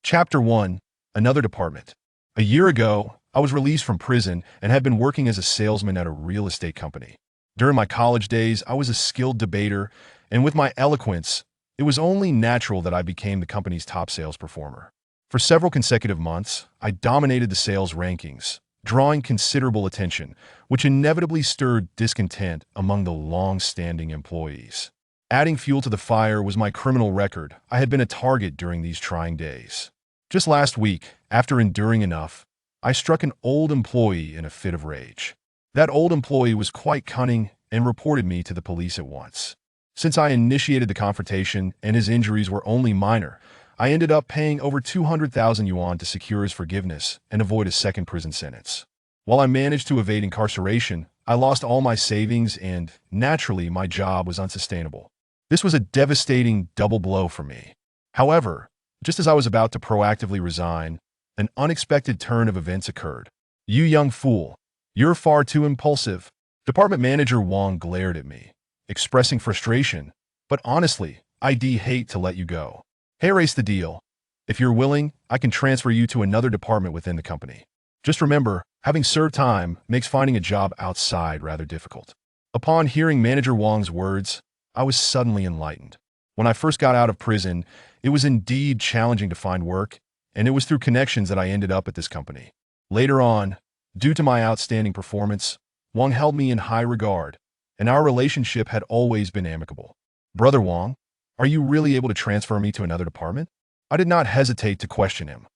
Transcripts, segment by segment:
Chapter 1. Another department. A year ago, I was released from prison and had been working as a salesman at a real estate company. During my college days, I was a skilled debater, and with my eloquence, it was only natural that I became the company's top sales performer. For several consecutive months, I dominated the sales rankings, drawing considerable attention, which inevitably stirred discontent among the long-standing employees. Adding fuel to the fire was my criminal record. I had been a target during these trying days. Just last week, after enduring enough, I struck an old employee in a fit of rage. That old employee was quite cunning and reported me to the police at once. Since I initiated the confrontation and his injuries were only minor, I ended up paying over 200,000 yuan to secure his forgiveness and avoid a second prison sentence. While I managed to evade incarceration, I lost all my savings and, naturally, my job was unsustainable. This was a devastating double blow for me. However, just as I was about to proactively resign, an unexpected turn of events occurred. "You young fool, you're far too impulsive." Department Manager Wang glared at me, expressing frustration, "But honestly, I'd hate to let you go. Hey, race the deal. If you're willing, I can transfer you to another department within the company. Just remember, having served time makes finding a job outside rather difficult." Upon hearing Manager Wang's words, I was suddenly enlightened. When I first got out of prison, it was indeed challenging to find work, and it was through connections that I ended up at this company. Later on, due to my outstanding performance, Wang held me in high regard, and our relationship had always been amicable. "Brother Wang, are you really able to transfer me to another department?" I did not hesitate to question him.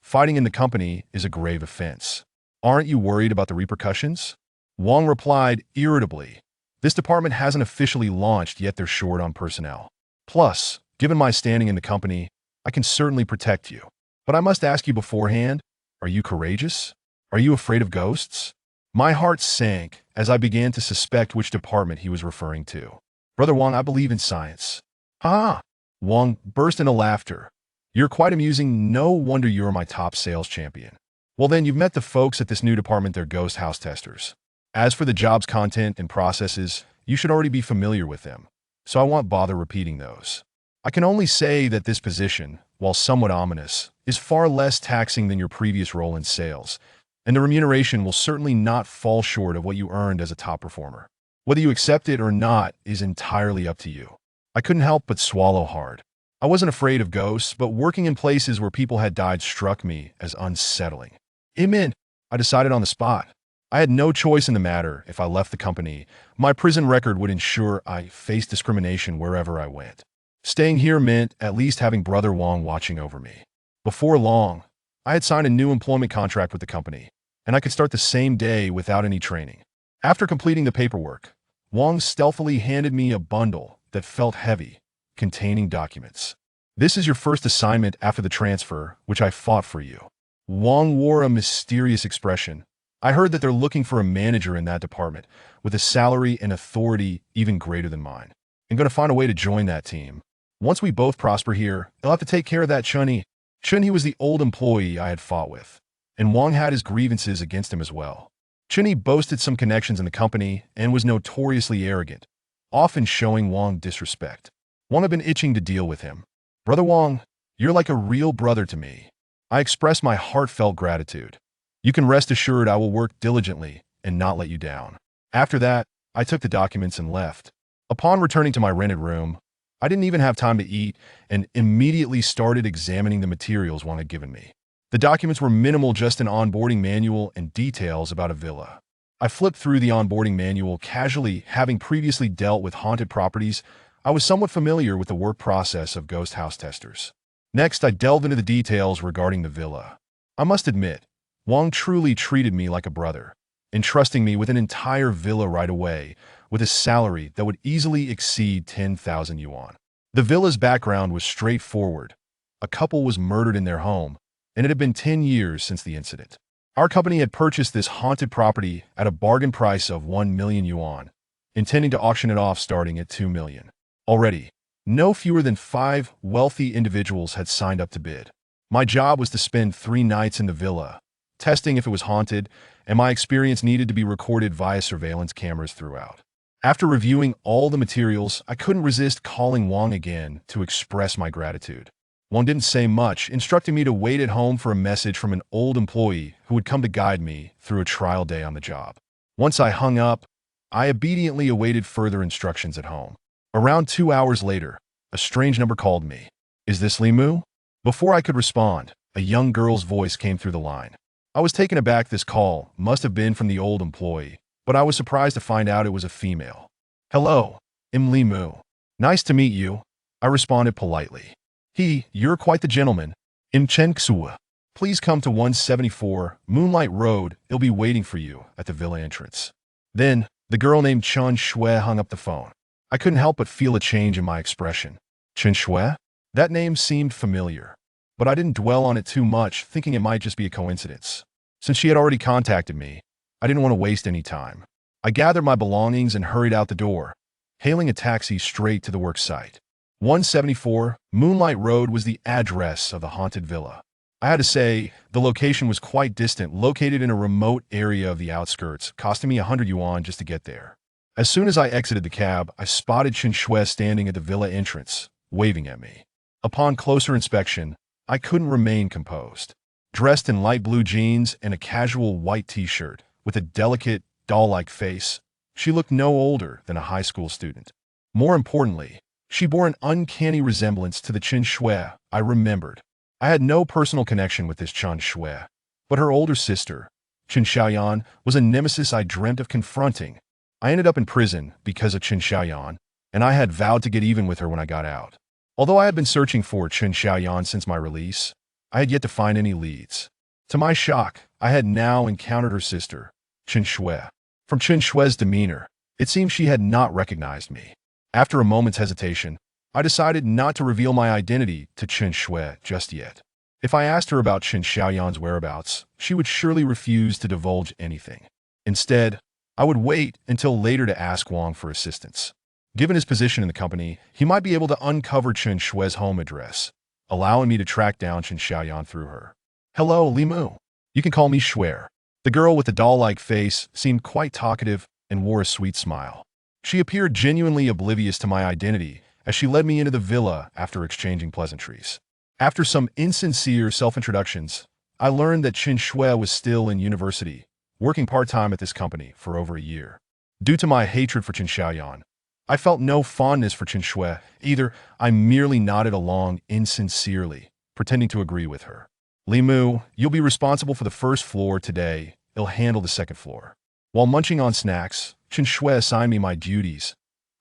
"Fighting in the company is a grave offense. Aren't you worried about the repercussions?" Wang replied irritably, "This department hasn't officially launched, yet they're short on personnel. Plus, given my standing in the company, I can certainly protect you. But I must ask you beforehand, are you courageous? Are you afraid of ghosts?" My heart sank as I began to suspect which department he was referring to. "Brother Wang, I believe in science." "Ah!" Wang burst into laughter. "You're quite amusing. No wonder you're my top sales champion. Well then, you've met the folks at this new department. They're ghost house testers. As for the job's content and processes, you should already be familiar with them, so I won't bother repeating those. I can only say that this position, while somewhat ominous, is far less taxing than your previous role in sales, and the remuneration will certainly not fall short of what you earned as a top performer. Whether you accept it or not is entirely up to you." I couldn't help but swallow hard. I wasn't afraid of ghosts, but working in places where people had died struck me as unsettling. Amen. I decided on the spot. I had no choice in the matter. If I left the company, my prison record would ensure I faced discrimination wherever I went. Staying here meant at least having Brother Wang watching over me. Before long, I had signed a new employment contract with the company, and I could start the same day without any training. After completing the paperwork, Wang stealthily handed me a bundle that felt heavy, containing documents. "This is your first assignment after the transfer, which I fought for you." Wang wore a mysterious expression. "I heard that they're looking for a manager in that department, with a salary and authority even greater than mine. I'm going to find a way to join that team. Once we both prosper here, they'll have to take care of that Chun-Yi." Chun-Yi was the old employee I had fought with, and Wang had his grievances against him as well. Chun-Yi boasted some connections in the company and was notoriously arrogant, often showing Wang disrespect. Wang had been itching to deal with him. "Brother Wang, you're like a real brother to me." I expressed my heartfelt gratitude. "You can rest assured I will work diligently and not let you down." After that, I took the documents and left. Upon returning to my rented room, I didn't even have time to eat and immediately started examining the materials Wang had given me. The documents were minimal, just an onboarding manual and details about a villa. I flipped through the onboarding manual casually. Having previously dealt with haunted properties, I was somewhat familiar with the work process of ghost house testers. Next, I delved into the details regarding the villa. I must admit, Wang truly treated me like a brother, entrusting me with an entire villa right away, with a salary that would easily exceed 10,000 yuan. The villa's background was straightforward. A couple was murdered in their home, and it had been 10 years since the incident. Our company had purchased this haunted property at a bargain price of 1 million yuan, intending to auction it off starting at 2 million. Already, no fewer than 5 wealthy individuals had signed up to bid. My job was to spend 3 nights in the villa, testing if it was haunted, and my experience needed to be recorded via surveillance cameras throughout. After reviewing all the materials, I couldn't resist calling Wang again to express my gratitude. Wang didn't say much, instructing me to wait at home for a message from an old employee who would come to guide me through a trial day on the job. Once I hung up, I obediently awaited further instructions at home. Around 2 hours later, a strange number called me. "Is this Limu?" Before I could respond, a young girl's voice came through the line. I was taken aback. This call must have been from the old employee, but I was surprised to find out it was a female. "Hello, I'm Limu. Nice to meet you," I responded politely. "You're quite the gentleman. I'm Chen Xue. Please come to 174 Moonlight Road. I'll be waiting for you at the villa entrance." Then, the girl named Chen Xue hung up the phone. I couldn't help but feel a change in my expression. Chen Xue? That name seemed familiar, but I didn't dwell on it too much, thinking it might just be a coincidence. Since she had already contacted me, I didn't want to waste any time. I gathered my belongings and hurried out the door, hailing a taxi straight to the work site. 174 Moonlight Road was the address of the haunted villa. I had to say, the location was quite distant, located in a remote area of the outskirts, costing me 100 yuan just to get there. As soon as I exited the cab, I spotted Chen Xue standing at the villa entrance, waving at me. Upon closer inspection, I couldn't remain composed. Dressed in light blue jeans and a casual white t-shirt, with a delicate, doll-like face, she looked no older than a high school student. More importantly, she bore an uncanny resemblance to the Chen Xue I remembered. I had no personal connection with this Chen Xue, but her older sister, Chen Xiaoyan, was a nemesis I dreamt of confronting. I ended up in prison because of Chen Xiaoyan, and I had vowed to get even with her when I got out. Although I had been searching for Chen Xiaoyan since my release, I had yet to find any leads. To my shock, I had now encountered her sister, Chen Xue. From Chen Xue's demeanor, it seemed she had not recognized me. After a moment's hesitation, I decided not to reveal my identity to Chen Xue just yet. If I asked her about Chen Xiaoyan's whereabouts, she would surely refuse to divulge anything. Instead, I would wait until later to ask Wang for assistance. Given his position in the company, he might be able to uncover Chen Xue's home address, allowing me to track down Chen Xiaoyan through her. "Hello, Limu. You can call me Xue." The girl with the doll-like face seemed quite talkative and wore a sweet smile. She appeared genuinely oblivious to my identity as she led me into the villa after exchanging pleasantries. After some insincere self-introductions, I learned that Chen Xue was still in university, working part-time at this company for over a year. Due to my hatred for Chen Xiaoyan, I felt no fondness for Chen Xue either. I merely nodded along insincerely, pretending to agree with her. "Limu, you'll be responsible for the first floor today. I'll handle the second floor." While munching on snacks, Chen Xue assigned me my duties.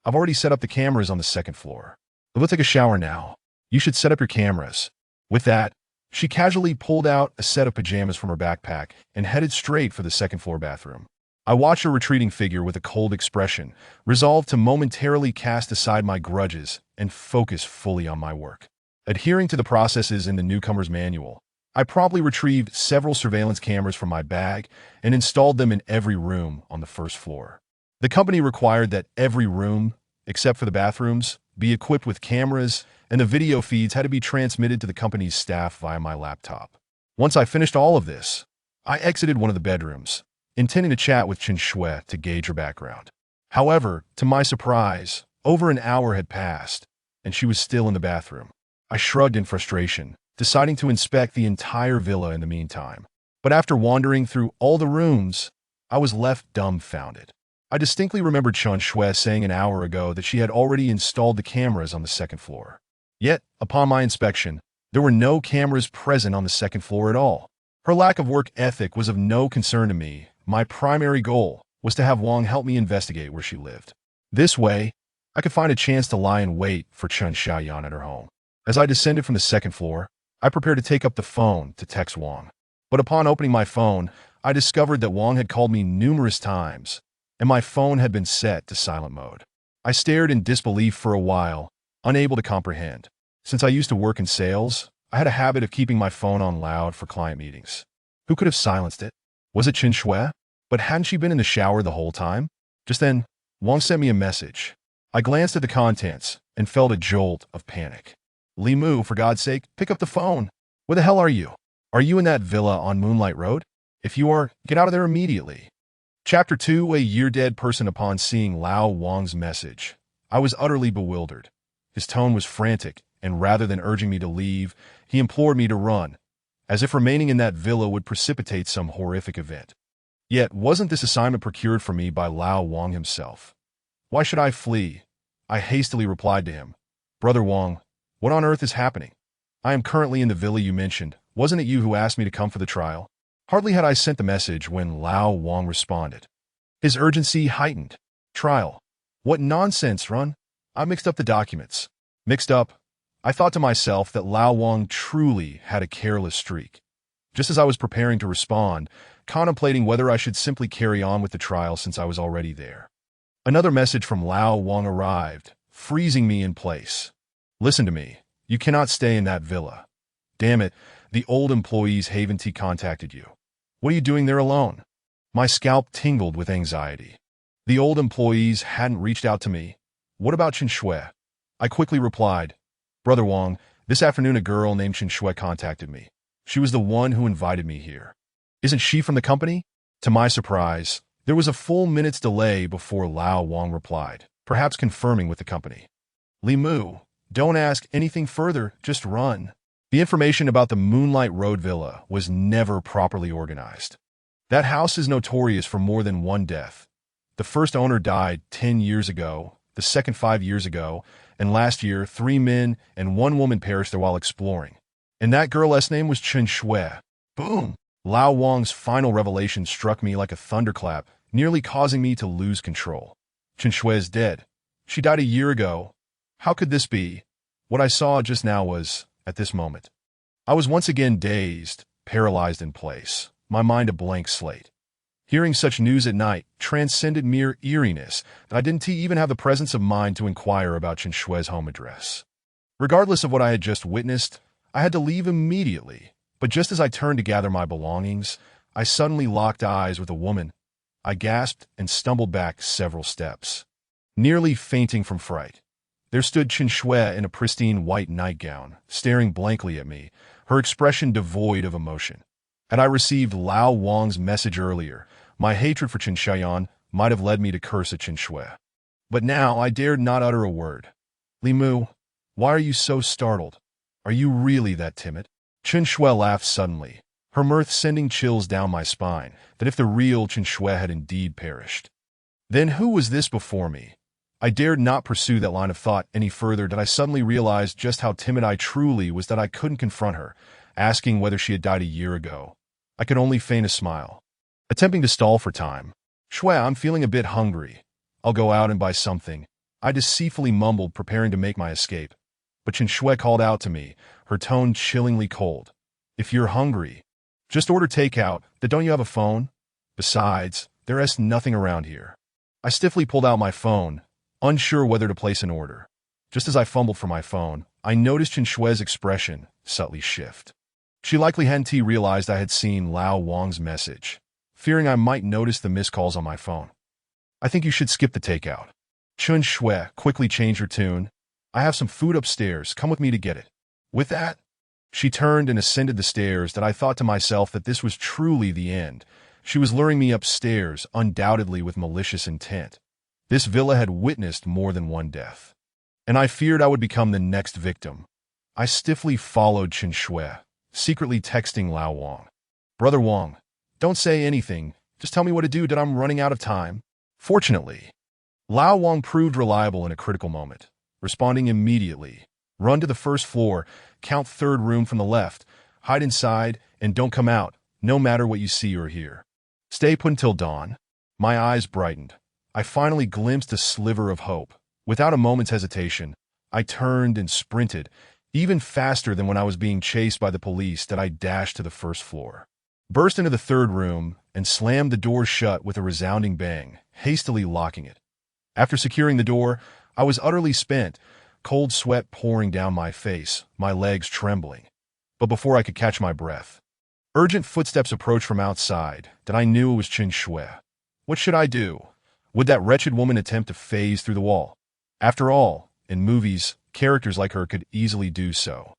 "I've already set up the cameras on the second floor. We'll take a shower now. You should set up your cameras." With that, she casually pulled out a set of pajamas from her backpack and headed straight for the second floor bathroom. I watched her retreating figure with a cold expression, resolved to momentarily cast aside my grudges and focus fully on my work. Adhering to the processes in the newcomer's manual, I promptly retrieved several surveillance cameras from my bag and installed them in every room on the first floor. The company required that every room, except for the bathrooms, be equipped with cameras, and the video feeds had to be transmitted to the company's staff via my laptop. Once I finished all of this, I exited one of the bedrooms, intending to chat with Chen Xue to gauge her background. However, to my surprise, over an hour had passed, and she was still in the bathroom. I shrugged in frustration, deciding to inspect the entire villa in the meantime. But after wandering through all the rooms, I was left dumbfounded. I distinctly remembered Chen Xue saying an hour ago that she had already installed the cameras on the second floor. Yet, upon my inspection, there were no cameras present on the second floor at all. Her lack of work ethic was of no concern to me. My primary goal was to have Wang help me investigate where she lived. This way, I could find a chance to lie in wait for Chen Xiaoyan at her home. As I descended from the second floor, I prepared to take up the phone to text Wang. But upon opening my phone, I discovered that Wang had called me numerous times, and my phone had been set to silent mode. I stared in disbelief for a while, unable to comprehend. Since I used to work in sales, I had a habit of keeping my phone on loud for client meetings. Who could have silenced it? Was it Chen Xue? But hadn't she been in the shower the whole time? Just then, Wang sent me a message. I glanced at the contents and felt a jolt of panic. "Limu, for God's sake, pick up the phone. Where the hell are you? Are you in that villa on Moonlight Road? If you are, get out of there immediately." Chapter 2: A year-dead person. Upon seeing Lao Wang's message, I was utterly bewildered. His tone was frantic, and rather than urging me to leave, he implored me to run, as if remaining in that villa would precipitate some horrific event. Yet, wasn't this assignment procured for me by Lao Wang himself? Why should I flee? I hastily replied to him, "Brother Wang, what on earth is happening? I am currently in the villa you mentioned. Wasn't it you who asked me to come for the trial?" Hardly had I sent the message when Lao Wang responded. His urgency heightened. "Trial? What nonsense, Run? I mixed up the documents." Mixed up? I thought to myself that Lao Wang truly had a careless streak. Just as I was preparing to respond, contemplating whether I should simply carry on with the trial since I was already there, another message from Lao Wang arrived, freezing me in place. "Listen to me. You cannot stay in that villa. Damn it, the old employees Haven Tea contacted you. What are you doing there alone?" My scalp tingled with anxiety. The old employees hadn't reached out to me. What about Chen Shui? I quickly replied, "Brother Wang, this afternoon a girl named Chen Shui contacted me. She was the one who invited me here." "Isn't she from the company?" To my surprise, there was a full minute's delay before Lao Wang replied, perhaps confirming with the company. "Li Mu, don't ask anything further, just run." The information about the Moonlight Road Villa was never properly organized. That house is notorious for more than one death. The first owner died 10 years ago, the second 5 years ago, and last year 3 men and 1 woman perished there while exploring. And that girl's name was Chen Shui. Boom! Lao Wang's final revelation struck me like a thunderclap, nearly causing me to lose control. Chen Shui is dead. She died a year ago. How could this be? What I saw just now was, at this moment, I was once again dazed, paralyzed in place, my mind a blank slate. Hearing such news at night transcended mere eeriness that I didn't even have the presence of mind to inquire about Chen Shui's home address. Regardless of what I had just witnessed, I had to leave immediately, but just as I turned to gather my belongings, I suddenly locked eyes with a woman. I gasped and stumbled back several steps, nearly fainting from fright. There stood Chen Shui in a pristine white nightgown, staring blankly at me, her expression devoid of emotion. Had I received Lao Wang's message earlier, my hatred for Chen Xiaoyan might have led me to curse at Chen Shui. But now I dared not utter a word. "Li Mu, why are you so startled? Are you really that timid?" Chen Shui laughed suddenly, her mirth sending chills down my spine, that if the real Chen Shui had indeed perished. Then who was this before me? I dared not pursue that line of thought any further that I suddenly realized just how timid I truly was that I couldn't confront her, asking whether she had died a year ago. I could only feign a smile. Attempting to stall for time. "Shui, I'm feeling a bit hungry. I'll go out and buy something," I deceitfully mumbled, preparing to make my escape. But Chen Shui called out to me, her tone chillingly cold. "If you're hungry, just order takeout. Then don't you have a phone? Besides, there is nothing around here." I stiffly pulled out my phone, unsure whether to place an order. Just as I fumbled for my phone, I noticed Chen Shui's expression subtly shift. She likely hadn't realized I had seen Lao Wang's message, fearing I might notice the missed calls on my phone. "I think you should skip the takeout." Chen Shui quickly changed her tune. "I have some food upstairs. Come with me to get it." With that, she turned and ascended the stairs that I thought to myself that this was truly the end. She was luring me upstairs, undoubtedly with malicious intent. This villa had witnessed more than one death, and I feared I would become the next victim. I stiffly followed Chen Shui, secretly texting Lao Wang. "Brother Wang, don't say anything. Just tell me what to do, that I'm running out of time." Fortunately, Lao Wang proved reliable in a critical moment, responding immediately. "Run to the first floor, count 3rd room from the left, hide inside, and don't come out, no matter what you see or hear. Stay put until dawn." My eyes brightened. I finally glimpsed a sliver of hope. Without a moment's hesitation, I turned and sprinted, even faster than when I was being chased by the police, that I dashed to the first floor, burst into the 3rd room, and slammed the door shut with a resounding bang, hastily locking it. After securing the door, I was utterly spent, cold sweat pouring down my face, my legs trembling. But before I could catch my breath, urgent footsteps approached from outside, that I knew it was Chen Shui. What should I do? Would that wretched woman attempt to phase through the wall? After all, in movies, characters like her could easily do so.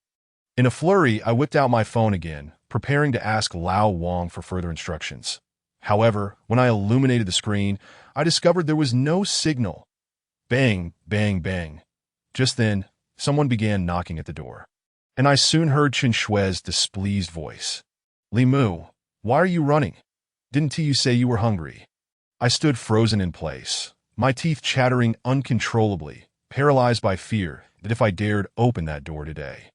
In a flurry, I whipped out my phone again, preparing to ask Lao Wang for further instructions. However, when I illuminated the screen, I discovered there was no signal. Bang, bang, bang. Just then, someone began knocking at the door. And I soon heard Chen Shui's displeased voice. Li Mu, why are you running? Didn't you say you were hungry? I stood frozen in place, my teeth chattering uncontrollably, paralyzed by fear that if I dared open that door today,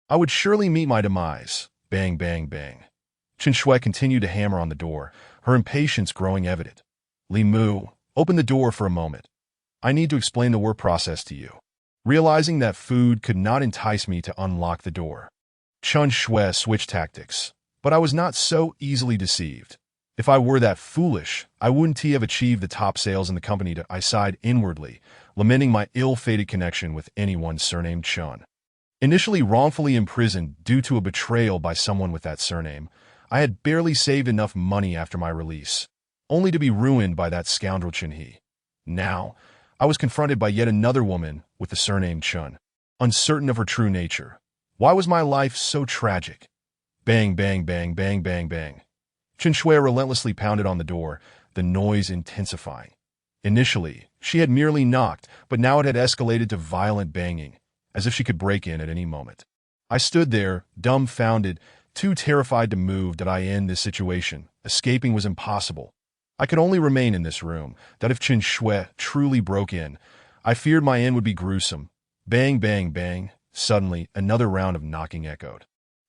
I would surely meet my demise. Bang, bang, bang. Chen Shui continued to hammer on the door, her impatience growing evident. Li Mu, open the door for a moment. I need to explain the work process to you. Realizing that food could not entice me to unlock the door, Chen Shui switched tactics, but I was not so easily deceived. If I were that foolish, I wouldn't have achieved the top sales in the company. I sighed inwardly, lamenting my ill-fated connection with anyone surnamed Chen. Initially wrongfully imprisoned due to a betrayal by someone with that surname, I had barely saved enough money after my release, only to be ruined by that scoundrel Chen He. Now, I was confronted by yet another woman with the surname Chen, uncertain of her true nature. Why was my life so tragic? Bang, bang, bang, bang, bang, bang. Chen Shui relentlessly pounded on the door, the noise intensifying. Initially, she had merely knocked, but now it had escalated to violent banging, as if she could break in at any moment. I stood there, dumbfounded, too terrified to move. Did I end this situation? Escaping was impossible. I could only remain in this room, that if Chen Shui truly broke in, I feared my end would be gruesome. Bang, bang, bang. Suddenly, another round of knocking echoed.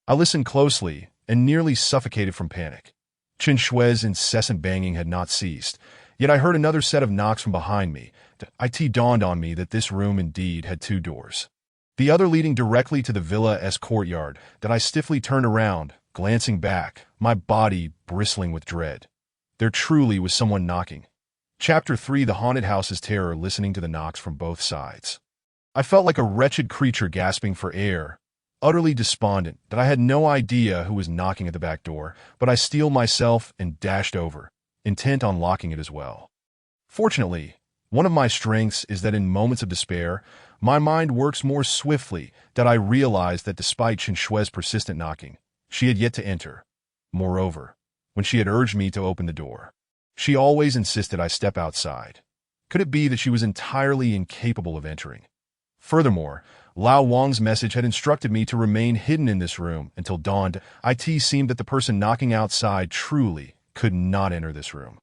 I listened closely and nearly suffocated from panic. Chen Shui's incessant banging had not ceased, yet I heard another set of knocks from behind me. It dawned on me that this room indeed had two doors. The other leading directly to the villa's courtyard. That I stiffly turned around, glancing back, my body bristling with dread. There truly was someone knocking. Chapter 3: The Haunted House's Terror. Listening to the knocks from both sides, I felt like a wretched creature gasping for air, utterly despondent that I had no idea who was knocking at the back door, but I steeled myself and dashed over, intent on locking it as well. Fortunately, one of my strengths is that in moments of despair, my mind works more swiftly. That I realized that despite Chen Shui's persistent knocking, she had yet to enter. Moreover, when she had urged me to open the door, she always insisted I step outside. Could it be that she was entirely incapable of entering? Furthermore, Lao Wang's message had instructed me to remain hidden in this room until dawn. It seemed that the person knocking outside truly could not enter this room.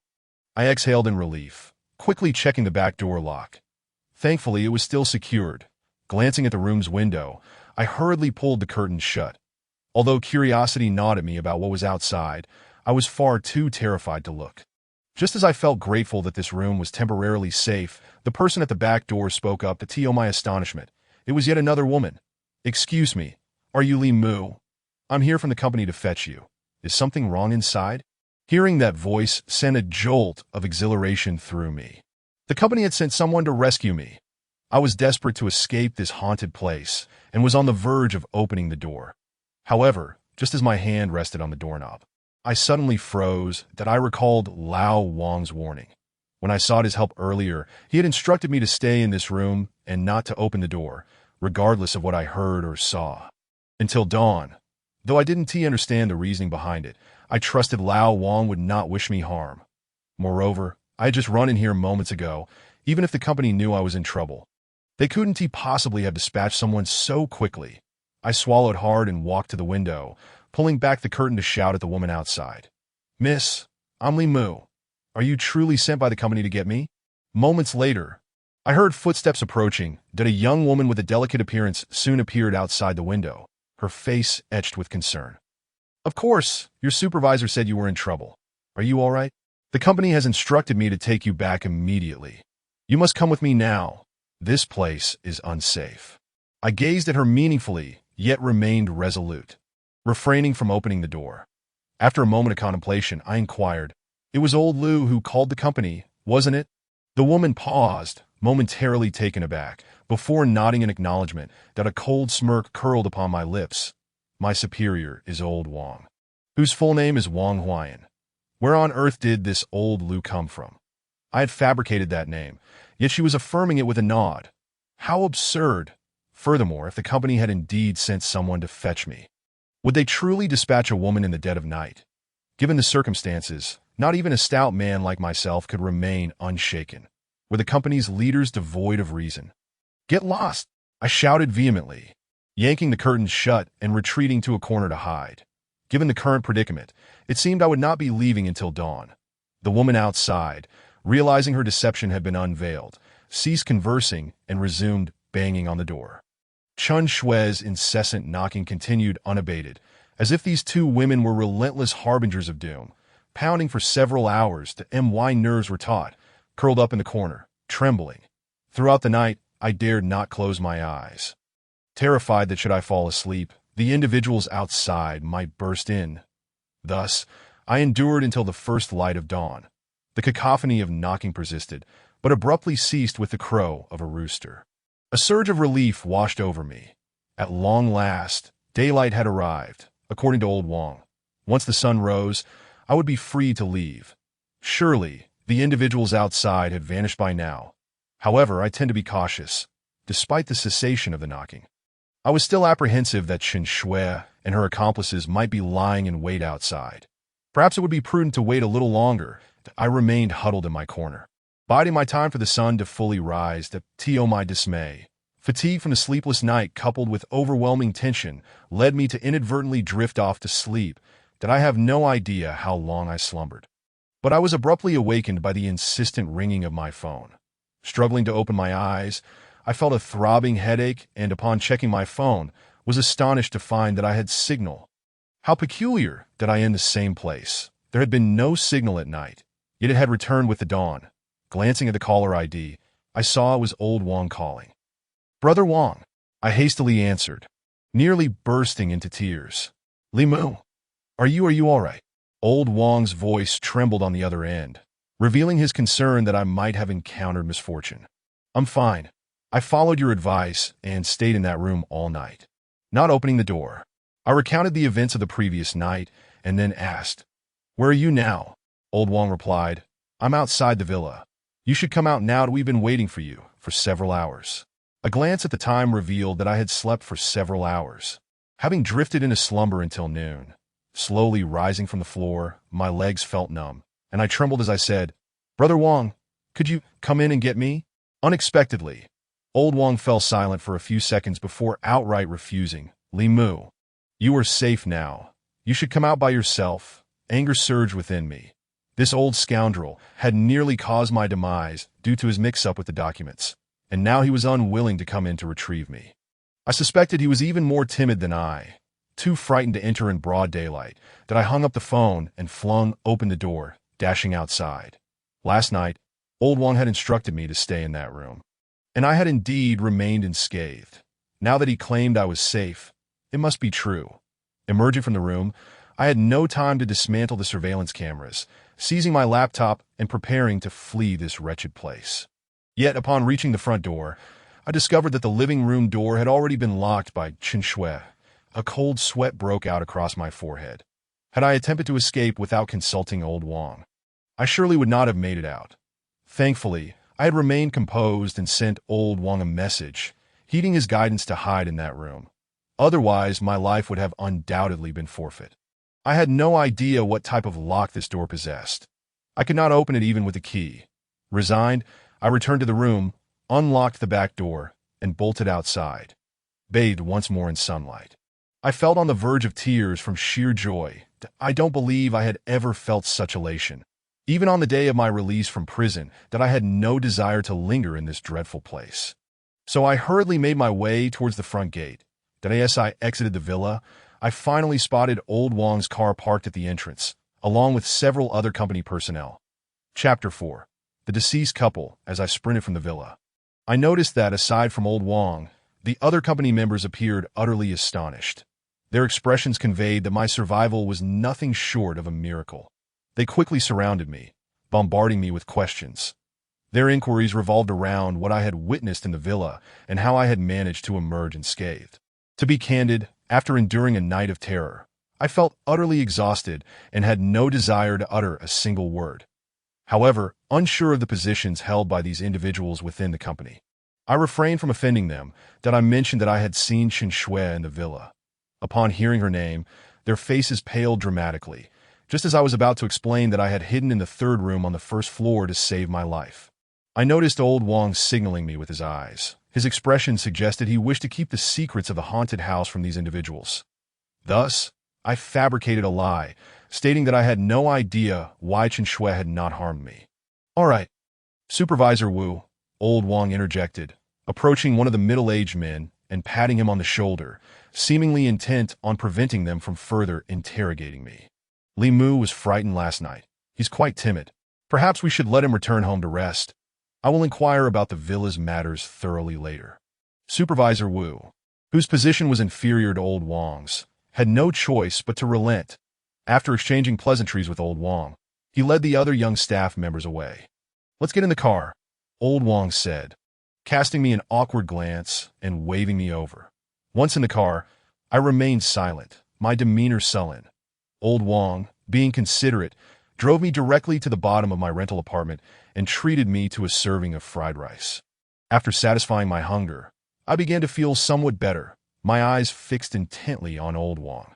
I exhaled in relief, quickly checking the back door lock. Thankfully, it was still secured. Glancing at the room's window, I hurriedly pulled the curtains shut. Although curiosity gnawed at me about what was outside, I was far too terrified to look. Just as I felt grateful that this room was temporarily safe, the person at the back door spoke up. To my astonishment, it was yet another woman. Excuse me, are you Li Mu? I'm here from the company to fetch you. Is something wrong inside? Hearing that voice sent a jolt of exhilaration through me. The company had sent someone to rescue me. I was desperate to escape this haunted place and was on the verge of opening the door. However, just as my hand rested on the doorknob, I suddenly froze. That I recalled Lao Wang's warning. When I sought his help earlier, he had instructed me to stay in this room and not to open the door, regardless of what I heard or saw. Until dawn. Though I didn't understand the reasoning behind it, I trusted Lao Wang would not wish me harm. Moreover, I had just run in here moments ago. Even if the company knew I was in trouble, they couldn't possibly have dispatched someone so quickly. I swallowed hard and walked to the window, pulling back the curtain to shout at the woman outside. Miss, I'm Li Mu. Are you truly sent by the company to get me? Moments later, I heard footsteps approaching. That a young woman with a delicate appearance soon appeared outside the window, her face etched with concern. Of course, your supervisor said you were in trouble. Are you all right? The company has instructed me to take you back immediately. You must come with me now. This place is unsafe. I gazed at her meaningfully, yet remained resolute, refraining from opening the door. After a moment of contemplation, I inquired, It was old Lu who called the company, wasn't it? The woman paused, momentarily taken aback, before nodding in acknowledgement. That a cold smirk curled upon my lips. My superior is old Wang, whose full name is Wang Huayan. Where on earth did this old Lu come from? I had fabricated that name, yet she was affirming it with a nod. How absurd! Furthermore, if the company had indeed sent someone to fetch me, would they truly dispatch a woman in the dead of night? Given the circumstances, not even a stout man like myself could remain unshaken. Were the company's leaders devoid of reason? Get lost! I shouted vehemently, yanking the curtains shut and retreating to a corner to hide. Given the current predicament, it seemed I would not be leaving until dawn. The woman outside, realizing her deception had been unveiled, ceased conversing and resumed banging on the door. Chen Shui's incessant knocking continued unabated, as if these two women were relentless harbingers of doom, pounding for several hours to my nerves were taut, curled up in the corner, trembling. Throughout the night, I dared not close my eyes, terrified that should I fall asleep, the individuals outside might burst in. Thus, I endured until the first light of dawn. The cacophony of knocking persisted, but abruptly ceased with the crow of a rooster. A surge of relief washed over me. At long last, daylight had arrived, according to old Wang. Once the sun rose, I would be free to leave. Surely, the individuals outside had vanished by now. However, I tend to be cautious, despite the cessation of the knocking. I was still apprehensive that Chen Shui and her accomplices might be lying in wait outside. Perhaps it would be prudent to wait a little longer. I remained huddled in my corner, biding my time for the sun to fully rise, to my dismay. Fatigue from the sleepless night coupled with overwhelming tension led me to inadvertently drift off to sleep, that I have no idea how long I slumbered. But I was abruptly awakened by the insistent ringing of my phone. Struggling to open my eyes, I felt a throbbing headache and, upon checking my phone, was astonished to find that I had signal. How peculiar that I am in the same place. There had been no signal at night, yet it had returned with the dawn. Glancing at the caller ID, I saw it was old Wang calling. "Brother Wang," I hastily answered, nearly bursting into tears. "Li Mu, are you all right?" Old Wang's voice trembled on the other end, revealing his concern that I might have encountered misfortune. "I'm fine. I followed your advice and stayed in that room all night." Not opening the door, I recounted the events of the previous night and then asked, "Where are you now?" Old Wang replied, "I'm outside the villa. You should come out now. We've been waiting for you for several hours." A glance at the time revealed that I had slept for several hours, having drifted into slumber until noon. Slowly rising from the floor, my legs felt numb, and I trembled as I said, "Brother Wang, could you come in and get me?" Unexpectedly, old Wang fell silent for a few seconds before outright refusing. "Li Mu, you are safe now. You should come out by yourself." Anger surged within me. This old scoundrel had nearly caused my demise due to his mix-up with the documents, and now he was unwilling to come in to retrieve me. I suspected he was even more timid than I, too frightened to enter in broad daylight, that I hung up the phone and flung open the door, dashing outside. Last night, old Wang had instructed me to stay in that room, and I had indeed remained unscathed. Now that he claimed I was safe, it must be true. Emerging from the room, I had no time to dismantle the surveillance cameras, seizing my laptop and preparing to flee this wretched place. Yet, upon reaching the front door, I discovered that the living room door had already been locked by Chen Shui. A cold sweat broke out across my forehead. Had I attempted to escape without consulting old Wang, I surely would not have made it out. Thankfully, I had remained composed and sent old Wang a message, heeding his guidance to hide in that room. Otherwise, my life would have undoubtedly been forfeit. I had no idea what type of lock this door possessed. I could not open it even with a key. Resigned, I returned to the room, unlocked the back door, and bolted outside, bathed once more in sunlight. I felt on the verge of tears from sheer joy. I don't believe I had ever felt such elation, even on the day of my release from prison, that I had no desire to linger in this dreadful place. So I hurriedly made my way towards the front gate. As I exited the villa, I finally spotted old Wang's car parked at the entrance, along with several other company personnel. Chapter 4. The Deceased Couple. As I sprinted from the villa, I noticed that, aside from old Wang, the other company members appeared utterly astonished. Their expressions conveyed that my survival was nothing short of a miracle. They quickly surrounded me, bombarding me with questions. Their inquiries revolved around what I had witnessed in the villa and how I had managed to emerge unscathed. To be candid, after enduring a night of terror, I felt utterly exhausted and had no desire to utter a single word. However, unsure of the positions held by these individuals within the company, I refrained from offending them, that I mentioned that I had seen Chen Shui in the villa. Upon hearing her name, their faces paled dramatically, just as I was about to explain that I had hidden in the third room on the first floor to save my life. I noticed old Wang signaling me with his eyes, His expression suggested he wished to keep the secrets of the haunted house from these individuals. Thus, I fabricated a lie, stating that I had no idea why Chen Shui had not harmed me. "All right, Supervisor Wu," Old Wang interjected, approaching one of the middle-aged men and patting him on the shoulder, seemingly intent on preventing them from further interrogating me. "Li Mu was frightened last night. He's quite timid. Perhaps we should let him return home to rest. I will inquire about the villa's matters thoroughly later." Supervisor Wu, whose position was inferior to Old Wang's, had no choice but to relent. After exchanging pleasantries with Old Wang, he led the other young staff members away. "Let's get in the car," Old Wang said, casting me an awkward glance and waving me over. Once in the car, I remained silent, my demeanor sullen. Old Wang, being considerate, drove me directly to the bottom of my rental apartment and treated me to a serving of fried rice. After satisfying my hunger, I began to feel somewhat better, my eyes fixed intently on Old Wang.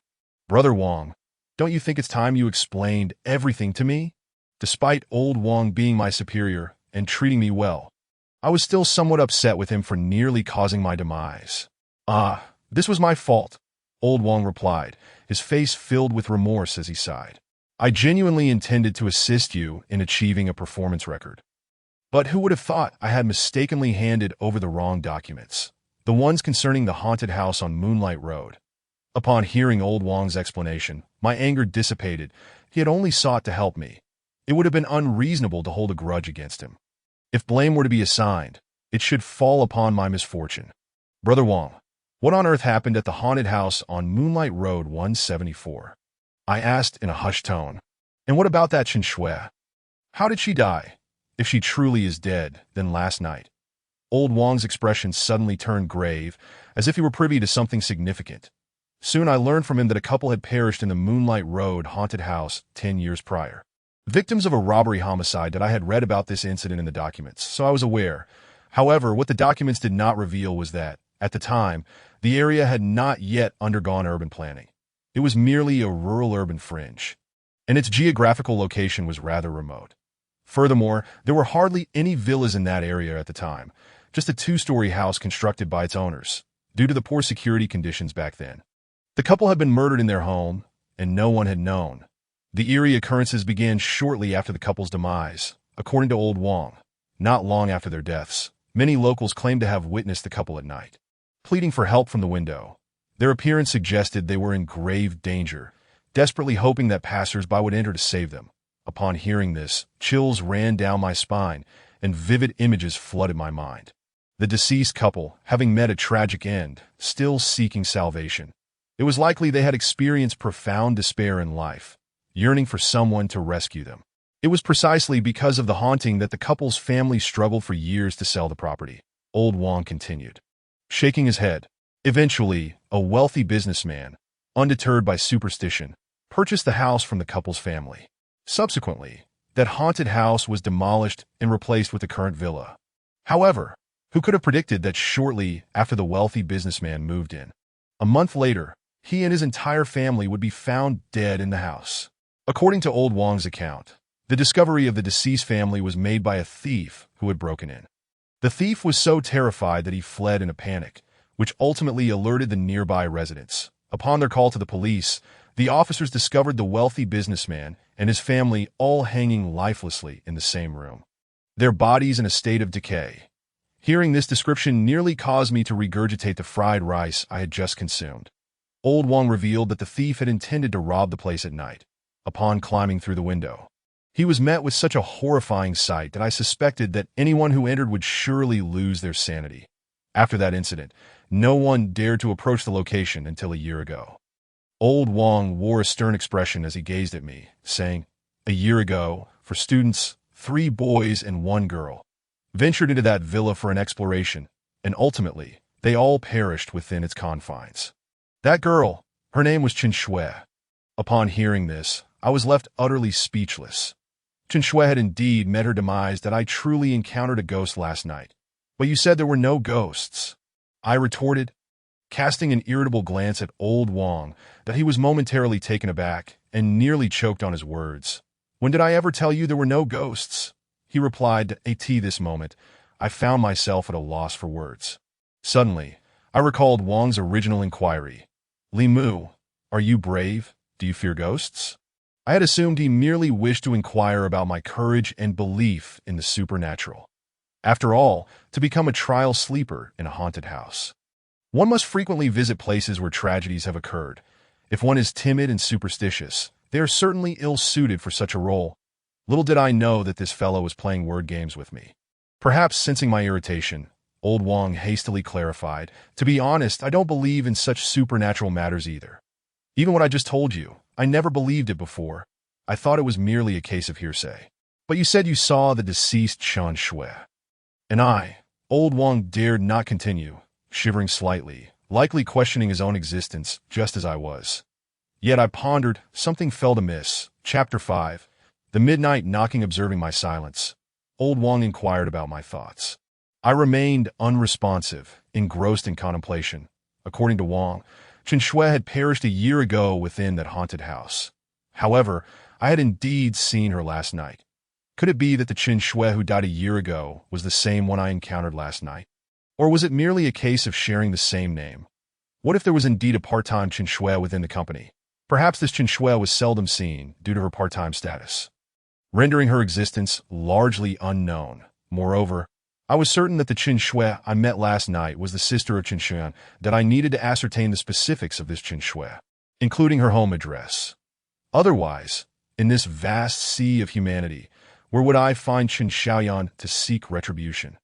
"Brother Wang, don't you think it's time you explained everything to me?" Despite Old Wang being my superior and treating me well, I was still somewhat upset with him for nearly causing my demise. "Ah, this was my fault," Old Wang replied, his face filled with remorse as he sighed. "I genuinely intended to assist you in achieving a performance record. But who would have thought I had mistakenly handed over the wrong documents, the ones concerning the haunted house on Moonlight Road?" Upon hearing Old Wang's explanation, my anger dissipated. He had only sought to help me. It would have been unreasonable to hold a grudge against him. If blame were to be assigned, it should fall upon my misfortune. "Brother Wang, what on earth happened at the haunted house on Moonlight Road 174? I asked in a hushed tone. "And what about that Chen Shui? How did she die? If she truly is dead, then last night." Old Wang's expression suddenly turned grave, as if he were privy to something significant. Soon I learned from him that a couple had perished in the Moonlight Road haunted house 10 years prior. Victims of a robbery homicide that I had read about this incident in the documents, so I was aware. However, what the documents did not reveal was that, at the time, the area had not yet undergone urban planning. It was merely a rural-urban fringe, and its geographical location was rather remote. Furthermore, there were hardly any villas in that area at the time, just a two-story house constructed by its owners, due to the poor security conditions back then. The couple had been murdered in their home, and no one had known. The eerie occurrences began shortly after the couple's demise, according to Old Wang. Not long after their deaths, many locals claimed to have witnessed the couple at night, pleading for help from the window. Their appearance suggested they were in grave danger, desperately hoping that passers-by would enter to save them. Upon hearing this, chills ran down my spine, and vivid images flooded my mind. The deceased couple, having met a tragic end, still seeking salvation. It was likely they had experienced profound despair in life, yearning for someone to rescue them. It was precisely because of the haunting that the couple's family struggled for years to sell the property. Old Wang continued, shaking his head. Eventually, a wealthy businessman, undeterred by superstition, purchased the house from the couple's family. Subsequently, that haunted house was demolished and replaced with the current villa. However, who could have predicted that shortly after the wealthy businessman moved in, a month later, he and his entire family would be found dead in the house? According to Old Wang's account, the discovery of the deceased family was made by a thief who had broken in. The thief was so terrified that he fled in a panic, which ultimately alerted the nearby residents. Upon their call to the police, the officers discovered the wealthy businessman and his family all hanging lifelessly in the same room, their bodies in a state of decay. Hearing this description nearly caused me to regurgitate the fried rice I had just consumed. Old Wang revealed that the thief had intended to rob the place at night. Upon climbing through the window, he was met with such a horrifying sight that I suspected that anyone who entered would surely lose their sanity. After that incident, no one dared to approach the location until a year ago. Old Wang wore a stern expression as he gazed at me, saying, "A year ago, for students, 3 boys and 1 girl, ventured into that villa for an exploration, and ultimately, they all perished within its confines. That girl, her name was Chen Shui." Upon hearing this, I was left utterly speechless. Chen Shui had indeed met her demise, that I truly encountered a ghost last night. "But you said there were no ghosts," I retorted, casting an irritable glance at Old Wang that he was momentarily taken aback and nearly choked on his words. "When did I ever tell you there were no ghosts?" He replied. At this moment, I found myself at a loss for words. Suddenly, I recalled Wang's original inquiry. Li Mu, are you brave? Do you fear ghosts? I had assumed he merely wished to inquire about my courage and belief in the supernatural. After all, to become a trial sleeper in a haunted house, one must frequently visit places where tragedies have occurred. If one is timid and superstitious, they are certainly ill-suited for such a role. Little did I know that this fellow was playing word games with me. Perhaps sensing my irritation, old Wang hastily clarified, "To be honest, I don't believe in such supernatural matters either. Even what I just told you, I never believed it before. I thought it was merely a case of hearsay. But you said you saw the deceased Chen Shui." And old Wang dared not continue, shivering slightly, likely questioning his own existence, just as I was. Yet I pondered, something felt amiss. Chapter 5. The midnight knocking. Observing my silence, old Wang inquired about my thoughts. I remained unresponsive, engrossed in contemplation. According to Wang, Chen Shui had perished a year ago within that haunted house. However, I had indeed seen her last night. Could it be that the Chen Shui who died a year ago was the same one I encountered last night? Or was it merely a case of sharing the same name? What if there was indeed a part-time Chen Shui within the company? Perhaps this Chen Shui was seldom seen due to her part-time status, rendering her existence largely unknown. Moreover, I was certain that the Chen Shui I met last night was the sister of Chen Xuan, that I needed to ascertain the specifics of this Chen Shui, including her home address. Otherwise, in this vast sea of humanity, where would I find Chen Xiaoyan to seek retribution?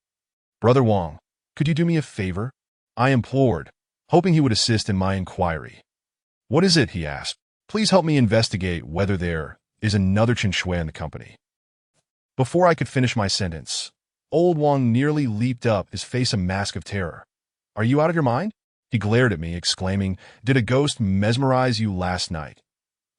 "Brother Wang, could you do me a favor?" I implored, hoping he would assist in my inquiry. "What is it?" he asked. "Please help me investigate whether there is another Chen Shui in the company." Before I could finish my sentence, old Wang nearly leaped up, his face a mask of terror. "Are you out of your mind?" He glared at me, exclaiming, "Did a ghost mesmerize you last night?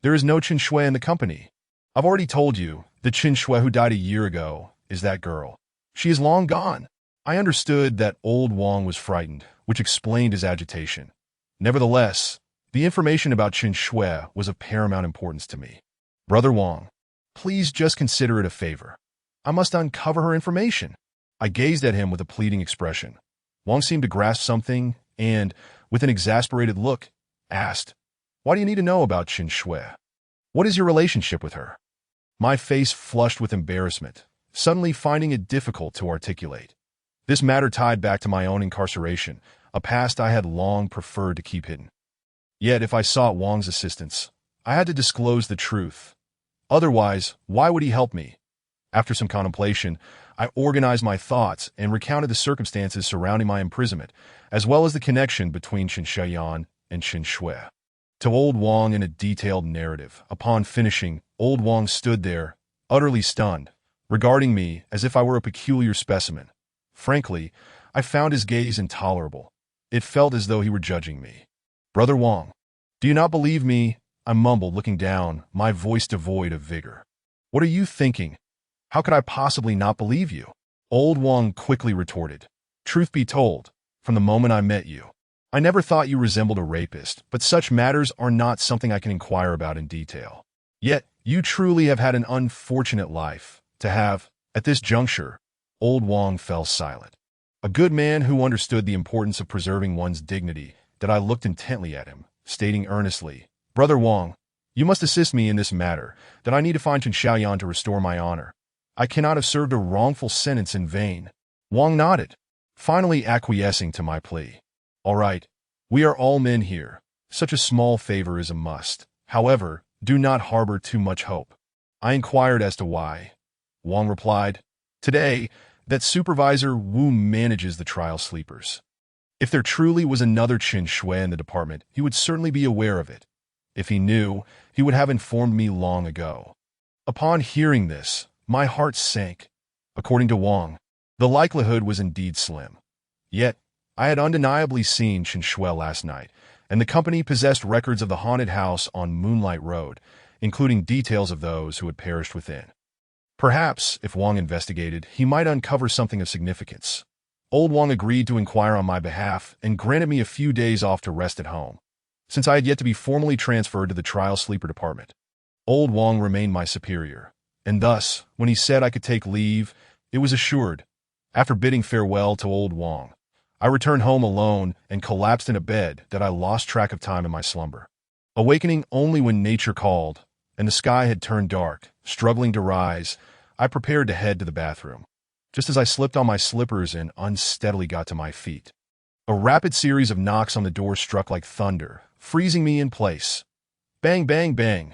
There is no Chen Shui in the company. I've already told you, the Chen Shui who died a year ago is that girl. She is long gone." I understood that old Wang was frightened, which explained his agitation. Nevertheless, the information about Chen Shui was of paramount importance to me. "Brother Wang, please just consider it a favor. I must uncover her information." I gazed at him with a pleading expression. Wang seemed to grasp something and, with an exasperated look, asked, "Why do you need to know about Chen Shui? What is your relationship with her?" My face flushed with embarrassment, suddenly finding it difficult to articulate. This matter tied back to my own incarceration, a past I had long preferred to keep hidden. Yet if I sought Wang's assistance, I had to disclose the truth. Otherwise, why would he help me? After some contemplation, I organized my thoughts and recounted the circumstances surrounding my imprisonment, as well as the connection between Chen Xiaoyan and Chen Shui, to old Wang in a detailed narrative. Upon finishing, old Wang stood there, utterly stunned, regarding me as if I were a peculiar specimen. Frankly, I found his gaze intolerable. It felt as though he were judging me. "Brother Wang, do you not believe me?" I mumbled, looking down, my voice devoid of vigor. "What are you thinking? How could I possibly not believe you?" Old Wang quickly retorted, "Truth be told, from the moment I met you, I never thought you resembled a rapist, but such matters are not something I can inquire about in detail. Yet, you truly have had an unfortunate life to have." At this juncture, old Wang fell silent. A good man who understood the importance of preserving one's dignity, that I looked intently at him, stating earnestly, "Brother Wang, you must assist me in this matter, that I need to find Chen Xiaoyan to restore my honor. I cannot have served a wrongful sentence in vain." Wang nodded, finally acquiescing to my plea. "All right, we are all men here. Such a small favor is a must. However, do not harbor too much hope." I inquired as to why. Wang replied, "Today, that Supervisor Wu manages the trial sleepers. If there truly was another Chen Shui in the department, he would certainly be aware of it. If he knew, he would have informed me long ago." Upon hearing this, my heart sank. According to Wang, the likelihood was indeed slim. Yet, I had undeniably seen Chen Shui last night, and the company possessed records of the haunted house on Moonlight Road, including details of those who had perished within. Perhaps, if Wang investigated, he might uncover something of significance. Old Wang agreed to inquire on my behalf and granted me a few days off to rest at home, since I had yet to be formally transferred to the trial sleeper department. Old Wang remained my superior, and thus, when he said I could take leave, it was assured. After bidding farewell to old Wang, I returned home alone and collapsed in a bed that I lost track of time in my slumber. Awakening only when nature called and the sky had turned dark, struggling to rise, I prepared to head to the bathroom. Just as I slipped on my slippers and unsteadily got to my feet, a rapid series of knocks on the door struck like thunder, freezing me in place. Bang, bang, bang.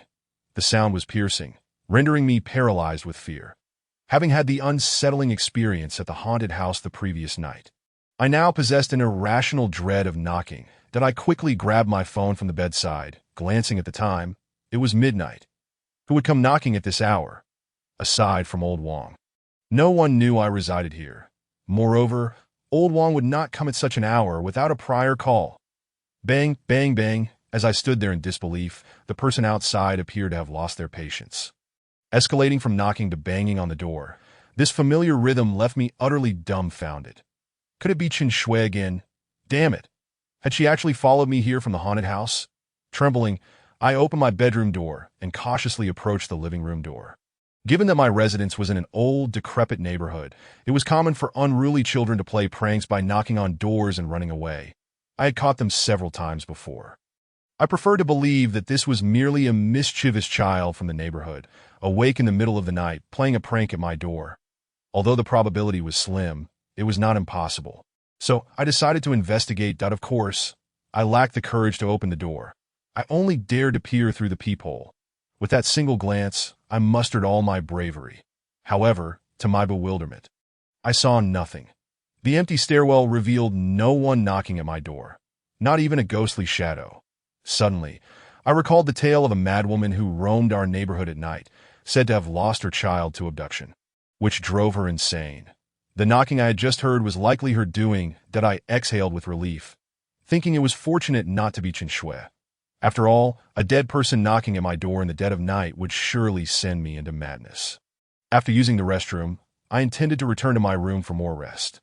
The sound was piercing, rendering me paralyzed with fear. Having had the unsettling experience at the haunted house the previous night, I now possessed an irrational dread of knocking that I quickly grabbed my phone from the bedside. Glancing at the time, it was midnight. Who would come knocking at this hour? Aside from Old Wong. No one knew I resided here. Moreover, Old Wong would not come at such an hour without a prior call. Bang, bang, bang. As I stood there in disbelief, the person outside appeared to have lost their patience. Escalating from knocking to banging on the door, this familiar rhythm left me utterly dumbfounded. Could it be Chen Shui again? Damn it. Had she actually followed me here from the haunted house? Trembling, I opened my bedroom door and cautiously approached the living room door. Given that my residence was in an old, decrepit neighborhood, it was common for unruly children to play pranks by knocking on doors and running away. I had caught them several times before. I prefer to believe that this was merely a mischievous child from the neighborhood, awake in the middle of the night, playing a prank at my door. Although the probability was slim, it was not impossible. So I decided to investigate. Of course, I lacked the courage to open the door. I only dared to peer through the peephole. With that single glance, I mustered all my bravery. However, to my bewilderment, I saw nothing. The empty stairwell revealed no one knocking at my door, not even a ghostly shadow. Suddenly, I recalled the tale of a madwoman who roamed our neighborhood at night, said to have lost her child to abduction, which drove her insane. The knocking I had just heard was likely her doing. That I exhaled with relief, thinking it was fortunate not to be Chen Shui. After all, a dead person knocking at my door in the dead of night would surely send me into madness. After using the restroom, I intended to return to my room for more rest.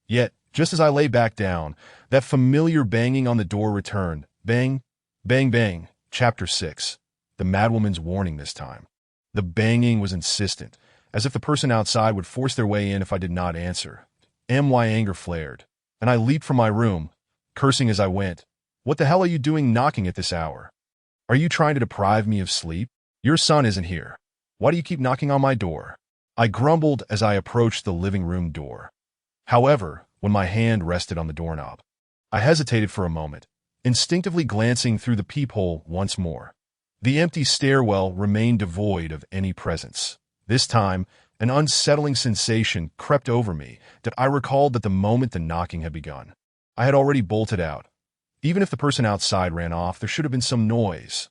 Yet, just as I lay back down, that familiar banging on the door returned. Bang, bang, bang. Chapter 6. The madwoman's warning this time. The banging was insistent, as if the person outside would force their way in if I did not answer. My anger flared, and I leaped from my room, cursing as I went. What the hell are you doing knocking at this hour? Are you trying to deprive me of sleep? Your son isn't here. Why do you keep knocking on my door? I grumbled as I approached the living room door. However, when my hand rested on the doorknob, I hesitated for a moment, instinctively glancing through the peephole once more. The empty stairwell remained devoid of any presence. This time, an unsettling sensation crept over me that I recalled that the moment the knocking had begun, I had already bolted out. Even if the person outside ran off, there should have been some noise.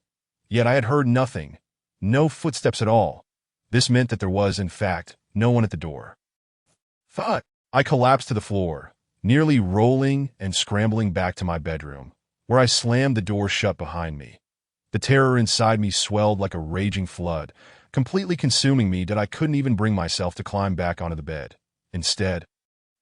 Yet I had heard nothing, no footsteps at all. This meant that there was, in fact, no one at the door. Thud! I collapsed to the floor, nearly rolling and scrambling back to my bedroom, where I slammed the door shut behind me. The terror inside me swelled like a raging flood, completely consuming me that I couldn't even bring myself to climb back onto the bed. Instead,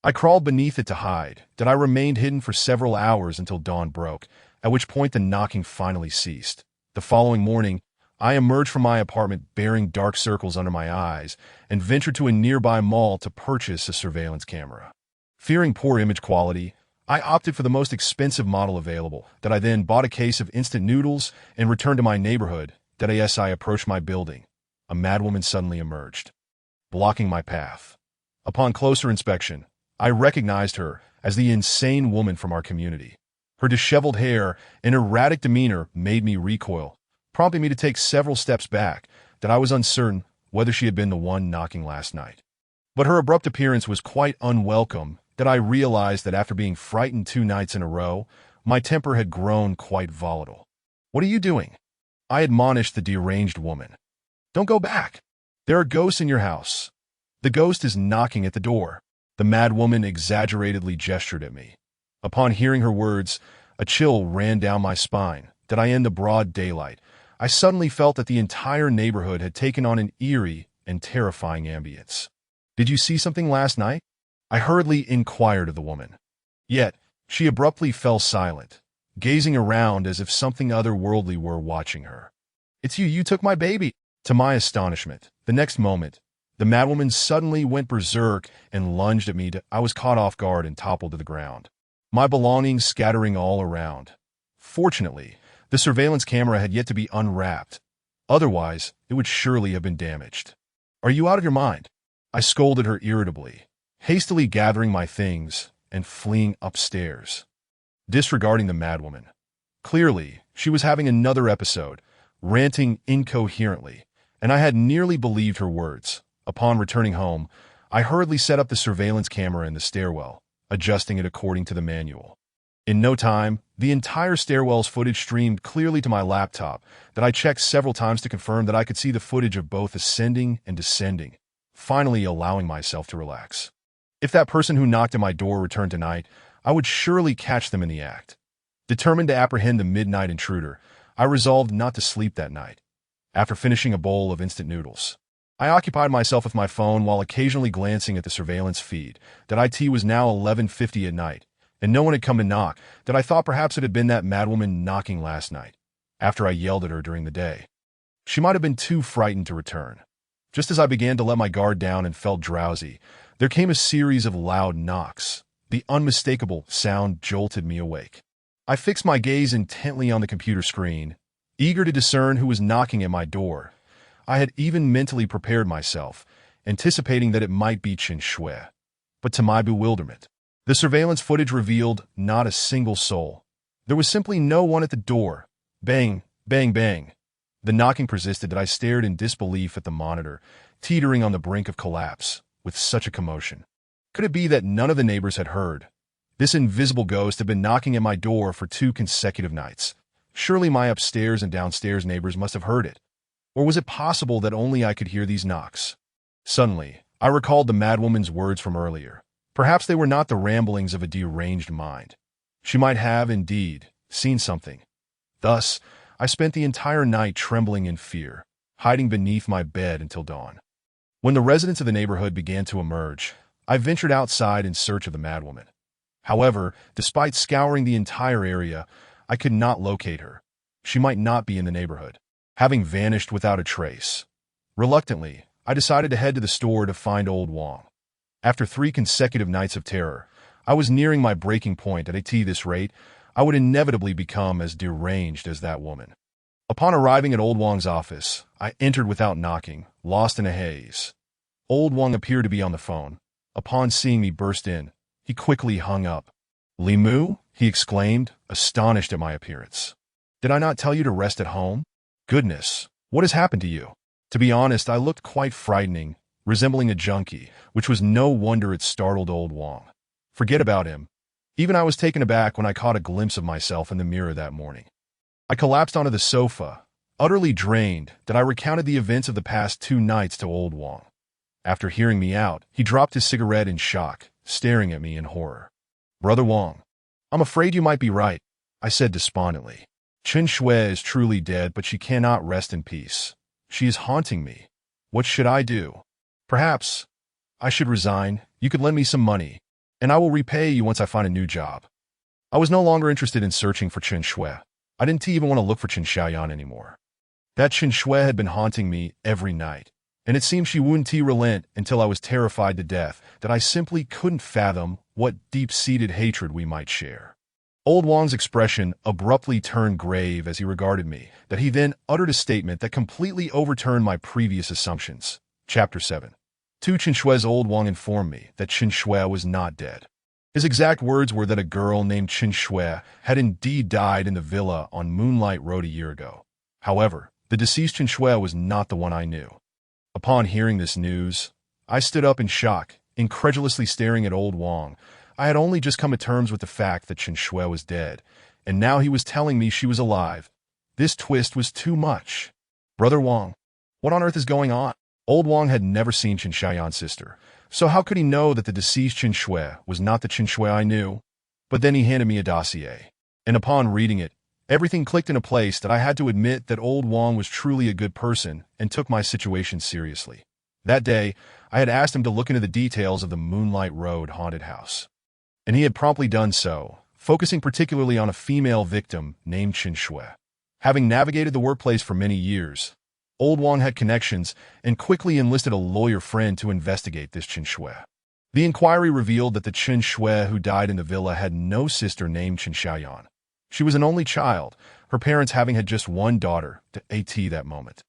I crawled beneath it to hide. That I remained hidden for several hours until dawn broke, at which point the knocking finally ceased. The following morning, I emerged from my apartment bearing dark circles under my eyes and ventured to a nearby mall to purchase a surveillance camera. Fearing poor image quality, I opted for the most expensive model available. That I then bought a case of instant noodles and returned to my neighborhood. That as I approached my building, a madwoman suddenly emerged, blocking my path. Upon closer inspection, I recognized her as the insane woman from our community. Her disheveled hair and erratic demeanor made me recoil, prompting me to take several steps back. That I was uncertain whether she had been the one knocking last night. But her abrupt appearance was quite unwelcome. That I realized that after being frightened 2 nights in a row, my temper had grown quite volatile. What are you doing? I admonished the deranged woman. Don't go back. There are ghosts in your house. The ghost is knocking at the door. The madwoman exaggeratedly gestured at me. Upon hearing her words, a chill ran down my spine. That I in the broad daylight, I suddenly felt that the entire neighborhood had taken on an eerie and terrifying ambience. Did you see something last night? I hurriedly inquired of the woman. Yet, she abruptly fell silent, gazing around as if something otherworldly were watching her. It's you, you took my baby. To my astonishment, the next moment, the madwoman suddenly went berserk and lunged at me. I was caught off guard and toppled to the ground. my belongings scattering all around. Fortunately, the surveillance camera had yet to be unwrapped. Otherwise, it would surely have been damaged. "Are you out of your mind?" I scolded her irritably, hastily gathering my things and fleeing upstairs, disregarding the madwoman. Clearly, she was having another episode, ranting incoherently, and I had nearly believed her words. Upon returning home, I hurriedly set up the surveillance camera in the stairwell, adjusting it according to the manual. In no time, the entire stairwell's footage streamed clearly to my laptop that I checked several times to confirm that I could see the footage of both ascending and descending, finally allowing myself to relax. If that person who knocked at my door returned tonight, I would surely catch them in the act. Determined to apprehend the midnight intruder, I resolved not to sleep that night. After finishing a bowl of instant noodles, I occupied myself with my phone while occasionally glancing at the surveillance feed. That IT was now 11:50 at night, and no one had come to knock, that I thought perhaps it had been that madwoman knocking last night, after I yelled at her during the day. She might have been too frightened to return. Just as I began to let my guard down and felt drowsy, there came a series of loud knocks. The unmistakable sound jolted me awake. I fixed my gaze intently on the computer screen, eager to discern who was knocking at my door. I had even mentally prepared myself, anticipating that it might be Chen Shui. But to my bewilderment, the surveillance footage revealed not a single soul. There was simply no one at the door. Bang, bang, bang. The knocking persisted that I stared in disbelief at the monitor, teetering on the brink of collapse, with such a commotion. Could it be that none of the neighbors had heard? This invisible ghost had been knocking at my door for 2 consecutive nights. Surely my upstairs and downstairs neighbors must have heard it. Or was it possible that only I could hear these knocks? Suddenly, I recalled the madwoman's words from earlier. Perhaps they were not the ramblings of a deranged mind. She might have, indeed, seen something. Thus, I spent the entire night trembling in fear, hiding beneath my bed until dawn. When the residents of the neighborhood began to emerge, I ventured outside in search of the madwoman. However, despite scouring the entire area, I could not locate her. She might not be in the neighborhood, having vanished without a trace. Reluctantly, I decided to head to the store to find old Wang. After 3 consecutive nights of terror, I was nearing my breaking point. At this rate, I would inevitably become as deranged as that woman. Upon arriving at old Wang's office, I entered without knocking, lost in a haze. Old Wang appeared to be on the phone. Upon seeing me burst in, he quickly hung up. "Li Mu?" he exclaimed, astonished at my appearance. "Did I not tell you to rest at home? Goodness, what has happened to you?" To be honest, I looked quite frightening, resembling a junkie, which was no wonder it startled old Wang. Forget about him. Even I was taken aback when I caught a glimpse of myself in the mirror that morning. I collapsed onto the sofa, utterly drained, that I recounted the events of the past 2 nights to old Wang. After hearing me out, he dropped his cigarette in shock, staring at me in horror. "Brother Wang, I'm afraid you might be right," I said despondently. "Chen Shui is truly dead, but she cannot rest in peace. She is haunting me. What should I do? Perhaps I should resign. You could lend me some money, and I will repay you once I find a new job." I was no longer interested in searching for Chen Shui. I didn't even want to look for Chen Xiaoyan anymore. That Chen Shui had been haunting me every night, and it seemed she wouldn't relent until I was terrified to death that I simply couldn't fathom what deep-seated hatred we might share. Old Wang's expression abruptly turned grave as he regarded me, that he then uttered a statement that completely overturned my previous assumptions. Chapter 7. To Chen Shui's old Wang informed me that Chen Shui was not dead. His exact words were that a girl named Chen Shui had indeed died in the villa on Moonlight Road a year ago. However, the deceased Chen Shui was not the one I knew. Upon hearing this news, I stood up in shock, incredulously staring at old Wang. I had only just come to terms with the fact that Chen Shui was dead, and now he was telling me she was alive. This twist was too much. "Brother Wang, what on earth is going on?" Old Wang had never seen Chen Xiaoyan's sister, so how could he know that the deceased Chen Shui was not the Chen Shui I knew? But then he handed me a dossier, and upon reading it, everything clicked into place that I had to admit that old Wang was truly a good person and took my situation seriously. That day, I had asked him to look into the details of the Moonlight Road haunted house, and he had promptly done so, focusing particularly on a female victim named Chen Shui. Having navigated the workplace for many years, old Wang had connections and quickly enlisted a lawyer friend to investigate this Chen Shui. The inquiry revealed that the Chen Shui who died in the villa had no sister named Chen Xiaoyan. She was an only child, her parents having had just one daughter to AT that moment.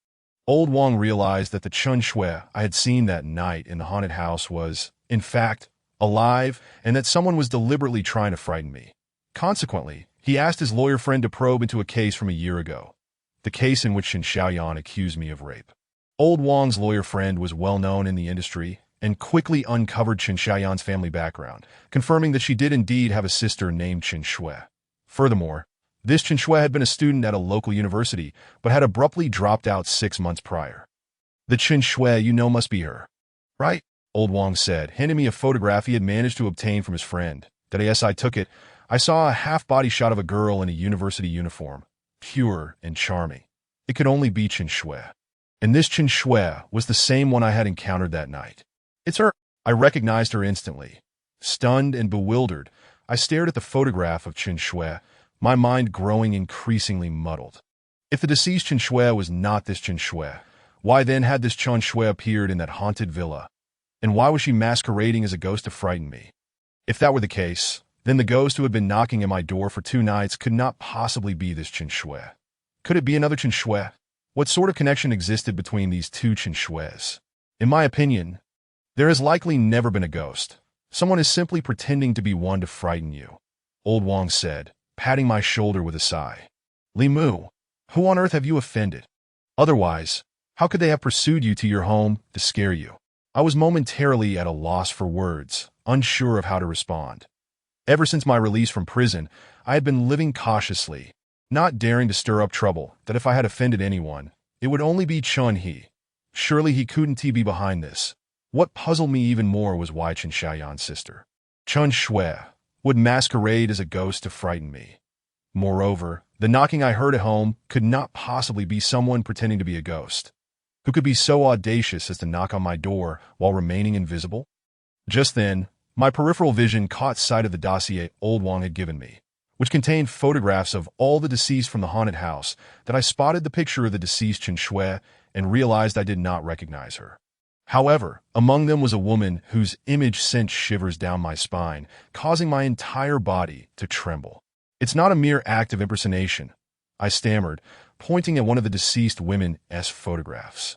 Old Wang realized that the Chen Shui I had seen that night in the haunted house was, in fact, alive, and that someone was deliberately trying to frighten me. Consequently, he asked his lawyer friend to probe into a case from a year ago, the case in which Chen Xiaoyan accused me of rape. Old Wang's lawyer friend was well known in the industry and quickly uncovered Chen Xiaoyan's family background, confirming that she did indeed have a sister named Chen Shui. Furthermore, this Chen Shui had been a student at a local university, but had abruptly dropped out 6 months prior. The Chen Shui you know must be her, right? Old Wang said, handing me a photograph he had managed to obtain from his friend. That yes, I took it. I saw a half-body shot of a girl in a university uniform, pure and charming. It could only be Chen Shui. And this Chen Shui was the same one I had encountered that night. It's her. I recognized her instantly. Stunned and bewildered, I stared at the photograph of Chen Shui, my mind growing increasingly muddled. If the deceased Chen Shui was not this Chen Shui, why then had this Chen Shui appeared in that haunted villa? And why was she masquerading as a ghost to frighten me? If that were the case, then the ghost who had been knocking at my door for 2 nights could not possibly be this Chen Shui. Could it be another Chen Shui? What sort of connection existed between these two Chen Shuis? In my opinion, there has likely never been a ghost. Someone is simply pretending to be one to frighten you, Old Wang said, patting my shoulder with a sigh. Li Mu, who on earth have you offended? Otherwise, how could they have pursued you to your home to scare you? I was momentarily at a loss for words, unsure of how to respond. Ever since my release from prison, I had been living cautiously, not daring to stir up trouble, that if I had offended anyone, it would only be Chun He. Surely he couldn't be behind this. What puzzled me even more was why Chen Xiaoyan's sister, Chen Shui, would masquerade as a ghost to frighten me. Moreover, the knocking I heard at home could not possibly be someone pretending to be a ghost. Who could be so audacious as to knock on my door while remaining invisible? Just then, my peripheral vision caught sight of the dossier Old Wang had given me, which contained photographs of all the deceased from the haunted house. That I spotted the picture of the deceased Chen Shui and realized I did not recognize her. However, among them was a woman whose image sent shivers down my spine, causing my entire body to tremble. It's not a mere act of impersonation, I stammered, pointing at one of the deceased women's photographs,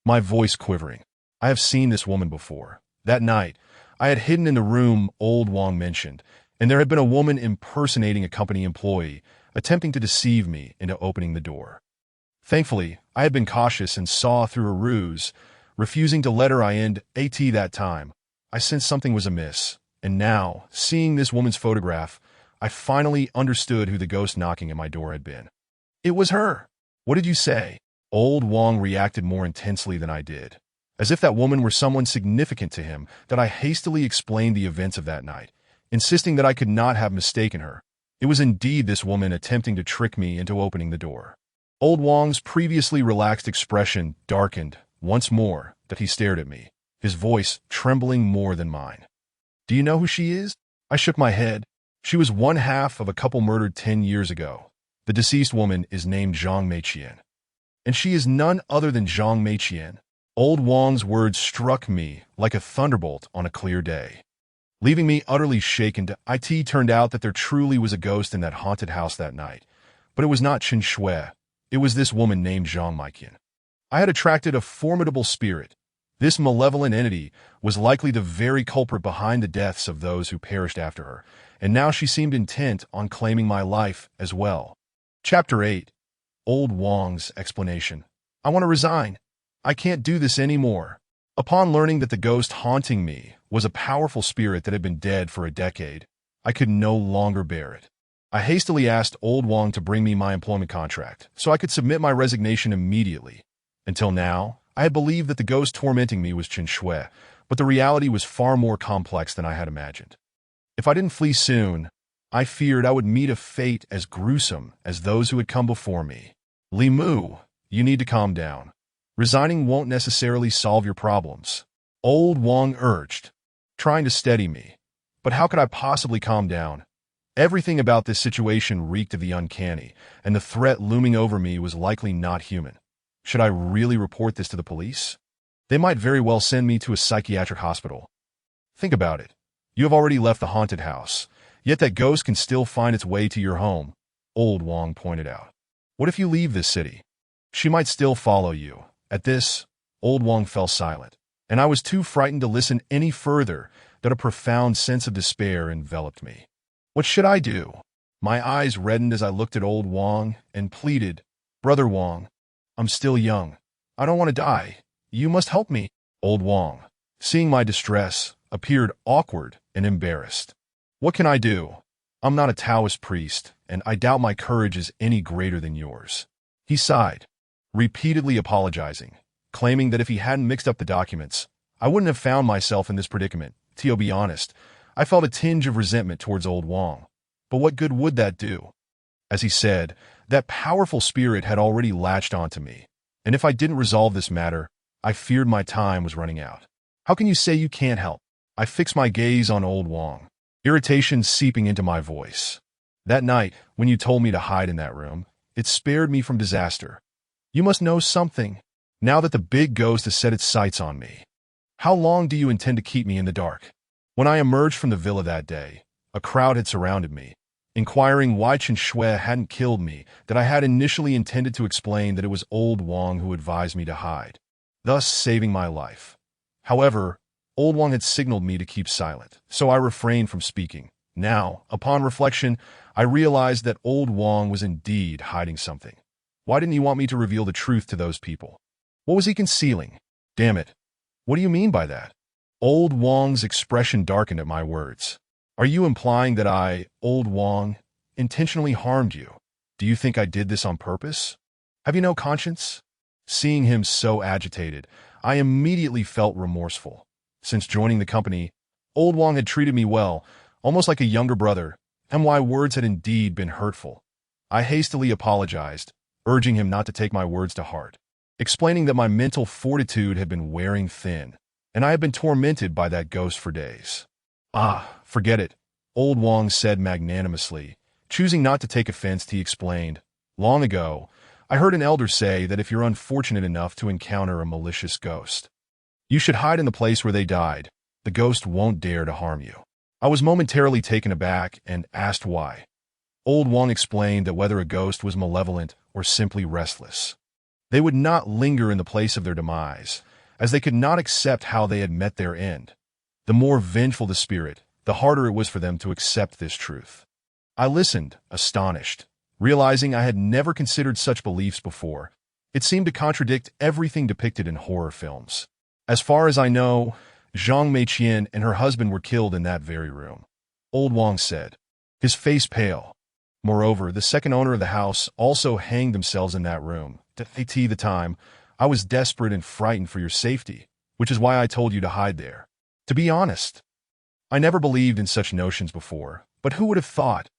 my voice quivering. I have seen this woman before. That night, I had hidden in the room Old Wang mentioned, and there had been a woman impersonating a company employee, attempting to deceive me into opening the door. Thankfully, I had been cautious and saw through a ruse, refusing to let her in AT that time. I sensed something was amiss, and now, seeing this woman's photograph, I finally understood who the ghost knocking at my door had been. It was her. What did you say? Old Wang reacted more intensely than I did. As if that woman were someone significant to him, that I hastily explained the events of that night, insisting that I could not have mistaken her. It was indeed this woman attempting to trick me into opening the door. Old Wang's previously relaxed expression darkened once more that he stared at me, his voice trembling more than mine. Do you know who she is? I shook my head. She was one half of a couple murdered 10 years ago. The deceased woman is named Zhang Meiqian. And she is none other than Zhang Meiqian. Old Wang's words struck me like a thunderbolt on a clear day, leaving me utterly shaken. It turned out that there truly was a ghost in that haunted house that night, but it was not Chen Shui. It was this woman named Zhang Meiqian. I had attracted a formidable spirit. This malevolent entity was likely the very culprit behind the deaths of those who perished after her, and now she seemed intent on claiming my life as well. Chapter 8. Old Wang's explanation. I want to resign. I can't do this anymore. Upon learning that the ghost haunting me was a powerful spirit that had been dead for a decade, I could no longer bear it. I hastily asked Old Wang to bring me my employment contract so I could submit my resignation immediately. Until now, I had believed that the ghost tormenting me was Chen Shui, but the reality was far more complex than I had imagined. If I didn't flee soon, I feared I would meet a fate as gruesome as those who had come before me. Li Mu, you need to calm down. Resigning won't necessarily solve your problems, Old Wang urged, trying to steady me. But how could I possibly calm down? Everything about this situation reeked of the uncanny, and the threat looming over me was likely not human. Should I really report this to the police? They might very well send me to a psychiatric hospital. Think about it. You have already left the haunted house, yet that ghost can still find its way to your home, Old Wong pointed out. What if you leave this city? She might still follow you. At this, Old Wong fell silent, and I was too frightened to listen any further that a profound sense of despair enveloped me. What should I do? My eyes reddened as I looked at Old Wong and pleaded, Brother Wong, I'm still young. I don't want to die. You must help me. Old Wong, seeing my distress, appeared awkward and embarrassed. What can I do? I'm not a Taoist priest, and I doubt my courage is any greater than yours. He sighed, repeatedly apologizing, claiming that if he hadn't mixed up the documents, I wouldn't have found myself in this predicament. To be honest, I felt a tinge of resentment towards Old Wong. But what good would that do? As he said, that powerful spirit had already latched onto me, and if I didn't resolve this matter, I feared my time was running out. How can you say you can't help? I fixed my gaze on Old Wong, irritation seeping into my voice. That night, when you told me to hide in that room, it spared me from disaster. You must know something, now that the big ghost has set its sights on me. How long do you intend to keep me in the dark? When I emerged from the villa that day, a crowd had surrounded me, inquiring why Chen Shui hadn't killed me, that I had initially intended to explain that it was Old Wong who advised me to hide, thus saving my life. However, Old Wong had signaled me to keep silent, so I refrained from speaking. Now, upon reflection, I realized that Old Wong was indeed hiding something. Why didn't he want me to reveal the truth to those people? What was he concealing? Damn it. What do you mean by that? Old Wong's expression darkened at my words. Are you implying that I, Old Wong, intentionally harmed you? Do you think I did this on purpose? Have you no conscience? Seeing him so agitated, I immediately felt remorseful. Since joining the company, Old Wong had treated me well, almost like a younger brother, and my words had indeed been hurtful. I hastily apologized, urging him not to take my words to heart, explaining that my mental fortitude had been wearing thin, and I had been tormented by that ghost for days. Forget it, Old Wong said magnanimously. Choosing not to take offense, he explained, long ago, I heard an elder say that if you're unfortunate enough to encounter a malicious ghost, you should hide in the place where they died. The ghost won't dare to harm you. I was momentarily taken aback and asked why. Old Wong explained that whether a ghost was malevolent or simply restless, they would not linger in the place of their demise, as they could not accept how they had met their end. The more vengeful the spirit, the harder it was for them to accept this truth. I listened, astonished, realizing I had never considered such beliefs before. It seemed to contradict everything depicted in horror films. As far as I know, Zhang Meiqian and her husband were killed in that very room, Old Wong said, his face pale. Moreover, the second owner of the house also hanged themselves in that room. At the time, I was desperate and frightened for your safety, which is why I told you to hide there. To be honest, I never believed in such notions before, but who would have thought?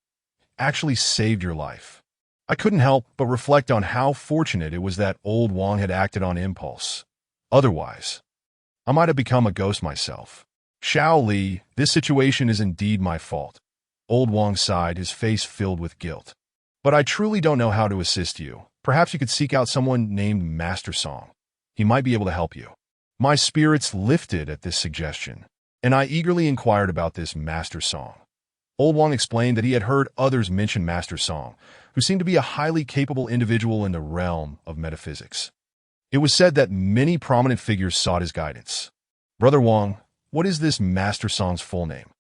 Actually saved your life. I couldn't help but reflect on how fortunate it was that Old Wong had acted on impulse. Otherwise, I might have become a ghost myself. Xiao Li, this situation is indeed my fault. Old Wong sighed, his face filled with guilt. But I truly don't know how to assist you. Perhaps you could seek out someone named Master Song. He might be able to help you. My spirits lifted at this suggestion, and I eagerly inquired about this Master Song. Old Wong explained that he had heard others mention Master Song, who seemed to be a highly capable individual in the realm of metaphysics. It was said that many prominent figures sought his guidance. Brother Wong, what is this Master Song's full name?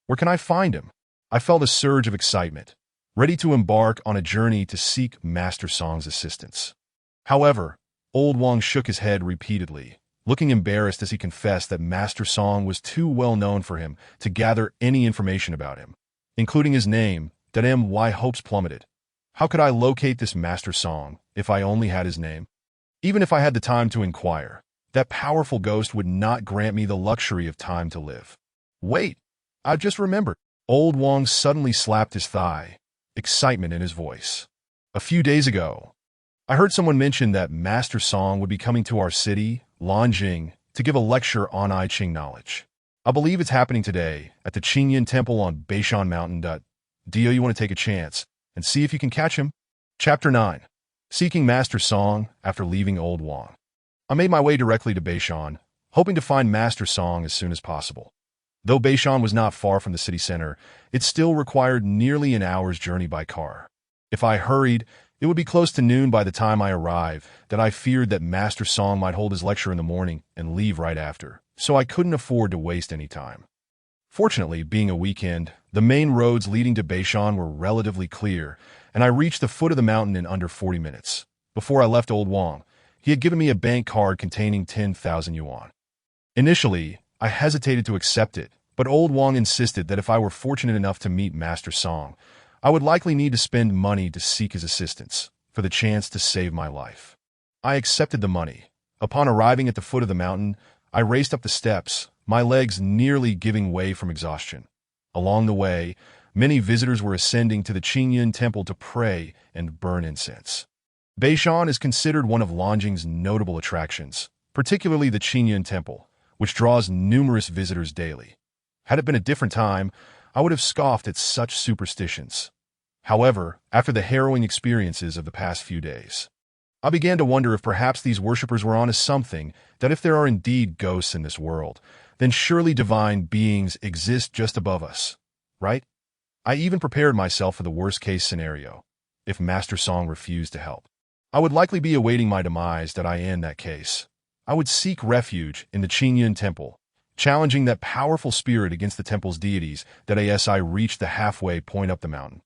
Where can I find him? I felt a surge of excitement, ready to embark on a journey to seek Master Song's assistance. However, Old Wong shook his head repeatedly, looking embarrassed as he confessed that Master Song was too well known for him to gather any information about him, including his name. My hopes plummeted. How could I locate this Master Song if I only had his name? Even if I had the time to inquire, that powerful ghost would not grant me the luxury of time to live. Wait, I've just remembered. Old Wong suddenly slapped his thigh, excitement in his voice. A few days ago, I heard someone mention that Master Song would be coming to our city, Lanjing, to give a lecture on I Ching knowledge. I believe it's happening today at the Qingyan Temple on Beishan Mountain. Do you want to take a chance and see if you can catch him? Chapter 9. Seeking Master Song after leaving Old Wong. I made my way directly to Beishan, hoping to find Master Song as soon as possible. Though Beishan was not far from the city center, it still required nearly an hour's journey by car. If I hurried, it would be close to noon by the time I arrived, that I feared that Master Song might hold his lecture in the morning and leave right after, so I couldn't afford to waste any time. Fortunately, being a weekend, the main roads leading to Beishan were relatively clear, and I reached the foot of the mountain in under 40 minutes. Before I left Old Wang, he had given me a bank card containing 10,000 yuan. Initially, I hesitated to accept it, but Old Wang insisted that if I were fortunate enough to meet Master Song, I would likely need to spend money to seek his assistance, for the chance to save my life. I accepted the money. Upon arriving at the foot of the mountain, I raced up the steps, my legs nearly giving way from exhaustion. Along the way, many visitors were ascending to the Qingyun Temple to pray and burn incense. Beishan is considered one of Nanjing's notable attractions, particularly the Qingyun Temple, which draws numerous visitors daily. Had it been a different time, I would have scoffed at such superstitions. However, after the harrowing experiences of the past few days, I began to wonder if perhaps these worshippers were onto something, that if there are indeed ghosts in this world, then surely divine beings exist just above us, right? I even prepared myself for the worst-case scenario. If Master Song refused to help, I would likely be awaiting my demise. That I in that case, I would seek refuge in the Qingyun Temple, challenging that powerful spirit against the temple's deities. That as I reached the halfway point up the mountain,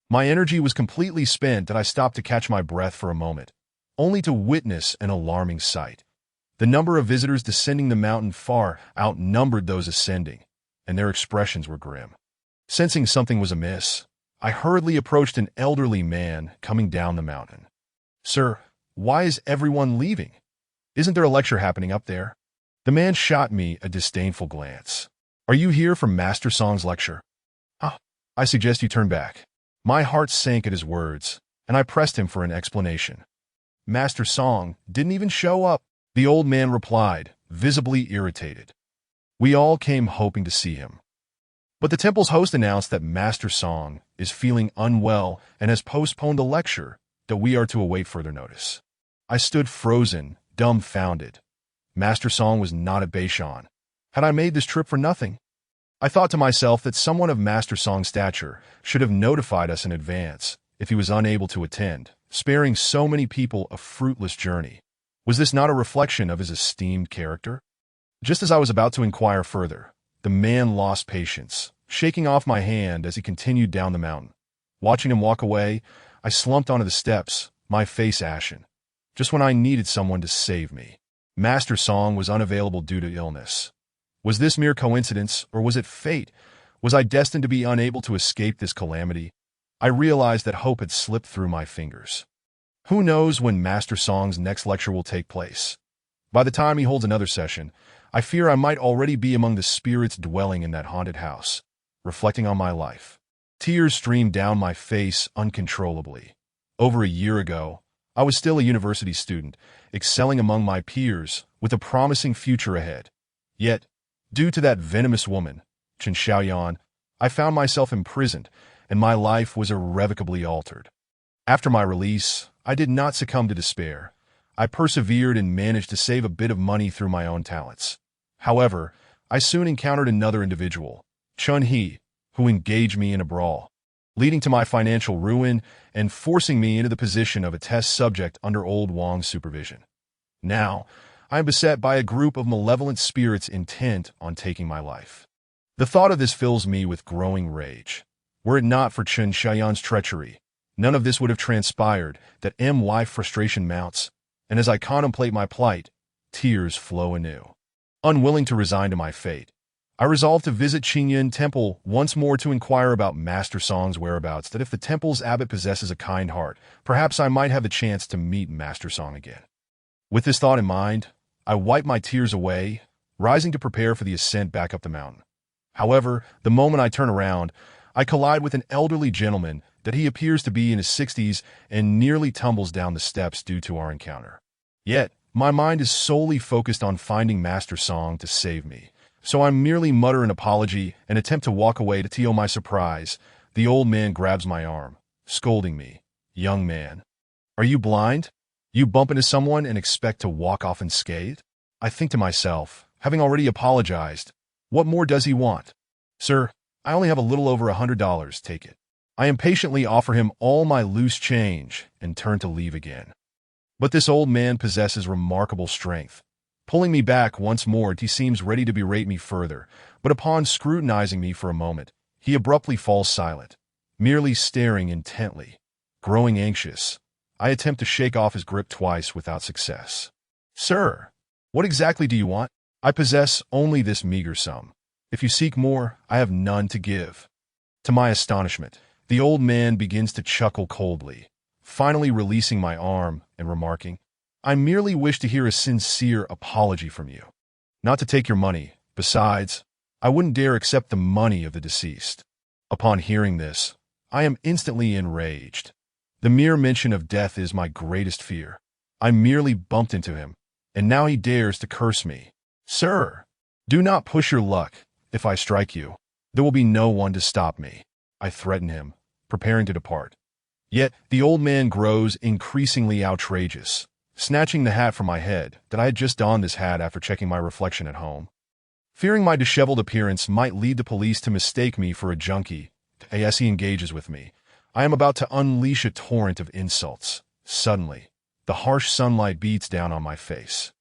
my energy was completely spent, and I stopped to catch my breath for a moment, only to witness an alarming sight. The number of visitors descending the mountain far outnumbered those ascending, and their expressions were grim. Sensing something was amiss, I hurriedly approached an elderly man coming down the mountain. "Sir, why is everyone leaving? Isn't there a lecture happening up there?" The man shot me a disdainful glance. "Are you here for Master Song's lecture?" I suggest you turn back." My heart sank at his words, and I pressed him for an explanation. "Master Song didn't even show up," the old man replied, visibly irritated. "We all came hoping to see him. But the temple's host announced that Master Song is feeling unwell and has postponed the lecture, that we are to await further notice." I stood frozen, dumbfounded. Master Song was not at Beishan. Had I made this trip for nothing? I thought to myself that someone of Master Song's stature should have notified us in advance if he was unable to attend, sparing so many people a fruitless journey. Was this not a reflection of his esteemed character? Just as I was about to inquire further, the man lost patience, shaking off my hand as he continued down the mountain. Watching him walk away, I slumped onto the steps, my face ashen. Just when I needed someone to save me, Master Song was unavailable due to illness. Was this mere coincidence, or was it fate? Was I destined to be unable to escape this calamity? I realized that hope had slipped through my fingers. Who knows when Master Song's next lecture will take place? By the time he holds another session, I fear I might already be among the spirits dwelling in that haunted house, reflecting on my life. Tears streamed down my face uncontrollably. Over a year ago, I was still a university student, excelling among my peers, with a promising future ahead. Yet, due to that venomous woman, Chen Xiaoyan, I found myself imprisoned, and my life was irrevocably altered. After my release, I did not succumb to despair. I persevered and managed to save a bit of money through my own talents. However, I soon encountered another individual, Chun He, who engaged me in a brawl, leading to my financial ruin and forcing me into the position of a test subject under Old Wang's supervision. Now, I am beset by a group of malevolent spirits intent on taking my life. The thought of this fills me with growing rage. Were it not for Chen Xiaoyan's treachery, none of this would have transpired. That my frustration mounts, and as I contemplate my plight, tears flow anew. Unwilling to resign to my fate, I resolved to visit Qingyun Temple once more to inquire about Master Song's whereabouts. That if the temple's abbot possesses a kind heart, perhaps I might have the chance to meet Master Song again. With this thought in mind, I wiped my tears away, rising to prepare for the ascent back up the mountain. However, the moment I turn around, I collide with an elderly gentleman that he appears to be in his 60s and nearly tumbles down the steps due to our encounter. Yet, my mind is solely focused on finding Master Song to save me, so I merely mutter an apology and attempt to walk away. To my surprise, the old man grabs my arm, scolding me. "Young man, are you blind? You bump into someone and expect to walk off unscathed?" I think to myself, having already apologized, What more does he want? Sir, I only have a little over $100, take it. I impatiently offer him all my loose change and turn to leave again. But this old man possesses remarkable strength. Pulling me back once more, he seems ready to berate me further, but upon scrutinizing me for a moment, he abruptly falls silent, merely staring intently. Growing anxious, I attempt to shake off his grip twice without success. Sir, what exactly do you want? I possess only this meager sum. If you seek more, I have none to give. To my astonishment, the old man begins to chuckle coldly, finally releasing my arm and remarking, I merely wish to hear a sincere apology from you. Not to take your money. Besides, I wouldn't dare accept the money of the deceased. Upon hearing this, I am instantly enraged. The mere mention of death is my greatest fear. I merely bumped into him, and now he dares to curse me. Sir, do not push your luck. If I strike you, there will be no one to stop me. I threaten him, preparing to depart. Yet the old man grows increasingly outrageous, snatching the hat from my head that I had just donned this hat after checking my reflection at home. Fearing my disheveled appearance might lead the police to mistake me for a junkie, as he engages with me, I am about to unleash a torrent of insults. Suddenly, the harsh sunlight beats down on my face,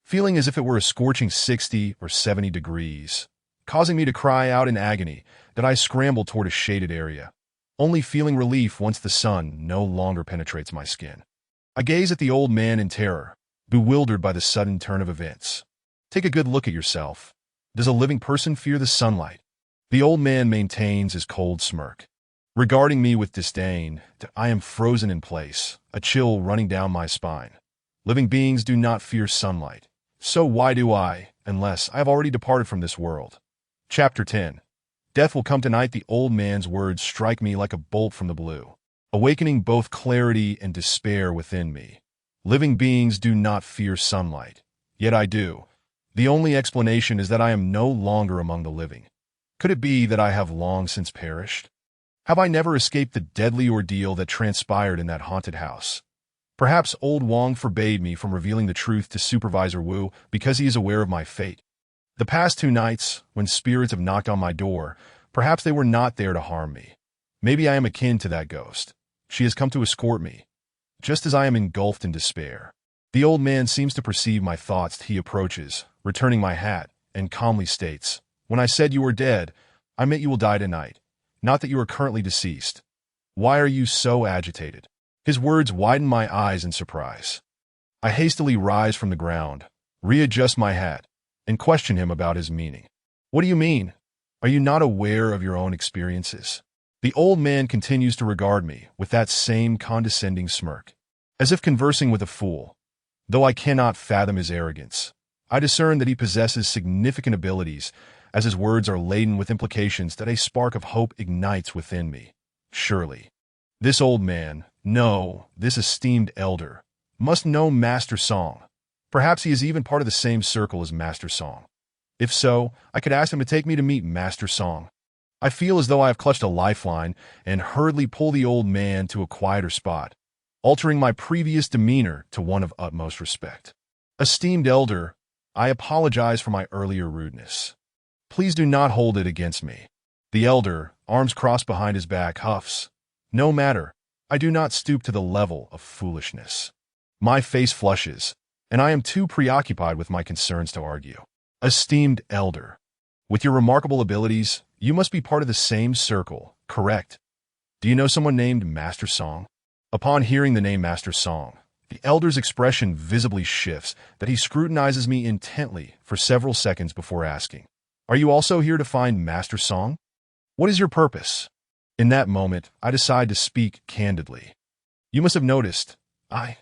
feeling as if it were a scorching 60 or 70 degrees, causing me to cry out in agony that I scramble toward a shaded area, only feeling relief once the sun no longer penetrates my skin. I gaze at the old man in terror, bewildered by the sudden turn of events. Take a good look at yourself. Does a living person fear the sunlight? The old man maintains his cold smirk, regarding me with disdain. I am frozen in place, a chill running down my spine. Living beings do not fear sunlight. So why do I, unless I have already departed from this world? Chapter 10. Death will come tonight. The old man's words strike me like a bolt from the blue, awakening both clarity and despair within me. Living beings do not fear sunlight, yet I do. The only explanation is that I am no longer among the living. Could it be that I have long since perished? Have I never escaped the deadly ordeal that transpired in that haunted house? Perhaps old Wong forbade me from revealing the truth to Supervisor Wu because he is aware of my fate. The past 2 nights, when spirits have knocked on my door, perhaps they were not there to harm me. Maybe I am akin to that ghost. She has come to escort me, just as I am engulfed in despair. The old man seems to perceive my thoughts. He approaches, returning my hat, and calmly states, When I said you were dead, I meant you will die tonight, not that you are currently deceased. Why are you so agitated? His words widen my eyes in surprise. I hastily rise from the ground, readjust my hat, and question him about his meaning. What do you mean? Are you not aware of your own experiences? The old man continues to regard me with that same condescending smirk, as if conversing with a fool. Though I cannot fathom his arrogance, I discern that he possesses significant abilities, as his words are laden with implications that a spark of hope ignites within me. Surely, this old man, no, this esteemed elder, must know Master Song. Perhaps he is even part of the same circle as Master Song. If so, I could ask him to take me to meet Master Song. I feel as though I have clutched a lifeline and hurriedly pull the old man to a quieter spot, altering my previous demeanor to one of utmost respect. Esteemed elder, I apologize for my earlier rudeness. Please do not hold it against me. The elder, arms crossed behind his back, huffs. No matter, I do not stoop to the level of foolishness. My face flushes, and I am too preoccupied with my concerns to argue. Esteemed elder, with your remarkable abilities, you must be part of the same circle, correct? Do you know someone named Master Song? Upon hearing the name Master Song, the elder's expression visibly shifts, that he scrutinizes me intently for several seconds before asking, Are you also here to find Master Song? What is your purpose? In that moment, I decide to speak candidly. You must have noticed, I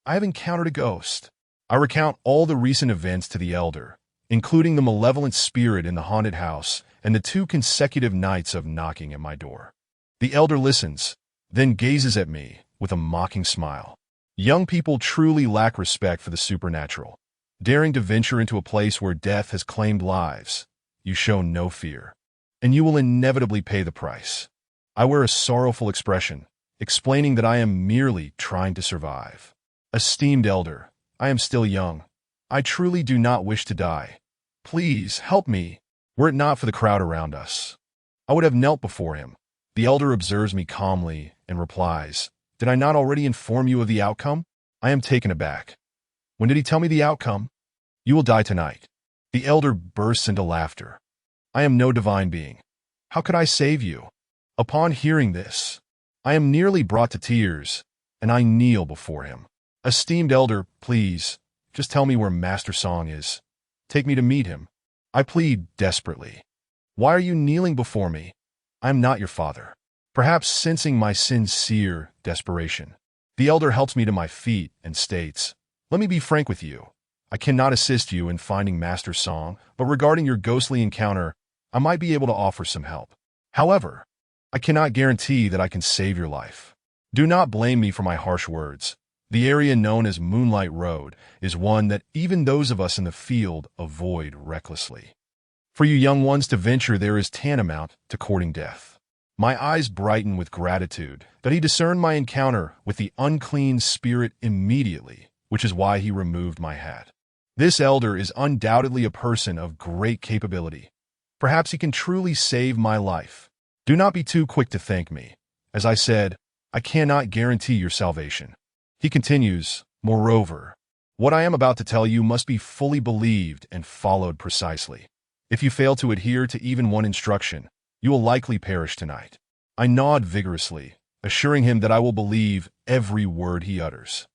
have encountered a ghost. I recount all the recent events to the elder, including the malevolent spirit in the haunted house and the 2 consecutive nights of knocking at my door. The elder listens, then gazes at me with a mocking smile. Young people truly lack respect for the supernatural. Daring to venture into a place where death has claimed lives, you show no fear, and you will inevitably pay the price. I wear a sorrowful expression, explaining that I am merely trying to survive. Esteemed elder, I am still young. I truly do not wish to die. Please help me. Were it not for the crowd around us, I would have knelt before him. The elder observes me calmly and replies, "Did I not already inform you of the outcome?" I am taken aback. "When did he tell me the outcome?" "You will die tonight." The elder bursts into laughter. "I am no divine being. How could I save you?" Upon hearing this, I am nearly brought to tears, and I kneel before him. "Esteemed elder, please, just tell me where Master Song is. Take me to meet him." I plead desperately. "Why are you kneeling before me? I am not your father." Perhaps sensing my sincere desperation, the elder helps me to my feet and states, "Let me be frank with you. I cannot assist you in finding Master Song, but regarding your ghostly encounter, I might be able to offer some help. However, I cannot guarantee that I can save your life. Do not blame me for my harsh words. The area known as Moonlight Road is one that even those of us in the field avoid recklessly. For you young ones to venture there is tantamount to courting death." My eyes brighten with gratitude that he discerned my encounter with the unclean spirit immediately, which is why he removed my hat. This elder is undoubtedly a person of great capability. Perhaps he can truly save my life. Do not be too quick to thank me. As I said, I cannot guarantee your salvation. He continues, "Moreover, what I am about to tell you must be fully believed and followed precisely. If you fail to adhere to even one instruction, you will likely perish tonight." I nod vigorously, assuring him that I will believe every word he utters.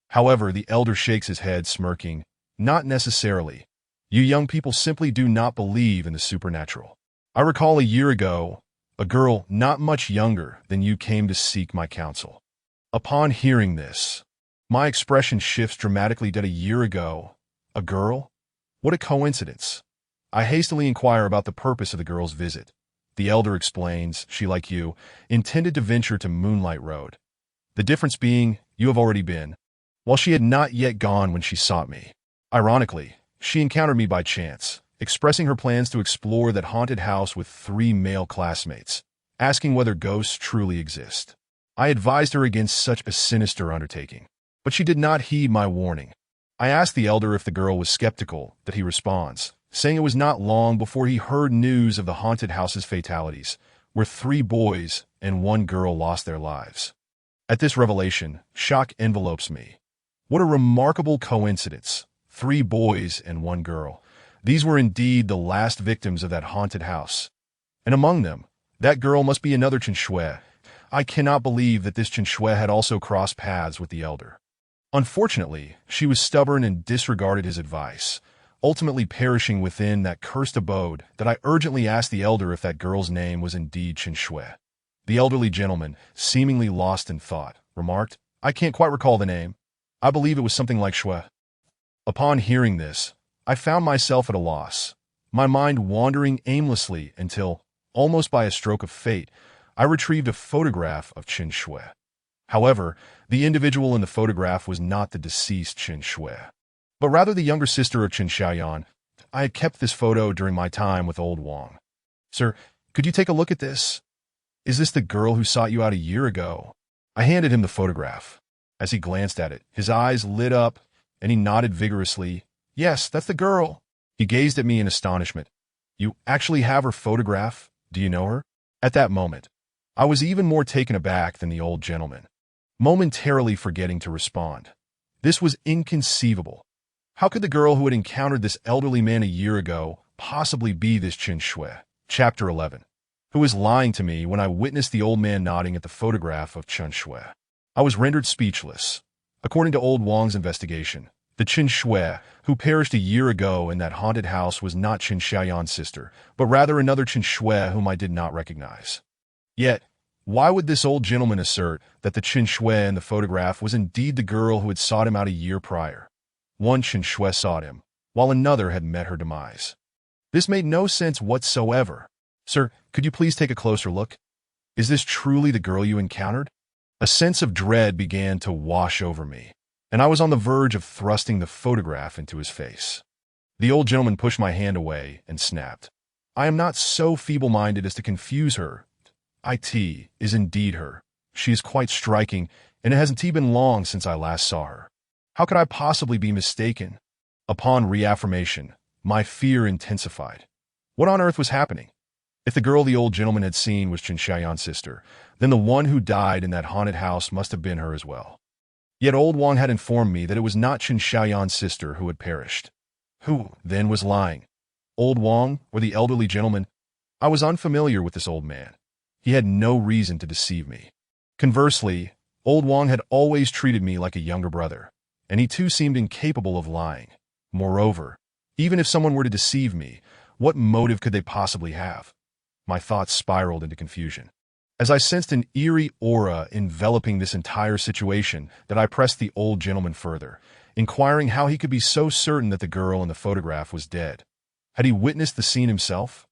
However, the elder shakes his head, smirking, "Not necessarily. You young people simply do not believe in the supernatural. I recall a year ago, a girl not much younger than you came to seek my counsel." Upon hearing this, my expression shifts dramatically. That a year ago, a girl? What a coincidence. I hastily inquire about the purpose of the girl's visit. The elder explains she, like you, intended to venture to Moonlight Road. The difference being, you have already been, while she had not yet gone when she sought me. Ironically, she encountered me by chance, expressing her plans to explore that haunted house with 3 male classmates, asking whether ghosts truly exist. I advised her against such a sinister undertaking, but she did not heed my warning. I asked the elder if the girl was skeptical, that he responds, saying it was not long before he heard news of the haunted house's fatalities, where 3 boys and 1 girl lost their lives. At this revelation, shock envelopes me. What a remarkable coincidence. 3 boys and 1 girl. These were indeed the last victims of that haunted house. And among them, that girl must be another Chen Shui. I cannot believe that this Chen Shui had also crossed paths with the elder. Unfortunately, she was stubborn and disregarded his advice, ultimately perishing within that cursed abode. That I urgently asked the elder if that girl's name was indeed Chen Shui. The elderly gentleman, seemingly lost in thought, remarked, "I can't quite recall the name. I believe it was something like Shui." Upon hearing this, I found myself at a loss, my mind wandering aimlessly until, almost by a stroke of fate, I retrieved a photograph of Chen Shui. However, the individual in the photograph was not the deceased Chen Shui, but rather the younger sister of Chen Xiaoyan. I had kept this photo during my time with Old Wang. "Sir, could you take a look at this? Is this the girl who sought you out a year ago?" I handed him the photograph. As he glanced at it, his eyes lit up, and he nodded vigorously. "Yes, that's the girl." He gazed at me in astonishment. "You actually have her photograph? Do you know her?" At that moment, I was even more taken aback than the old gentleman, momentarily forgetting to respond. This was inconceivable. How could the girl who had encountered this elderly man a year ago possibly be this Chen Shui? Chapter 11. Who was lying to me when I witnessed the old man nodding at the photograph of Chen Shui? I was rendered speechless. According to Old Wang's investigation, the Chen Shui who perished a year ago in that haunted house was not Chen Xiaoyan's sister, but rather another Chen Shui whom I did not recognize. Yet, why would this old gentleman assert that the Chen Shui in the photograph was indeed the girl who had sought him out a year prior? One Chen Shui sought him, while another had met her demise. This made no sense whatsoever. "Sir, could you please take a closer look? Is this truly the girl you encountered?" A sense of dread began to wash over me, and I was on the verge of thrusting the photograph into his face. The old gentleman pushed my hand away and snapped, "I am not so feeble-minded as to confuse her. It is indeed her. She is quite striking, and it hasn't been long since I last saw her. How could I possibly be mistaken?" Upon reaffirmation, my fear intensified. What on earth was happening? If the girl the old gentleman had seen was Chen Xiaoyan's sister, then the one who died in that haunted house must have been her as well. Yet old Wang had informed me that it was not Chen Xiaoyan's sister who had perished. Who, then, was lying? Old Wang, or the elderly gentleman? I was unfamiliar with this old man. He had no reason to deceive me. Conversely, old Wang had always treated me like a younger brother, and he too seemed incapable of lying. Moreover, even if someone were to deceive me, what motive could they possibly have? My thoughts spiraled into confusion. As I sensed an eerie aura enveloping this entire situation, that I pressed the old gentleman further, inquiring how he could be so certain that the girl in the photograph was dead. Had he witnessed the scene himself?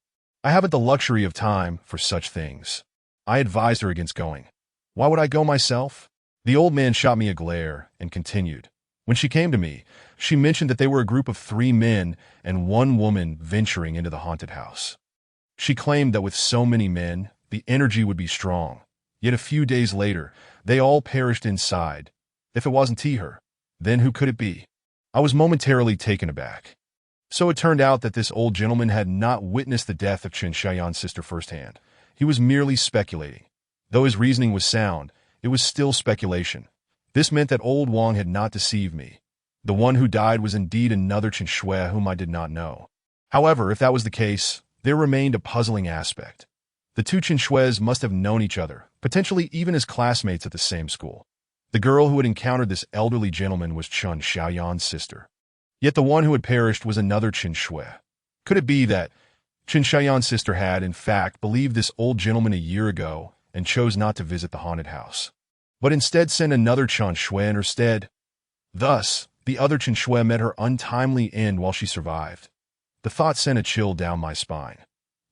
I haven't the luxury of time for such things. I advised her against going. Why would I go myself? The old man shot me a glare and continued. When she came to me, she mentioned that they were a group of 3 men and 1 woman venturing into the haunted house. She claimed that with so many men, the energy would be strong. Yet a few days later, they all perished inside. If it wasn't her, then who could it be? I was momentarily taken aback. So it turned out that this old gentleman had not witnessed the death of Chen Xiaoyan's sister firsthand. He was merely speculating. Though his reasoning was sound, it was still speculation. This meant that old Wang had not deceived me. The one who died was indeed another Chen Shui whom I did not know. However, if that was the case, there remained a puzzling aspect. The 2 Chen Shuis must have known each other, potentially even as classmates at the same school. The girl who had encountered this elderly gentleman was Chen Xiaoyan's sister. Yet the one who had perished was another Chen Shui. Could it be that Chen Xiaoyan's sister had, in fact, believed this old gentleman a year ago and chose not to visit the haunted house, but instead sent another Chen Shui in her stead? Thus, the other Chen Shui met her untimely end while she survived. The thought sent a chill down my spine.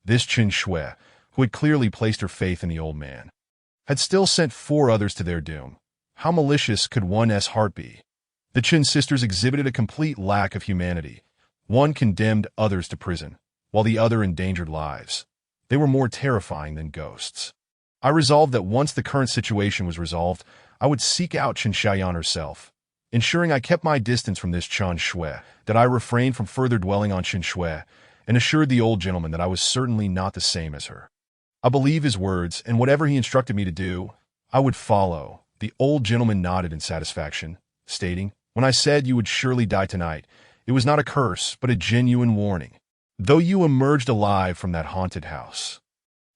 This Chen Shui, who had clearly placed her faith in the old man, had still sent 4 others to their doom. How malicious could one's heart be? The Chen sisters exhibited a complete lack of humanity. One condemned others to prison, while the other endangered lives. They were more terrifying than ghosts. I resolved that once the current situation was resolved, I would seek out Chen Xiaoyan herself, ensuring I kept my distance from this Chen Shui, that I refrained from further dwelling on Chen Shui, and assured the old gentleman that I was certainly not the same as her. I believe his words, and whatever he instructed me to do, I would follow. The old gentleman nodded in satisfaction, stating, "When I said you would surely die tonight, it was not a curse, but a genuine warning. Though you emerged alive from that haunted house,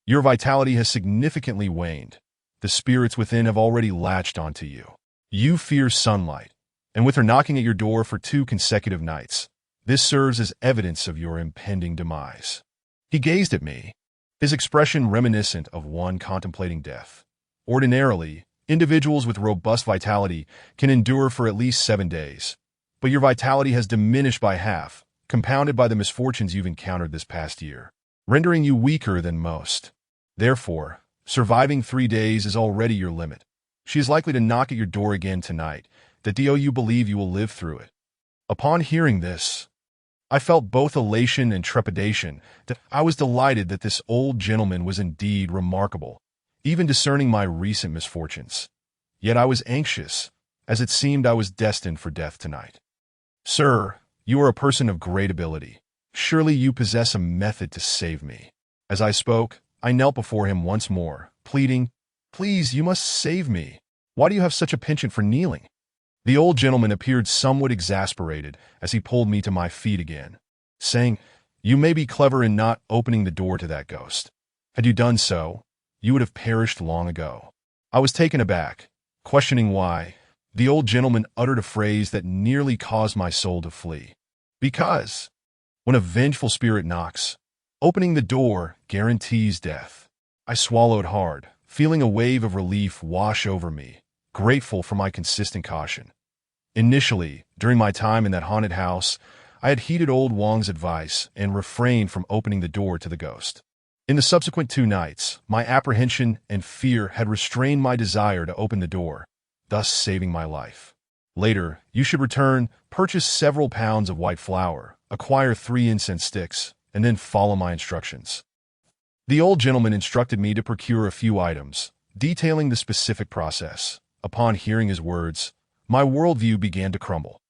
your vitality has significantly waned. The spirits within have already latched onto you. You fear sunlight, and with her knocking at your door for 2 consecutive nights, this serves as evidence of your impending demise." He gazed at me, his expression reminiscent of one contemplating death. Ordinarily, individuals with robust vitality can endure for at least 7 days, but your vitality has diminished by half, compounded by the misfortunes you've encountered this past year, rendering you weaker than most. Therefore, surviving 3 days is already your limit. She is likely to knock at your door again tonight, that you believe you will live through it. Upon hearing this, I felt both elation and trepidation. That I was delighted that this old gentleman was indeed remarkable, even discerning my recent misfortunes. Yet I was anxious, as it seemed I was destined for death tonight. "Sir, you are a person of great ability. Surely you possess a method to save me." As I spoke, I knelt before him once more, pleading, "Please, you must save me. Why do you have such a penchant for kneeling?" The old gentleman appeared somewhat exasperated as he pulled me to my feet again, saying, "You may be clever in not opening the door to that ghost. Had you done so, you would have perished long ago." I was taken aback, questioning why. The old gentleman uttered a phrase that nearly caused my soul to flee. "Because when a vengeful spirit knocks, opening the door guarantees death." I swallowed hard, feeling a wave of relief wash over me, grateful for my consistent caution. Initially, during my time in that haunted house, I had heeded old Wang's advice and refrained from opening the door to the ghost. In the subsequent 2 nights, my apprehension and fear had restrained my desire to open the door, thus saving my life. Later, you should return, purchase several pounds of white flour, acquire 3 incense sticks, and then follow my instructions. The old gentleman instructed me to procure a few items, detailing the specific process. Upon hearing his words, my worldview began to crumble.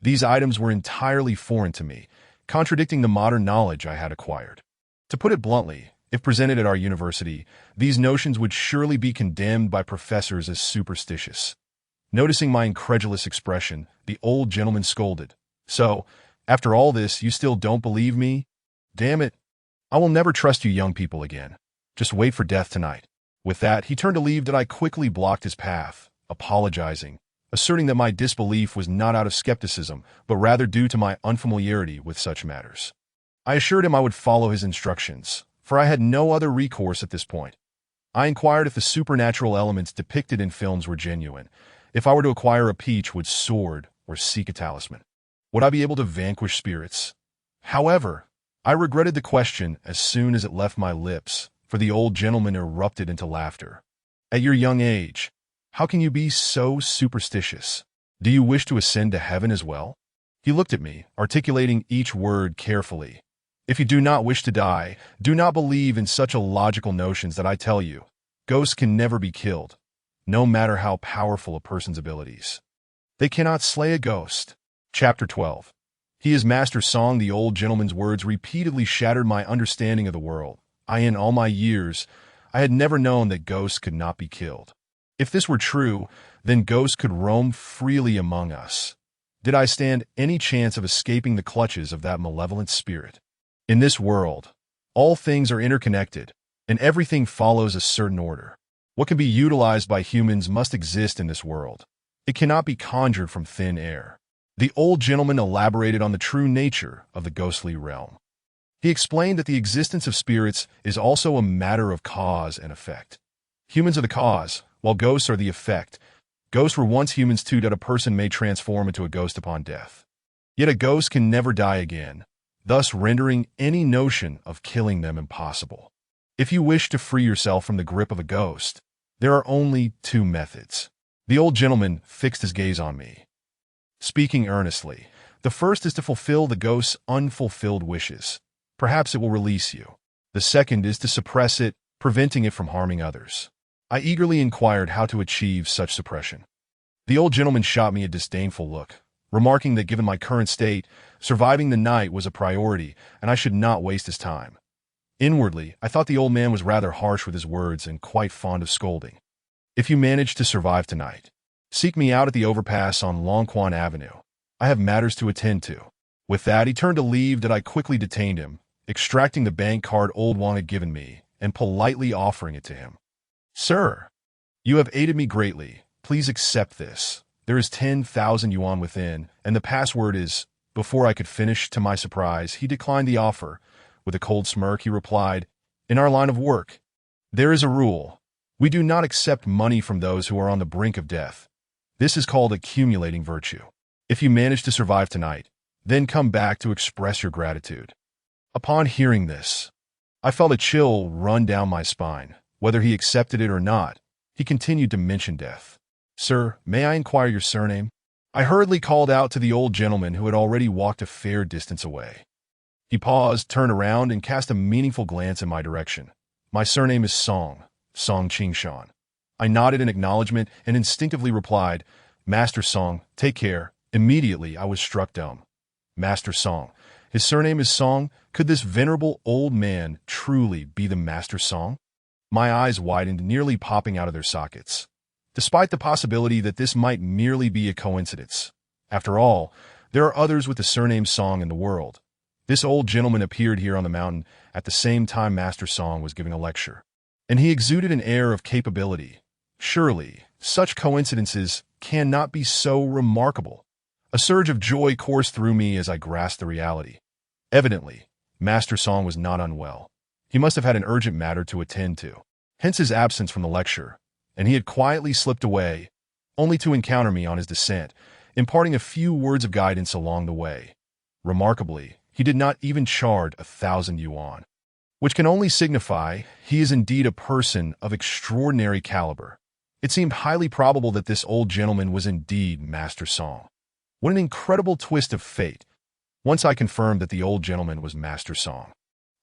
These items were entirely foreign to me, contradicting the modern knowledge I had acquired. To put it bluntly, if presented at our university, these notions would surely be condemned by professors as superstitious. Noticing my incredulous expression, the old gentleman scolded. "So, after all this, you still don't believe me? Damn it. I will never trust you young people again. Just wait for death tonight." With that, he turned to leave, and I quickly blocked his path, apologizing, asserting that my disbelief was not out of skepticism, but rather due to my unfamiliarity with such matters. I assured him I would follow his instructions, for I had no other recourse at this point. I inquired if the supernatural elements depicted in films were genuine. If I were to acquire a peach, would sword or seek a talisman? Would I be able to vanquish spirits? However, I regretted the question as soon as it left my lips, for the old gentleman erupted into laughter. "At your young age, how can you be so superstitious? Do you wish to ascend to heaven as well?" He looked at me, articulating each word carefully. "If you do not wish to die, do not believe in such illogical notions that I tell you. Ghosts can never be killed, no matter how powerful a person's abilities. They cannot slay a ghost." Chapter 12. He is Master Song. The old gentleman's words repeatedly shattered my understanding of the world. In all my years, I had never known that ghosts could not be killed. If this were true, then ghosts could roam freely among us. Did I stand any chance of escaping the clutches of that malevolent spirit? In this world, all things are interconnected, and everything follows a certain order. What can be utilized by humans must exist in this world. It cannot be conjured from thin air. The old gentleman elaborated on the true nature of the ghostly realm. He explained that the existence of spirits is also a matter of cause and effect. Humans are the cause, while ghosts are the effect. Ghosts were once humans too, that a person may transform into a ghost upon death. Yet a ghost can never die again, thus rendering any notion of killing them impossible. If you wish to free yourself from the grip of a ghost, there are only two methods. The old gentleman fixed his gaze on me, speaking earnestly. The first is to fulfill the ghost's unfulfilled wishes. Perhaps it will release you. The second is to suppress it, preventing it from harming others. I eagerly inquired how to achieve such suppression. The old gentleman shot me a disdainful look, remarking that given my current state, surviving the night was a priority, and I should not waste his time. Inwardly, I thought the old man was rather harsh with his words and quite fond of scolding. "If you manage to survive tonight, seek me out at the overpass on Lonquan Avenue. I have matters to attend to." With that, he turned to leave, and I quickly detained him, extracting the bank card old Wang had given me and politely offering it to him. "Sir, you have aided me greatly. Please accept this. There is 10,000 yuan within, and the password is—" Before I could finish, to my surprise, he declined the offer. With a cold smirk, he replied, "In our line of work, there is a rule. We do not accept money from those who are on the brink of death. This is called accumulating virtue. If you manage to survive tonight, then come back to express your gratitude." Upon hearing this, I felt a chill run down my spine. Whether he accepted it or not, he continued to mention death. "Sir, may I inquire your surname?" I hurriedly called out to the old gentleman, who had already walked a fair distance away. He paused, turned around, and cast a meaningful glance in my direction. "My surname is Song Qingshan." I nodded in acknowledgement and instinctively replied, "Master Song, take care." Immediately, I was struck dumb. Master Song. His surname is Song. Could this venerable old man truly be the Master Song? My eyes widened, nearly popping out of their sockets, despite the possibility that this might merely be a coincidence. After all, there are others with the surname Song in the world. This old gentleman appeared here on the mountain at the same time Master Song was giving a lecture, and he exuded an air of capability. Surely, such coincidences cannot be so remarkable. A surge of joy coursed through me as I grasped the reality. Evidently, Master Song was not unwell. He must have had an urgent matter to attend to, hence his absence from the lecture, and he had quietly slipped away, only to encounter me on his descent, imparting a few words of guidance along the way. Remarkably, he did not even charge 1,000 yuan, which can only signify he is indeed a person of extraordinary caliber. It seemed highly probable that this old gentleman was indeed Master Song. What an incredible twist of fate! Once I confirmed that the old gentleman was Master Song,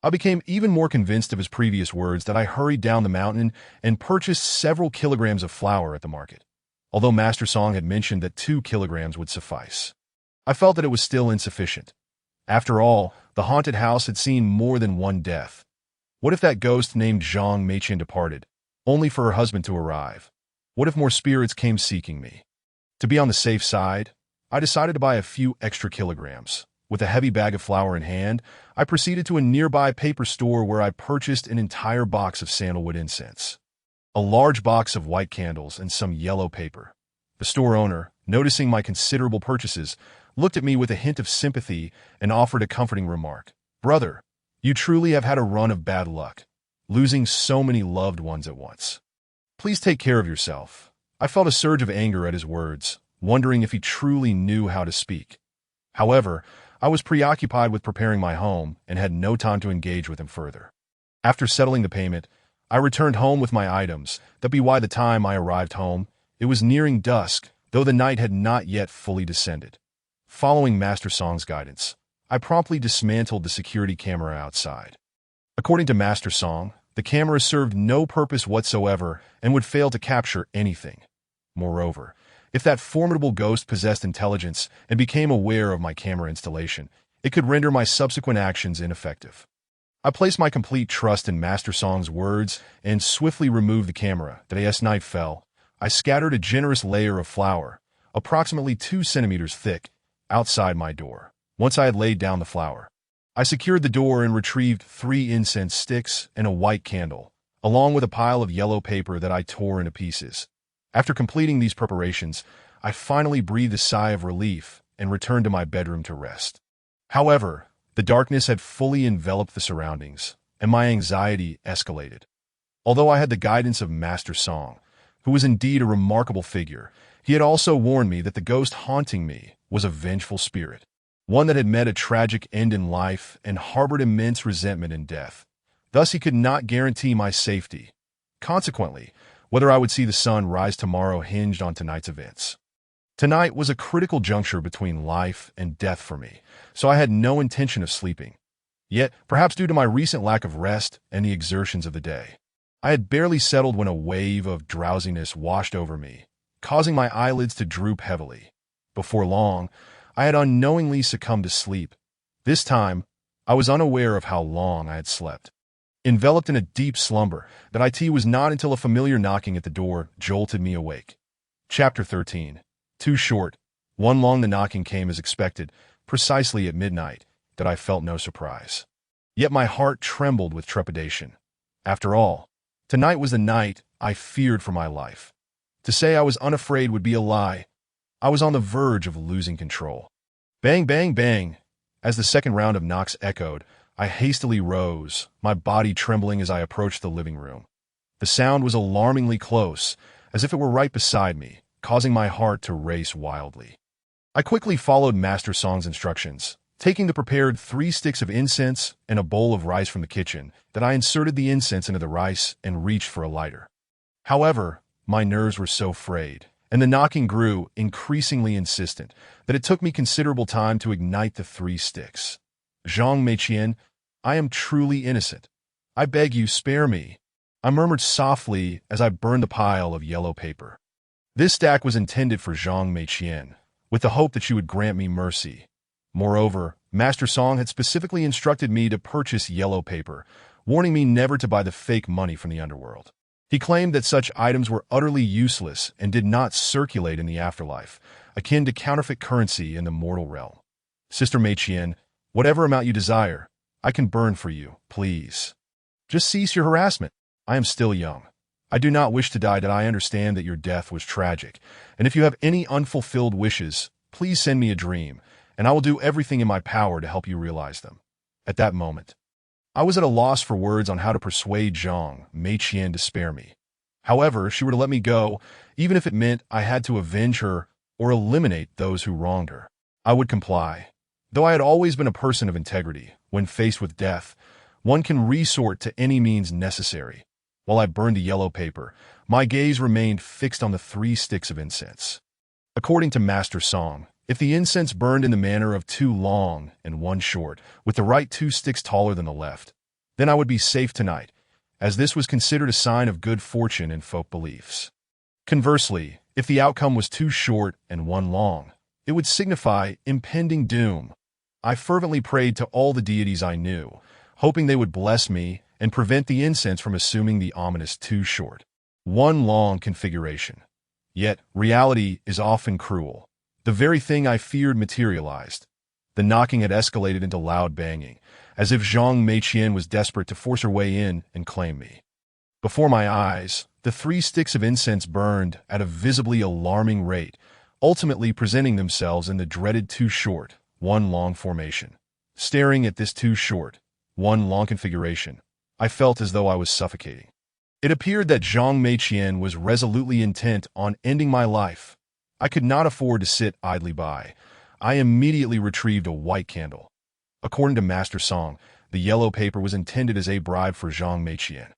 I became even more convinced of his previous words that I hurried down the mountain and purchased several kilograms of flour at the market. Although Master Song had mentioned that 2 kilograms would suffice, I felt that it was still insufficient. After all, the haunted house had seen more than one death. What if that ghost named Zhang Meiqian departed, only for her husband to arrive? What if more spirits came seeking me? To be on the safe side, I decided to buy a few extra kilograms. With a heavy bag of flour in hand, I proceeded to a nearby paper store where I purchased an entire box of sandalwood incense, a large box of white candles, and some yellow paper. The store owner, noticing my considerable purchases, looked at me with a hint of sympathy and offered a comforting remark. "Brother, you truly have had a run of bad luck, losing so many loved ones at once. Please take care of yourself." I felt a surge of anger at his words, wondering if he truly knew how to speak. However, I was preoccupied with preparing my home and had no time to engage with him further. After settling the payment, I returned home with my items. By the time I arrived home, it was nearing dusk, though the night had not yet fully descended. Following Master Song's guidance, I promptly dismantled the security camera outside. According to Master Song, the camera served no purpose whatsoever and would fail to capture anything. Moreover, if that formidable ghost possessed intelligence and became aware of my camera installation, it could render my subsequent actions ineffective. I placed my complete trust in Master Song's words and swiftly removed the camera. As night fell, I scattered a generous layer of flour, approximately 2 centimeters thick, outside my door. Once I had laid down the flour, I secured the door and retrieved 3 incense sticks and a white candle, along with a pile of yellow paper that I tore into pieces. After completing these preparations, I finally breathed a sigh of relief and returned to my bedroom to rest. However, the darkness had fully enveloped the surroundings, and my anxiety escalated. Although I had the guidance of Master Song, who was indeed a remarkable figure, he had also warned me that the ghost haunting me was a vengeful spirit, one that had met a tragic end in life and harbored immense resentment in death. Thus he could not guarantee my safety. Consequently, whether I would see the sun rise tomorrow hinged on tonight's events. Tonight was a critical juncture between life and death for me, so I had no intention of sleeping. Yet, perhaps due to my recent lack of rest and the exertions of the day, I had barely settled when a wave of drowsiness washed over me, causing my eyelids to droop heavily. Before long, I had unknowingly succumbed to sleep. This time, I was unaware of how long I had slept. Enveloped in a deep slumber, that it was not until a familiar knocking at the door jolted me awake. Chapter 13. Too short, one long. The knocking came as expected, precisely at midnight, that I felt no surprise. Yet my heart trembled with trepidation. After all, tonight was the night I feared for my life. To say I was unafraid would be a lie. I was on the verge of losing control. Bang, bang, bang. As the second round of knocks echoed, I hastily rose, my body trembling as I approached the living room. The sound was alarmingly close, as if it were right beside me, causing my heart to race wildly. I quickly followed Master Song's instructions, taking the prepared 3 sticks of incense and a bowl of rice from the kitchen. I inserted the incense into the rice and reached for a lighter. However, my nerves were so frayed, and the knocking grew increasingly insistent, that it took me considerable time to ignite the 3 sticks. "Zhang Meiqian, I am truly innocent. I beg you, spare me," I murmured softly as I burned the pile of yellow paper. This stack was intended for Zhang Meiqian, with the hope that she would grant me mercy. Moreover, Master Song had specifically instructed me to purchase yellow paper, warning me never to buy the fake money from the underworld. He claimed that such items were utterly useless and did not circulate in the afterlife, akin to counterfeit currency in the mortal realm. "Sister Meiqian, whatever amount you desire, I can burn for you, please. Just cease your harassment. I am still young. I do not wish to die. I understand that your death was tragic, and if you have any unfulfilled wishes, please send me a dream, and I will do everything in my power to help you realize them." At that moment, I was at a loss for words on how to persuade Zhang Meiqian to spare me. However, if she were to let me go, even if it meant I had to avenge her or eliminate those who wronged her, I would comply. Though I had always been a person of integrity, when faced with death, one can resort to any means necessary. While I burned the yellow paper, my gaze remained fixed on the 3 sticks of incense. According to Master Song, if the incense burned in the manner of 2 long and 1 short, with the right 2 sticks taller than the left, then I would be safe tonight, as this was considered a sign of good fortune in folk beliefs. Conversely, if the outcome was 2 short and 1 long, it would signify impending doom. I fervently prayed to all the deities I knew, hoping they would bless me and prevent the incense from assuming the ominous too short, one long configuration. Yet, reality is often cruel. The very thing I feared materialized. The knocking had escalated into loud banging, as if Zhang Meiqian was desperate to force her way in and claim me. Before my eyes, the 3 sticks of incense burned at a visibly alarming rate, ultimately presenting themselves in the dreaded too short, one long formation. Staring at this too short, one long configuration, I felt as though I was suffocating. It appeared that Zhang Meiqian was resolutely intent on ending my life. I could not afford to sit idly by. I immediately retrieved a white candle. According to Master Song, the yellow paper was intended as a bribe for Zhang Meiqian.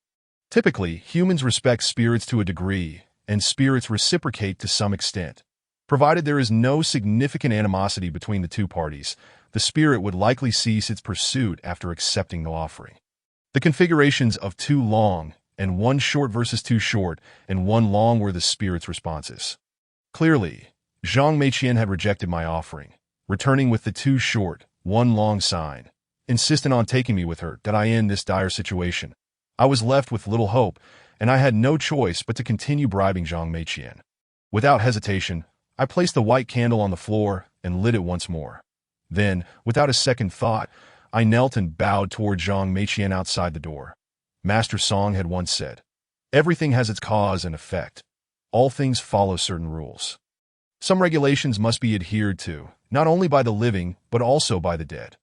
Typically, humans respect spirits to a degree, and spirits reciprocate to some extent. Provided there is no significant animosity between the two parties, the spirit would likely cease its pursuit after accepting the offering. The configurations of too long and one short versus too short and one long were the spirit's responses. Clearly, Zhang Meiqian had rejected my offering, returning with the too short, one long sign, insistent on taking me with her that I end this dire situation. I was left with little hope, and I had no choice but to continue bribing Zhang Meiqian. Without hesitation, I placed the white candle on the floor and lit it once more. Then, without a second thought, I knelt and bowed toward Zhang Meiqian outside the door. Master Song had once said, "Everything has its cause and effect. All things follow certain rules. Some regulations must be adhered to, not only by the living, but also by the dead."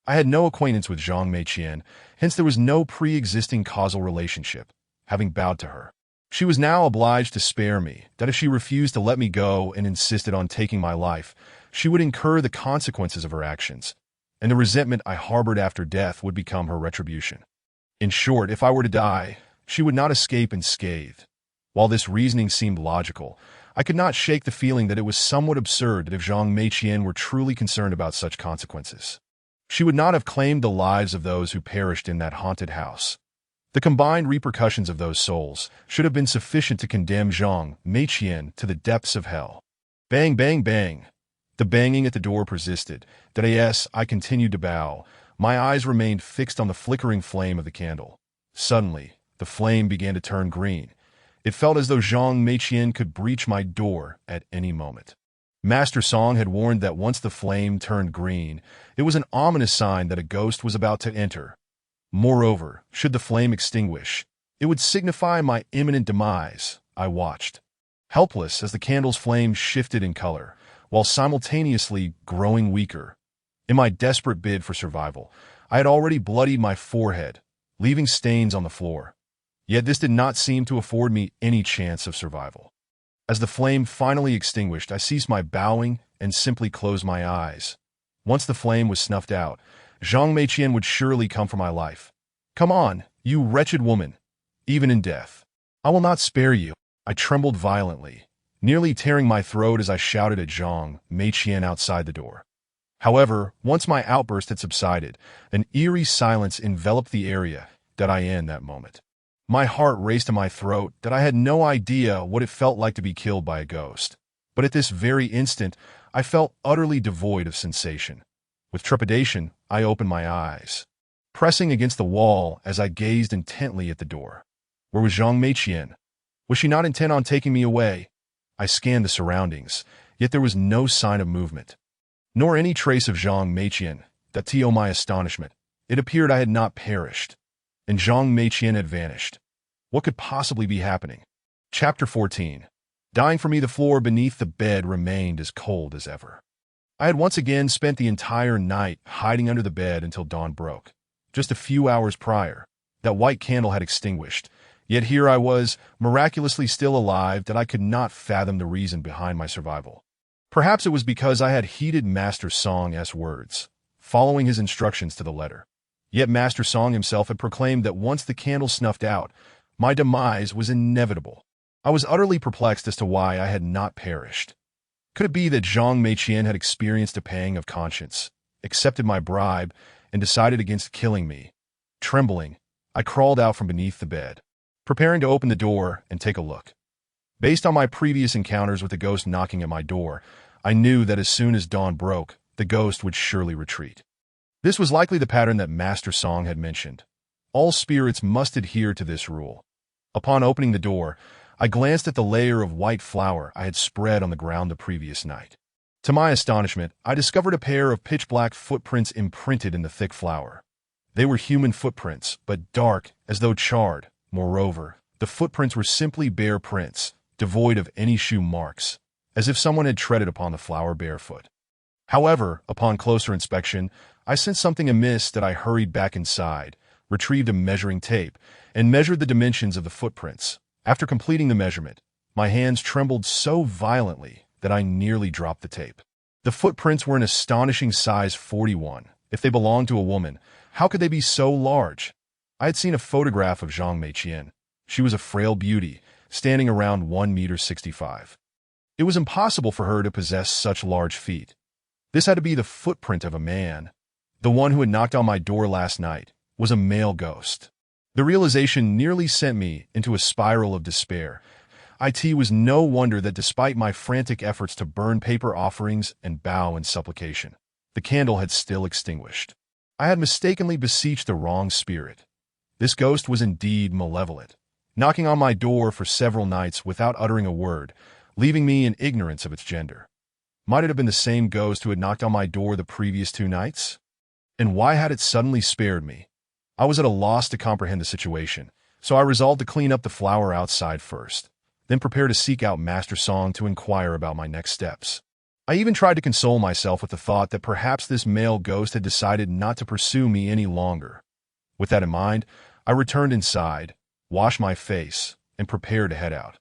I had no acquaintance with Zhang Meiqian, hence there was no pre-existing causal relationship. Having bowed to her, she was now obliged to spare me, that if she refused to let me go and insisted on taking my life, she would incur the consequences of her actions, and the resentment I harbored after death would become her retribution. In short, if I were to die, she would not escape unscathed. While this reasoning seemed logical, I could not shake the feeling that it was somewhat absurd that if Zhang Meiqian were truly concerned about such consequences, she would not have claimed the lives of those who perished in that haunted house. The combined repercussions of those souls should have been sufficient to condemn Zhang Meiqian to the depths of hell. Bang, bang, bang. The banging at the door persisted. Yes, I continued to bow. My eyes remained fixed on the flickering flame of the candle. Suddenly, the flame began to turn green. It felt as though Zhang Meiqian could breach my door at any moment. Master Song had warned that once the flame turned green, it was an ominous sign that a ghost was about to enter. Moreover, should the flame extinguish, it would signify my imminent demise. I watched, helpless as the candle's flame shifted in color, while simultaneously growing weaker. In my desperate bid for survival, I had already bloodied my forehead, leaving stains on the floor. Yet this did not seem to afford me any chance of survival. As the flame finally extinguished, I ceased my bowing and simply closed my eyes. Once the flame was snuffed out, Zhang Meiqian would surely come for my life. "Come on, you wretched woman, even in death. I will not spare you." I trembled violently, nearly tearing my throat as I shouted at Zhang Meiqian outside the door. However, once my outburst had subsided, an eerie silence enveloped the area that I in that moment. My heart raced in my throat that I had no idea what it felt like to be killed by a ghost. But at this very instant, I felt utterly devoid of sensation. With trepidation, I opened my eyes, pressing against the wall as I gazed intently at the door. Where was Zhang Meiqian? Was she not intent on taking me away? I scanned the surroundings, yet there was no sign of movement, nor any trace of Zhang Meiqian. That to my astonishment, it appeared I had not perished, and Zhang Meiqian had vanished. What could possibly be happening? Chapter 14. Dying for me, the floor beneath the bed remained as cold as ever. I had once again spent the entire night hiding under the bed until dawn broke. Just a few hours prior, that white candle had extinguished, yet here I was, miraculously still alive, that I could not fathom the reason behind my survival. Perhaps it was because I had heeded Master Song's words, following his instructions to the letter. Yet Master Song himself had proclaimed that once the candle snuffed out, my demise was inevitable. I was utterly perplexed as to why I had not perished. Could it be that Zhang Meiqian had experienced a pang of conscience, accepted my bribe, and decided against killing me? Trembling, I crawled out from beneath the bed, preparing to open the door and take a look. Based on my previous encounters with the ghost knocking at my door, I knew that as soon as dawn broke, the ghost would surely retreat. This was likely the pattern that Master Song had mentioned. All spirits must adhere to this rule. Upon opening the door, I glanced at the layer of white flour I had spread on the ground the previous night. To my astonishment, I discovered a pair of pitch-black footprints imprinted in the thick flour. They were human footprints, but dark, as though charred. Moreover, the footprints were simply bare prints, devoid of any shoe marks, as if someone had treaded upon the flour barefoot. However, upon closer inspection, I sensed something amiss that I hurried back inside, retrieved a measuring tape, and measured the dimensions of the footprints. After completing the measurement, my hands trembled so violently that I nearly dropped the tape. The footprints were an astonishing size 41. If they belonged to a woman, how could they be so large? I had seen a photograph of Zhang Meiqian. She was a frail beauty, standing around 1.65 meters. It was impossible for her to possess such large feet. This had to be the footprint of a man. The one who had knocked on my door last night was a male ghost. The realization nearly sent me into a spiral of despair. It was no wonder that despite my frantic efforts to burn paper offerings and bow in supplication, the candle had still extinguished. I had mistakenly beseeched the wrong spirit. This ghost was indeed malevolent, knocking on my door for several nights without uttering a word, leaving me in ignorance of its gender. Might it have been the same ghost who had knocked on my door the previous 2 nights? And why had it suddenly spared me? I was at a loss to comprehend the situation, so I resolved to clean up the flour outside first, then prepare to seek out Master Song to inquire about my next steps. I even tried to console myself with the thought that perhaps this male ghost had decided not to pursue me any longer. With that in mind, I returned inside, washed my face, and prepared to head out.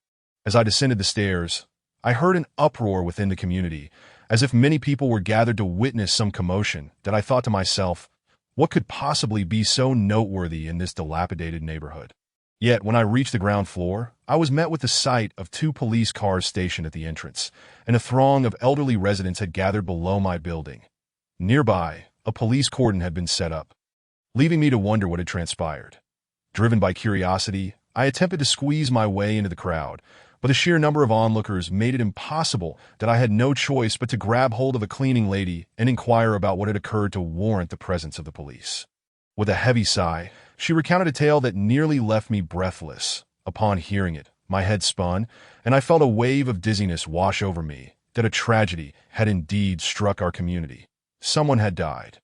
As I descended the stairs, I heard an uproar within the community, as if many people were gathered to witness some commotion that I thought to myself, what could possibly be so noteworthy in this dilapidated neighborhood? Yet, when I reached the ground floor, I was met with the sight of 2 police cars stationed at the entrance, and a throng of elderly residents had gathered below my building. Nearby, a police cordon had been set up, leaving me to wonder what had transpired. Driven by curiosity, I attempted to squeeze my way into the crowd, but the sheer number of onlookers made it impossible that I had no choice but to grab hold of a cleaning lady and inquire about what had occurred to warrant the presence of the police. With a heavy sigh, she recounted a tale that nearly left me breathless. Upon hearing it, my head spun, and I felt a wave of dizziness wash over me, that a tragedy had indeed struck our community. Someone had died.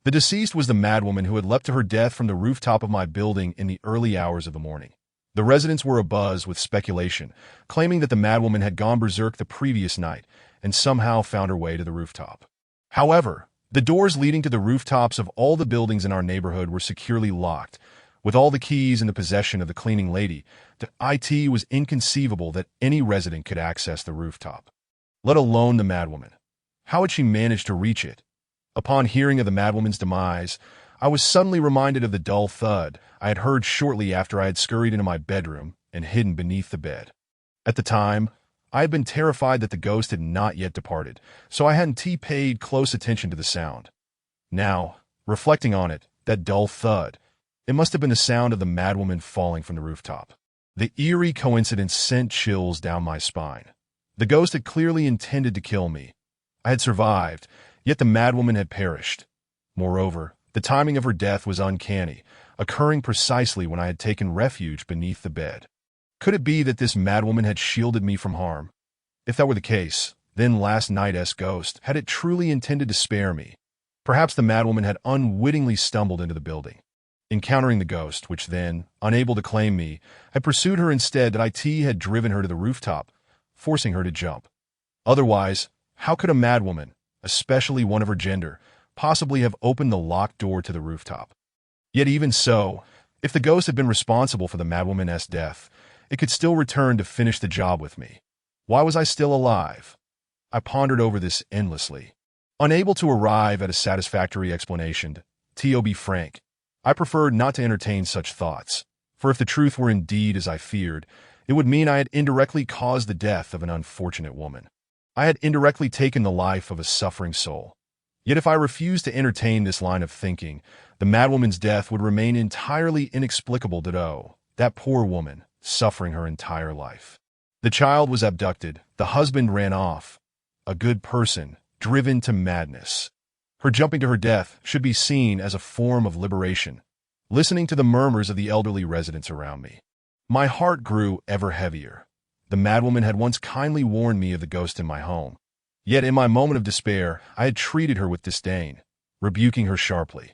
The deceased was the madwoman who had leapt to her death from the rooftop of my building in the early hours of the morning. The residents were abuzz with speculation, claiming that the madwoman had gone berserk the previous night and somehow found her way to the rooftop. However, the doors leading to the rooftops of all the buildings in our neighborhood were securely locked. With all the keys in the possession of the cleaning lady, it was inconceivable that any resident could access the rooftop, let alone the madwoman. How had she managed to reach it? Upon hearing of the madwoman's demise, I was suddenly reminded of the dull thud I had heard shortly after I had scurried into my bedroom and hidden beneath the bed. At the time, I had been terrified that the ghost had not yet departed, so I hadn't paid close attention to the sound. Now, reflecting on it, that dull thud, it must have been the sound of the madwoman falling from the rooftop. The eerie coincidence sent chills down my spine. The ghost had clearly intended to kill me. I had survived, yet the madwoman had perished. Moreover, the timing of her death was uncanny, occurring precisely when I had taken refuge beneath the bed. Could it be that this madwoman had shielded me from harm? If that were the case, then last night's ghost had it truly intended to spare me. Perhaps the madwoman had unwittingly stumbled into the building. Encountering the ghost, which then, unable to claim me, had pursued her instead, that had driven her to the rooftop, forcing her to jump. Otherwise, how could a madwoman, especially one of her gender, possibly have opened the locked door to the rooftop? Yet even so, if the ghost had been responsible for the madwoman's death, it could still return to finish the job with me. Why was I still alive? I pondered over this endlessly. Unable to arrive at a satisfactory explanation, to be frank, I preferred not to entertain such thoughts, for if the truth were indeed as I feared, it would mean I had indirectly caused the death of an unfortunate woman. I had indirectly taken the life of a suffering soul. Yet if I refused to entertain this line of thinking, the madwoman's death would remain entirely inexplicable to that poor woman, suffering her entire life. The child was abducted, the husband ran off. A good person, driven to madness. Her jumping to her death should be seen as a form of liberation. listening to the murmurs of the elderly residents around me. My heart grew ever heavier. The madwoman had once kindly warned me of the ghost in my home. Yet in my moment of despair, I had treated her with disdain, rebuking her sharply.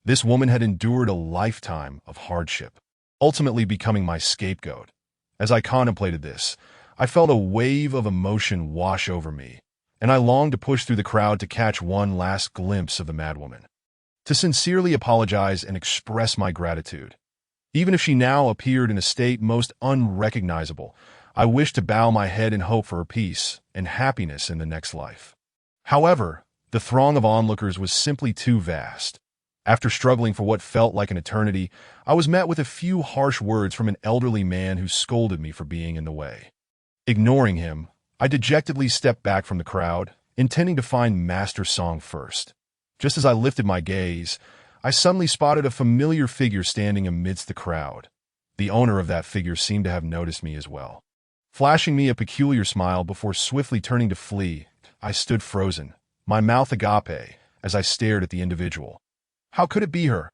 This woman had endured a lifetime of hardship, ultimately becoming my scapegoat. As I contemplated this, I felt a wave of emotion wash over me, and I longed to push through the crowd to catch one last glimpse of the madwoman, to sincerely apologize and express my gratitude. Even if she now appeared in a state most unrecognizable, I wished to bow my head in hope for her peace and happiness in the next life. However, the throng of onlookers was simply too vast. After struggling for what felt like an eternity, I was met with a few harsh words from an elderly man who scolded me for being in the way. Ignoring him, I dejectedly stepped back from the crowd, intending to find Master Song first. Just as I lifted my gaze, I suddenly spotted a familiar figure standing amidst the crowd. The owner of that figure seemed to have noticed me as well. Flashing me a peculiar smile before swiftly turning to flee, I stood frozen, my mouth agape, as I stared at the individual. How could it be her?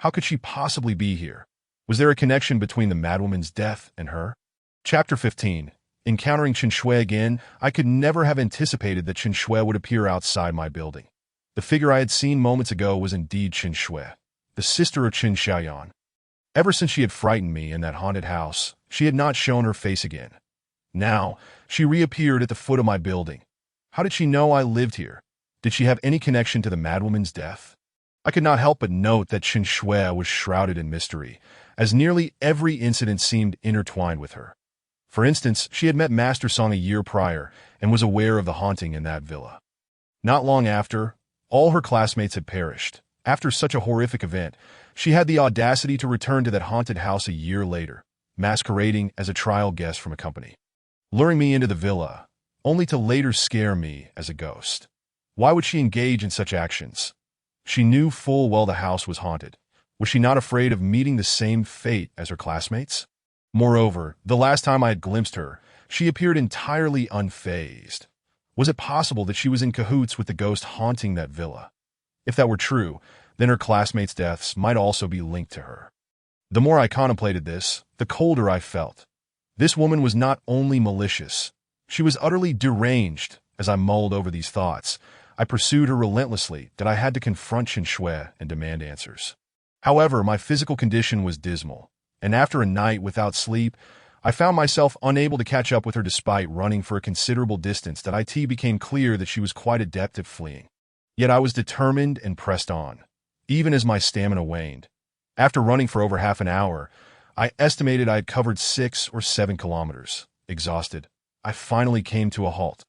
How could she possibly be here? Was there a connection between the madwoman's death and her? Chapter 15. Encountering Chen Shui again, I could never have anticipated that Chen Shui would appear outside my building. The figure I had seen moments ago was indeed Chen Shui, the sister of Chen Xiaoyan. Ever since she had frightened me in that haunted house, she had not shown her face again. Now, she reappeared at the foot of my building. How did she know I lived here? Did she have any connection to the madwoman's death? I could not help but note that Chen Shui was shrouded in mystery, as nearly every incident seemed intertwined with her. For instance, she had met Master Song a year prior and was aware of the haunting in that villa. Not long after, all her classmates had perished. After such a horrific event, she had the audacity to return to that haunted house a year later, masquerading as a trial guest from a company, luring me into the villa, only to later scare me as a ghost. Why would she engage in such actions? She knew full well the house was haunted. Was she not afraid of meeting the same fate as her classmates? Moreover, the last time I had glimpsed her, she appeared entirely unfazed. Was it possible that she was in cahoots with the ghost haunting that villa? If that were true, then her classmates' deaths might also be linked to her. The more I contemplated this, the colder I felt. This woman was not only malicious, she was utterly deranged. As I mulled over these thoughts, I pursued her relentlessly that I had to confront Chen Shui and demand answers. However, my physical condition was dismal, and after a night without sleep, I found myself unable to catch up with her despite running for a considerable distance. That it became clear that she was quite adept at fleeing. Yet I was determined and pressed on, even as my stamina waned. After running for over half an hour, I estimated I had covered 6 or 7 kilometers. Exhausted, I finally came to a halt,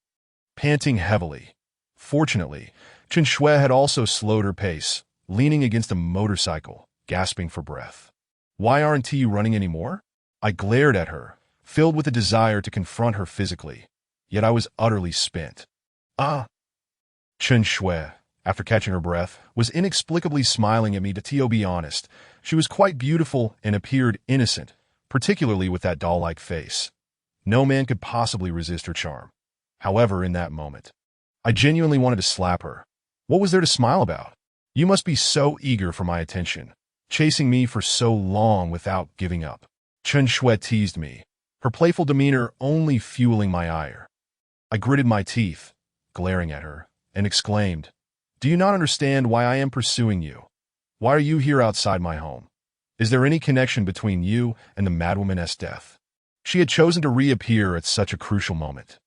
panting heavily. Fortunately, Chen Shui had also slowed her pace, leaning against a motorcycle, gasping for breath. "Why aren't you running anymore?" I glared at her, filled with a desire to confront her physically, yet I was utterly spent. Chen Shui, after catching her breath, was inexplicably smiling at me. To be honest, she was quite beautiful and appeared innocent, particularly with that doll-like face. No man could possibly resist her charm. However, in that moment, I genuinely wanted to slap her. What was there to smile about? You must be so eager for my attention, chasing me for so long without giving up. Chen Shui teased me, her playful demeanor only fueling my ire. I gritted my teeth, glaring at her, and exclaimed, "Do you not understand why I am pursuing you? Why are you here outside my home? Is there any connection between you and the madwoman's death?" She had chosen to reappear at such a crucial moment,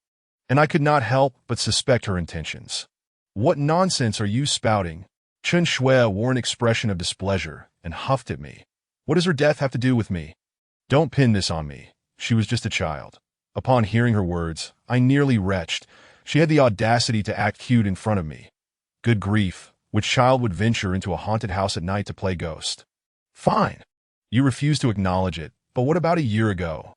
and I could not help but suspect her intentions. "What nonsense are you spouting?" Chen Shui wore an expression of displeasure and huffed at me. "What does her death have to do with me? Don't pin this on me. She was just a child." Upon hearing her words, I nearly retched. She had the audacity to act cute in front of me. Good grief, which child would venture into a haunted house at night to play ghost? Fine. You refuse to acknowledge it, but what about a year ago?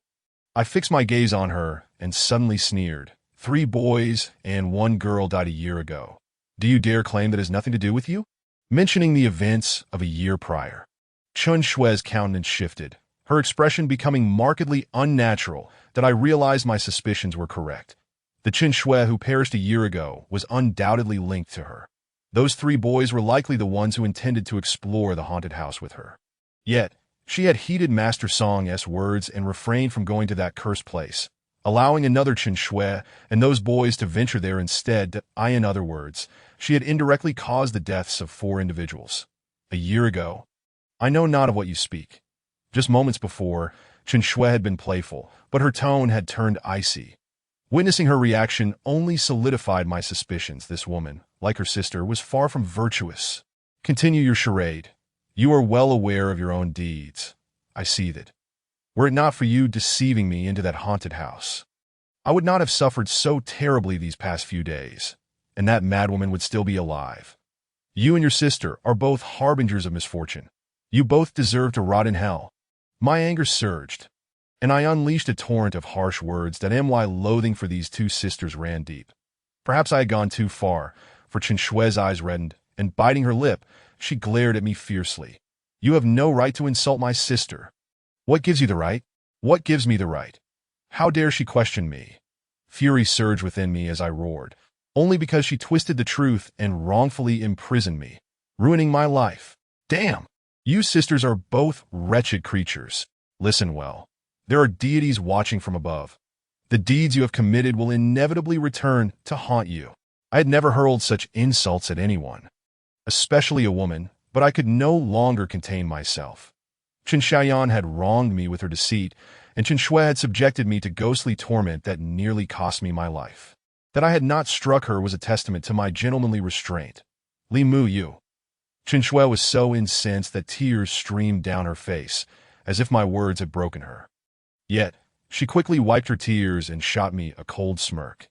I fixed my gaze on her and suddenly sneered. 3 boys and 1 girl died a year ago. Do you dare claim that has nothing to do with you? Mentioning the events of a year prior. Chen Shui's countenance shifted, her expression becoming markedly unnatural. That I realized my suspicions were correct. The Chen Shui who perished a year ago was undoubtedly linked to her. Those 3 boys were likely the ones who intended to explore the haunted house with her. Yet, she had heeded Master Song's words and refrained from going to that cursed place, allowing another Chen Shui and those boys to venture there instead. In other words, she had indirectly caused the deaths of 4 individuals. A year ago. I know not of what you speak. Just moments before, Chen Shui had been playful, but her tone had turned icy. Witnessing her reaction only solidified my suspicions. This woman, like her sister, was far from virtuous. Continue your charade. You are well aware of your own deeds. I seethed. Were it not for you deceiving me into that haunted house, I would not have suffered so terribly these past few days, and that madwoman would still be alive. You and your sister are both harbingers of misfortune. You both deserve to rot in hell. My anger surged, and I unleashed a torrent of harsh words. My loathing for these 2 sisters ran deep. Perhaps I had gone too far, for Chen Shui's eyes reddened, and biting her lip, she glared at me fiercely. You have no right to insult my sister. What gives you the right? What gives me the right? How dare she question me? Fury surged within me as I roared, only because she twisted the truth and wrongfully imprisoned me, ruining my life. Damn! You sisters are both wretched creatures. Listen well. There are deities watching from above. The deeds you have committed will inevitably return to haunt you. I had never hurled such insults at anyone, especially a woman, but I could no longer contain myself. Chen Xiaoyan had wronged me with her deceit, and Chen Shui had subjected me to ghostly torment that nearly cost me my life. That I had not struck her was a testament to my gentlemanly restraint. Li Mu Yu. Chen Shui was so incensed that tears streamed down her face, as if my words had broken her. Yet, she quickly wiped her tears and shot me a cold smirk.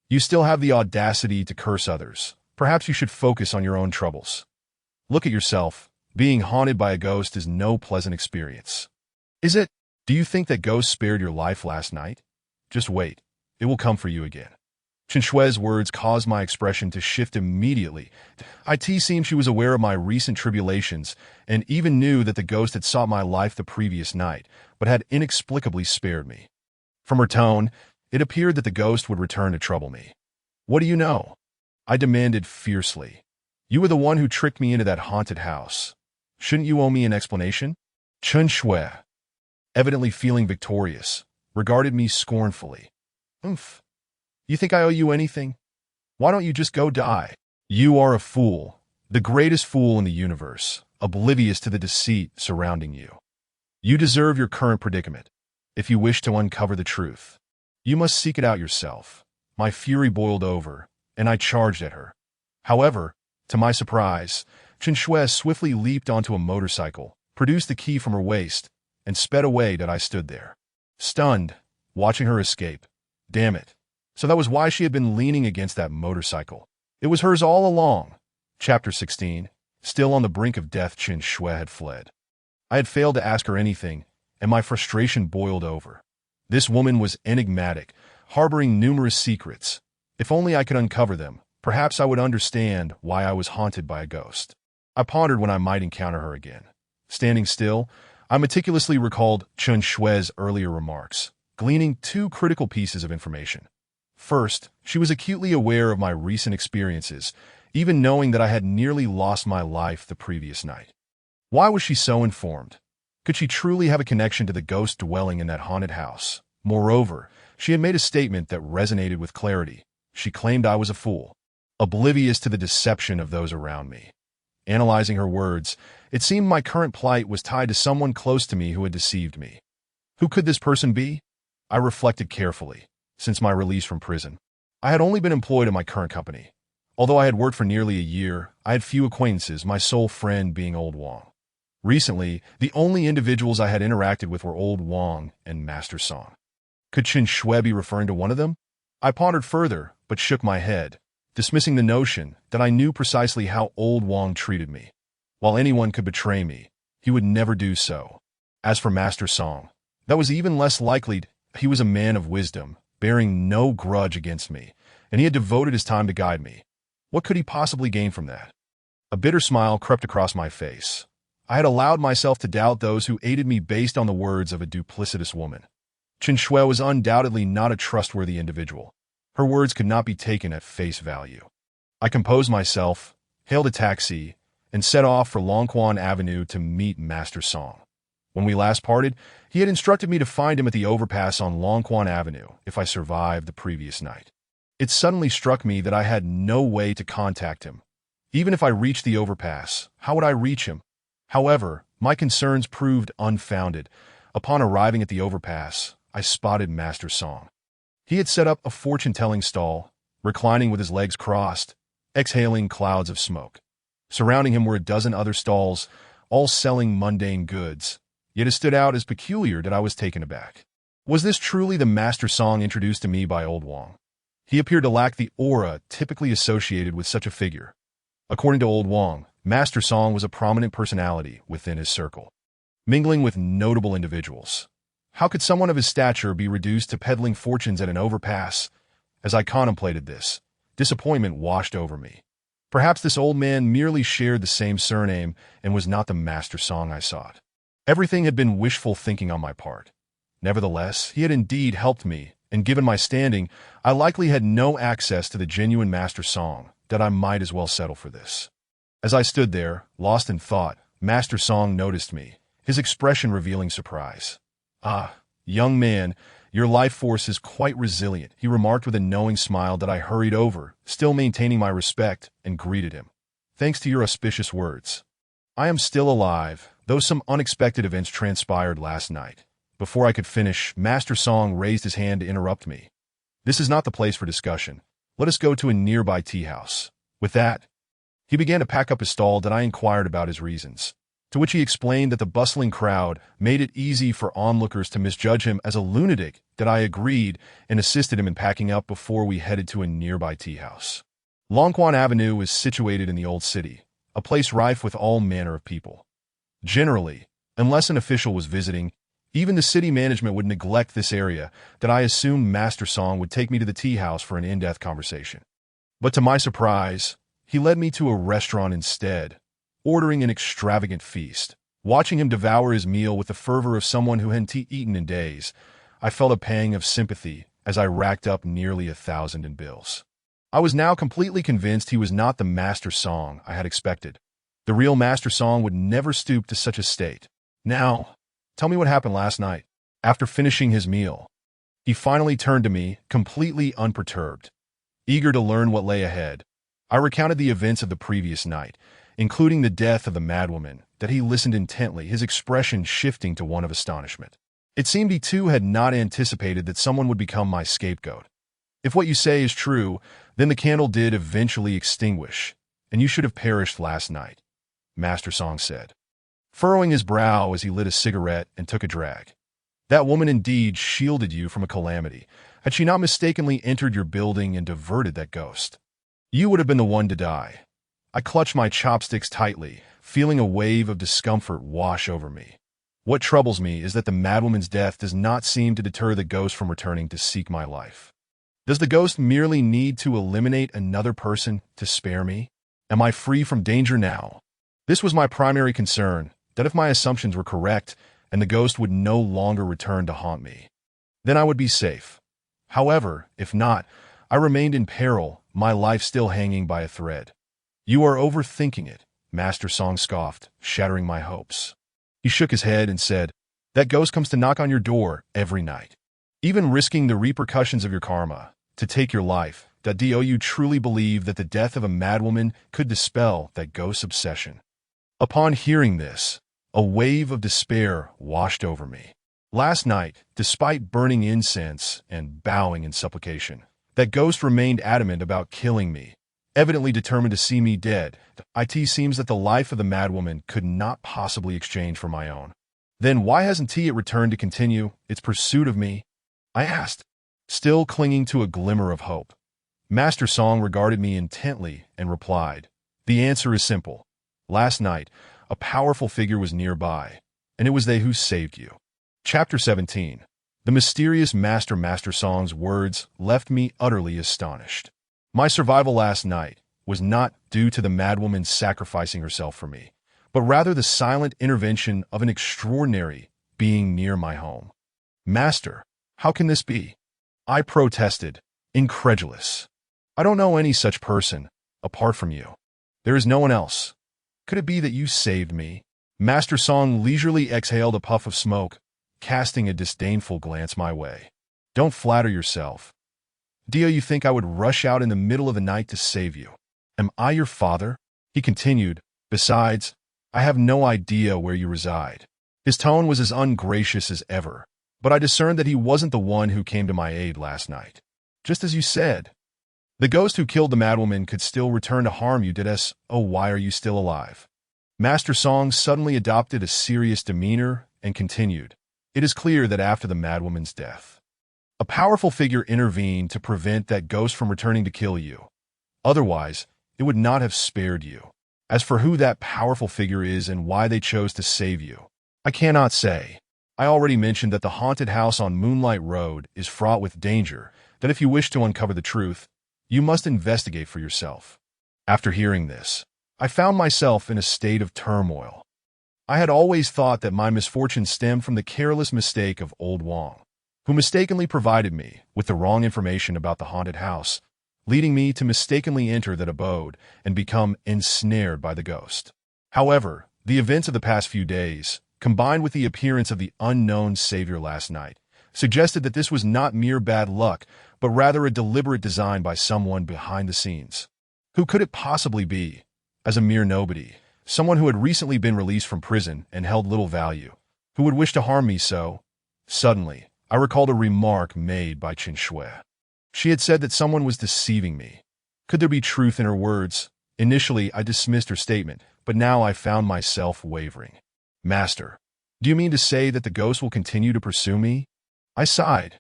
You still have the audacity to curse others. Perhaps you should focus on your own troubles. Look at yourself. Being haunted by a ghost is no pleasant experience. Is it? Do you think that ghosts spared your life last night? Just wait. It will come for you again. Chen Shui's words caused my expression to shift immediately. It seemed she was aware of my recent tribulations and even knew that the ghost had sought my life the previous night, but had inexplicably spared me. From her tone, it appeared that the ghost would return to trouble me. What do you know? I demanded fiercely. You were the one who tricked me into that haunted house. Shouldn't you owe me an explanation? Chen Shui, evidently feeling victorious, regarded me scornfully. Oomph. You think I owe you anything? Why don't you just go die? You are a fool, the greatest fool in the universe, oblivious to the deceit surrounding you. You deserve your current predicament. If you wish to uncover the truth, you must seek it out yourself. My fury boiled over, and I charged at her. However, to my surprise, Chen Shui swiftly leaped onto a motorcycle, produced the key from her waist, and sped away. I stood there, stunned, watching her escape. Damn it. So that was why she had been leaning against that motorcycle. It was hers all along. Chapter 16. Still on the brink of death, Chen Shui had fled. I had failed to ask her anything, and my frustration boiled over. This woman was enigmatic, harboring numerous secrets. If only I could uncover them, perhaps I would understand why I was haunted by a ghost. I pondered when I might encounter her again. Standing still, I meticulously recalled Chen Shui's earlier remarks, gleaning 2 critical pieces of information. First, she was acutely aware of my recent experiences, even knowing that I had nearly lost my life the previous night. Why was she so informed? Could she truly have a connection to the ghost dwelling in that haunted house? Moreover, she had made a statement that resonated with clarity. She claimed I was a fool, oblivious to the deception of those around me. Analyzing her words, it seemed my current plight was tied to someone close to me who had deceived me. Who could this person be? I reflected carefully. Since my release from prison, I had only been employed in my current company. Although I had worked for nearly a year, I had few acquaintances, my sole friend being Old Wang. Recently, the only individuals I had interacted with were Old Wang and Master Song. Could Chen Shui be referring to one of them? I pondered further, but shook my head, dismissing the notion that I knew precisely how Old Wang treated me. While anyone could betray me, he would never do so. As for Master Song, that was even less likely. He was a man of wisdom, bearing no grudge against me, and he had devoted his time to guide me. What could he possibly gain from that? A bitter smile crept across my face. I had allowed myself to doubt those who aided me based on the words of a duplicitous woman. Chen Shui was undoubtedly not a trustworthy individual. Her words could not be taken at face value. I composed myself, hailed a taxi, and set off for Longquan Avenue to meet Master Song. When we last parted, he had instructed me to find him at the overpass on Longquan Avenue if I survived the previous night. It suddenly struck me that I had no way to contact him. Even if I reached the overpass, how would I reach him? However, my concerns proved unfounded. Upon arriving at the overpass, I spotted Master Song. He had set up a fortune-telling stall, reclining with his legs crossed, exhaling clouds of smoke. Surrounding him were a dozen other stalls, all selling mundane goods, yet it stood out as peculiar that I was taken aback. Was this truly the Master Song introduced to me by Old Wong? He appeared to lack the aura typically associated with such a figure. According to Old Wong, Master Song was a prominent personality within his circle, mingling with notable individuals. How could someone of his stature be reduced to peddling fortunes at an overpass? As I contemplated this, disappointment washed over me. Perhaps this old man merely shared the same surname and was not the Master Song I sought. Everything had been wishful thinking on my part. Nevertheless, he had indeed helped me, and given my standing, I likely had no access to the genuine Master Song, that I might as well settle for this. As I stood there, lost in thought, Master Song noticed me, his expression revealing surprise. "Ah, young man, your life force is quite resilient," he remarked with a knowing smile that I hurried over, still maintaining my respect, and greeted him. "Thanks to your auspicious words. I am still alive, though some unexpected events transpired last night." Before I could finish, Master Song raised his hand to interrupt me. "This is not the place for discussion. Let us go to a nearby tea house." With that, he began to pack up his stall that I inquired about his reasons, to which he explained that the bustling crowd made it easy for onlookers to misjudge him as a lunatic, that I agreed and assisted him in packing up before we headed to a nearby tea house. Longquan Avenue is situated in the Old City, a place rife with all manner of people. Generally, unless an official was visiting, even the city management would neglect this area, that I assumed Master Song would take me to the tea house for an in-depth conversation. But to my surprise, he led me to a restaurant instead, ordering an extravagant feast. Watching him devour his meal with the fervor of someone who hadn't eaten in days, I felt a pang of sympathy as I racked up nearly 1,000 in bills. I was now completely convinced he was not the Master Song I had expected. The real Master Song would never stoop to such a state. "Now, tell me what happened last night." After finishing his meal, he finally turned to me, completely unperturbed. Eager to learn what lay ahead, I recounted the events of the previous night, including the death of the madwoman, that he listened intently, his expression shifting to one of astonishment. It seemed he too had not anticipated that someone would become my scapegoat. "If what you say is true, then the candle did eventually extinguish, and you should have perished last night," Master Song said, furrowing his brow as he lit a cigarette and took a drag. "That woman indeed shielded you from a calamity. Had she not mistakenly entered your building and diverted that ghost, you would have been the one to die." I clutched my chopsticks tightly, feeling a wave of discomfort wash over me. What troubles me is that the madwoman's death does not seem to deter the ghost from returning to seek my life. Does the ghost merely need to eliminate another person to spare me? Am I free from danger now? This was my primary concern, that if my assumptions were correct and the ghost would no longer return to haunt me, then I would be safe. However, if not, I remained in peril, my life still hanging by a thread. "You are overthinking it," Master Song scoffed, shattering my hopes. He shook his head and said, "That ghost comes to knock on your door every night, even risking the repercussions of your karma, to take your life. Do you truly believe that the death of a madwoman could dispel that ghost's obsession?" Upon hearing this, a wave of despair washed over me. Last night, despite burning incense and bowing in supplication, that ghost remained adamant about killing me, evidently determined to see me dead. It seems that the life of the madwoman could not possibly exchange for my own. Then why hasn't it returned to continue its pursuit of me? I asked, still clinging to a glimmer of hope. Master Song regarded me intently and replied, "The answer is simple. Last night, a powerful figure was nearby, and it was they who saved you." Chapter 17. The mysterious Master Song's words left me utterly astonished. My survival last night was not due to the madwoman sacrificing herself for me, but rather the silent intervention of an extraordinary being near my home. "Master, how can this be?" I protested, incredulous. "I don't know any such person, apart from you. There is no one else." Could it be that you saved me? Master Song leisurely exhaled a puff of smoke, casting a disdainful glance my way. Don't flatter yourself. Dio, you think I would rush out in the middle of the night to save you? Am I your father? He continued. Besides, I have no idea where you reside. His tone was as ungracious as ever, but I discerned that he wasn't the one who came to my aid last night. Just as you said. The ghost who killed the madwoman could still return to harm you, Dides. Oh, why are you still alive? Master Song suddenly adopted a serious demeanor and continued. It is clear that after the madwoman's death, a powerful figure intervened to prevent that ghost from returning to kill you. Otherwise, it would not have spared you. As for who that powerful figure is and why they chose to save you, I cannot say. I already mentioned that the haunted house on Moonlight Road is fraught with danger, that if you wish to uncover the truth, you must investigate for yourself. After hearing this, I found myself in a state of turmoil. I had always thought that my misfortune stemmed from the careless mistake of old Wang, who mistakenly provided me with the wrong information about the haunted house, leading me to mistakenly enter that abode and become ensnared by the ghost. However, the events of the past few days, combined with the appearance of the unknown savior last night, suggested that this was not mere bad luck, but rather a deliberate design by someone behind the scenes. Who could it possibly be? As a mere nobody, someone who had recently been released from prison and held little value, who would wish to harm me so? Suddenly, I recalled a remark made by Qin Shui. She had said that someone was deceiving me. Could there be truth in her words? Initially, I dismissed her statement, but now I found myself wavering. Master, do you mean to say that the ghost will continue to pursue me? I sighed,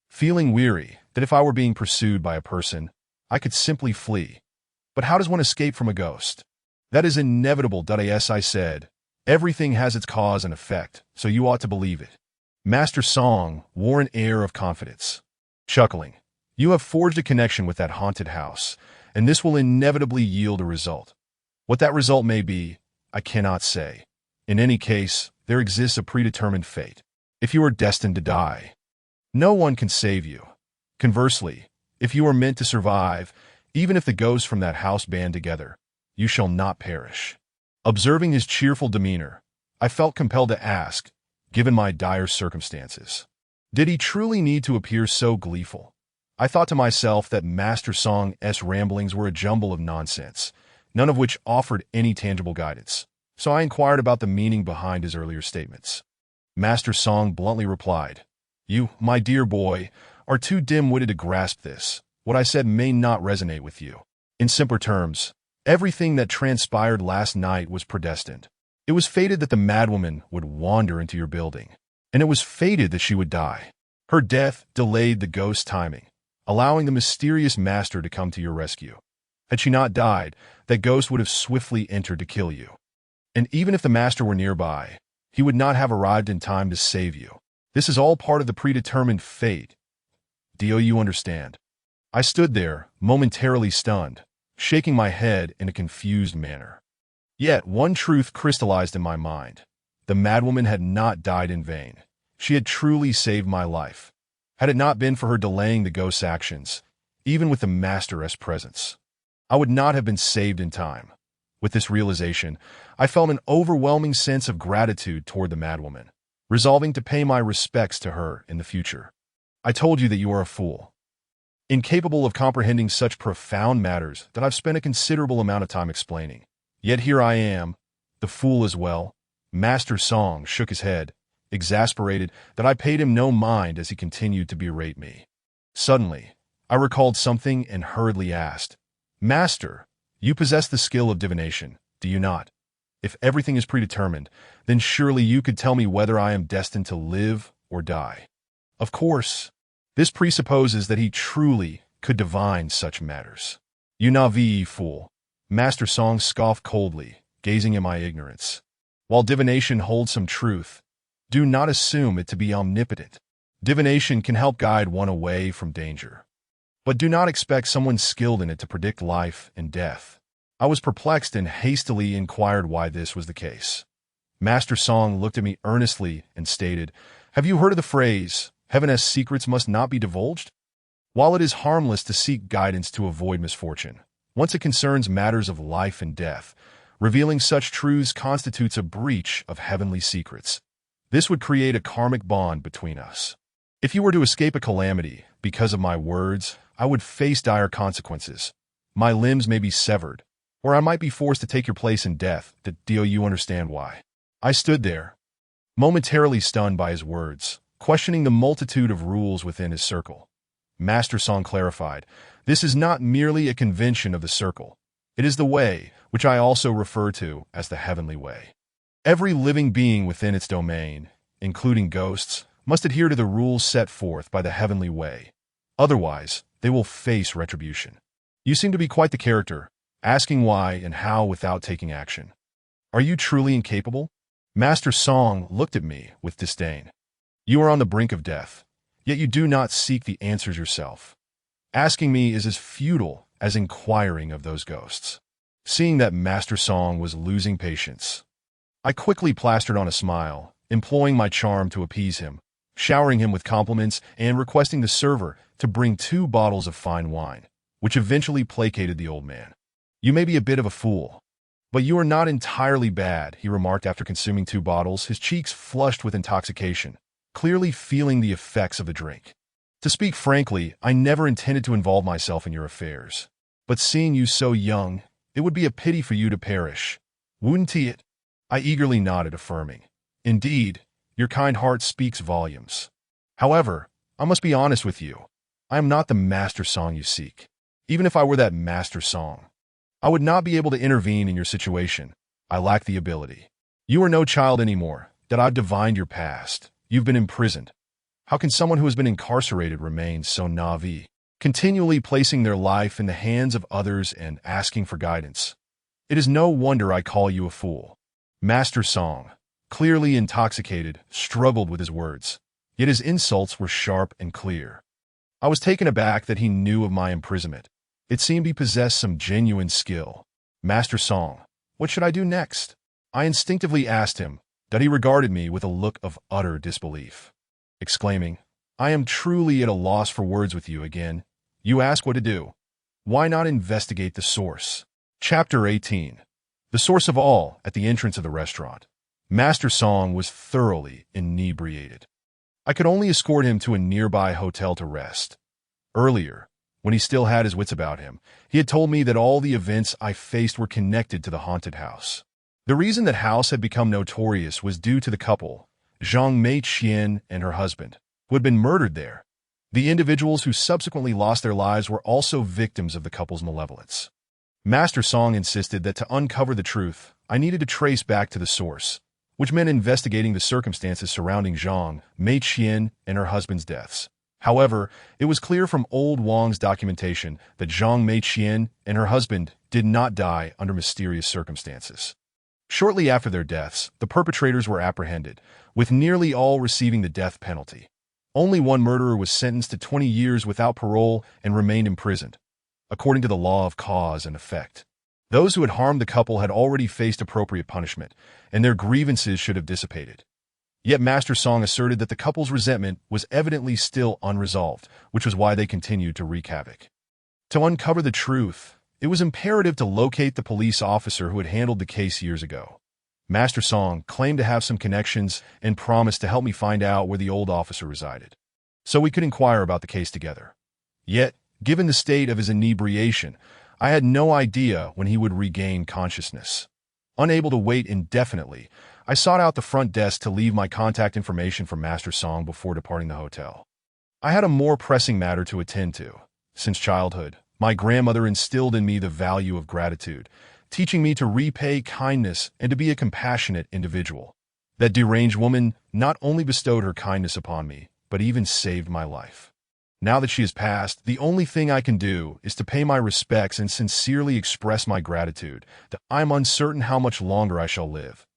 feeling weary that if I were being pursued by a person, I could simply flee. But how does one escape from a ghost? That is inevitable, Yes, I said. Everything has its cause and effect, so you ought to believe it. Master Song wore an air of confidence. Chuckling, you have forged a connection with that haunted house, and this will inevitably yield a result. What that result may be, I cannot say. In any case, there exists a predetermined fate. If you are destined to die, no one can save you. Conversely, if you are meant to survive, even if the ghosts from that house band together, you shall not perish. Observing his cheerful demeanor, I felt compelled to ask, given my dire circumstances, did he truly need to appear so gleeful? I thought to myself that Master Song's ramblings were a jumble of nonsense, none of which offered any tangible guidance, so I inquired about the meaning behind his earlier statements. Master Song bluntly replied, You, my dear boy, are too dim-witted to grasp this. What I said may not resonate with you. In simpler terms, everything that transpired last night was predestined. It was fated that the madwoman would wander into your building, and it was fated that she would die. Her death delayed the ghost's timing, allowing the mysterious master to come to your rescue. Had she not died, that ghost would have swiftly entered to kill you. And even if the master were nearby, he would not have arrived in time to save you. This is all part of the predetermined fate. Do you understand? I stood there, momentarily stunned, shaking my head in a confused manner. Yet one truth crystallized in my mind. The madwoman had not died in vain. She had truly saved my life. Had it not been for her delaying the ghost's actions, even with the master's presence, I would not have been saved in time. With this realization, I felt an overwhelming sense of gratitude toward the madwoman, resolving to pay my respects to her in the future. I told you that you are a fool, incapable of comprehending such profound matters that I've spent a considerable amount of time explaining. Yet here I am, the fool as well. Master Song shook his head, exasperated that I paid him no mind as he continued to berate me. Suddenly, I recalled something and hurriedly asked, Master, you possess the skill of divination, do you not? If everything is predetermined, then surely you could tell me whether I am destined to live or die. Of course, this presupposes that he truly could divine such matters. You Navi, fool. Master Song scoffed coldly, gazing at my ignorance. While divination holds some truth, do not assume it to be omnipotent. Divination can help guide one away from danger, but do not expect someone skilled in it to predict life and death. I was perplexed and hastily inquired why this was the case. Master Song looked at me earnestly and stated, Have you heard of the phrase, Heaven's secrets must not be divulged? While it is harmless to seek guidance to avoid misfortune, once it concerns matters of life and death, Revealing such truths constitutes a breach of heavenly secrets. This would create a karmic bond between us. If you were to escape a calamity because of my words, I would face dire consequences. My limbs may be severed, or I might be forced to take your place in death. Do you understand why? I stood there, momentarily stunned by his words, questioning the multitude of rules within his circle. Master Song clarified, "This is not merely a convention of the circle. It is the way, which I also refer to as the heavenly way. Every living being within its domain, including ghosts, must adhere to the rules set forth by the heavenly way. Otherwise, they will face retribution. You seem to be quite the character, asking why and how without taking action. Are you truly incapable?" Master Song looked at me with disdain. "You are on the brink of death, yet you do not seek the answers yourself. Asking me is as futile as inquiring of those ghosts." Seeing that Master Song was losing patience, I quickly plastered on a smile, employing my charm to appease him, showering him with compliments and requesting the server to bring 2 bottles of fine wine, which eventually placated the old man. "You may be a bit of a fool, but you are not entirely bad," he remarked after consuming 2 bottles, his cheeks flushed with intoxication, clearly feeling the effects of the drink. "To speak frankly, I never intended to involve myself in your affairs. But seeing you so young, it would be a pity for you to perish. Wouldn't it?" I eagerly nodded, affirming, "Indeed, your kind heart speaks volumes. However, I must be honest with you. I am not the Master Song you seek. Even if I were that Master Song, I would not be able to intervene in your situation. I lack the ability. You are no child anymore, that I've divined your past. You've been imprisoned. How can someone who has been incarcerated remain so naive, continually placing their life in the hands of others and asking for guidance? It is no wonder I call you a fool." Master Song, clearly intoxicated, struggled with his words, yet his insults were sharp and clear. I was taken aback that he knew of my imprisonment. It seemed he possessed some genuine skill. "Master Song, what should I do next?" I instinctively asked him, that he regarded me with a look of utter disbelief, exclaiming, "I am truly at a loss for words with you again. You ask what to do. Why not investigate the source?" Chapter 18. The source of all at the entrance of the restaurant. Master Song was thoroughly inebriated. I could only escort him to a nearby hotel to rest. Earlier, when he still had his wits about him, he had told me that all the events I faced were connected to the haunted house. The reason that house had become notorious was due to the couple, Zhang Meiqian and her husband, who had been murdered there. The individuals who subsequently lost their lives were also victims of the couple's malevolence. Master Song insisted that to uncover the truth, I needed to trace back to the source, which meant investigating the circumstances surrounding Zhang Meiqian and her husband's deaths. However, it was clear from old Wang's documentation that Zhang Meiqian and her husband did not die under mysterious circumstances. Shortly after their deaths, the perpetrators were apprehended, with nearly all receiving the death penalty. Only one murderer was sentenced to 20 years without parole and remained imprisoned, according to the law of cause and effect. Those who had harmed the couple had already faced appropriate punishment, and their grievances should have dissipated. Yet Master Song asserted that the couple's resentment was evidently still unresolved, which was why they continued to wreak havoc. To uncover the truth, it was imperative to locate the police officer who had handled the case years ago. Master Song claimed to have some connections and promised to help me find out where the old officer resided, so we could inquire about the case together. Yet, given the state of his inebriation, I had no idea when he would regain consciousness. Unable to wait indefinitely, I sought out the front desk to leave my contact information for Master Song before departing the hotel. I had a more pressing matter to attend to. Since childhood, my grandmother instilled in me the value of gratitude, teaching me to repay kindness and to be a compassionate individual. That deranged woman not only bestowed her kindness upon me, but even saved my life. Now that she has passed, the only thing I can do is to pay my respects and sincerely express my gratitude that I'm uncertain how much longer I shall live.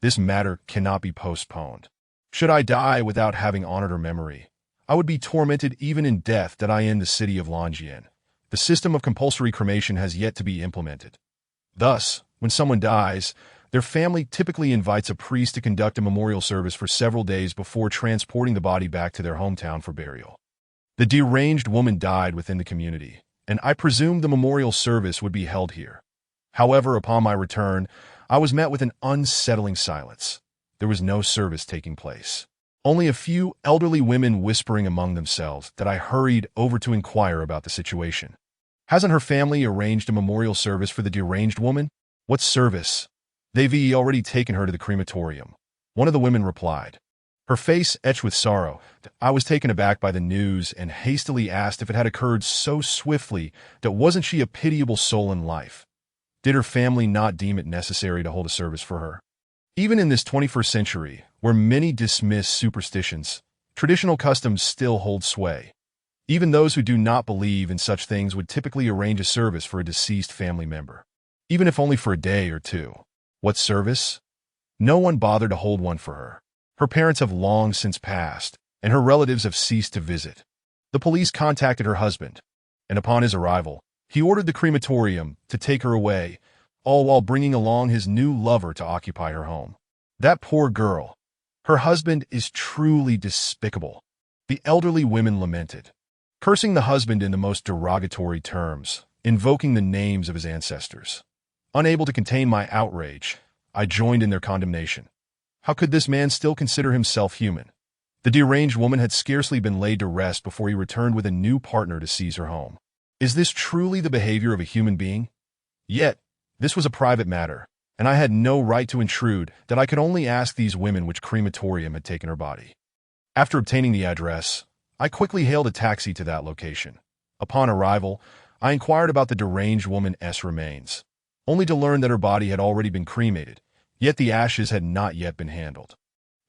This matter cannot be postponed. Should I die without having honored her memory, I would be tormented even in death that I in the city of Longyan. The system of compulsory cremation has yet to be implemented. Thus, when someone dies, their family typically invites a priest to conduct a memorial service for several days before transporting the body back to their hometown for burial. The deranged woman died within the community, and I presumed the memorial service would be held here. However, upon my return, I was met with an unsettling silence. There was no service taking place. Only a few elderly women whispering among themselves that I hurried over to inquire about the situation. Hasn't her family arranged a memorial service for the deranged woman? What service? They've already taken her to the crematorium. One of the women replied. Her face etched with sorrow. I was taken aback by the news and hastily asked if it had occurred so swiftly that wasn't she a pitiable soul in life? Did her family not deem it necessary to hold a service for her? Even in this 21st century, where many dismiss superstitions, traditional customs still hold sway. Even those who do not believe in such things would typically arrange a service for a deceased family member, even if only for a day or two. What service? No one bothered to hold one for her. Her parents have long since passed, and her relatives have ceased to visit. The police contacted her husband, and upon his arrival, he ordered the crematorium to take her away, all while bringing along his new lover to occupy her home. That poor girl. Her husband is truly despicable. The elderly women lamented, cursing the husband in the most derogatory terms, invoking the names of his ancestors. Unable to contain my outrage, I joined in their condemnation. How could this man still consider himself human? The deranged woman had scarcely been laid to rest before he returned with a new partner to seize her home. Is this truly the behavior of a human being? Yet, this was a private matter, and I had no right to intrude that I could only ask these women which crematorium had taken her body. After obtaining the address, I quickly hailed a taxi to that location. Upon arrival, I inquired about the deranged woman's remains, only to learn that her body had already been cremated, yet the ashes had not yet been handled.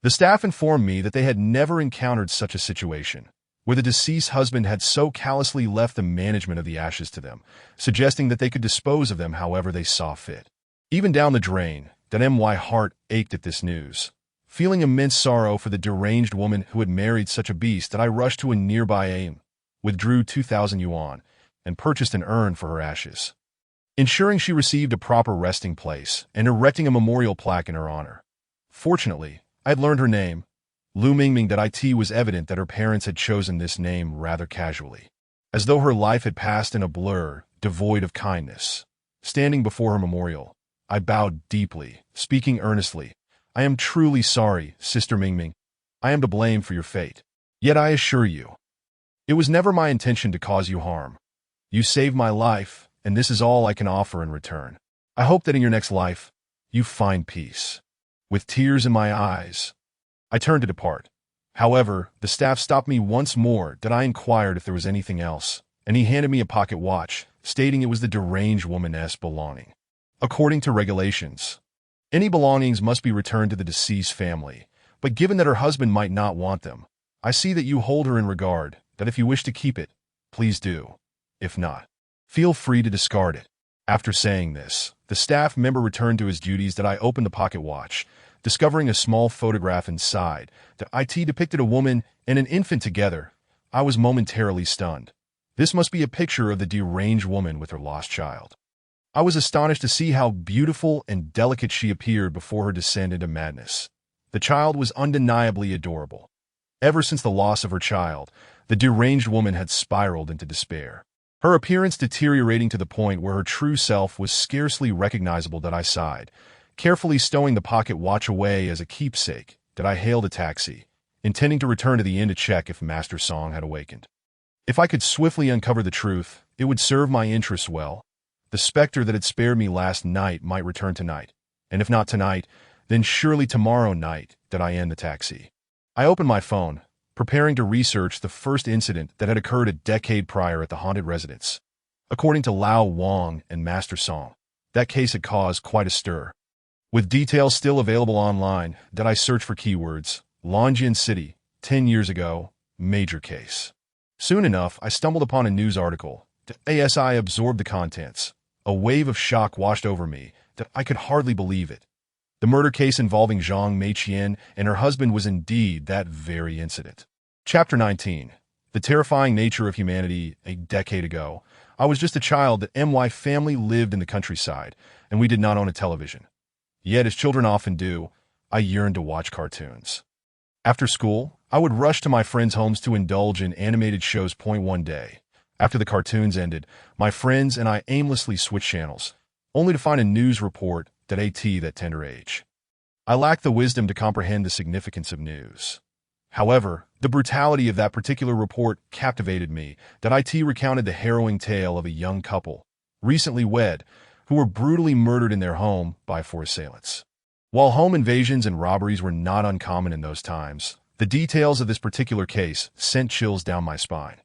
The staff informed me that they had never encountered such a situation, where the deceased husband had so callously left the management of the ashes to them, suggesting that they could dispose of them however they saw fit. Even down the drain, my heart ached at this news. Feeling immense sorrow for the deranged woman who had married such a beast that I rushed to a nearby inn, withdrew 2,000 yuan, and purchased an urn for her ashes, ensuring she received a proper resting place and erecting a memorial plaque in her honor. Fortunately, I had learned her name, Lu Mingming. That it was evident that her parents had chosen this name rather casually, as though her life had passed in a blur, devoid of kindness. Standing before her memorial, I bowed deeply, speaking earnestly. I am truly sorry, Sister Mingming. I am to blame for your fate. Yet I assure you, it was never my intention to cause you harm. You saved my life, and this is all I can offer in return. I hope that in your next life, you find peace. With tears in my eyes, I turned to depart. However, the staff stopped me once more that I inquired if there was anything else, and he handed me a pocket watch, stating it was the deranged woman's belonging. According to regulations, any belongings must be returned to the deceased family, but given that her husband might not want them, I see that you hold her in regard, that if you wish to keep it, please do. If not, feel free to discard it. After saying this, the staff member returned to his duties. That I opened the pocket watch, discovering a small photograph inside. It depicted a woman and an infant together. I was momentarily stunned. This must be a picture of the deranged woman with her lost child. I was astonished to see how beautiful and delicate she appeared before her descent into madness. The child was undeniably adorable. Ever since the loss of her child, the deranged woman had spiraled into despair, her appearance deteriorating to the point where her true self was scarcely recognizable. That I sighed, carefully stowing the pocket watch away as a keepsake. That I hailed a taxi, intending to return to the inn to check if Master Song had awakened. If I could swiftly uncover the truth, it would serve my interests well. The specter that had spared me last night might return tonight, and if not tonight, then surely tomorrow night. That I end the taxi. I opened my phone, preparing to research the first incident that had occurred a decade prior at the haunted residence. According to Lao Wang and Master Song, that case had caused quite a stir. With details still available online, that I searched for keywords, Longjian City, 10 years ago, major case. Soon enough, I stumbled upon a news article. As I absorbed the contents, a wave of shock washed over me that I could hardly believe it. The murder case involving Zhang Meiqian and her husband was indeed that very incident. Chapter 19. The terrifying nature of humanity. A decade ago, I was just a child. My family lived in the countryside, and we did not own a television. Yet, as children often do, I yearned to watch cartoons. After school, I would rush to my friends' homes to indulge in animated shows. One day, after the cartoons ended, my friends and I aimlessly switched channels, only to find a news report that tender age. I lacked the wisdom to comprehend the significance of news. However, the brutality of that particular report captivated me. It recounted the harrowing tale of a young couple, recently wed, who were brutally murdered in their home by four assailants. While home invasions and robberies were not uncommon in those times, the details of this particular case sent chills down my spine.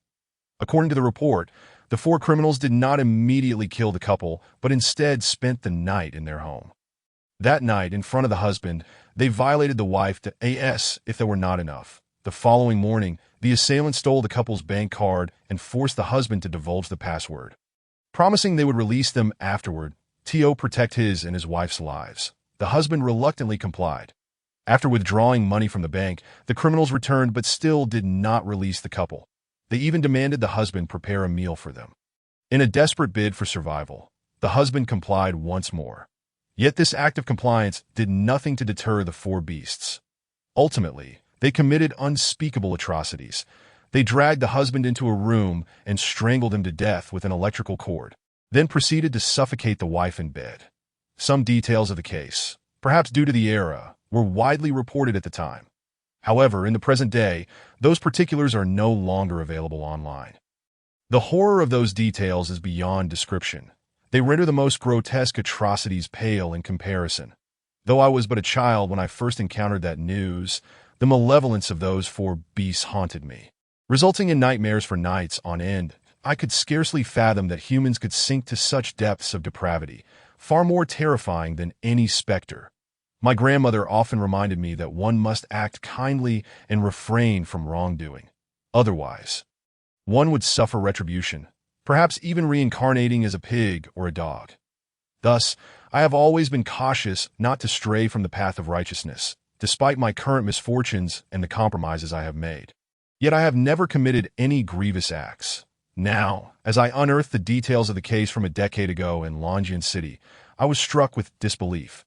According to the report, the four criminals did not immediately kill the couple, but instead spent the night in their home. That night, in front of the husband, they violated the wife to as if that were not enough. The following morning, the assailant stole the couple's bank card and forced the husband to divulge the password. Promising they would release them afterward, to protect his and his wife's lives, the husband reluctantly complied. After withdrawing money from the bank, the criminals returned but still did not release the couple. They even demanded the husband prepare a meal for them. In a desperate bid for survival, the husband complied once more. Yet this act of compliance did nothing to deter the four beasts. Ultimately, they committed unspeakable atrocities. They dragged the husband into a room and strangled him to death with an electrical cord, then proceeded to suffocate the wife in bed. Some details of the case, perhaps due to the era, were widely reported at the time. However, in the present day, those particulars are no longer available online. The horror of those details is beyond description. They render the most grotesque atrocities pale in comparison. Though I was but a child when I first encountered that news, the malevolence of those four beasts haunted me, resulting in nightmares for nights on end. I could scarcely fathom that humans could sink to such depths of depravity, far more terrifying than any specter. My grandmother often reminded me that one must act kindly and refrain from wrongdoing. Otherwise, one would suffer retribution, perhaps even reincarnating as a pig or a dog. Thus, I have always been cautious not to stray from the path of righteousness, despite my current misfortunes and the compromises I have made. Yet I have never committed any grievous acts. Now, as I unearthed the details of the case from a decade ago in Longyan City, I was struck with disbelief.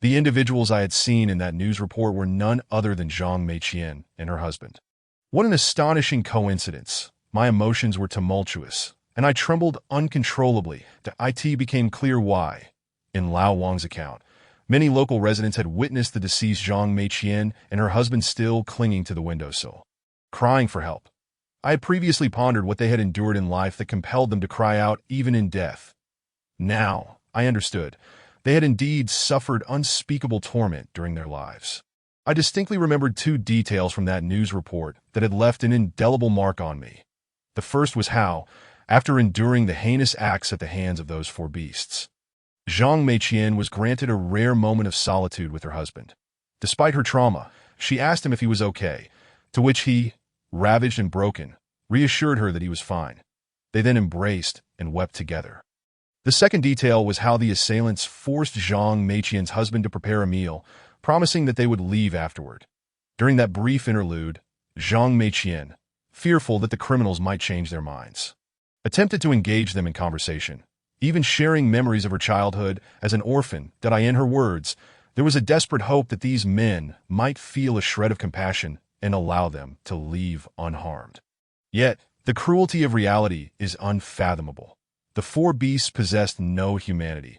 The individuals I had seen in that news report were none other than Zhang Meiqian and her husband. What an astonishing coincidence! My emotions were tumultuous, and I trembled uncontrollably. It became clear why. In Lao Wang's account, many local residents had witnessed the deceased Zhang Meiqian and her husband still clinging to the windowsill, crying for help. I had previously pondered what they had endured in life that compelled them to cry out even in death. Now, I understood. They had indeed suffered unspeakable torment during their lives. I distinctly remembered two details from that news report that had left an indelible mark on me. The first was how, after enduring the heinous acts at the hands of those four beasts, Zhang Meiqian was granted a rare moment of solitude with her husband. Despite her trauma, she asked him if he was okay, to which he, ravaged and broken, reassured her that he was fine. They then embraced and wept together. The second detail was how the assailants forced Zhang Meiqian's husband to prepare a meal, promising that they would leave afterward. During that brief interlude, Zhang Meiqian, fearful that the criminals might change their minds, attempted to engage them in conversation, even sharing memories of her childhood as an orphan. In her words, there was a desperate hope that these men might feel a shred of compassion and allow them to leave unharmed. Yet, the cruelty of reality is unfathomable. The four beasts possessed no humanity.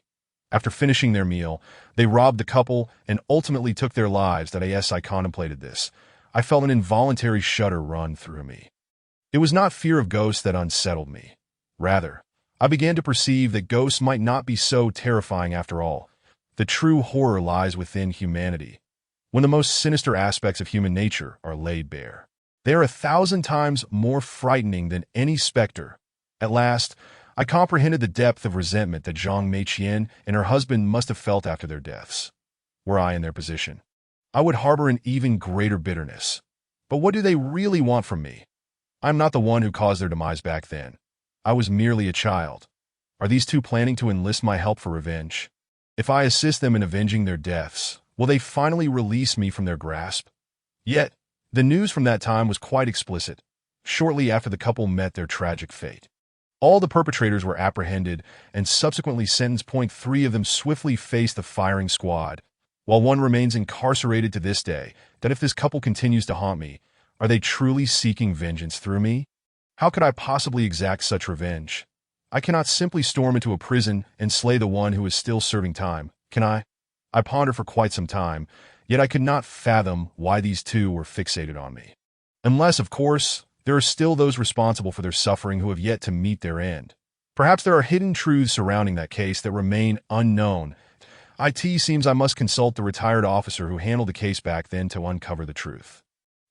After finishing their meal, they robbed the couple and ultimately took their lives. As I contemplated this, I felt an involuntary shudder run through me. It was not fear of ghosts that unsettled me. Rather, I began to perceive that ghosts might not be so terrifying after all. The true horror lies within humanity, when the most sinister aspects of human nature are laid bare. They are 1,000 times more frightening than any specter. At last, I comprehended the depth of resentment that Zhang Meiqian and her husband must have felt after their deaths. Were I in their position, I would harbor an even greater bitterness. But what do they really want from me? I'm not the one who caused their demise back then. I was merely a child. Are these two planning to enlist my help for revenge? If I assist them in avenging their deaths, will they finally release me from their grasp? Yet, the news from that time was quite explicit. Shortly after the couple met their tragic fate, all the perpetrators were apprehended and subsequently sentenced. 3 of them swiftly faced the firing squad, while one remains incarcerated to this day. If this couple continues to haunt me, are they truly seeking vengeance through me? How could I possibly exact such revenge? I cannot simply storm into a prison and slay the one who is still serving time, can I? I pondered for quite some time, yet I could not fathom why these two were fixated on me. Unless, of course, there are still those responsible for their suffering who have yet to meet their end. Perhaps there are hidden truths surrounding that case that remain unknown. It seems I must consult the retired officer who handled the case back then to uncover the truth.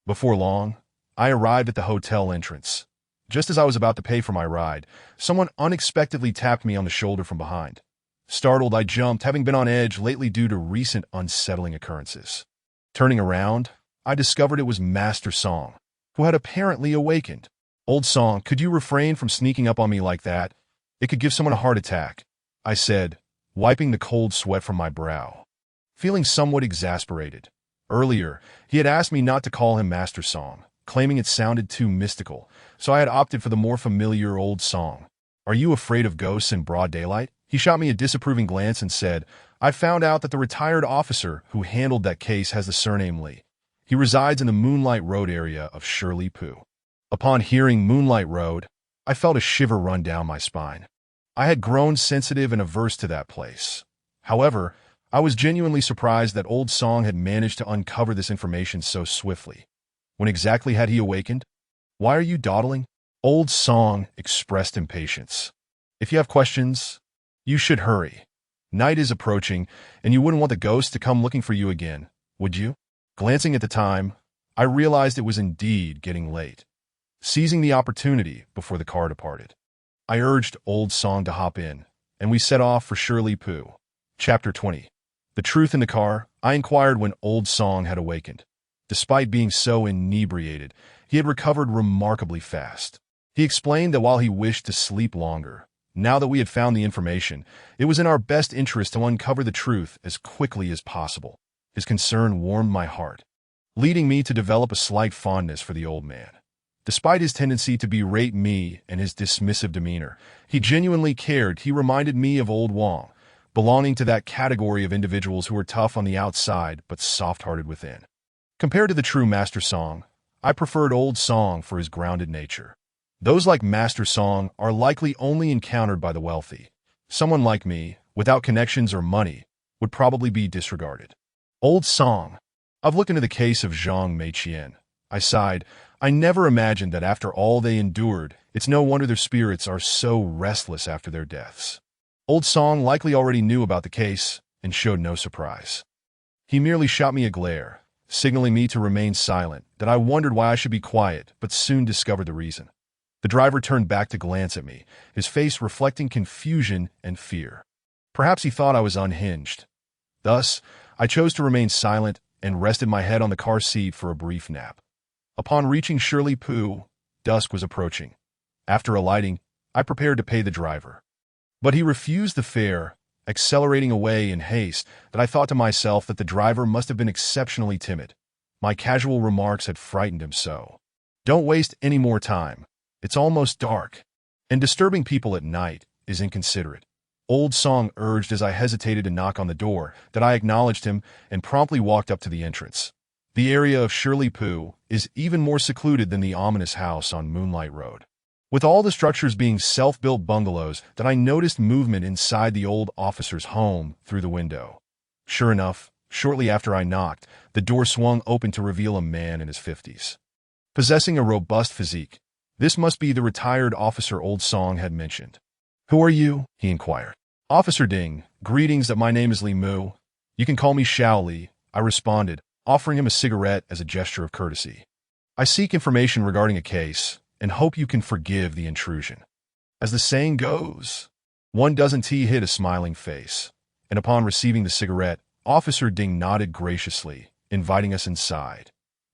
Before long, I arrived at the hotel entrance. Just as I was about to pay for my ride, someone unexpectedly tapped me on the shoulder from behind. Startled, I jumped, having been on edge lately due to recent unsettling occurrences. Turning around, I discovered it was Master Song, who had apparently awakened. "Old Song, could you refrain from sneaking up on me like that? It could give someone a heart attack," I said, wiping the cold sweat from my brow. Feeling somewhat exasperated. Earlier, he had asked me not to call him Master Song, claiming it sounded too mystical, so I had opted for the more familiar Old Song. "Are you afraid of ghosts in broad daylight?" He shot me a disapproving glance and said, "I found out that the retired officer who handled that case has the surname Lee. He resides in the Moonlight Road area of Shirley Poo." Upon hearing Moonlight Road, I felt a shiver run down my spine. I had grown sensitive and averse to that place. However, I was genuinely surprised that Old Song had managed to uncover this information so swiftly. When exactly had he awakened? "Why are you dawdling?" Old Song expressed impatience. "If you have questions, you should hurry. Night is approaching, and you wouldn't want the ghosts to come looking for you again, would you?" Glancing at the time, I realized it was indeed getting late. Seizing the opportunity before the car departed, I urged Old Song to hop in, and we set off for Shirley Poo. Chapter 20. The truth in the car. I inquired when Old Song had awakened. Despite being so inebriated, he had recovered remarkably fast. He explained that while he wished to sleep longer, now that we had found the information, it was in our best interest to uncover the truth as quickly as possible. His concern warmed my heart, leading me to develop a slight fondness for the old man. Despite his tendency to berate me and his dismissive demeanor, he genuinely cared. He reminded me of Old Wong, belonging to that category of individuals who are tough on the outside but soft-hearted within. Compared to the true Master Song, I preferred Old Song for his grounded nature. Those like Master Song are likely only encountered by the wealthy. Someone like me, without connections or money, would probably be disregarded. Old Song. I've looked into the case of Zhang Meiqian. I sighed. I never imagined that after all they endured, it's no wonder their spirits are so restless after their deaths. Old Song likely already knew about the case and showed no surprise. He merely shot me a glare, signaling me to remain silent, that I wondered why I should be quiet, but soon discovered the reason. The driver turned back to glance at me, his face reflecting confusion and fear. Perhaps he thought I was unhinged. Thus, I chose to remain silent and rested my head on the car seat for a brief nap. Upon reaching Shirley Poo, dusk was approaching. After alighting, I prepared to pay the driver. But he refused the fare, accelerating away in haste that I thought to myself that the driver must have been exceptionally timid. My casual remarks had frightened him so. "Don't waste any more time. It's almost dark, and disturbing people at night is inconsiderate," Old Song urged as I hesitated to knock on the door. That I acknowledged him and promptly walked up to the entrance. The area of Shirley Poo is even more secluded than the ominous house on Moonlight Road. With all the structures being self-built bungalows, that I noticed movement inside the old officer's home through the window. Sure enough, shortly after I knocked, the door swung open to reveal a man in his 50s. Possessing a robust physique, this must be the retired officer Old Song had mentioned. "Who are you?" he inquired. "Officer Ding, greetings. That my name is Li Mu. You can call me Xiao Li," I responded, offering him a cigarette as a gesture of courtesy. "I seek information regarding a case, and hope you can forgive the intrusion. As the saying goes, one doesn't hit a smiling face." And upon receiving the cigarette, Officer Ding nodded graciously, inviting us inside.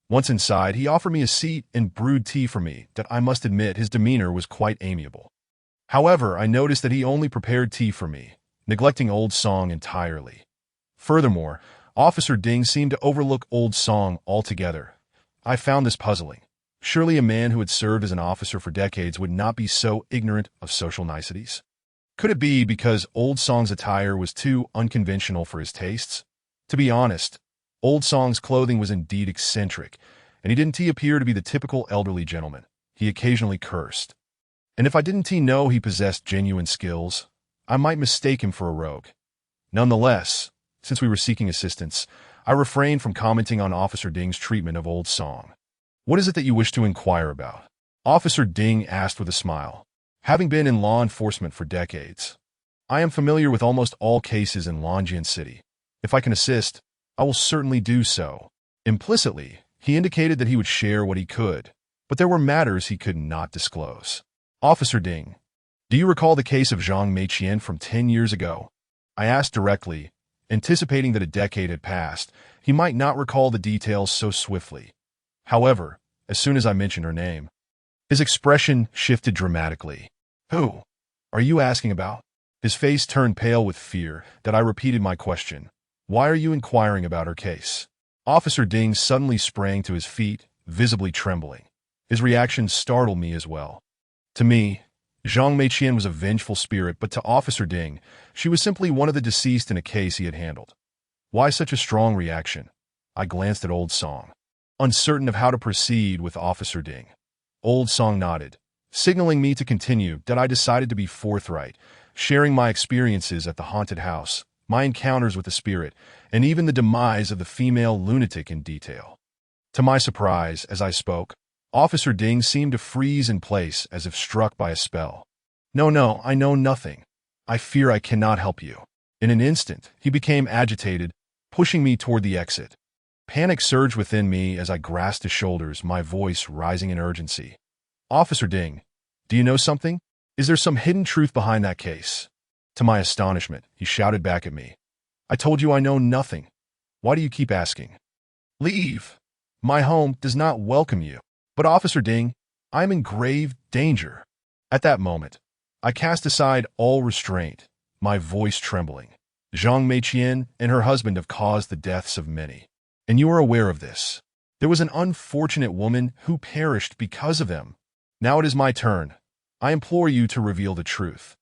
Once inside, he offered me a seat and brewed tea for me. That I must admit his demeanor was quite amiable. However, I noticed that he only prepared tea for me, neglecting Old Song entirely. Furthermore, Officer Ding seemed to overlook Old Song altogether. I found this puzzling. Surely a man who had served as an officer for decades would not be so ignorant of social niceties. Could it be because Old Song's attire was too unconventional for his tastes? To be honest, Old Song's clothing was indeed eccentric, and he didn't appear to be the typical elderly gentleman. He occasionally cursed. And if I didn't know he possessed genuine skills, I might mistake him for a rogue. Nonetheless, since we were seeking assistance, I refrained from commenting on Officer Ding's treatment of Old Song. What is it that you wish to inquire about? Officer Ding asked with a smile. Having been in law enforcement for decades, I am familiar with almost all cases in Longyan City. If I can assist, I will certainly do so. Implicitly, he indicated that he would share what he could, but there were matters he could not disclose. Officer Ding, do you recall the case of Zhang Meiqian from 10 years ago? I asked directly, anticipating that a decade had passed. He might not recall the details so swiftly. However, as soon as I mentioned her name, his expression shifted dramatically. Who are you asking about? His face turned pale with fear that I repeated my question. Why are you inquiring about her case? Officer Ding suddenly sprang to his feet, visibly trembling. His reaction startled me as well. To me, Zhang Meiqian was a vengeful spirit, but to Officer Ding, she was simply one of the deceased in a case he had handled. Why such a strong reaction? I glanced at Old Song, uncertain of how to proceed with Officer Ding. Old Song nodded, signaling me to continue. That I decided to be forthright, sharing my experiences at the haunted house, my encounters with the spirit, and even the demise of the female lunatic in detail. To my surprise, as I spoke, Officer Ding seemed to freeze in place as if struck by a spell. No, I know nothing. I fear I cannot help you. In an instant, he became agitated, pushing me toward the exit. Panic surged within me as I grasped his shoulders, my voice rising in urgency. Officer Ding, do you know something? Is there some hidden truth behind that case? To my astonishment, he shouted back at me. I told you I know nothing. Why do you keep asking? Leave. My home does not welcome you. But Officer Ding, I am in grave danger. At that moment, I cast aside all restraint, my voice trembling. Zhang Meiqian and her husband have caused the deaths of many, and you are aware of this. There was an unfortunate woman who perished because of them. Now it is my turn. I implore you to reveal the truth.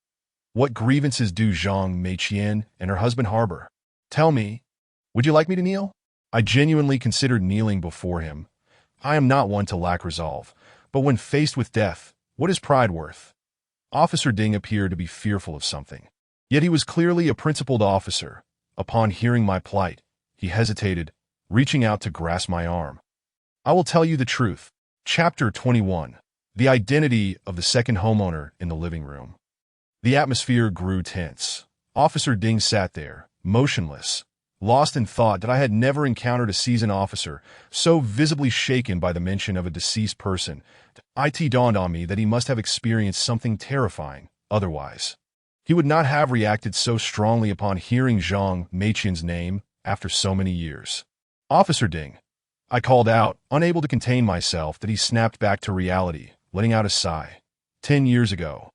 What grievances do Zhang Meiqian and her husband harbor? Tell me, would you like me to kneel? I genuinely considered kneeling before him. I am not one to lack resolve, but when faced with death, what is pride worth? Officer Ding appeared to be fearful of something. Yet he was clearly a principled officer. Upon hearing my plight, he hesitated, reaching out to grasp my arm. I will tell you the truth. Chapter 21. The Identity of the Second Homeowner in the Living Room. The atmosphere grew tense. Officer Ding sat there, motionless, lost in thought that I had never encountered a seasoned officer so visibly shaken by the mention of a deceased person. It dawned on me that he must have experienced something terrifying. Otherwise, he would not have reacted so strongly upon hearing Zhang Meiqian's name after so many years. Officer Ding, I called out, unable to contain myself, that he snapped back to reality, letting out a sigh. 10 years ago,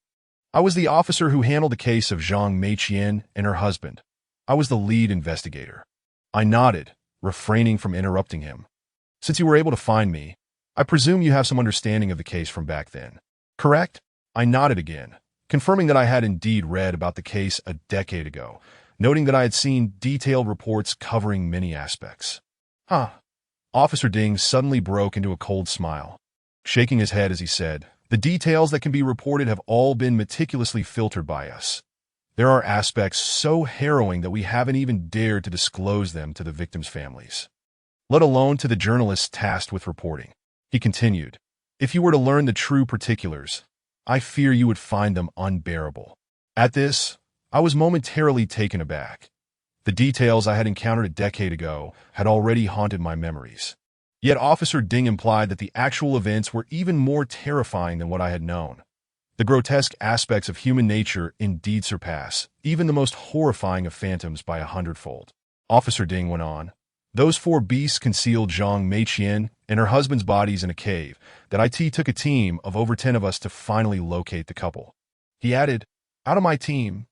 I was the officer who handled the case of Zhang Meiqian and her husband. I was the lead investigator. I nodded, refraining from interrupting him. Since you were able to find me, I presume you have some understanding of the case from back then. Correct? I nodded again, confirming that I had indeed read about the case a decade ago, noting that I had seen detailed reports covering many aspects. Officer Ding suddenly broke into a cold smile, shaking his head as he said, the details that can be reported have all been meticulously filtered by us. There are aspects so harrowing that we haven't even dared to disclose them to the victims' families, let alone to the journalists tasked with reporting. He continued, if you were to learn the true particulars, I fear you would find them unbearable. At this, I was momentarily taken aback. The details I had encountered a decade ago had already haunted my memories. Yet Officer Ding implied that the actual events were even more terrifying than what I had known. The grotesque aspects of human nature indeed surpass even the most horrifying of phantoms by 100-fold. Officer Ding went on, those 4 beasts concealed Zhang Meiqian and her husband's bodies in a cave that IT took a team of over 10 of us to finally locate the couple. He added, out of my team,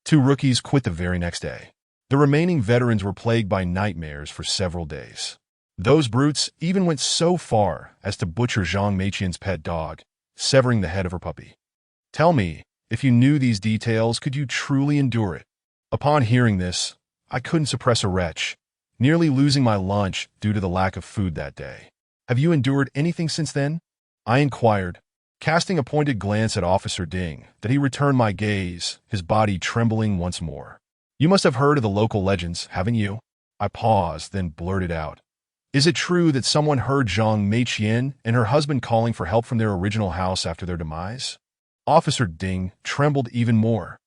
2 rookies quit the very next day. The remaining veterans were plagued by nightmares for several days. Those brutes even went so far as to butcher Zhang Meiqian's pet dog, severing the head of her puppy. Tell me, if you knew these details, could you truly endure it? Upon hearing this, I couldn't suppress a retch, nearly losing my lunch due to the lack of food that day. Have you endured anything since then? I inquired, casting a pointed glance at Officer Ding, that he returned my gaze, his body trembling once more. You must have heard of the local legends, haven't you? I paused, then blurted out. Is it true that someone heard Zhang Meiqian and her husband calling for help from their original house after their demise? Officer Ding trembled even more,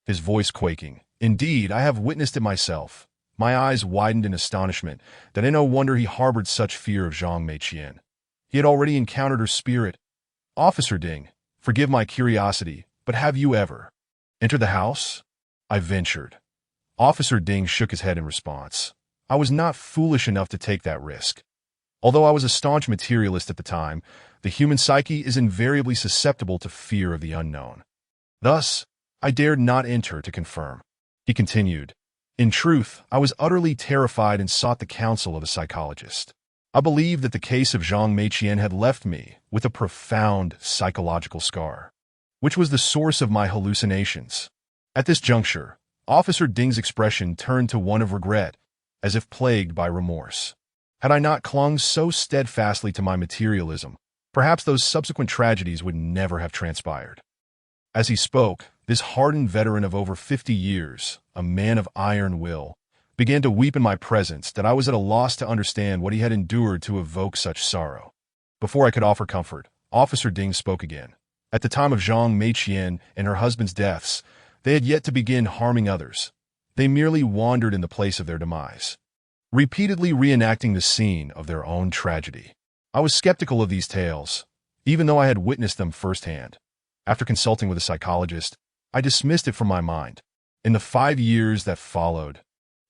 his voice quaking. Indeed, I have witnessed it myself. My eyes widened in astonishment, that in no wonder he harbored such fear of Zhang Meiqian. He had already encountered her spirit. Officer Ding, forgive my curiosity, but have you ever entered the house? I ventured. Officer Ding shook his head in response. I was not foolish enough to take that risk. Although I was a staunch materialist at the time, the human psyche is invariably susceptible to fear of the unknown. Thus, I dared not enter to confirm. He continued. In truth, I was utterly terrified and sought the counsel of a psychologist. I believed that the case of Zhang Meiqian had left me with a profound psychological scar, which was the source of my hallucinations. At this juncture, Officer Ding's expression turned to one of regret, as if plagued by remorse. Had I not clung so steadfastly to my materialism, perhaps those subsequent tragedies would never have transpired. As he spoke, this hardened veteran of over 50 years, a man of iron will, began to weep in my presence that I was at a loss to understand what he had endured to evoke such sorrow. Before I could offer comfort, Officer Ding spoke again. At the time of Zhang Meiqian and her husband's deaths, they had yet to begin harming others. They merely wandered in the place of their demise, repeatedly reenacting the scene of their own tragedy. I was skeptical of these tales, even though I had witnessed them firsthand. After consulting with a psychologist, I dismissed it from my mind. In the 5 years that followed,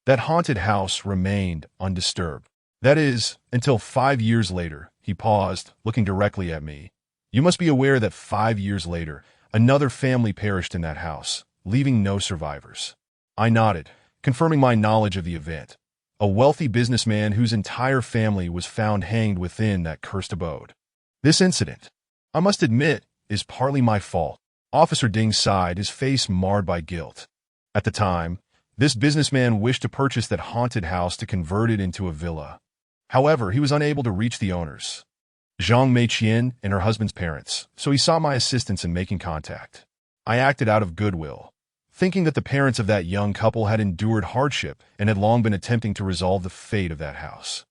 that haunted house remained undisturbed. That is, until 5 years later. He paused, looking directly at me. You must be aware that 5 years later, another family perished in that house, leaving no survivors. I nodded, confirming my knowledge of the event. A wealthy businessman whose entire family was found hanged within that cursed abode. This incident, I must admit, is partly my fault. Officer Ding sighed, his face marred by guilt. At the time, this businessman wished to purchase that haunted house to convert it into a villa. However, he was unable to reach the owners, Zhang Meiqian and her husband's parents, so he sought my assistance in making contact. I acted out of goodwill, thinking that the parents of that young couple had endured hardship and had long been attempting to resolve the fate of that house,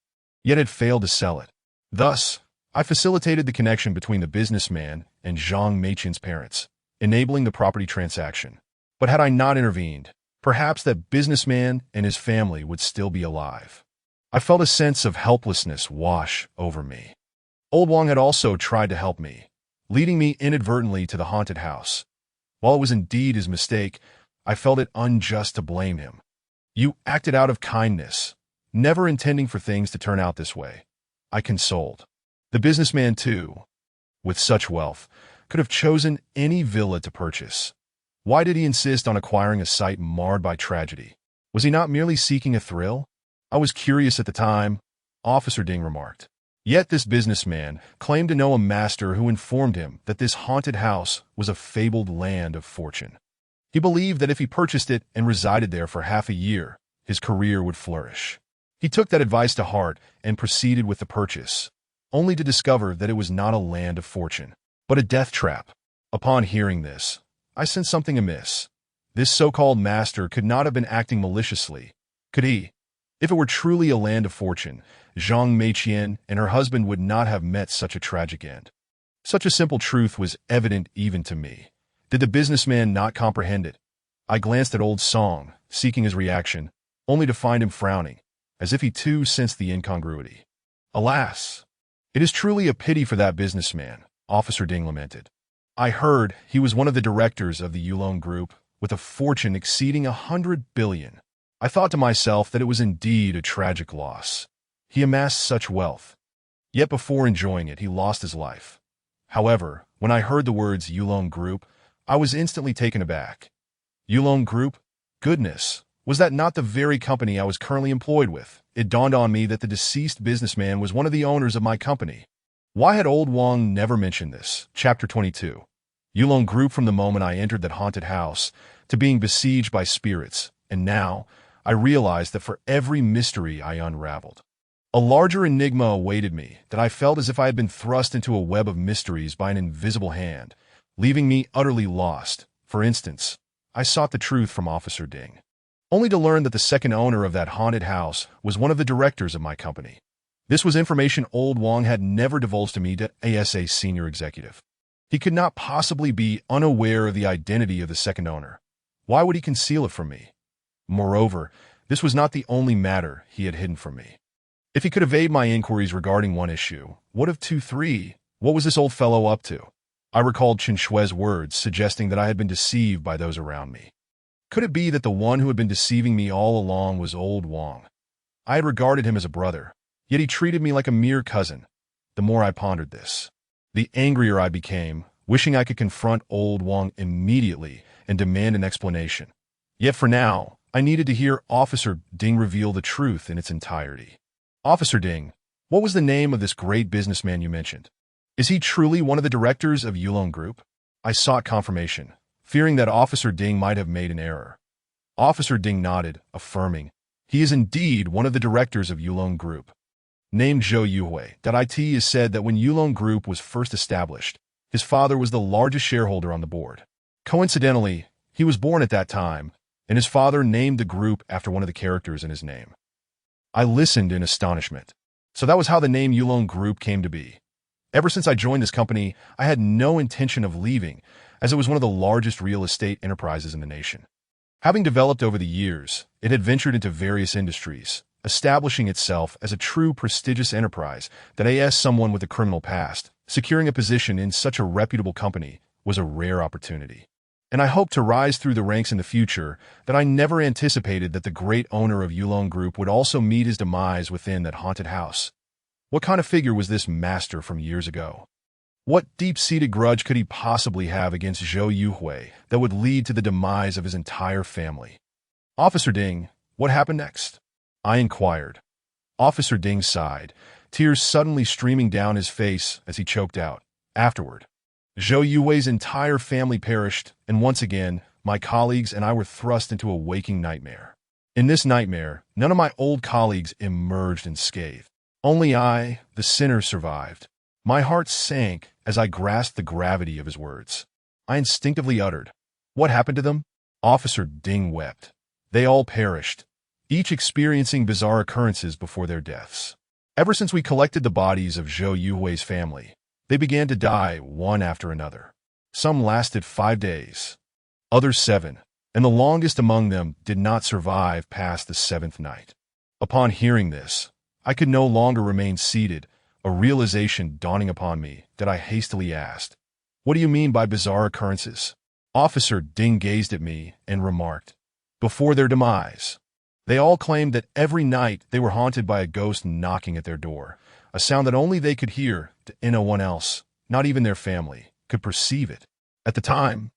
yet had failed to sell it. Thus, I facilitated the connection between the businessman and Zhang Meiqian's parents, enabling the property transaction. But had I not intervened, perhaps that businessman and his family would still be alive. I felt a sense of helplessness wash over me. Old Wang had also tried to help me, leading me inadvertently to the haunted house. While it was indeed his mistake, I felt it unjust to blame him. You acted out of kindness, never intending for things to turn out this way, I consoled. The businessman, too, with such wealth, could have chosen any villa to purchase. Why did he insist on acquiring a site marred by tragedy? Was he not merely seeking a thrill? I was curious at the time, Officer Ding remarked. Yet this businessman claimed to know a master who informed him that this haunted house was a fabled land of fortune. He believed that if he purchased it and resided there for half a year, his career would flourish. He took that advice to heart and proceeded with the purchase, only to discover that it was not a land of fortune, but a death trap. Upon hearing this, I sensed something amiss. This so-called master could not have been acting maliciously, could he? If it were truly a land of fortune, Zhang Meiqian and her husband would not have met such a tragic end. Such a simple truth was evident even to me. Did the businessman not comprehend it? I glanced at old Song, seeking his reaction, only to find him frowning, as if he too sensed the incongruity. Alas! It is truly a pity for that businessman, Officer Ding lamented. I heard he was one of the directors of the Yulong Group, with a fortune exceeding 100 billion. I thought to myself that it was indeed a tragic loss. He amassed such wealth, yet before enjoying it he lost his life. However, when I heard the words Yulong Group, I was instantly taken aback. Yulong Group? Goodness, was that not the very company I was currently employed with? It dawned on me that the deceased businessman was one of the owners of my company. Why had old Wang never mentioned this? Chapter 22. Yulong Group. From the moment I entered that haunted house to being besieged by spirits, and now I realized that for every mystery I unraveled, A larger enigma awaited me that I felt as if I had been thrust into a web of mysteries by an invisible hand, leaving me utterly lost. For instance, I sought the truth from Officer Ding, only to learn that the second owner of that haunted house was one of the directors of my company. This was information Old Wong had never divulged to me, to ASA senior executive. He could not possibly be unaware of the identity of the second owner. Why would he conceal it from me? Moreover, this was not the only matter he had hidden from me. If he could evade my inquiries regarding one issue, what of 2-3? What was this old fellow up to? I recalled Chen Shui's words suggesting that I had been deceived by those around me. Could it be that the one who had been deceiving me all along was Old Wong? I had regarded him as a brother, yet he treated me like a mere cousin. The more I pondered this, the angrier I became, wishing I could confront Old Wong immediately and demand an explanation. Yet for now, I needed to hear Officer Ding reveal the truth in its entirety. Officer Ding, what was the name of this great businessman you mentioned? Is he truly one of the directors of Yulong Group? I sought confirmation, fearing that Officer Ding might have made an error. Officer Ding nodded, affirming, he is indeed one of the directors of Yulong Group. Named Zhou Yuhui. It is said that when Yulong Group was first established, his father was the largest shareholder on the board. Coincidentally, he was born at that time, and his father named the group after one of the characters in his name. I listened in astonishment. So that was how the name Yulong Group came to be. Ever since I joined this company, I had no intention of leaving, as it was one of the largest real estate enterprises in the nation. Having developed over the years, it had ventured into various industries, establishing itself as a true prestigious enterprise that as someone with a criminal past, securing a position in such a reputable company was a rare opportunity. And I hoped to rise through the ranks in the future, that I never anticipated that the great owner of Yulong Group would also meet his demise within that haunted house. What kind of figure was this master from years ago? What deep-seated grudge could he possibly have against Zhou Yuhui that would lead to the demise of his entire family? Officer Ding, what happened next? I inquired. Officer Ding sighed, tears suddenly streaming down his face as he choked out, afterward. Zhou Yui's entire family perished, and once again, my colleagues and I were thrust into a waking nightmare. In this nightmare, none of my old colleagues emerged unscathed. Only I, the sinner, survived. My heart sank as I grasped the gravity of his words. I instinctively uttered, "What happened to them?" Officer Ding wept. They all perished, each experiencing bizarre occurrences before their deaths. Ever since we collected the bodies of Zhou Yui's family, they began to die one after another. Some lasted 5 days, others 7, and the longest among them did not survive past the 7th night. Upon hearing this, I could no longer remain seated, a realization dawning upon me that I hastily asked, "What do you mean by bizarre occurrences?" Officer Ding gazed at me and remarked, "Before their demise, they all claimed that every night they were haunted by a ghost knocking at their door, a sound that only they could hear, and no one else, not even their family, could perceive it. At the time,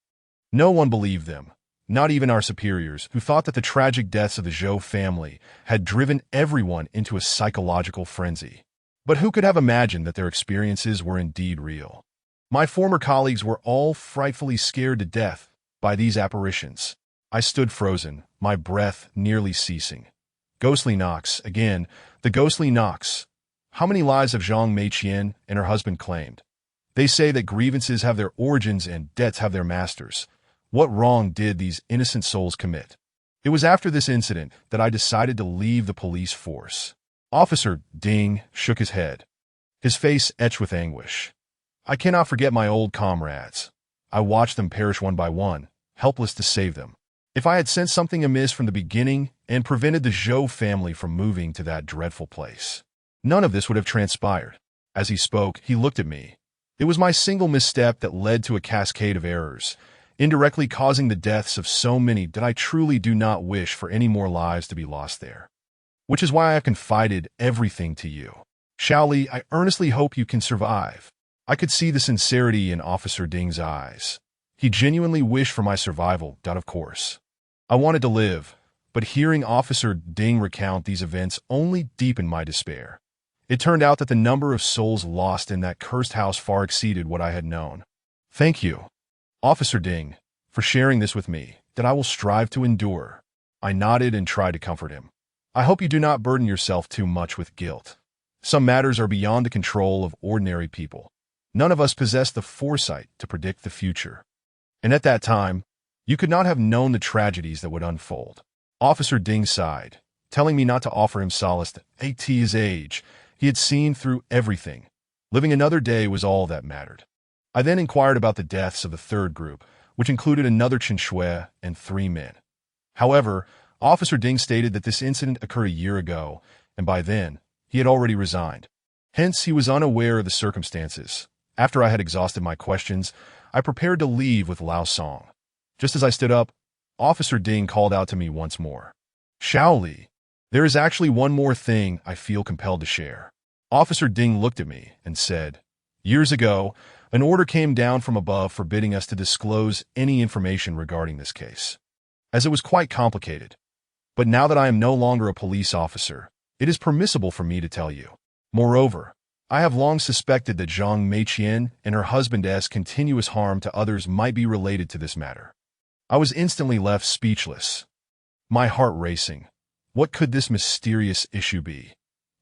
no one believed them, not even our superiors, who thought that the tragic deaths of the Zhou family had driven everyone into a psychological frenzy. But who could have imagined that their experiences were indeed real? My former colleagues were all frightfully scared to death by these apparitions. I stood frozen, my breath nearly ceasing. Ghostly knocks, again, the ghostly knocks. How many lives have Zhang Meiqian and her husband claimed? They say that grievances have their origins and debts have their masters. What wrong did these innocent souls commit? It was after this incident that I decided to leave the police force. Officer Ding shook his head, his face etched with anguish. I cannot forget my old comrades. I watched them perish one by one, helpless to save them. If I had sensed something amiss from the beginning and prevented the Zhou family from moving to that dreadful place, none of this would have transpired. As he spoke, he looked at me. It was my single misstep that led to a cascade of errors, indirectly causing the deaths of so many that I truly do not wish for any more lives to be lost there. Which is why I have confided everything to you. Xiaoli, I earnestly hope you can survive. I could see the sincerity in Officer Ding's eyes. He genuinely wished for my survival, of course. I wanted to live, but hearing Officer Ding recount these events only deepened my despair. It turned out that the number of souls lost in that cursed house far exceeded what I had known. Thank you, Officer Ding, for sharing this with me, that I will strive to endure. I nodded and tried to comfort him. I hope you do not burden yourself too much with guilt. Some matters are beyond the control of ordinary people. None of us possess the foresight to predict the future. And at that time, you could not have known the tragedies that would unfold. Officer Ding sighed, telling me not to offer him solace at his age. He had seen through everything. Living another day was all that mattered. I then inquired about the deaths of the third group, which included another Chen Shui and 3 men. However, Officer Ding stated that this incident occurred a year ago, and by then, he had already resigned. Hence, he was unaware of the circumstances. After I had exhausted my questions, I prepared to leave with Lao Song. Just as I stood up, Officer Ding called out to me once more. Shaoli, there is actually one more thing I feel compelled to share. Officer Ding looked at me and said, years ago, an order came down from above forbidding us to disclose any information regarding this case, as it was quite complicated. But now that I am no longer a police officer, it is permissible for me to tell you. Moreover, I have long suspected that Zhang Meiqian and her husband's continuous harm to others might be related to this matter. I was instantly left speechless, my heart racing. What could this mysterious issue be?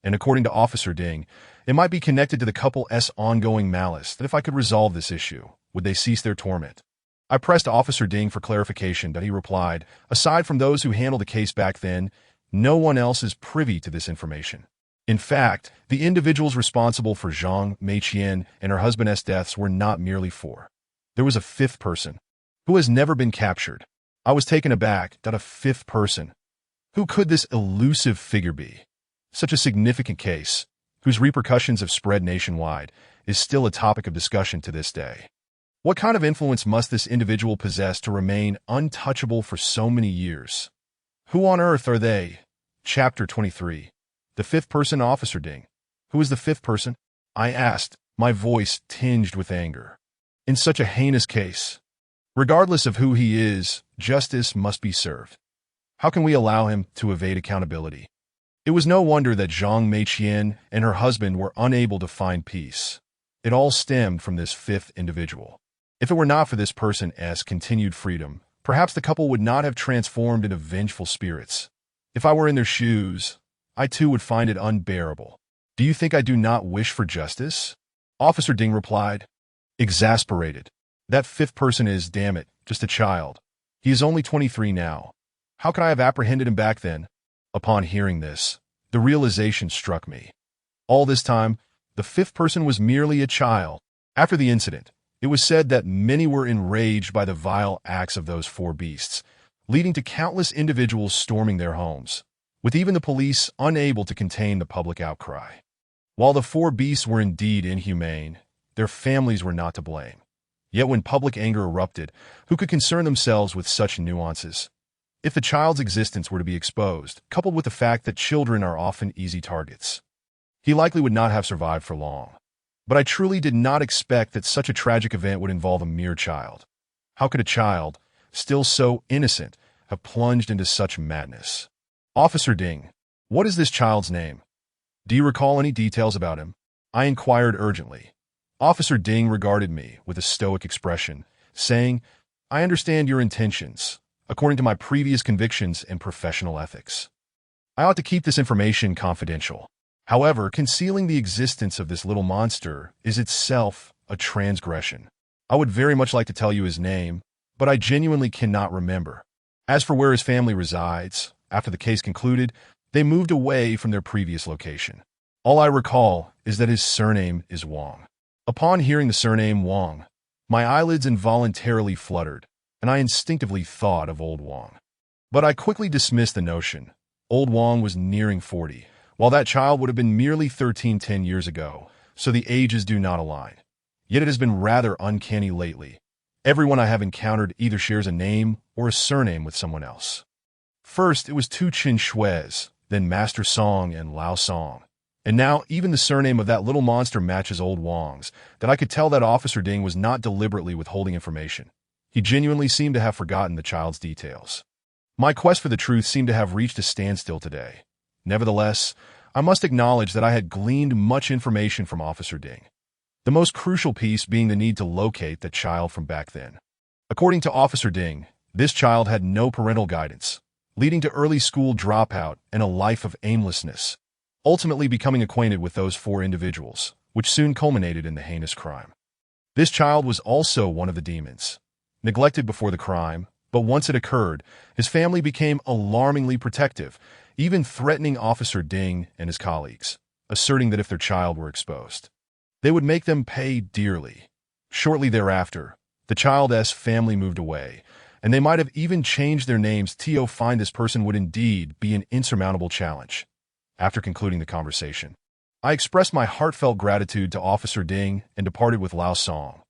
And according to Officer Ding, it might be connected to the couple's ongoing malice, that if I could resolve this issue, would they cease their torment? I pressed Officer Ding for clarification, but he replied, aside from those who handled the case back then, no one else is privy to this information. In fact, the individuals responsible for Zhang Meiqian and her husband's deaths were not merely 4. There was a 5th person, who has never been captured. I was taken aback that a 5th person. Who could this elusive figure be? Such a significant case, whose repercussions have spread nationwide, is still a topic of discussion to this day. What kind of influence must this individual possess to remain untouchable for so many years? Who on earth are they? Chapter 23. The 5th person, Officer Ding. Who is the 5th person? I asked, my voice tinged with anger. In such a heinous case, regardless of who he is, justice must be served. How can we allow him to evade accountability? It was no wonder that Zhang Meiqian and her husband were unable to find peace. It all stemmed from this 5th individual. If it were not for this person's continued freedom, perhaps the couple would not have transformed into vengeful spirits. If I were in their shoes, I too would find it unbearable. Do you think I do not wish for justice? Officer Ding replied, exasperated. That 5th person is, damn it, just a child. He is only 23 now. How could I have apprehended him back then? Upon hearing this, the realization struck me. All this time, the 5th person was merely a child. After the incident, it was said that many were enraged by the vile acts of those 4 beasts, leading to countless individuals storming their homes, with even the police unable to contain the public outcry. While the 4 beasts were indeed inhumane, their families were not to blame. Yet when public anger erupted, who could concern themselves with such nuances? If the child's existence were to be exposed, coupled with the fact that children are often easy targets, he likely would not have survived for long. But I truly did not expect that such a tragic event would involve a mere child. How could a child, still so innocent, have plunged into such madness? Officer Ding, what is this child's name? Do you recall any details about him? I inquired urgently. Officer Ding regarded me with a stoic expression, saying, I understand your intentions, according to my previous convictions and professional ethics. I ought to keep this information confidential. However, concealing the existence of this little monster is itself a transgression. I would very much like to tell you his name, but I genuinely cannot remember. As for where his family resides, after the case concluded, they moved away from their previous location. All I recall is that his surname is Wang. Upon hearing the surname Wang, my eyelids involuntarily fluttered, and I instinctively thought of old Wang. But I quickly dismissed the notion. Old Wang was nearing 40, while that child would have been merely 13 10 years ago, so the ages do not align. Yet it has been rather uncanny lately. Everyone I have encountered either shares a name or a surname with someone else. First, it was 2 Chen Shuis, then Master Song and Lao Song. And now, even the surname of that little monster matches old Wang's, that I could tell that Officer Ding was not deliberately withholding information. He genuinely seemed to have forgotten the child's details. My quest for the truth seemed to have reached a standstill today. Nevertheless, I must acknowledge that I had gleaned much information from Officer Ding, the most crucial piece being the need to locate the child from back then. According to Officer Ding, this child had no parental guidance, leading to early school dropout and a life of aimlessness. ultimately becoming acquainted with those four individuals, which soon culminated in the heinous crime. This child was also one of the demons, neglected before the crime, but once it occurred, his family became alarmingly protective, even threatening Officer Ding and his colleagues, asserting that if their child were exposed, they would make them pay dearly. Shortly thereafter, the child's family moved away, and they might have even changed their names to find this person would indeed be an insurmountable challenge. After concluding the conversation, I expressed my heartfelt gratitude to Officer Ding and departed with Lao Song.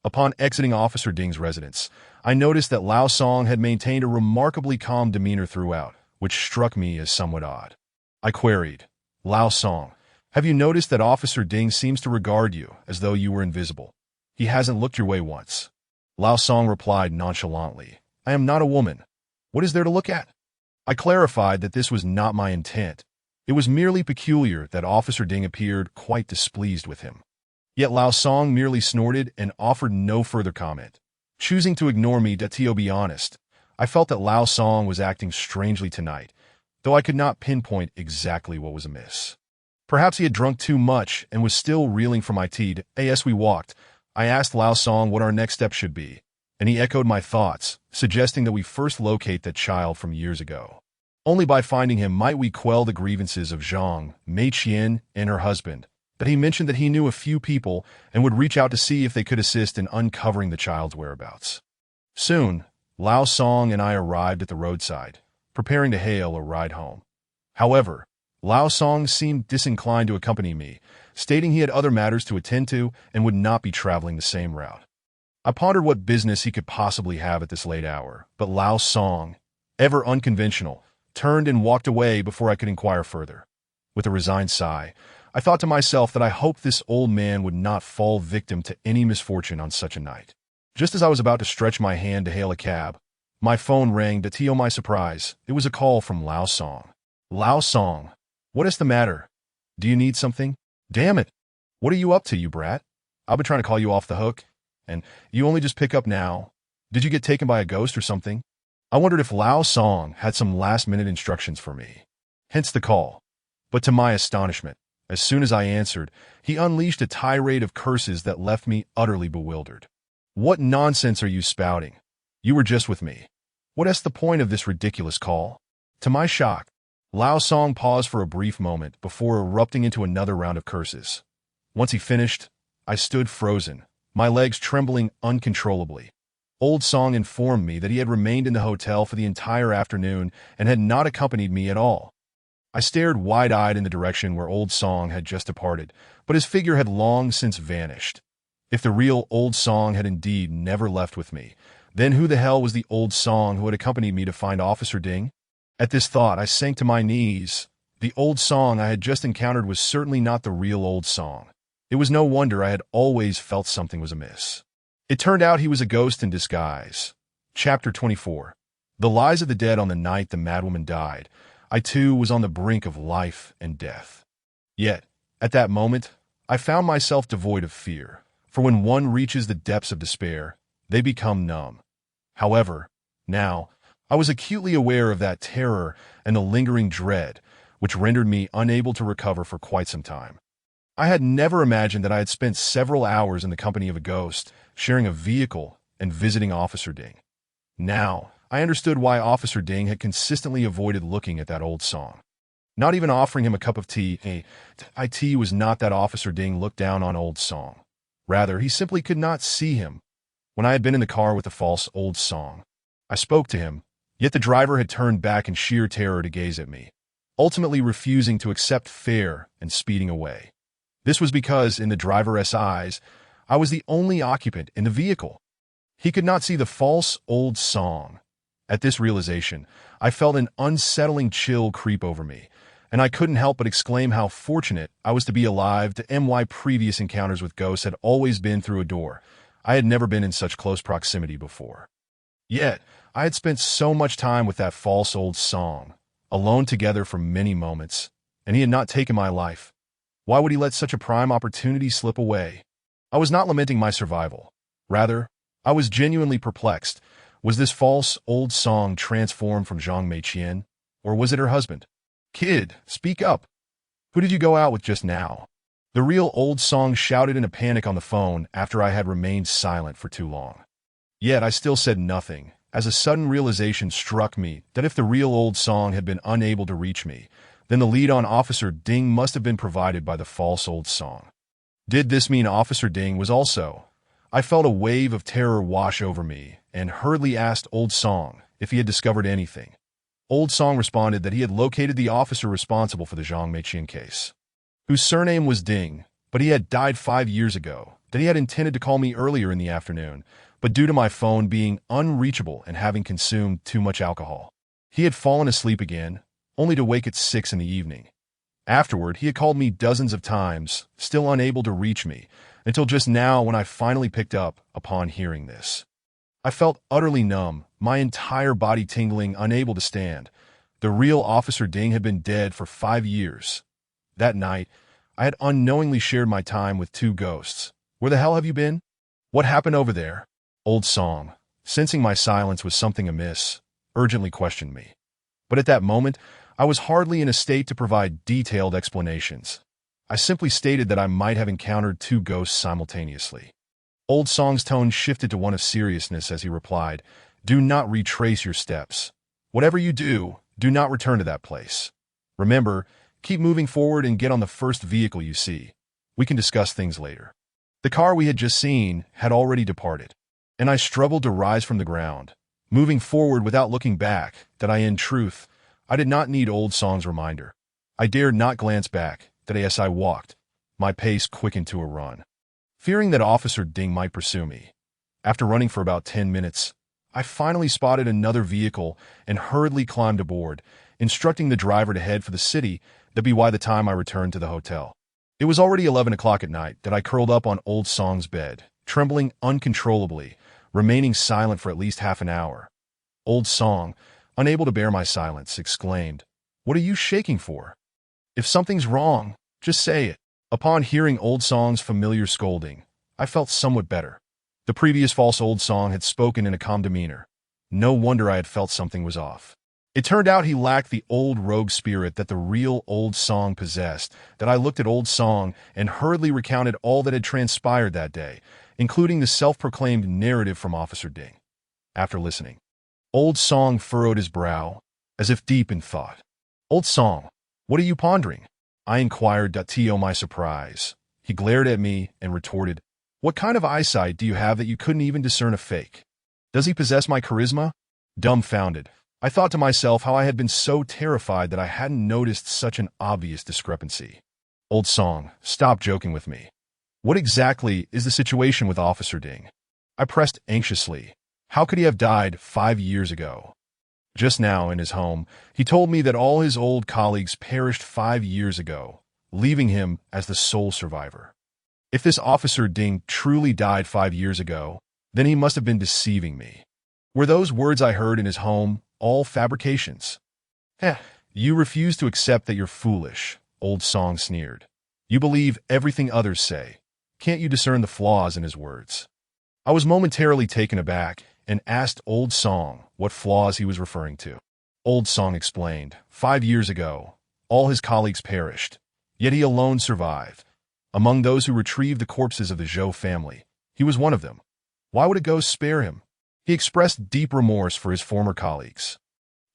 Upon exiting Officer Ding's residence, I noticed that Lao Song had maintained a remarkably calm demeanor throughout, which struck me as somewhat odd. I queried, "Lao Song, have you noticed that Officer Ding seems to regard you as though you were invisible? He hasn't looked your way once." Lao Song replied nonchalantly, "I am not a woman. What is there to look at?" I clarified that this was not my intent. It was merely peculiar that Officer Ding appeared quite displeased with him. Yet Lao Song merely snorted and offered no further comment. Choosing to ignore me, to be honest, I felt that Lao Song was acting strangely tonight, though I could not pinpoint exactly what was amiss. Perhaps he had drunk too much and was still reeling from my tea. As we walked, I asked Lao Song what our next step should be, and he echoed my thoughts, suggesting that we first locate that child from years ago. Only by finding him might we quell the grievances of Zhang Meiqian and her husband, but he mentioned that he knew a few people and would reach out to see if they could assist in uncovering the child's whereabouts. Soon, Lao Song and I arrived at the roadside, preparing to hail a ride home. However, Lao Song seemed disinclined to accompany me, stating he had other matters to attend to and would not be traveling the same route. I pondered what business he could possibly have at this late hour, but Lao Song, ever unconventional, turned and walked away before I could inquire further. With a resigned sigh, I thought to myself that I hoped this old man would not fall victim to any misfortune on such a night. Just as I was about to stretch my hand to hail a cab, my phone rang. To my surprise, it was a call from Lao Song. "Lao Song, what is the matter? Do you need something? Damn it! What are you up to, you brat? I've been trying to call you off the hook, and you only just pick up now. Did you get taken by a ghost or something?" I wondered if Lao Song had some last-minute instructions for me. Hence the call. But to my astonishment, as soon as I answered, he unleashed a tirade of curses that left me utterly bewildered. "What nonsense are you spouting? You were just with me. What is the point of this ridiculous call?" To my shock, Lao Song paused for a brief moment before erupting into another round of curses. Once he finished, I stood frozen, my legs trembling uncontrollably. Old Song informed me that he had remained in the hotel for the entire afternoon and had not accompanied me at all. I stared wide-eyed in the direction where Old Song had just departed, but his figure had long since vanished. If the real Old Song had indeed never left with me, then who the hell was the Old Song who had accompanied me to find Officer Ding? At this thought, I sank to my knees. The Old Song I had just encountered was certainly not the real Old Song. It was no wonder I had always felt something was amiss. It turned out he was a ghost in disguise. Chapter 24. The Lies of the Dead. On the night the madwoman died, I too was on the brink of life and death. Yet, at that moment, I found myself devoid of fear, for when one reaches the depths of despair, they become numb. However, now, I was acutely aware of that terror and the lingering dread, which rendered me unable to recover for quite some time. I had never imagined that I had spent several hours in the company of a ghost, sharing a vehicle and visiting Officer Ding. Now, I understood why Officer Ding had consistently avoided looking at that Old Song. Not even offering him a cup of tea, it was not that Officer Ding looked down on Old Song. Rather, he simply could not see him. When I had been in the car with the false Old Song, I spoke to him, yet the driver had turned back in sheer terror to gaze at me, ultimately refusing to accept fare and speeding away. This was because, in the driver's eyes, I was the only occupant in the vehicle. He could not see the false Old Song. At this realization, I felt an unsettling chill creep over me, and I couldn't help but exclaim how fortunate I was to be alive. My previous encounters with ghosts had always been through a door. I had never been in such close proximity before. Yet, I had spent so much time with that false Old Song, alone together for many moments, and he had not taken my life. Why would he let such a prime opportunity slip away? I was not lamenting my survival. Rather, I was genuinely perplexed. Was this false Old Song transformed from Zhang Meiqian, or was it her husband? "Kid, speak up. Who did you go out with just now? The real Old Song shouted in a panic on the phone after I had remained silent for too long. Yet I still said nothing, as a sudden realization struck me that if the real Old Song had been unable to reach me, then the lead on Officer Ding must have been provided by the false Old Song. Did this mean Officer Ding was also? I felt a wave of terror wash over me and hurriedly asked Old Song if he had discovered anything. Old Song responded that he had located the officer responsible for the Zhang Meiqian case, whose surname was Ding, but he had died 5 years ago, that he had intended to call me earlier in the afternoon, but due to my phone being unreachable and having consumed too much alcohol, he had fallen asleep again, only to wake at 6 in the evening. Afterward, he had called me dozens of times, still unable to reach me, until just now when I finally picked up upon hearing this. I felt utterly numb, my entire body tingling, unable to stand. The real Officer Ding had been dead for 5 years. That night, I had unknowingly shared my time with 2 ghosts. Where the hell have you been? What happened over there? Old Song, sensing my silence was something amiss, urgently questioned me. But at that moment, I was hardly in a state to provide detailed explanations. I simply stated that I might have encountered 2 ghosts simultaneously. Old Song's tone shifted to one of seriousness as he replied, "Do not retrace your steps. Whatever you do, do not return to that place. Remember, keep moving forward and get on the first vehicle you see. We can discuss things later." The car we had just seen had already departed, and I struggled to rise from the ground, moving forward without looking back, that in truth, I did not need Old Song's reminder. I dared not glance back, that as I walked, my pace quickened to a run, fearing that Officer Ding might pursue me. After running for about 10 minutes, I finally spotted another vehicle and hurriedly climbed aboard, instructing the driver to head for the city. That be why the time I returned to the hotel. It was already 11 o'clock at night that I curled up on Old Song's bed, trembling uncontrollably, remaining silent for at least half an hour. Old Song, unable to bear my silence, exclaimed, "What are you shaking for? If something's wrong, just say it." Upon hearing Old Song's familiar scolding, I felt somewhat better. The previous false Old Song had spoken in a calm demeanor. No wonder I had felt something was off. It turned out he lacked the old rogue spirit that the real Old Song possessed. That I looked at Old Song and hurriedly recounted all that had transpired that day, including the self-proclaimed narrative from Officer Ding. After listening, Old Song furrowed his brow, as if deep in thought. "Old Song, what are you pondering?" I inquired, to my surprise. He glared at me and retorted, "What kind of eyesight do you have that you couldn't even discern a fake? Does he possess my charisma?" Dumbfounded, I thought to myself how I had been so terrified that I hadn't noticed such an obvious discrepancy. "Old Song, stop joking with me. What exactly is the situation with Officer Ding?" I pressed anxiously. How could he have died 5 years ago? Just now, in his home, he told me that all his old colleagues perished 5 years ago, leaving him as the sole survivor. If this Officer Ding truly died 5 years ago, then he must have been deceiving me. Were those words I heard in his home all fabrications? You refuse to accept that you're foolish, Old Song sneered. You believe everything others say. Can't you discern the flaws in his words? I was momentarily taken aback and asked Old Song what flaws he was referring to. Old Song explained, 5 years ago, all his colleagues perished, yet he alone survived. Among those who retrieved the corpses of the Zhou family, he was one of them. Why would a ghost spare him? He expressed deep remorse for his former colleagues.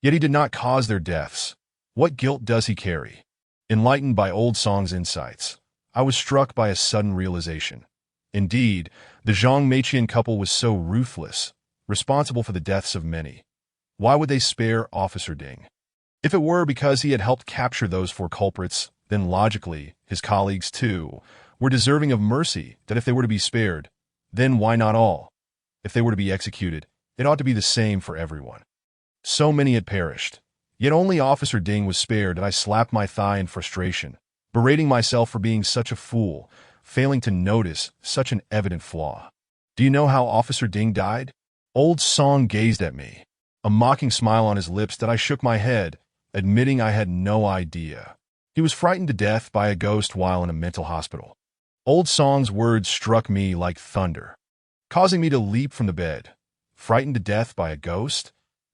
Yet he did not cause their deaths. What guilt does he carry? Enlightened by Old Song's insights, I was struck by a sudden realization. Indeed, the Zhang Meiqian couple was so ruthless, responsible for the deaths of many. Why would they spare Officer Ding? If it were because he had helped capture those 4 culprits, then logically, his colleagues, too, were deserving of mercy, that if they were to be spared, then why not all? If they were to be executed, it ought to be the same for everyone. So many had perished, yet only Officer Ding was spared, and I slapped my thigh in frustration, berating myself for being such a fool, failing to notice such an evident flaw. Do you know how Officer Ding died? Old Song gazed at me, a mocking smile on his lips, that I shook my head, admitting I had no idea. He was frightened to death by a ghost while in a mental hospital. Old Song's words struck me like thunder, causing me to leap from the bed. Frightened to death by a ghost?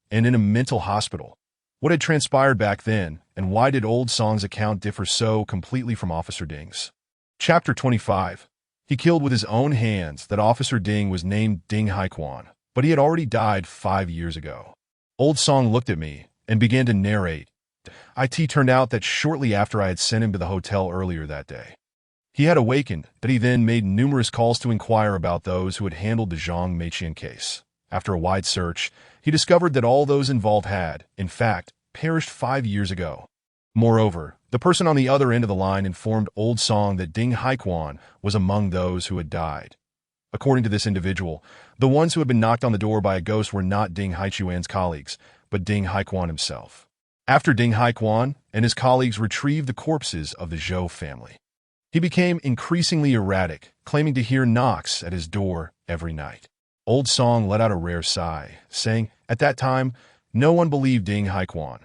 And in a mental hospital? What had transpired back then, and why did Old Song's account differ so completely from Officer Ding's? Chapter 25. He killed with his own hands that Officer Ding was named Ding Haiquan, but he had already died 5 years ago. Old Song looked at me and began to narrate. It turned out that shortly after I had sent him to the hotel earlier that day, he had awakened, that he then made numerous calls to inquire about those who had handled the Zhang Meiqian case. After a wide search, he discovered that all those involved had, in fact, perished 5 years ago. Moreover, the person on the other end of the line informed Old Song that Ding Haiquan was among those who had died. According to this individual, the ones who had been knocked on the door by a ghost were not Ding Haiquan's colleagues, but Ding Haiquan himself. After Ding Haiquan and his colleagues retrieved the corpses of the Zhou family, he became increasingly erratic, claiming to hear knocks at his door every night. Old Song let out a rare sigh, saying, at that time, no one believed Ding Haiquan.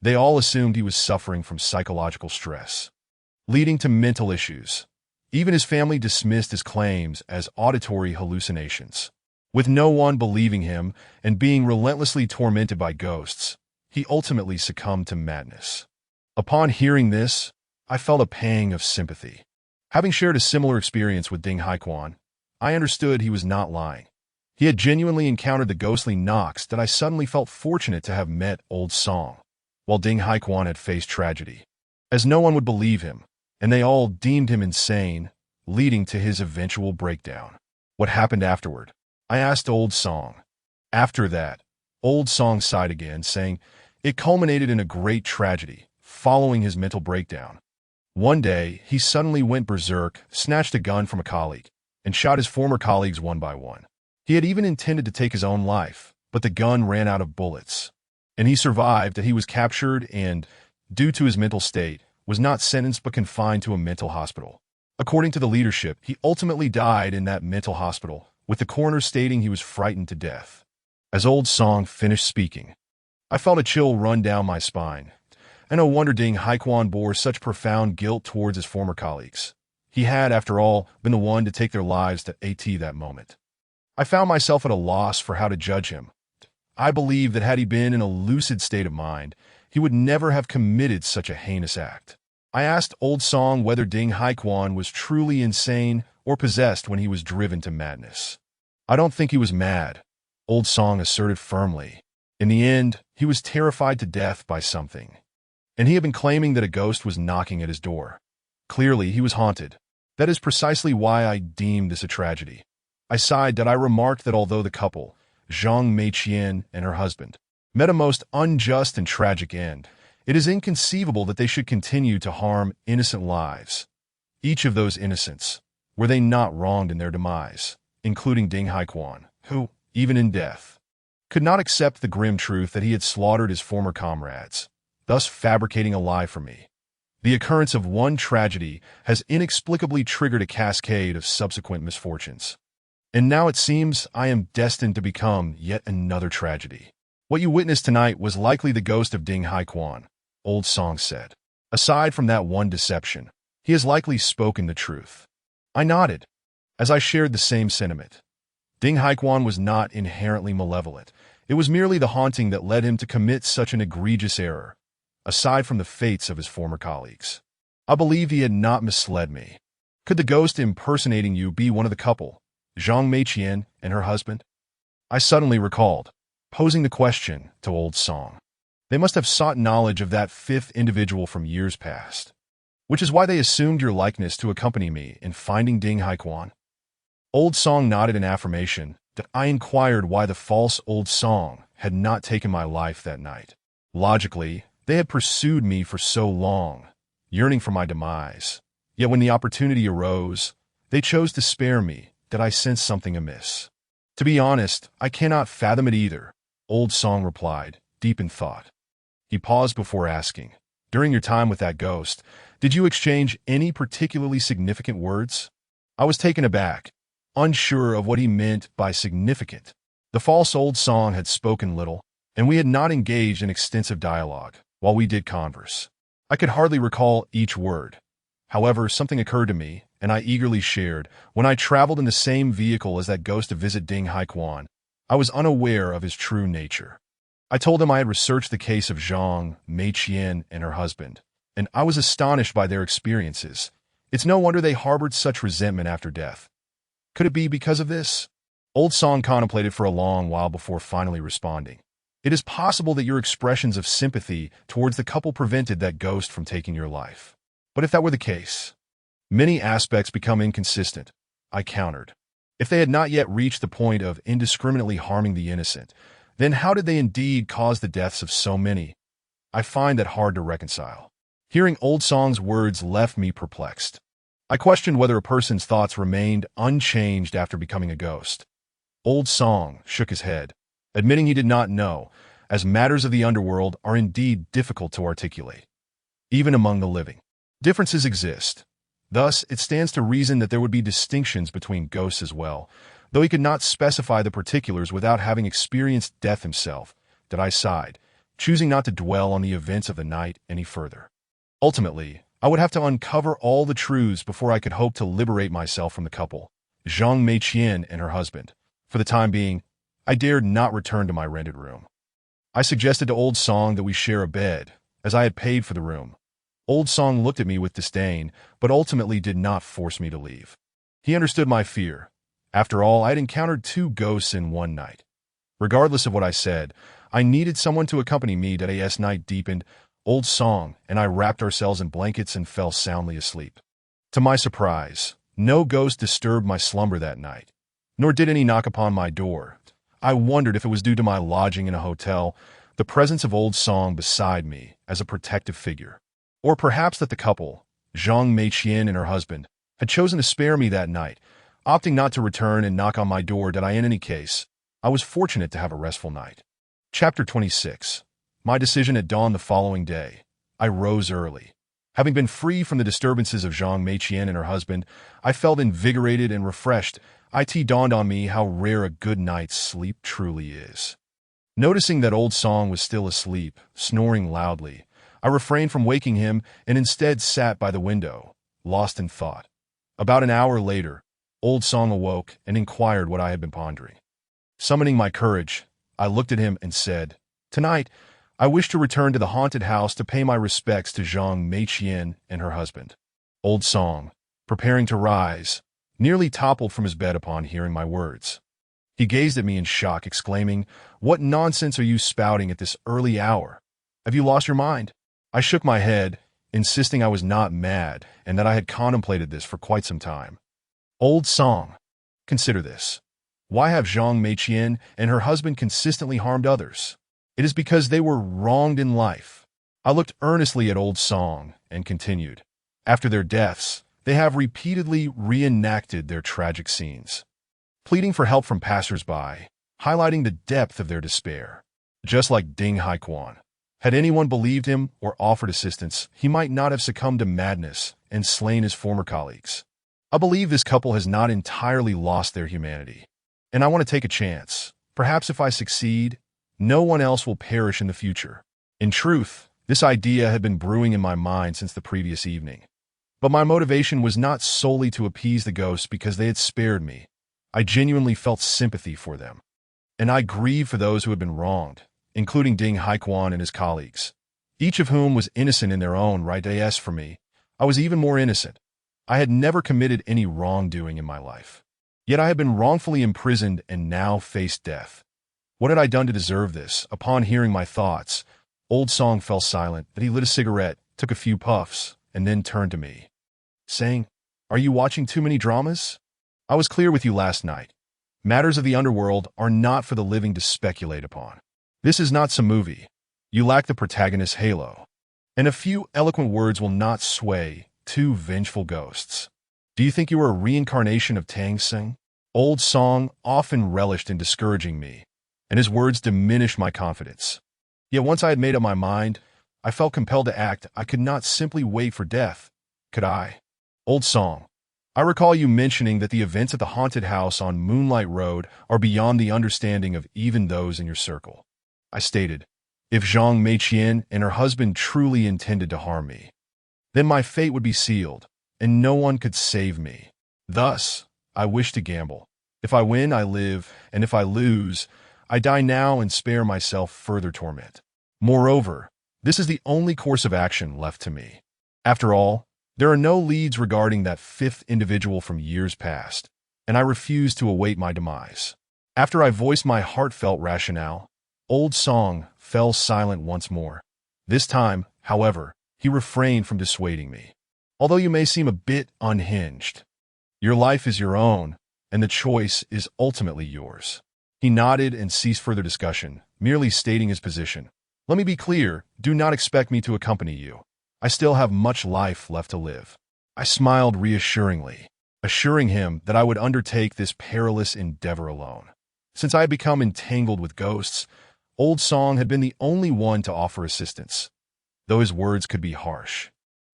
They all assumed he was suffering from psychological stress, leading to mental issues. Even his family dismissed his claims as auditory hallucinations. With no one believing him and being relentlessly tormented by ghosts, he ultimately succumbed to madness. Upon hearing this, I felt a pang of sympathy. Having shared a similar experience with Ding Haiquan, I understood he was not lying. He had genuinely encountered the ghostly knocks that I suddenly felt fortunate to have met Old Song, while Ding Haiquan had faced tragedy, as no one would believe him, and they all deemed him insane, leading to his eventual breakdown. What happened afterward? I asked Old Song. After that, Old Song sighed again, saying, it culminated in a great tragedy, following his mental breakdown. One day, he suddenly went berserk, snatched a gun from a colleague, and shot his former colleagues one by one. He had even intended to take his own life, but the gun ran out of bullets. And he survived, that he was captured and, due to his mental state, was not sentenced but confined to a mental hospital. According to the leadership, he ultimately died in that mental hospital, with the coroner stating he was frightened to death. As Old Song finished speaking, I felt a chill run down my spine. And no wonder Ding Haiquan bore such profound guilt towards his former colleagues. He had, after all, been the one to take their lives that moment. I found myself at a loss for how to judge him. I believe that had he been in a lucid state of mind, he would never have committed such a heinous act. I asked Old Song whether Ding Haiquan was truly insane or possessed when he was driven to madness. I don't think he was mad, Old Song asserted firmly. In the end, he was terrified to death by something, and he had been claiming that a ghost was knocking at his door. Clearly, he was haunted. That is precisely why I deemed this a tragedy. I sighed that I remarked that although the couple, Zhang Meiqian and her husband, met a most unjust and tragic end, it is inconceivable that they should continue to harm innocent lives. Each of those innocents, were they not wronged in their demise, including Ding Haiquan, who, even in death, could not accept the grim truth that he had slaughtered his former comrades, thus fabricating a lie for me. The occurrence of one tragedy has inexplicably triggered a cascade of subsequent misfortunes. And now it seems I am destined to become yet another tragedy. What you witnessed tonight was likely the ghost of Ding Haiquan, Old Song said. Aside from that one deception, he has likely spoken the truth. I nodded, as I shared the same sentiment. Ding Haiquan was not inherently malevolent. It was merely the haunting that led him to commit such an egregious error, aside from the fates of his former colleagues. I believed he had not misled me. Could the ghost impersonating you be one of the couple, Zhang Meiqian and her husband? I suddenly recalled, posing the question to Old Song. They must have sought knowledge of that fifth individual from years past, which is why they assumed your likeness to accompany me in finding Ding Haiquan. Old Song nodded in affirmation that I inquired why the false Old Song had not taken my life that night. Logically, they had pursued me for so long, yearning for my demise. Yet when the opportunity arose, they chose to spare me, that I sensed something amiss. To be honest, I cannot fathom it either, Old Song replied, deep in thought. He paused before asking, during your time with that ghost, did you exchange any particularly significant words? I was taken aback, unsure of what he meant by significant. The false Old Song had spoken little, and we had not engaged in extensive dialogue, while we did converse. I could hardly recall each word. However, something occurred to me, and I eagerly shared. When I traveled in the same vehicle as that ghost to visit Ding Haiquan, I was unaware of his true nature. I told him I had researched the case of Zhang Meiqian and her husband, and I was astonished by their experiences. It's no wonder they harbored such resentment after death. Could it be because of this? Old Song contemplated for a long while before finally responding. It is possible that your expressions of sympathy towards the couple prevented that ghost from taking your life. But if that were the case, many aspects become inconsistent, I countered. If they had not yet reached the point of indiscriminately harming the innocent, then how did they indeed cause the deaths of so many? I find that hard to reconcile. Hearing Old Song's words left me perplexed. I questioned whether a person's thoughts remained unchanged after becoming a ghost. Old Song shook his head, admitting he did not know, as matters of the underworld are indeed difficult to articulate. Even among the living, differences exist. Thus, it stands to reason that there would be distinctions between ghosts as well, though he could not specify the particulars without having experienced death himself. That I sighed, choosing not to dwell on the events of the night any further. Ultimately, I would have to uncover all the truths before I could hope to liberate myself from the couple, Zhang Meiqian and her husband. For the time being, I dared not return to my rented room. I suggested to Old Song that we share a bed, as I had paid for the room. Old Song looked at me with disdain, but ultimately did not force me to leave. He understood my fear. After all, I had encountered 2 ghosts in one night. Regardless of what I said, I needed someone to accompany me. As night deepened, Old Song and I wrapped ourselves in blankets and fell soundly asleep. To my surprise, no ghost disturbed my slumber that night, nor did any knock upon my door. I wondered if it was due to my lodging in a hotel, the presence of Old Song beside me as a protective figure, or perhaps that the couple, Zhang Meiqian and her husband, had chosen to spare me that night, opting not to return and knock on my door. In any case, I was fortunate to have a restful night. Chapter 26. My decision at dawn the following day. I rose early. Having been free from the disturbances of Zhang Meiqian and her husband, I felt invigorated and refreshed. It dawned on me how rare a good night's sleep truly is. Noticing that Old Song was still asleep, snoring loudly, I refrained from waking him and instead sat by the window, lost in thought. About an hour later, Old Song awoke and inquired what I had been pondering. Summoning my courage, I looked at him and said, "Tonight, I wish to return to the haunted house to pay my respects to Zhang Meiqian and her husband." Old Song, preparing to rise, nearly toppled from his bed upon hearing my words. He gazed at me in shock, exclaiming, "What nonsense are you spouting at this early hour? Have you lost your mind?" I shook my head, insisting I was not mad and that I had contemplated this for quite some time. "Old Song, consider this. Why have Zhang Meiqian and her husband consistently harmed others? It is because they were wronged in life." I looked earnestly at Old Song and continued, "After their deaths, they have repeatedly reenacted their tragic scenes, pleading for help from passers-by, highlighting the depth of their despair. Just like Ding Haiquan. Had anyone believed him or offered assistance, he might not have succumbed to madness and slain his former colleagues. I believe this couple has not entirely lost their humanity, and I want to take a chance. Perhaps if I succeed, no one else will perish in the future." In truth, this idea had been brewing in my mind since the previous evening. But my motivation was not solely to appease the ghosts because they had spared me. I genuinely felt sympathy for them, and I grieved for those who had been wronged, including Ding Haiquan and his colleagues, each of whom was innocent in their own right. As for me, I was even more innocent. I had never committed any wrongdoing in my life. Yet I had been wrongfully imprisoned and now faced death. What had I done to deserve this? Upon hearing my thoughts, Old Song fell silent. He lit a cigarette, took a few puffs, and then turned to me, saying, "Are you watching too many dramas? I was clear with you last night. Matters of the underworld are not for the living to speculate upon. This is not some movie. You lack the protagonist's halo. And a few eloquent words will not sway 2 vengeful ghosts. Do you think you are a reincarnation of Tang Sing?" Old Song often relished in discouraging me, and his words diminished my confidence. Yet once I had made up my mind, I felt compelled to act. I could not simply wait for death, could I? "Old Song, I recall you mentioning that the events at the haunted house on Moonlight Road are beyond the understanding of even those in your circle." I stated, "If Zhang Meiqian and her husband truly intended to harm me, then my fate would be sealed, and no one could save me. Thus, I wish to gamble. If I win, I live, and if I lose, I die now and spare myself further torment. Moreover, this is the only course of action left to me. After all, there are no leads regarding that fifth individual from years past, and I refuse to await my demise. After I voiced my heartfelt rationale, Old Song fell silent once more. This time, however, he refrained from dissuading me. Although you may seem a bit unhinged, your life is your own, and the choice is ultimately yours. He nodded and ceased further discussion, merely stating his position. Let me be clear, do not expect me to accompany you. I still have much life left to live. I smiled reassuringly, assuring him that I would undertake this perilous endeavor alone. Since I had become entangled with ghosts, Old Song had been the only one to offer assistance, though his words could be harsh.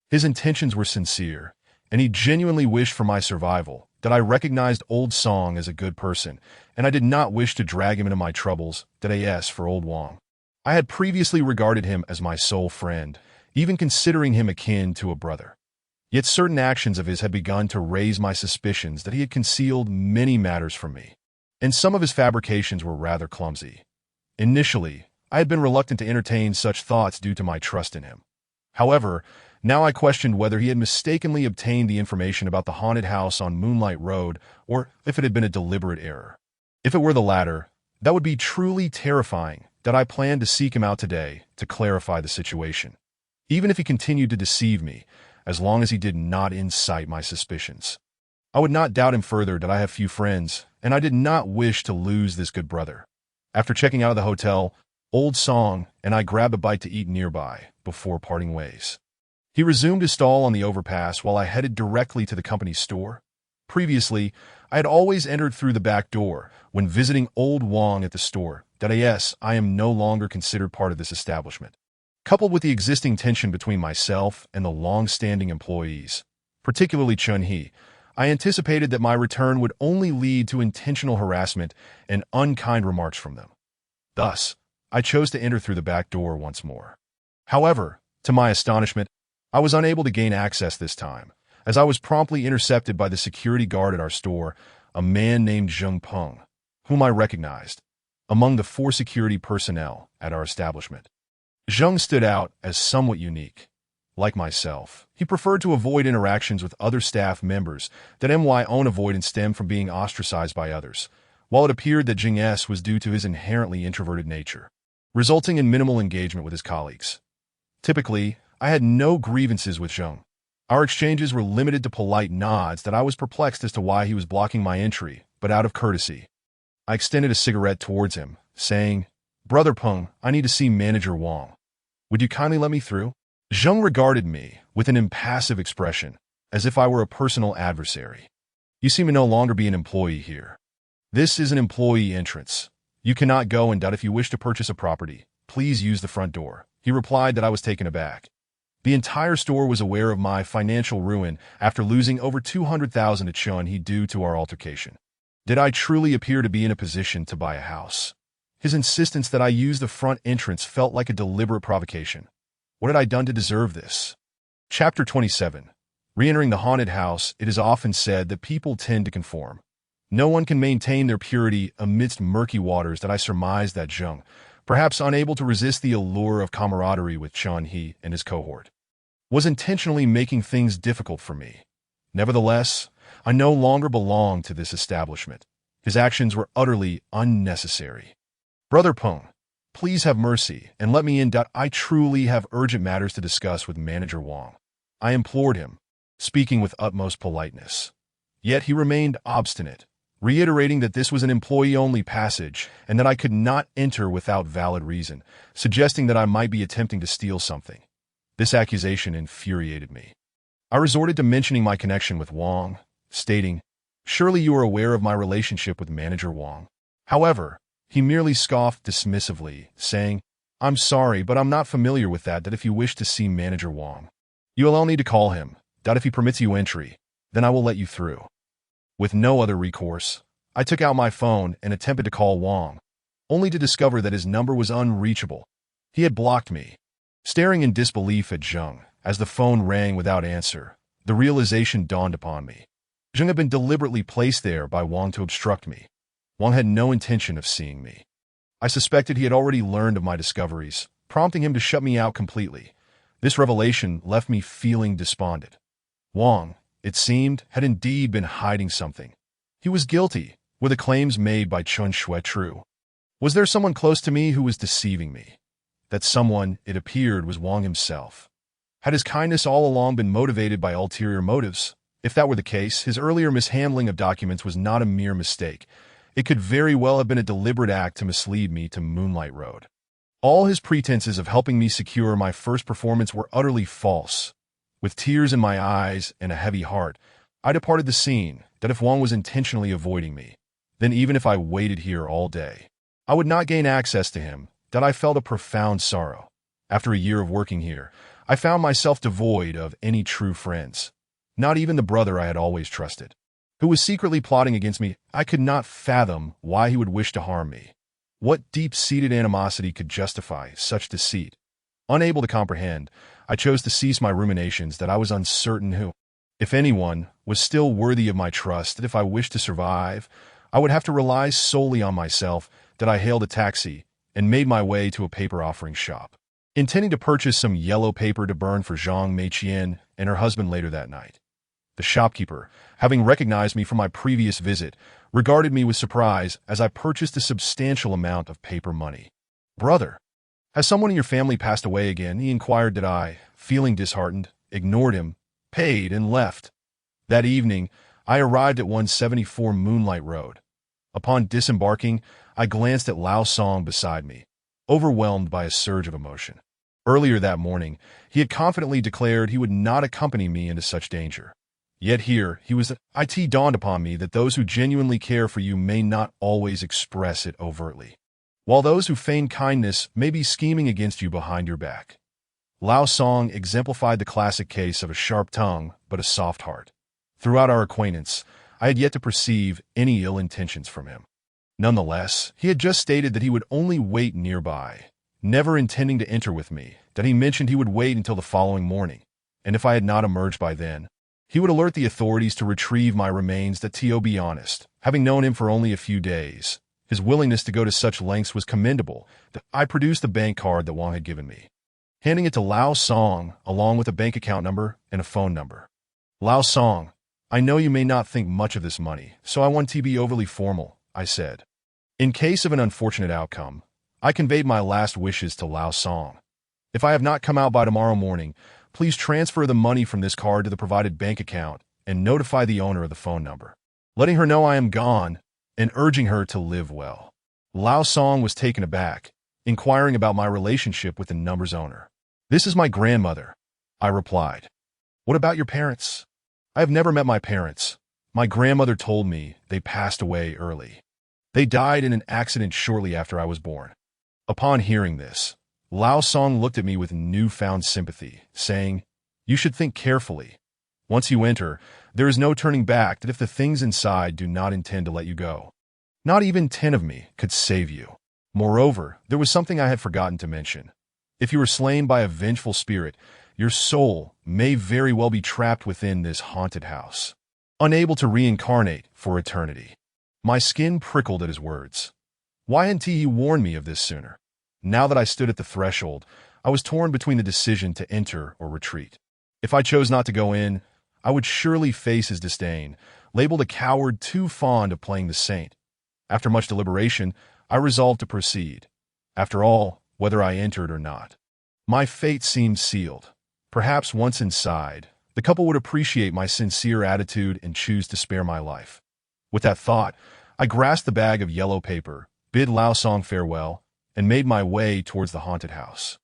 His intentions were sincere, and he genuinely wished for my survival, that I recognized Old Song as a good person, and I did not wish to drag him into my troubles, as for Old Wong. I had previously regarded him as my sole friend, even considering him akin to a brother. Yet certain actions of his had begun to raise my suspicions that he had concealed many matters from me, and some of his fabrications were rather clumsy. Initially, I had been reluctant to entertain such thoughts due to my trust in him. However, now I questioned whether he had mistakenly obtained the information about the haunted house on Moonlight Road, or if it had been a deliberate error. If it were the latter, that would be truly terrifying, that I planned to seek him out today to clarify the situation. Even if he continued to deceive me, as long as he did not incite my suspicions. I would not doubt him further that I have few friends, and I did not wish to lose this good brother. After checking out of the hotel, Old Song and I grabbed a bite to eat nearby before parting ways. He resumed his stall on the overpass while I headed directly to the company's store. Previously, I had always entered through the back door when visiting Old Wong at the store. I am no longer considered part of this establishment. Coupled with the existing tension between myself and the long-standing employees, particularly Chun-Hee, I anticipated that my return would only lead to intentional harassment and unkind remarks from them. Thus, I chose to enter through the back door once more. However, to my astonishment, I was unable to gain access this time, as I was promptly intercepted by the security guard at our store, a man named Zheng Peng, whom I recognized, among the 4 security personnel at our establishment. Zheng stood out as somewhat unique. Like myself, he preferred to avoid interactions with other staff members that my own avoidance stemmed from being ostracized by others, while it appeared that Zheng S was due to his inherently introverted nature, resulting in minimal engagement with his colleagues. Typically, I had no grievances with Zheng. Our exchanges were limited to polite nods that I was perplexed as to why he was blocking my entry, but out of courtesy, I extended a cigarette towards him, saying, "Brother Peng, I need to see Manager Wong. Would you kindly let me through?" Zheng regarded me with an impassive expression, as if I were a personal adversary. "You seem to no longer be an employee here. This is an employee entrance. You cannot go and if you wish to purchase a property, please use the front door," he replied. That I was taken aback. The entire store was aware of my financial ruin after losing over 200,000 to Chun-Hee due to our altercation. Did I truly appear to be in a position to buy a house? His insistence that I use the front entrance felt like a deliberate provocation. What had I done to deserve this? Chapter 27. Re-entering the haunted house, it is often said that people tend to conform. No one can maintain their purity amidst murky waters. That I surmised that Zheng, perhaps unable to resist the allure of camaraderie with Chun-Hee and his cohort, was intentionally making things difficult for me. Nevertheless, I no longer belonged to this establishment. His actions were utterly unnecessary. "Brother Peng, please have mercy and let me in. I truly have urgent matters to discuss with Manager Wong," I implored him, speaking with utmost politeness. Yet he remained obstinate, reiterating that this was an employee-only passage and that I could not enter without valid reason, suggesting that I might be attempting to steal something. This accusation infuriated me. I resorted to mentioning my connection with Wong, stating, "Surely you are aware of my relationship with Manager Wong." However, he merely scoffed dismissively, saying, "I'm sorry, but I'm not familiar with that. If you wish to see Manager Wong, you will all need to call him. If he permits you entry, then I will let you through." With no other recourse, I took out my phone and attempted to call Wong, only to discover that his number was unreachable. He had blocked me. Staring in disbelief at Zheng, as the phone rang without answer, the realization dawned upon me. Zheng had been deliberately placed there by Wong to obstruct me. Wong had no intention of seeing me. I suspected he had already learned of my discoveries, prompting him to shut me out completely. This revelation left me feeling despondent. Wang, it seemed, had indeed been hiding something. He was guilty. Were the claims made by Chen Shui true? Was there someone close to me who was deceiving me? That someone, it appeared, was Wang himself. Had his kindness all along been motivated by ulterior motives? If that were the case, his earlier mishandling of documents was not a mere mistake. It could very well have been a deliberate act to mislead me to Moonlight Road. All his pretenses of helping me secure my first performance were utterly false. With tears in my eyes and a heavy heart, I departed the scene, that if Wang was intentionally avoiding me, then even if I waited here all day, I would not gain access to him, that I felt a profound sorrow. After a year of working here, I found myself devoid of any true friends. Not even the brother I had always trusted, who was secretly plotting against me. I could not fathom why he would wish to harm me. What deep-seated animosity could justify such deceit? Unable to comprehend, I chose to cease my ruminations that I was uncertain who, if anyone, was still worthy of my trust, that if I wished to survive, I would have to rely solely on myself, that I hailed a taxi and made my way to a paper offering shop, intending to purchase some yellow paper to burn for Zhang Meiqian and her husband later that night. The shopkeeper, having recognized me from my previous visit, regarded me with surprise as I purchased a substantial amount of paper money. "Brother, has someone in your family passed away again?" he inquired. That I, feeling disheartened, ignored him, paid, and left. That evening, I arrived at 174 Moonlight Road. Upon disembarking, I glanced at Lao Song beside me, overwhelmed by a surge of emotion. Earlier that morning, he had confidently declared he would not accompany me into such danger. Yet here he was. It dawned upon me that those who genuinely care for you may not always express it overtly, while those who feign kindness may be scheming against you behind your back. Lao Song exemplified the classic case of a sharp tongue but a soft heart. Throughout our acquaintance, I had yet to perceive any ill intentions from him. Nonetheless, he had just stated that he would only wait nearby, never intending to enter with me, that he mentioned he would wait until the following morning, and if I had not emerged by then, he would alert the authorities to retrieve my remains. That, to be honest, having known him for only a few days, his willingness to go to such lengths was commendable. I produced the bank card that Wang had given me, handing it to Lao Song along with a bank account number and a phone number. "Lao Song, I know you may not think much of this money, so I want to be overly formal," I said. In case of an unfortunate outcome, I conveyed my last wishes to Lao Song. "If I have not come out by tomorrow morning, please transfer the money from this card to the provided bank account and notify the owner of the phone number, letting her know I am gone and urging her to live well." Lao Song was taken aback, inquiring about my relationship with the number's owner. "This is my grandmother," I replied. "What about your parents?" "I have never met my parents. My grandmother told me they passed away early. They died in an accident shortly after I was born." Upon hearing this, Lao Song looked at me with newfound sympathy, saying, "You should think carefully. Once you enter, there is no turning back. That if the things inside do not intend to let you go, not even 10 of me could save you. Moreover, there was something I had forgotten to mention. If you were slain by a vengeful spirit, your soul may very well be trapped within this haunted house, unable to reincarnate for eternity." My skin prickled at his words. Why hadn't he warned me of this sooner? Now that I stood at the threshold, I was torn between the decision to enter or retreat. If I chose not to go in, I would surely face his disdain, labeled a coward too fond of playing the saint. After much deliberation, I resolved to proceed. After all, whether I entered or not, my fate seemed sealed. Perhaps once inside, the couple would appreciate my sincere attitude and choose to spare my life. With that thought, I grasped the bag of yellow paper, bid Lao Song farewell, and made my way towards the haunted house.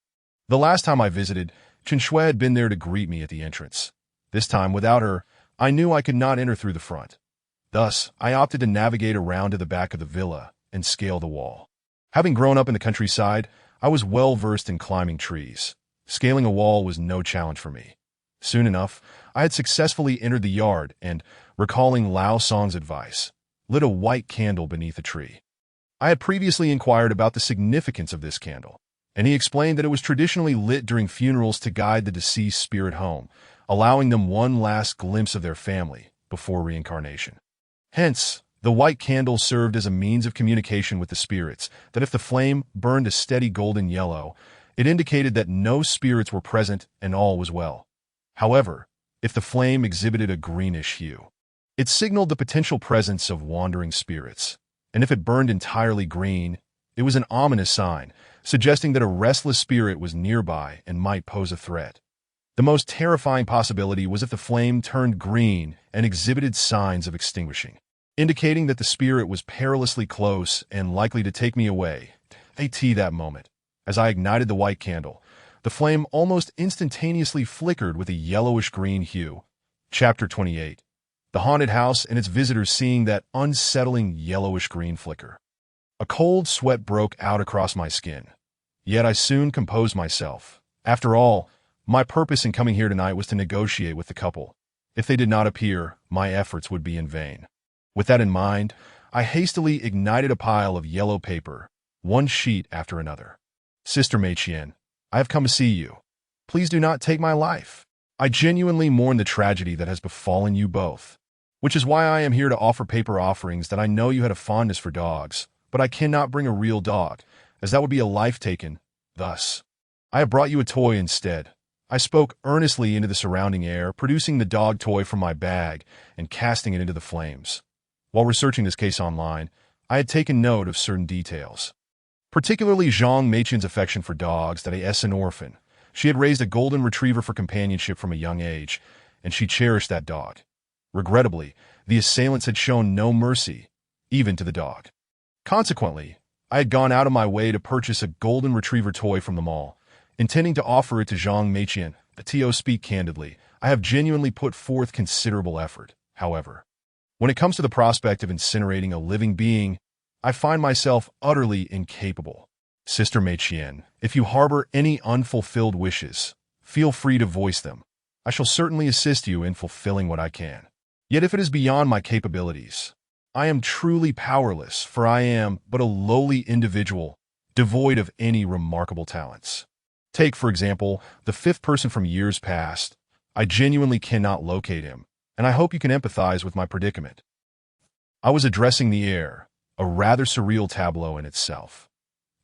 The last time I visited, Chen Shui had been there to greet me at the entrance. This time, without her, I knew I could not enter through the front. Thus, I opted to navigate around to the back of the villa and scale the wall. Having grown up in the countryside, I was well versed in climbing trees. Scaling a wall was no challenge for me. Soon enough, I had successfully entered the yard and, recalling Lao Song's advice, lit a white candle beneath a tree. I had previously inquired about the significance of this candle, and he explained that it was traditionally lit during funerals to guide the deceased spirit home, allowing them one last glimpse of their family before reincarnation. Hence, The white candle served as a means of communication with the spirits, that if the flame burned a steady golden yellow, it indicated that no spirits were present and all was well. However, if the flame exhibited a greenish hue, it signaled the potential presence of wandering spirits. And if it burned entirely green, it was an ominous sign, suggesting that a restless spirit was nearby and might pose a threat. The most terrifying possibility was if the flame turned green and exhibited signs of extinguishing, indicating that the spirit was perilously close and likely to take me away. That moment, as I ignited the white candle, the flame almost instantaneously flickered with a yellowish-green hue. Chapter 28. The haunted house and its visitors seeing that unsettling yellowish-green flicker. A cold sweat broke out across my skin. Yet I soon composed myself. After all, my purpose in coming here tonight was to negotiate with the couple. If they did not appear, my efforts would be in vain. With that in mind, I hastily ignited a pile of yellow paper, one sheet after another. Sister Mei-Chien, I have come to see you. Please do not take my life. I genuinely mourn the tragedy that has befallen you both, which is why I am here to offer paper offerings that I know you had a fondness for dogs, but I cannot bring a real dog, as that would be a life taken. Thus, I have brought you a toy instead. I spoke earnestly into the surrounding air, producing the dog toy from my bag and casting it into the flames. While researching this case online, I had taken note of certain details, particularly Zhang Meiqian's affection for dogs, that as an orphan, she had raised a golden retriever for companionship from a young age, and she cherished that dog. Regrettably, the assailants had shown no mercy, even to the dog. Consequently, I had gone out of my way to purchase a golden retriever toy from the mall, intending to offer it to Zhang Meiqian. To speak candidly, I have genuinely put forth considerable effort. However, when it comes to the prospect of incinerating a living being, I find myself utterly incapable. Sister Mei-Chien, if you harbor any unfulfilled wishes, feel free to voice them. I shall certainly assist you in fulfilling what I can. Yet if it is beyond my capabilities, I am truly powerless, for I am but a lowly individual, devoid of any remarkable talents. Take, for example, the fifth person from years past. I genuinely cannot locate him, and I hope you can empathize with my predicament. I was addressing the air, a rather surreal tableau in itself.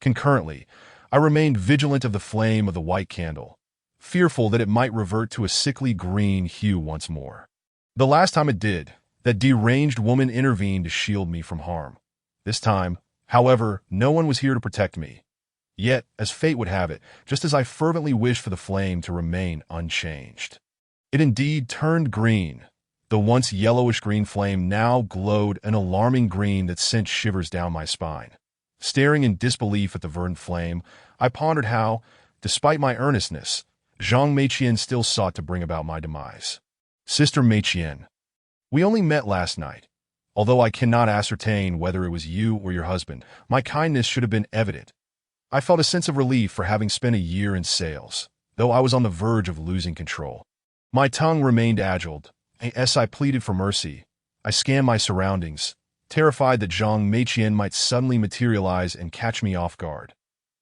Concurrently, I remained vigilant of the flame of the white candle, fearful that it might revert to a sickly green hue once more. The last time it did, that deranged woman intervened to shield me from harm. This time, however, no one was here to protect me. Yet, as fate would have it, just as I fervently wished for the flame to remain unchanged, it indeed turned green. The once yellowish-green flame now glowed an alarming green that sent shivers down my spine. Staring in disbelief at the verdant flame, I pondered how, despite my earnestness, Zhang Meiqian still sought to bring about my demise. Sister Mei-Chien, we only met last night. Although I cannot ascertain whether it was you or your husband, my kindness should have been evident. I felt a sense of relief for having spent a year in sales, though I was on the verge of losing control. My tongue remained agile. As I pleaded for mercy, I scanned my surroundings, terrified that Zhang Meiqian might suddenly materialize and catch me off guard.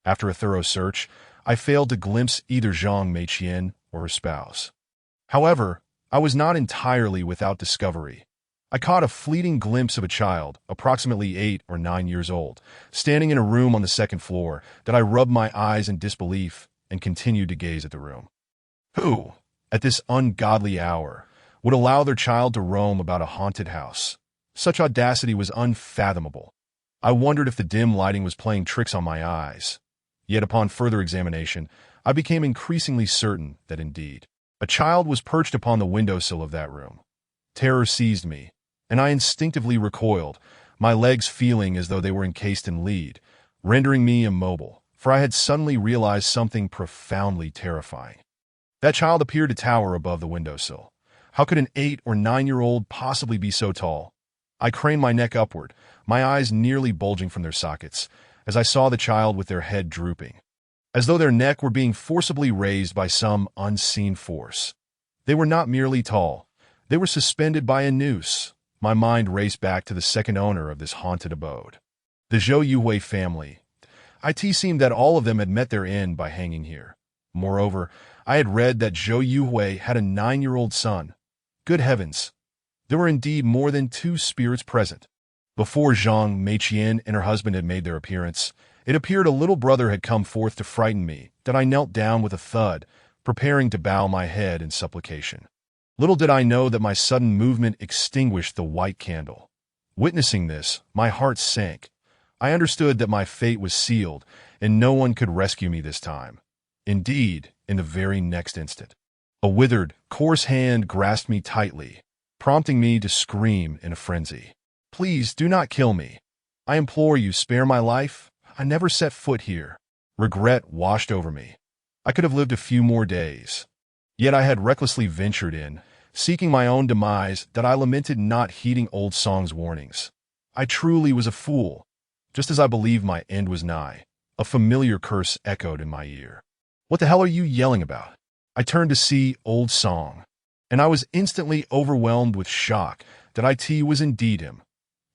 After a thorough search, I failed to glimpse either Zhang Meiqian or her spouse. However, I was not entirely without discovery. I caught a fleeting glimpse of a child, approximately 8 or 9 years old, standing in a room on the second floor. That I rubbed my eyes in disbelief and continued to gaze at the room. Who, at this ungodly hour, would allow their child to roam about a haunted house? Such audacity was unfathomable. I wondered if the dim lighting was playing tricks on my eyes. Yet upon further examination, I became increasingly certain that indeed, a child was perched upon the windowsill of that room. Terror seized me, and I instinctively recoiled, my legs feeling as though they were encased in lead, rendering me immobile, for I had suddenly realized something profoundly terrifying. That child appeared to tower above the windowsill. How could an 8 or 9-year-old possibly be so tall? I craned my neck upward, my eyes nearly bulging from their sockets, as I saw the child with their head drooping, as though their neck were being forcibly raised by some unseen force. They were not merely tall, they were suspended by a noose. My mind raced back to the second owner of this haunted abode, the Zhou Yuhui family. It seemed that all of them had met their end by hanging here. Moreover, I had read that Zhou Yuhui had a 9-year-old son. Good heavens! There were indeed more than 2 spirits present. Before Zhang Meiqian and her husband had made their appearance, it appeared a little brother had come forth to frighten me, that I knelt down with a thud, preparing to bow my head in supplication. Little did I know that my sudden movement extinguished the white candle. Witnessing this, my heart sank. I understood that my fate was sealed, and no one could rescue me this time. Indeed, in the very next instant, a withered, coarse hand grasped me tightly, prompting me to scream in a frenzy. "Please do not kill me. I implore you, spare my life. I never set foot here." Regret washed over me. I could have lived a few more days. Yet I had recklessly ventured in, seeking my own demise, that I lamented not heeding old Song's warnings. I truly was a fool. Just as I believed my end was nigh, a familiar curse echoed in my ear. "What the hell are you yelling about?" I turned to see old Song, and I was instantly overwhelmed with shock that it was indeed him.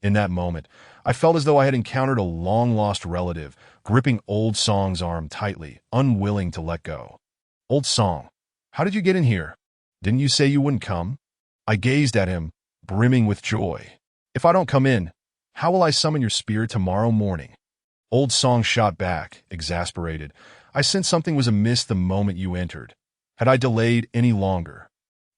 In that moment, I felt as though I had encountered a long-lost relative, gripping old Song's arm tightly, unwilling to let go. "Old Song, how did you get in here? Didn't you say you wouldn't come?" I gazed at him, brimming with joy. "If I don't come in, how will I summon your spirit tomorrow morning?" Old Song shot back, exasperated. "I sensed something was amiss the moment you entered. Had I delayed any longer,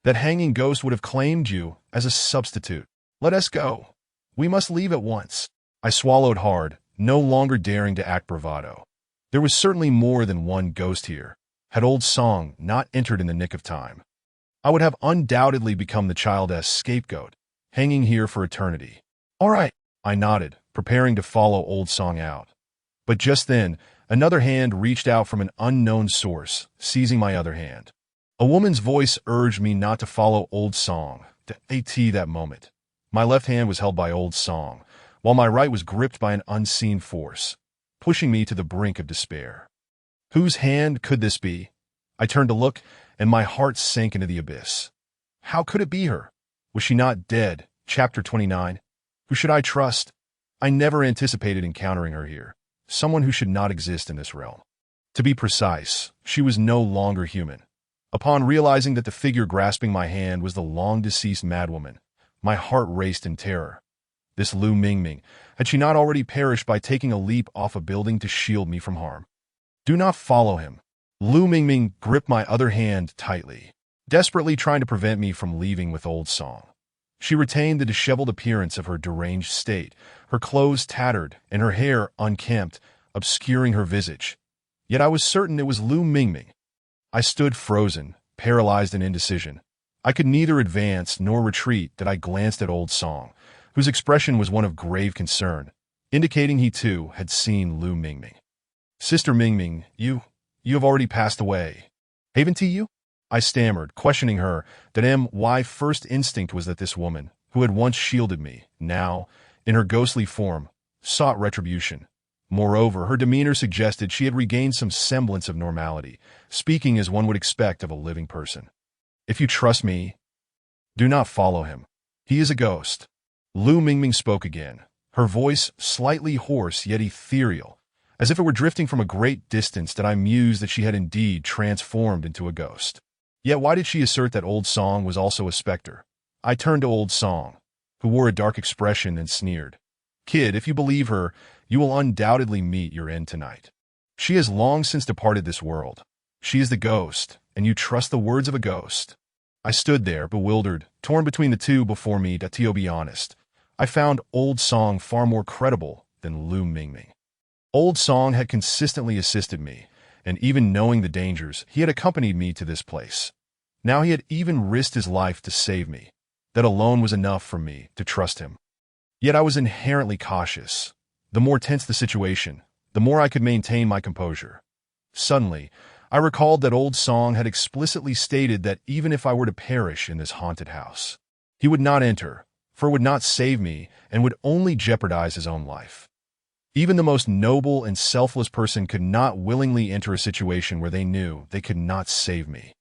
that hanging ghost would have claimed you as a substitute. Let us go. We must leave at once." I swallowed hard, no longer daring to act bravado. There was certainly more than one ghost here. Had old Song not entered in the nick of time, I would have undoubtedly become the child's scapegoat, hanging here for eternity. "All right," I nodded, preparing to follow old Song out. But just then, another hand reached out from an unknown source, seizing my other hand. A woman's voice urged me not to follow old Song. That moment, my left hand was held by old Song, while my right was gripped by an unseen force, pushing me to the brink of despair. Whose hand could this be? I turned to look, and my heart sank into the abyss. How could it be her? Was she not dead? Chapter 29. Who should I trust? I never anticipated encountering her here. Someone who should not exist in this realm. To be precise, she was no longer human. Upon realizing that the figure grasping my hand was the long-deceased madwoman, my heart raced in terror. This Lu Mingming, had she not already perished by taking a leap off a building to shield me from harm? "Do not follow him." Lu Mingming gripped my other hand tightly, desperately trying to prevent me from leaving with old Song. She retained the disheveled appearance of her deranged state, her clothes tattered and her hair unkempt, obscuring her visage. Yet I was certain it was Lu Mingming. I stood frozen, paralyzed in indecision. I could neither advance nor retreat that I glanced at old Song, whose expression was one of grave concern, indicating he too had seen Lu Mingming. "Sister Mingming, you have already passed away. Haven't you?" I stammered, questioning her, that my first instinct was that this woman, who had once shielded me, now, in her ghostly form, sought retribution. Moreover, her demeanor suggested she had regained some semblance of normality, speaking as one would expect of a living person. "If you trust me, do not follow him. He is a ghost." Lu Mingming spoke again, her voice slightly hoarse yet ethereal, as if it were drifting from a great distance. That I mused that she had indeed transformed into a ghost. Yet why did she assert that old Song was also a specter? I turned to old Song, who wore a dark expression, and sneered. "Kid, if you believe her, you will undoubtedly meet your end tonight. She has long since departed this world. She is the ghost, and you trust the words of a ghost." I stood there, bewildered, torn between the two before me. To be honest, I found old Song far more credible than Lu Mingming. Old Song had consistently assisted me, and even knowing the dangers, he had accompanied me to this place. Now he had even risked his life to save me. That alone was enough for me to trust him. Yet I was inherently cautious. The more tense the situation, the more I could maintain my composure. Suddenly, I recalled that old Song had explicitly stated that even if I were to perish in this haunted house, he would not enter, for it would not save me and would only jeopardize his own life. Even the most noble and selfless person could not willingly enter a situation where they knew they could not save me,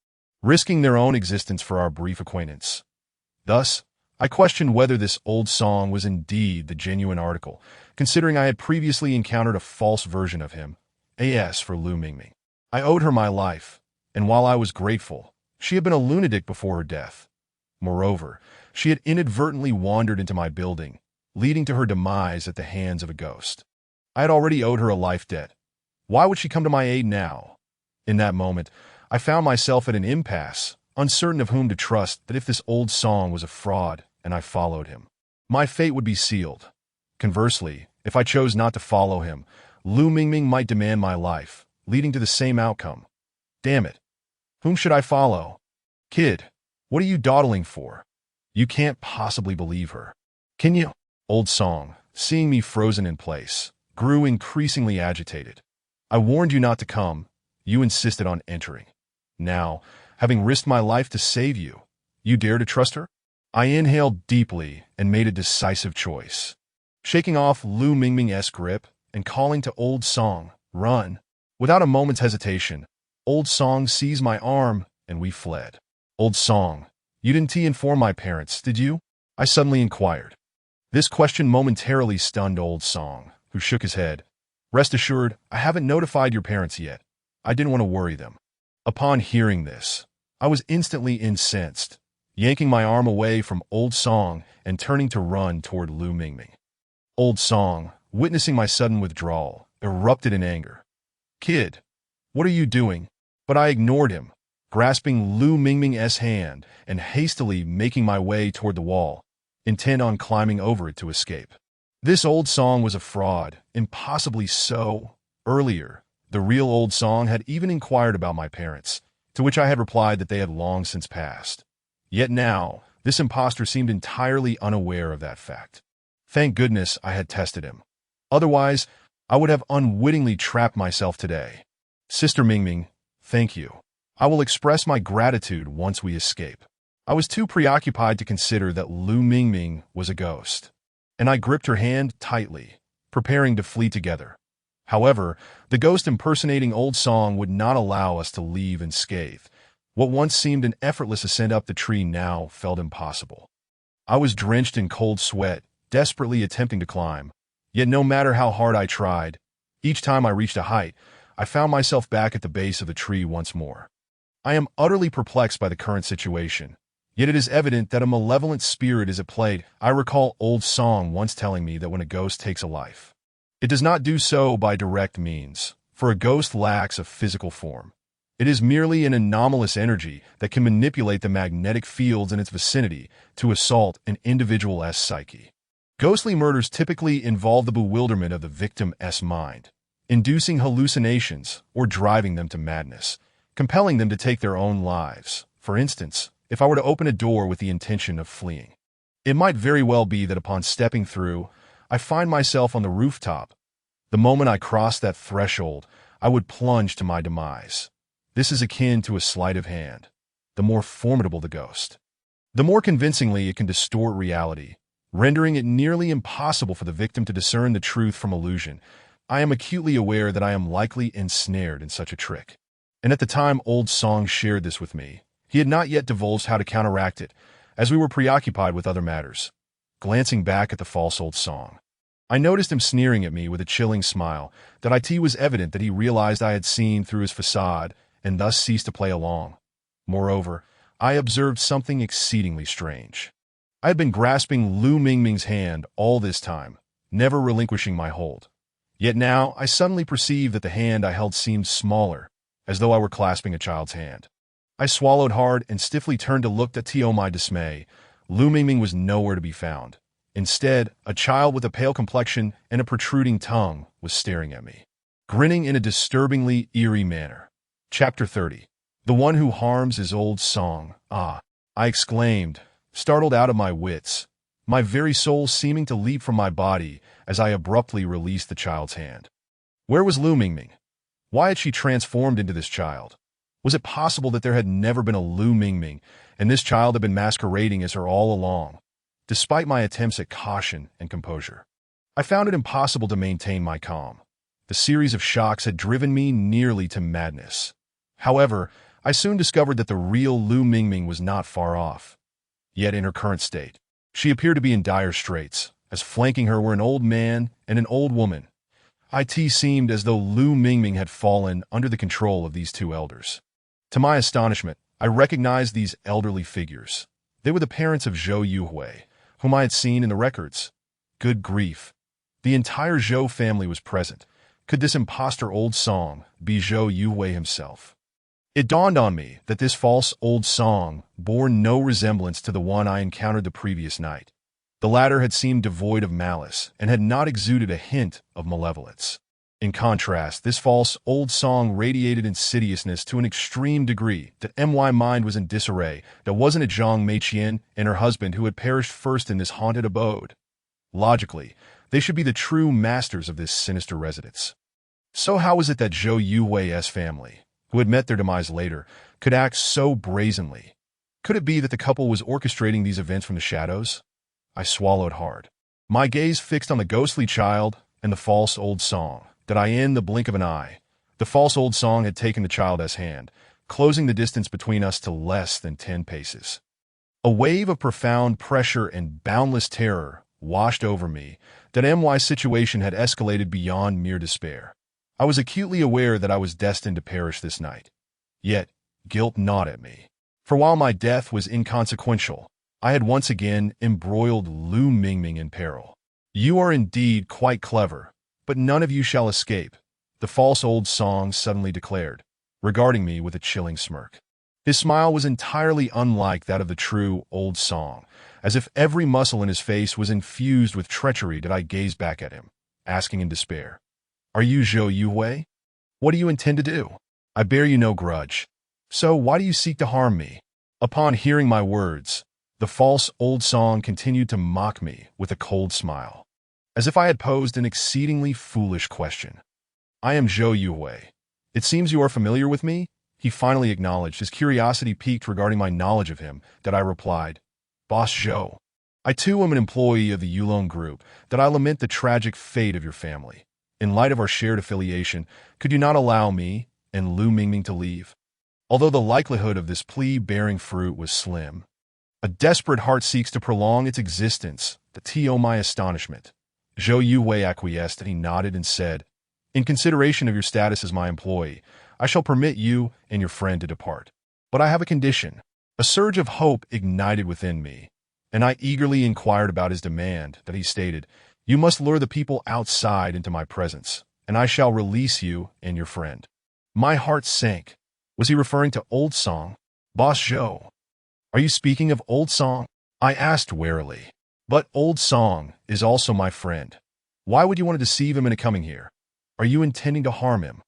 risking their own existence for our brief acquaintance. Thus, I questioned whether this old Song was indeed the genuine article, considering I had previously encountered a false version of him. As for Lu Mingming, I owed her my life, and while I was grateful, she had been a lunatic before her death. Moreover, she had inadvertently wandered into my building, leading to her demise at the hands of a ghost. I had already owed her a life debt. Why would she come to my aid now? In that moment, I found myself at an impasse, uncertain of whom to trust. That if this old song was a fraud and I followed him, my fate would be sealed. Conversely, if I chose not to follow him, Lu Mingming might demand my life, leading to the same outcome. Damn it. Whom should I follow? Kid, what are you dawdling for? You can't possibly believe her. Can you? Old Song, seeing me frozen in place, grew increasingly agitated. I warned you not to come. You insisted on entering. Now, having risked my life to save you, you dare to trust her? I inhaled deeply and made a decisive choice. Shaking off Lu Mingming's grip and calling to Old Song, run. Without a moment's hesitation, Old Song seized my arm and we fled. Old Song, you didn't inform my parents, did you? I suddenly inquired. This question momentarily stunned Old Song, who shook his head. Rest assured, I haven't notified your parents yet. I didn't want to worry them. Upon hearing this, I was instantly incensed, yanking my arm away from Old Song and turning to run toward Lu Mingming. Old Song, witnessing my sudden withdrawal, erupted in anger. Kid, what are you doing? But I ignored him, grasping Lu Mingming's hand and hastily making my way toward the wall, intent on climbing over it to escape. This Old Song was a fraud, impossibly so. Earlier, the real Old Song had even inquired about my parents, to which I had replied that they had long since passed. Yet now, this impostor seemed entirely unaware of that fact. Thank goodness I had tested him. Otherwise, I would have unwittingly trapped myself today. Sister Mingming, thank you. I will express my gratitude once we escape. I was too preoccupied to consider that Lu Mingming was a ghost, and I gripped her hand tightly, preparing to flee together. However, the ghost impersonating Old Song would not allow us to leave unscathed. What once seemed an effortless ascent up the tree now felt impossible. I was drenched in cold sweat, desperately attempting to climb. Yet no matter how hard I tried, each time I reached a height, I found myself back at the base of the tree once more. I am utterly perplexed by the current situation. Yet it is evident that a malevolent spirit is at play. I recall Old Song once telling me that when a ghost takes a life, it does not do so by direct means, for a ghost lacks a physical form. It is merely an anomalous energy that can manipulate the magnetic fields in its vicinity to assault an individual's psyche. Ghostly murders typically involve the bewilderment of the victim's mind, inducing hallucinations or driving them to madness, compelling them to take their own lives. For instance, if I were to open a door with the intention of fleeing, it might very well be that upon stepping through, I find myself on the rooftop. The moment I cross that threshold, I would plunge to my demise. This is akin to a sleight of hand. The more formidable the ghost, the more convincingly it can distort reality, rendering it nearly impossible for the victim to discern the truth from illusion. I am acutely aware that I am likely ensnared in such a trick. And at the time Old Song shared this with me, he had not yet divulged how to counteract it, as we were preoccupied with other matters. Glancing back at the false Old Song, I noticed him sneering at me with a chilling smile. That it was evident that he realized I had seen through his facade and thus ceased to play along. Moreover, I observed something exceedingly strange. I had been grasping Lu Mingming's hand all this time, never relinquishing my hold. Yet now I suddenly perceived that the hand I held seemed smaller, as though I were clasping a child's hand. I swallowed hard and stiffly turned to look. To my dismay, Lu Mingming was nowhere to be found. Instead, a child with a pale complexion and a protruding tongue was staring at me, grinning in a disturbingly eerie manner. Chapter 30. The one who harms is Old Song. Ah, I exclaimed, startled out of my wits, my very soul seeming to leap from my body as I abruptly released the child's hand. Where was Lu Mingming? Why had she transformed into this child? Was it possible that there had never been a Lu Mingming, and this child had been masquerading as her all along? Despite my attempts at caution and composure, I found it impossible to maintain my calm. The series of shocks had driven me nearly to madness. However, I soon discovered that the real Lu Mingming was not far off. Yet in her current state, she appeared to be in dire straits, as flanking her were an old man and an old woman. It seemed as though Lu Mingming had fallen under the control of these two elders. To my astonishment, I recognized these elderly figures. They were the parents of Zhou Yuhui, whom I had seen in the records. Good grief. The entire Zhou family was present. Could this imposter old Song be Zhou Yuhui himself? It dawned on me that this false old Song bore no resemblance to the one I encountered the previous night. The latter had seemed devoid of malice and had not exuded a hint of malevolence. In contrast, this false old Song radiated insidiousness to an extreme degree that my mind was in disarray. That wasn't it Zhang Meiqian and her husband who had perished first in this haunted abode? Logically, they should be the true masters of this sinister residence. So how is it that Zhou Yuhui's family, who had met their demise later, could act so brazenly? Could it be that the couple was orchestrating these events from the shadows? I swallowed hard, my gaze fixed on the ghostly child and the false old Song. That in the blink of an eye, the false old Song had taken the child's hand, closing the distance between us to less than 10 paces. A wave of profound pressure and boundless terror washed over me. That MY's situation had escalated beyond mere despair. I was acutely aware that I was destined to perish this night. Yet, guilt gnawed at me. For while my death was inconsequential, I had once again embroiled Lu Mingming in peril. You are indeed quite clever, but none of you shall escape, the false old Song suddenly declared, regarding me with a chilling smirk. His smile was entirely unlike that of the true old Song, as if every muscle in his face was infused with treachery. That I gazed back at him, asking in despair, "Are you Zhou Yuhui? What do you intend to do? I bear you no grudge. So why do you seek to harm me?" Upon hearing my words, the false old Song continued to mock me with a cold smile, as if I had posed an exceedingly foolish question. "I am Zhou Yuhui. It seems you are familiar with me?" He finally acknowledged, his curiosity piqued regarding my knowledge of him. That I replied, "Boss Zhou, I too am an employee of the Yulong Group. That I lament the tragic fate of your family. In light of our shared affiliation, could you not allow me and Lu Mingming to leave?" Although the likelihood of this plea bearing fruit was slim, a desperate heart seeks to prolong its existence. To my astonishment, Zhou Yuhui acquiesced, and he nodded and said, "In consideration of your status as my employee, I shall permit you and your friend to depart. But I have a condition." A surge of hope ignited within me, and I eagerly inquired about his demand. That he stated, "You must lure the people outside into my presence, and I shall release you and your friend." My heart sank. Was he referring to old Song? "Boss Zhou, are you speaking of old Song?" I asked warily. "But old Song is also my friend. Why would you want to deceive him into coming here? Are you intending to harm him?"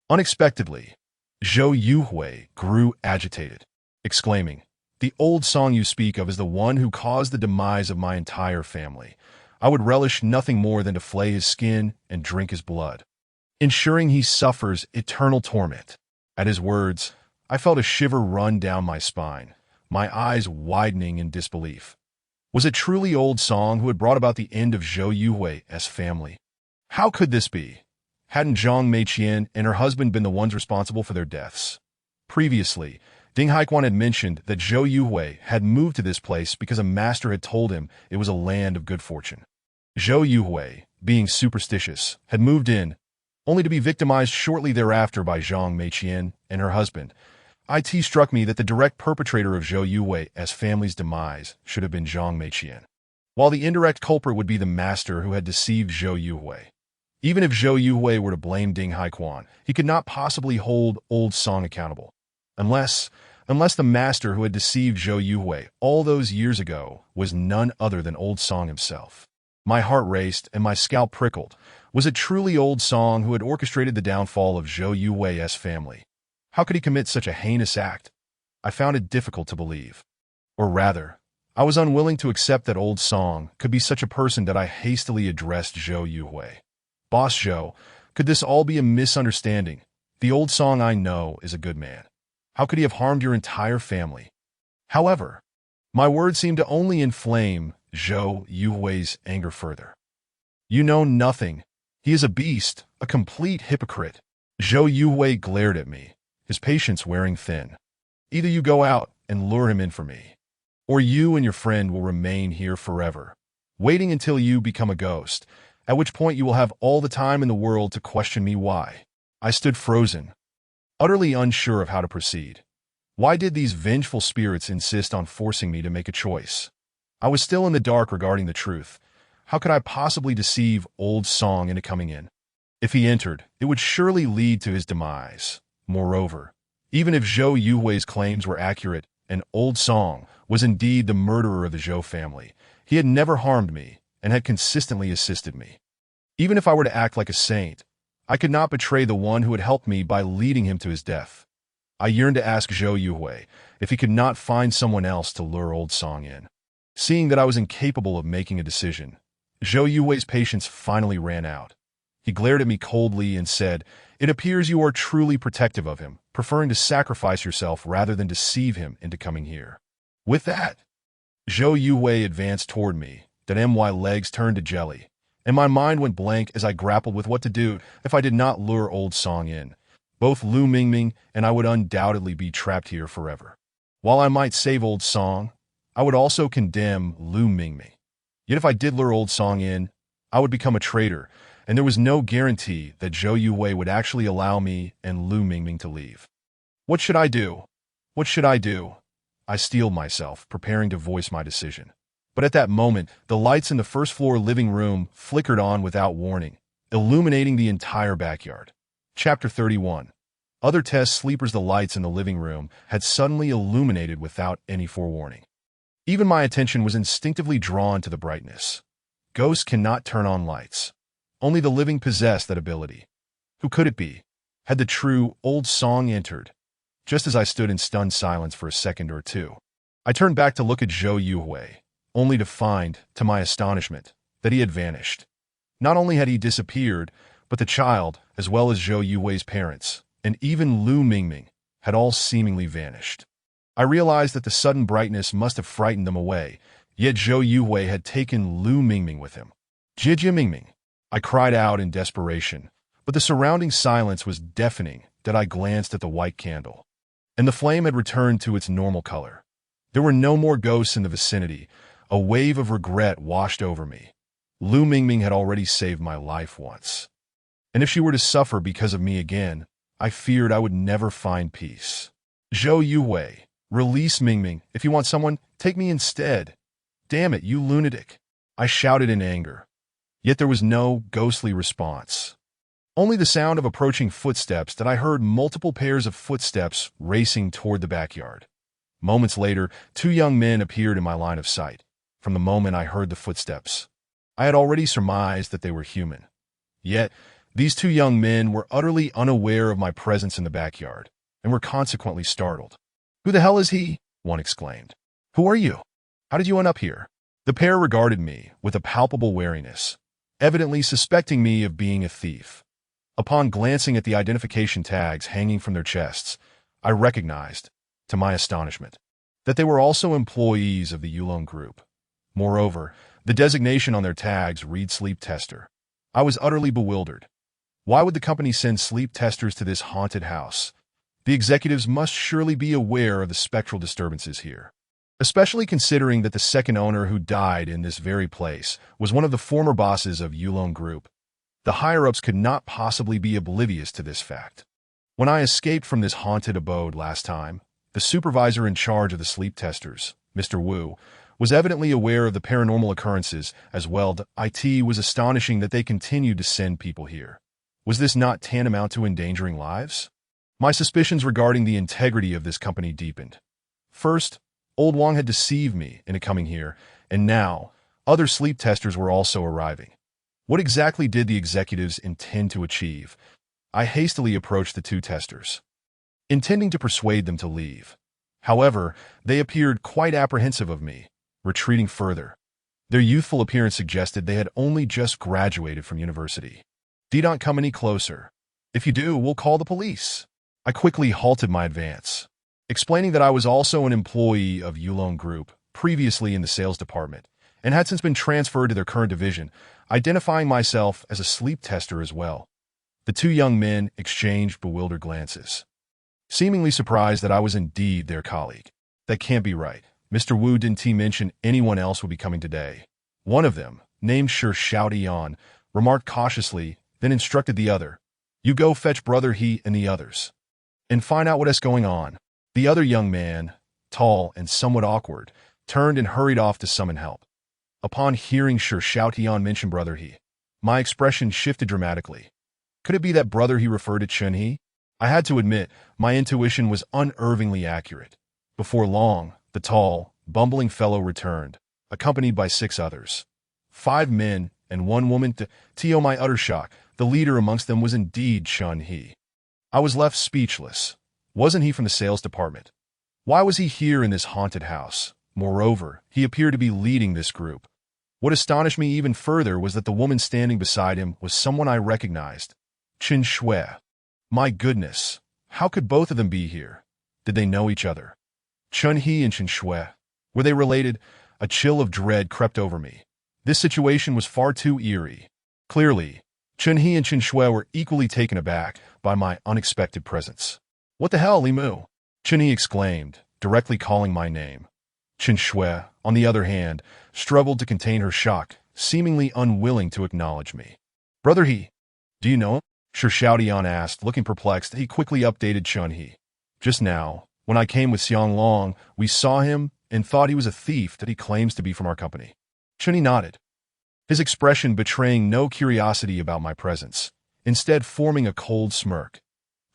Unexpectedly, Zhou Yuhui grew agitated, exclaiming, "The old Song you speak of is the one who caused the demise of my entire family. I would relish nothing more than to flay his skin and drink his blood, ensuring he suffers eternal torment." At his words, I felt a shiver run down my spine, my eyes widening in disbelief. Was it truly old Song who had brought about the end of Zhou Yuhui's family? How could this be? Hadn't Zhang Meiqian and her husband been the ones responsible for their deaths? Previously, Ding Haiquan had mentioned that Zhou Yuhui had moved to this place because a master had told him it was a land of good fortune. Zhou Yuhui, being superstitious, had moved in, only to be victimized shortly thereafter by Zhang Meiqian and her husband. It struck me that the direct perpetrator of Zhou Yuhui's family's demise should have been Zhang Meiqian, while the indirect culprit would be the master who had deceived Zhou Yuhui. Even if Zhou Yuhui were to blame Ding Haiquan, he could not possibly hold old Song accountable, unless the master who had deceived Zhou Yuhui all those years ago was none other than old Song himself. My heart raced and my scalp prickled. Was it truly old Song who had orchestrated the downfall of Zhou Yuhui's family? How could he commit such a heinous act? I found it difficult to believe. Or rather, I was unwilling to accept that old Song could be such a person. That I hastily addressed Zhou Yuhui. "Boss Zhou, could this all be a misunderstanding? The old Song I know is a good man. How could he have harmed your entire family?" However, my words seemed to only inflame Zhou Yuhui's anger further. "You know nothing. He is a beast, a complete hypocrite." Zhou Yuhui glared at me, his patience wearing thin. "Either you go out and lure him in for me, or you and your friend will remain here forever, waiting until you become a ghost, at which point you will have all the time in the world to question me why." I stood frozen, utterly unsure of how to proceed. Why did these vengeful spirits insist on forcing me to make a choice? I was still in the dark regarding the truth. How could I possibly deceive Old Song into coming in? If he entered, it would surely lead to his demise. Moreover, even if Zhou Yuhui's claims were accurate and Old Song was indeed the murderer of the Zhou family, he had never harmed me and had consistently assisted me. Even if I were to act like a saint, I could not betray the one who had helped me by leading him to his death. I yearned to ask Zhou Yuhui if he could not find someone else to lure Old Song in. Seeing that I was incapable of making a decision, Zhou Yuhui's patience finally ran out. He glared at me coldly and said, "It appears you are truly protective of him, preferring to sacrifice yourself rather than deceive him into coming here." With that, Zhou Yuhui advanced toward me, that my legs turned to jelly, and my mind went blank as I grappled with what to do if I did not lure Old Song in. Both Lu Mingming and I would undoubtedly be trapped here forever. While I might save Old Song, I would also condemn Lu Mingming. Yet if I did lure Old Song in, I would become a traitor, and there was no guarantee that Zhou Yuhui would actually allow me and Lu Mingming to leave. What should I do? What should I do? I steeled myself, preparing to voice my decision. But at that moment, the lights in the first-floor living room flickered on without warning, illuminating the entire backyard. Chapter 31. Other test sleepers. The lights in the living room had suddenly illuminated without any forewarning. Even my attention was instinctively drawn to the brightness. Ghosts cannot turn on lights. Only the living possess that ability. Who could it be? Had the true Old Song entered? Just as I stood in stunned silence for a second or two, I turned back to look at Zhou Yuhui, only to find, to my astonishment, that he had vanished. Not only had he disappeared, but the child, as well as Zhou Yuhui's parents, and even Lu Mingming, had all seemingly vanished. I realized that the sudden brightness must have frightened them away, yet Zhou Yuhui had taken Lu Mingming with him. "Jia Mingming!" I cried out in desperation, but the surrounding silence was deafening that I glanced at the white candle, and the flame had returned to its normal color. There were no more ghosts in the vicinity. A wave of regret washed over me. Lu Mingming had already saved my life once, and if she were to suffer because of me again, I feared I would never find peace. "Zhou Yuhui, release Mingming. If you want someone, take me instead. Damn it, you lunatic!" I shouted in anger. Yet there was no ghostly response. Only the sound of approaching footsteps that I heard multiple pairs of footsteps racing toward the backyard. Moments later, two young men appeared in my line of sight. From the moment I heard the footsteps, I had already surmised that they were human. Yet, these two young men were utterly unaware of my presence in the backyard, and were consequently startled. "Who the hell is he?" one exclaimed. "Who are you? How did you end up here?" The pair regarded me with a palpable wariness, evidently suspecting me of being a thief. Upon glancing at the identification tags hanging from their chests, I recognized, to my astonishment, that they were also employees of the Yulong Group. Moreover, the designation on their tags read sleep tester. I was utterly bewildered. Why would the company send sleep testers to this haunted house? The executives must surely be aware of the spectral disturbances here, especially considering that the second owner who died in this very place was one of the former bosses of Yulong Group. The higher-ups could not possibly be oblivious to this fact. When I escaped from this haunted abode last time, the supervisor in charge of the sleep testers, Mr. Wu, was evidently aware of the paranormal occurrences as well. It was astonishing that they continued to send people here. Was this not tantamount to endangering lives? My suspicions regarding the integrity of this company deepened. First, Old Wang had deceived me into coming here, and now, other sleep testers were also arriving. What exactly did the executives intend to achieve? I hastily approached the two testers, intending to persuade them to leave. However, they appeared quite apprehensive of me, retreating further. Their youthful appearance suggested they had only just graduated from university. "Don't come any closer. If you do, we'll call the police." I quickly halted my advance, explaining that I was also an employee of Yulong Group, previously in the sales department, and had since been transferred to their current division, identifying myself as a sleep tester as well. The two young men exchanged bewildered glances, seemingly surprised that I was indeed their colleague. "That can't be right. Mr. Wu didn't mention anyone else would be coming today." One of them, named Shi Xiaodian, remarked cautiously, then instructed the other, "You go fetch brother he and the others, and find out what's going on." The other young man, tall and somewhat awkward, turned and hurried off to summon help. Upon hearing Sher Xiaotian mention Brother He, my expression shifted dramatically. Could it be that Brother He referred to Chen He? I had to admit, my intuition was unervingly accurate. Before long, the tall, bumbling fellow returned, accompanied by 6 others. 5 men and 1 woman. To my utter shock, the leader amongst them was indeed Chen He. I was left speechless. Wasn't he from the sales department? Why was he here in this haunted house? Moreover, he appeared to be leading this group. What astonished me even further was that the woman standing beside him was someone I recognized. Chen Shui. My goodness, how could both of them be here? Did they know each other? Chen He and Chen Shui. Were they related? A chill of dread crept over me. This situation was far too eerie. Clearly, Chen He and Chen Shui were equally taken aback by my unexpected presence. What the hell, Li Mu? Chen He exclaimed, directly calling my name. Chen Shui, on the other hand, struggled to contain her shock, seemingly unwilling to acknowledge me. Brother He, do you know him? Sher Xiaotian asked, looking perplexed. He quickly updated Chen He. Just now, when I came with Xiang Long, we saw him and thought he was a thief that he claims to be from our company. Chen He nodded, his expression betraying no curiosity about my presence, instead forming a cold smirk.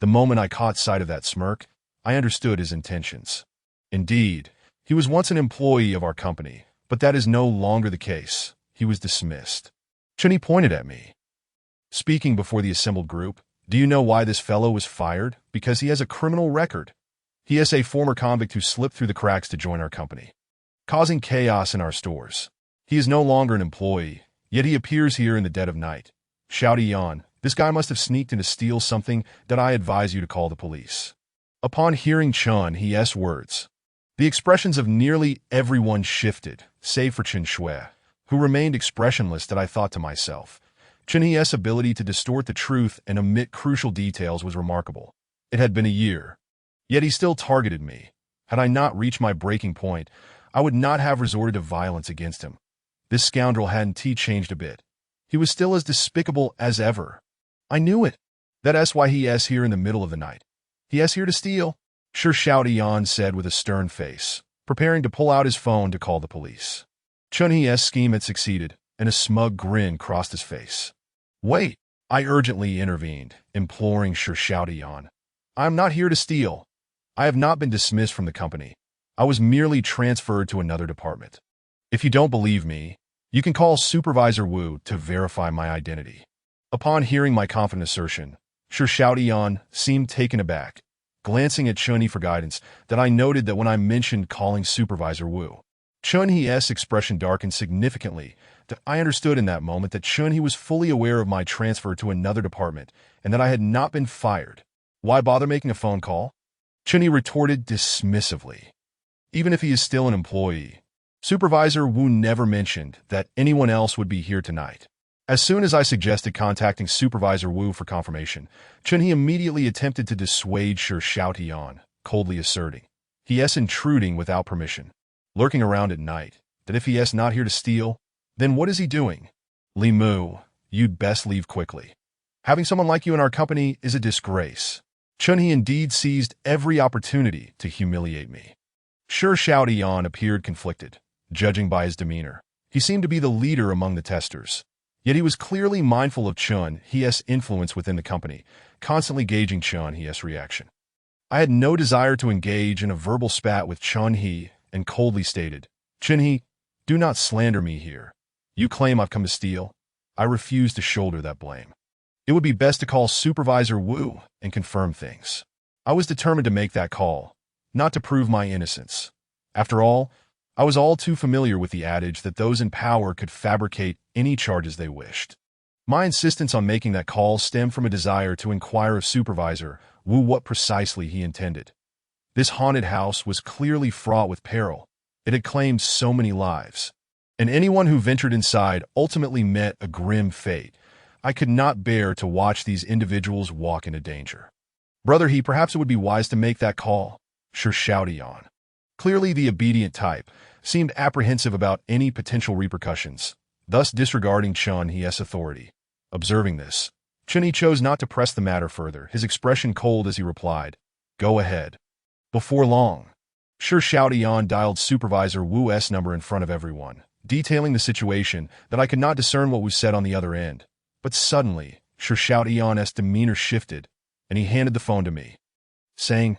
The moment I caught sight of that smirk, I understood his intentions. Indeed, he was once an employee of our company, but that is no longer the case. He was dismissed. Chen He pointed at me. Speaking before the assembled group, do you know why this fellow was fired? Because he has a criminal record. He is a former convict who slipped through the cracks to join our company, causing chaos in our stores. He is no longer an employee, yet he appears here in the dead of night. Xiaotian, this guy must have sneaked in to steal something that I advise you to call the police. Upon hearing Chen He's words, the expressions of nearly everyone shifted, save for Chen Shui, who remained expressionless. That I thought to myself, Chen He's ability to distort the truth and omit crucial details was remarkable. It had been a year, yet he still targeted me. Had I not reached my breaking point, I would not have resorted to violence against him. This scoundrel hadn't changed a bit. He was still as despicable as ever. I knew it. That's why he is here in the middle of the night. He is here to steal, Sher Xiaotian said with a stern face, preparing to pull out his phone to call the police. Chen He's scheme had succeeded, and a smug grin crossed his face. Wait, I urgently intervened, imploring Sher Xiaotian. I am not here to steal. I have not been dismissed from the company. I was merely transferred to another department. If you don't believe me, you can call Supervisor Wu to verify my identity. Upon hearing my confident assertion, Sher Xiaotian seemed taken aback, glancing at Chen He for guidance. That I noted that when I mentioned calling Supervisor Wu, Chen He's expression darkened significantly. That I understood in that moment that Chen He was fully aware of my transfer to another department and that I had not been fired. Why bother making a phone call? Chen He retorted dismissively. Even if he is still an employee, Supervisor Wu never mentioned that anyone else would be here tonight. As soon as I suggested contacting Supervisor Wu for confirmation, Chen He immediately attempted to dissuade Sher Xiaotian, coldly asserting, he is intruding without permission, lurking around at night, that if he is not here to steal, then what is he doing? Li Mu, you'd best leave quickly. Having someone like you in our company is a disgrace. Chen He indeed seized every opportunity to humiliate me. Sher Xiaotian appeared conflicted, judging by his demeanor. He seemed to be the leader among the testers. Yet he was clearly mindful of Chen He's influence within the company, constantly gauging Chen He's reaction. I had no desire to engage in a verbal spat with Chen He and coldly stated, Chen He, do not slander me here. You claim I've come to steal. I refuse to shoulder that blame. It would be best to call Supervisor Wu and confirm things. I was determined to make that call, not to prove my innocence. After all, I was all too familiar with the adage that those in power could fabricate any charges they wished. My insistence on making that call stemmed from a desire to inquire of Supervisor Wu what precisely he intended. This haunted house was clearly fraught with peril. It had claimed so many lives, and anyone who ventured inside ultimately met a grim fate. I could not bear to watch these individuals walk into danger. Brother He, perhaps it would be wise to make that call, Sher Xiaotian. Clearly the obedient type seemed apprehensive about any potential repercussions, thus disregarding Chen He's authority. Observing this, Chen He chose not to press the matter further, his expression cold as he replied, Go ahead. Before long, Sher Xiaotian dialed Supervisor Wu's number in front of everyone, detailing the situation that I could not discern what was said on the other end. But suddenly, Shao Tian's demeanor shifted, and he handed the phone to me, saying,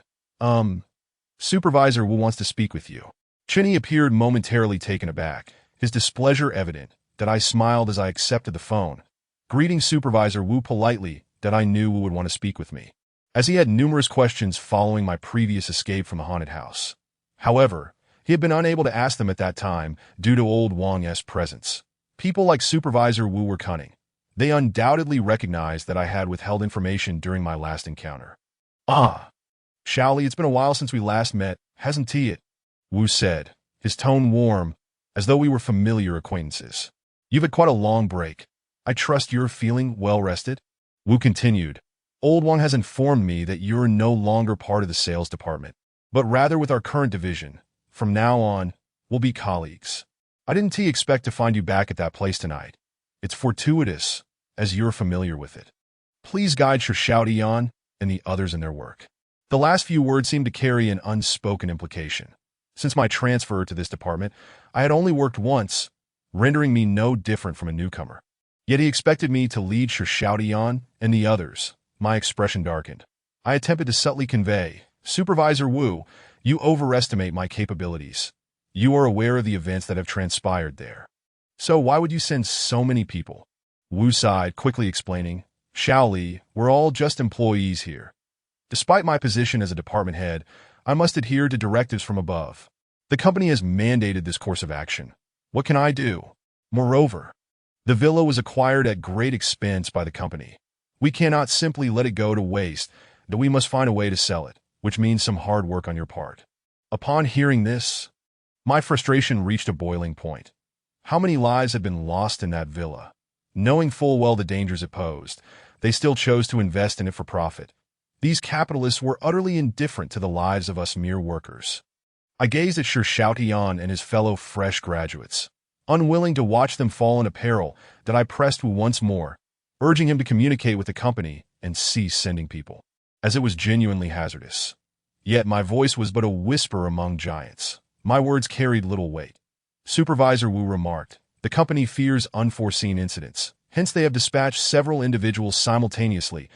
Supervisor Wu wants to speak with you. Chen He appeared momentarily taken aback, his displeasure evident, that I smiled as I accepted the phone, greeting Supervisor Wu politely that I knew Wu would want to speak with me, as he had numerous questions following my previous escape from the haunted house. However, he had been unable to ask them at that time due to old Wang's presence. People like Supervisor Wu were cunning. They undoubtedly recognized that I had withheld information during my last encounter. Shaoli, it's been a while since we last met, hasn't it? Wu said, his tone warm, as though we were familiar acquaintances. You've had quite a long break. I trust you're feeling well-rested? Wu continued, Old Wang has informed me that you're no longer part of the sales department, but rather with our current division. From now on, we'll be colleagues. I didn't expect to find you back at that place tonight. It's fortuitous, as you're familiar with it. Please guide Shao Tian and the others in their work. The last few words seemed to carry an unspoken implication. Since my transfer to this department, I had only worked once, rendering me no different from a newcomer. Yet he expected me to lead Shao Tian and the others. My expression darkened. I attempted to subtly convey, Supervisor Wu, you overestimate my capabilities. You are aware of the events that have transpired there. So why would you send so many people? Wu sighed, quickly explaining, Shaoli, we're all just employees here. Despite my position as a department head, I must adhere to directives from above. The company has mandated this course of action. What can I do? Moreover, the villa was acquired at great expense by the company. We cannot simply let it go to waste, but we must find a way to sell it, which means some hard work on your part. Upon hearing this, my frustration reached a boiling point. How many lives had been lost in that villa? Knowing full well the dangers it posed, they still chose to invest in it for profit. These capitalists were utterly indifferent to the lives of us mere workers. I gazed at Shao Tian and his fellow fresh graduates, unwilling to watch them fall into peril, that I pressed Wu once more, urging him to communicate with the company and cease sending people, as it was genuinely hazardous. Yet my voice was but a whisper among giants. My words carried little weight. Supervisor Wu remarked, the company fears unforeseen incidents, hence they have dispatched several individuals simultaneously.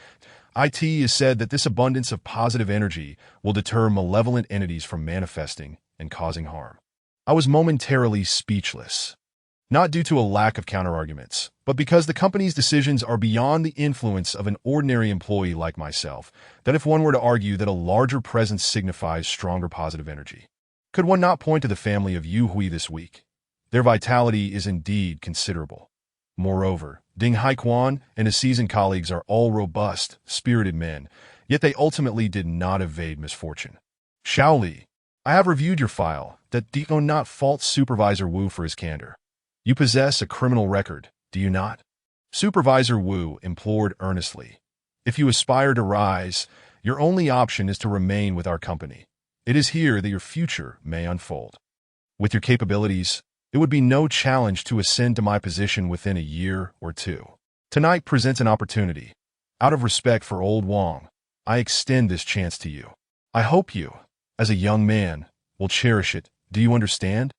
It is said that this abundance of positive energy will deter malevolent entities from manifesting and causing harm. I was momentarily speechless, not due to a lack of counterarguments, but because the company's decisions are beyond the influence of an ordinary employee like myself, that if one were to argue that a larger presence signifies stronger positive energy. Could one not point to the family of Yu Hui this week? Their vitality is indeed considerable. Moreover, Ding Haiquan and his seasoned colleagues are all robust, spirited men, yet they ultimately did not evade misfortune. Shaoli, I have reviewed your file, that do not fault Supervisor Wu for his candor. You possess a criminal record, do you not? Supervisor Wu implored earnestly. If you aspire to rise, your only option is to remain with our company. It is here that your future may unfold. With your capabilities, it would be no challenge to ascend to my position within a year or two. Tonight presents an opportunity. Out of respect for Old Wang, I extend this chance to you. I hope you, as a young man, will cherish it. Do you understand?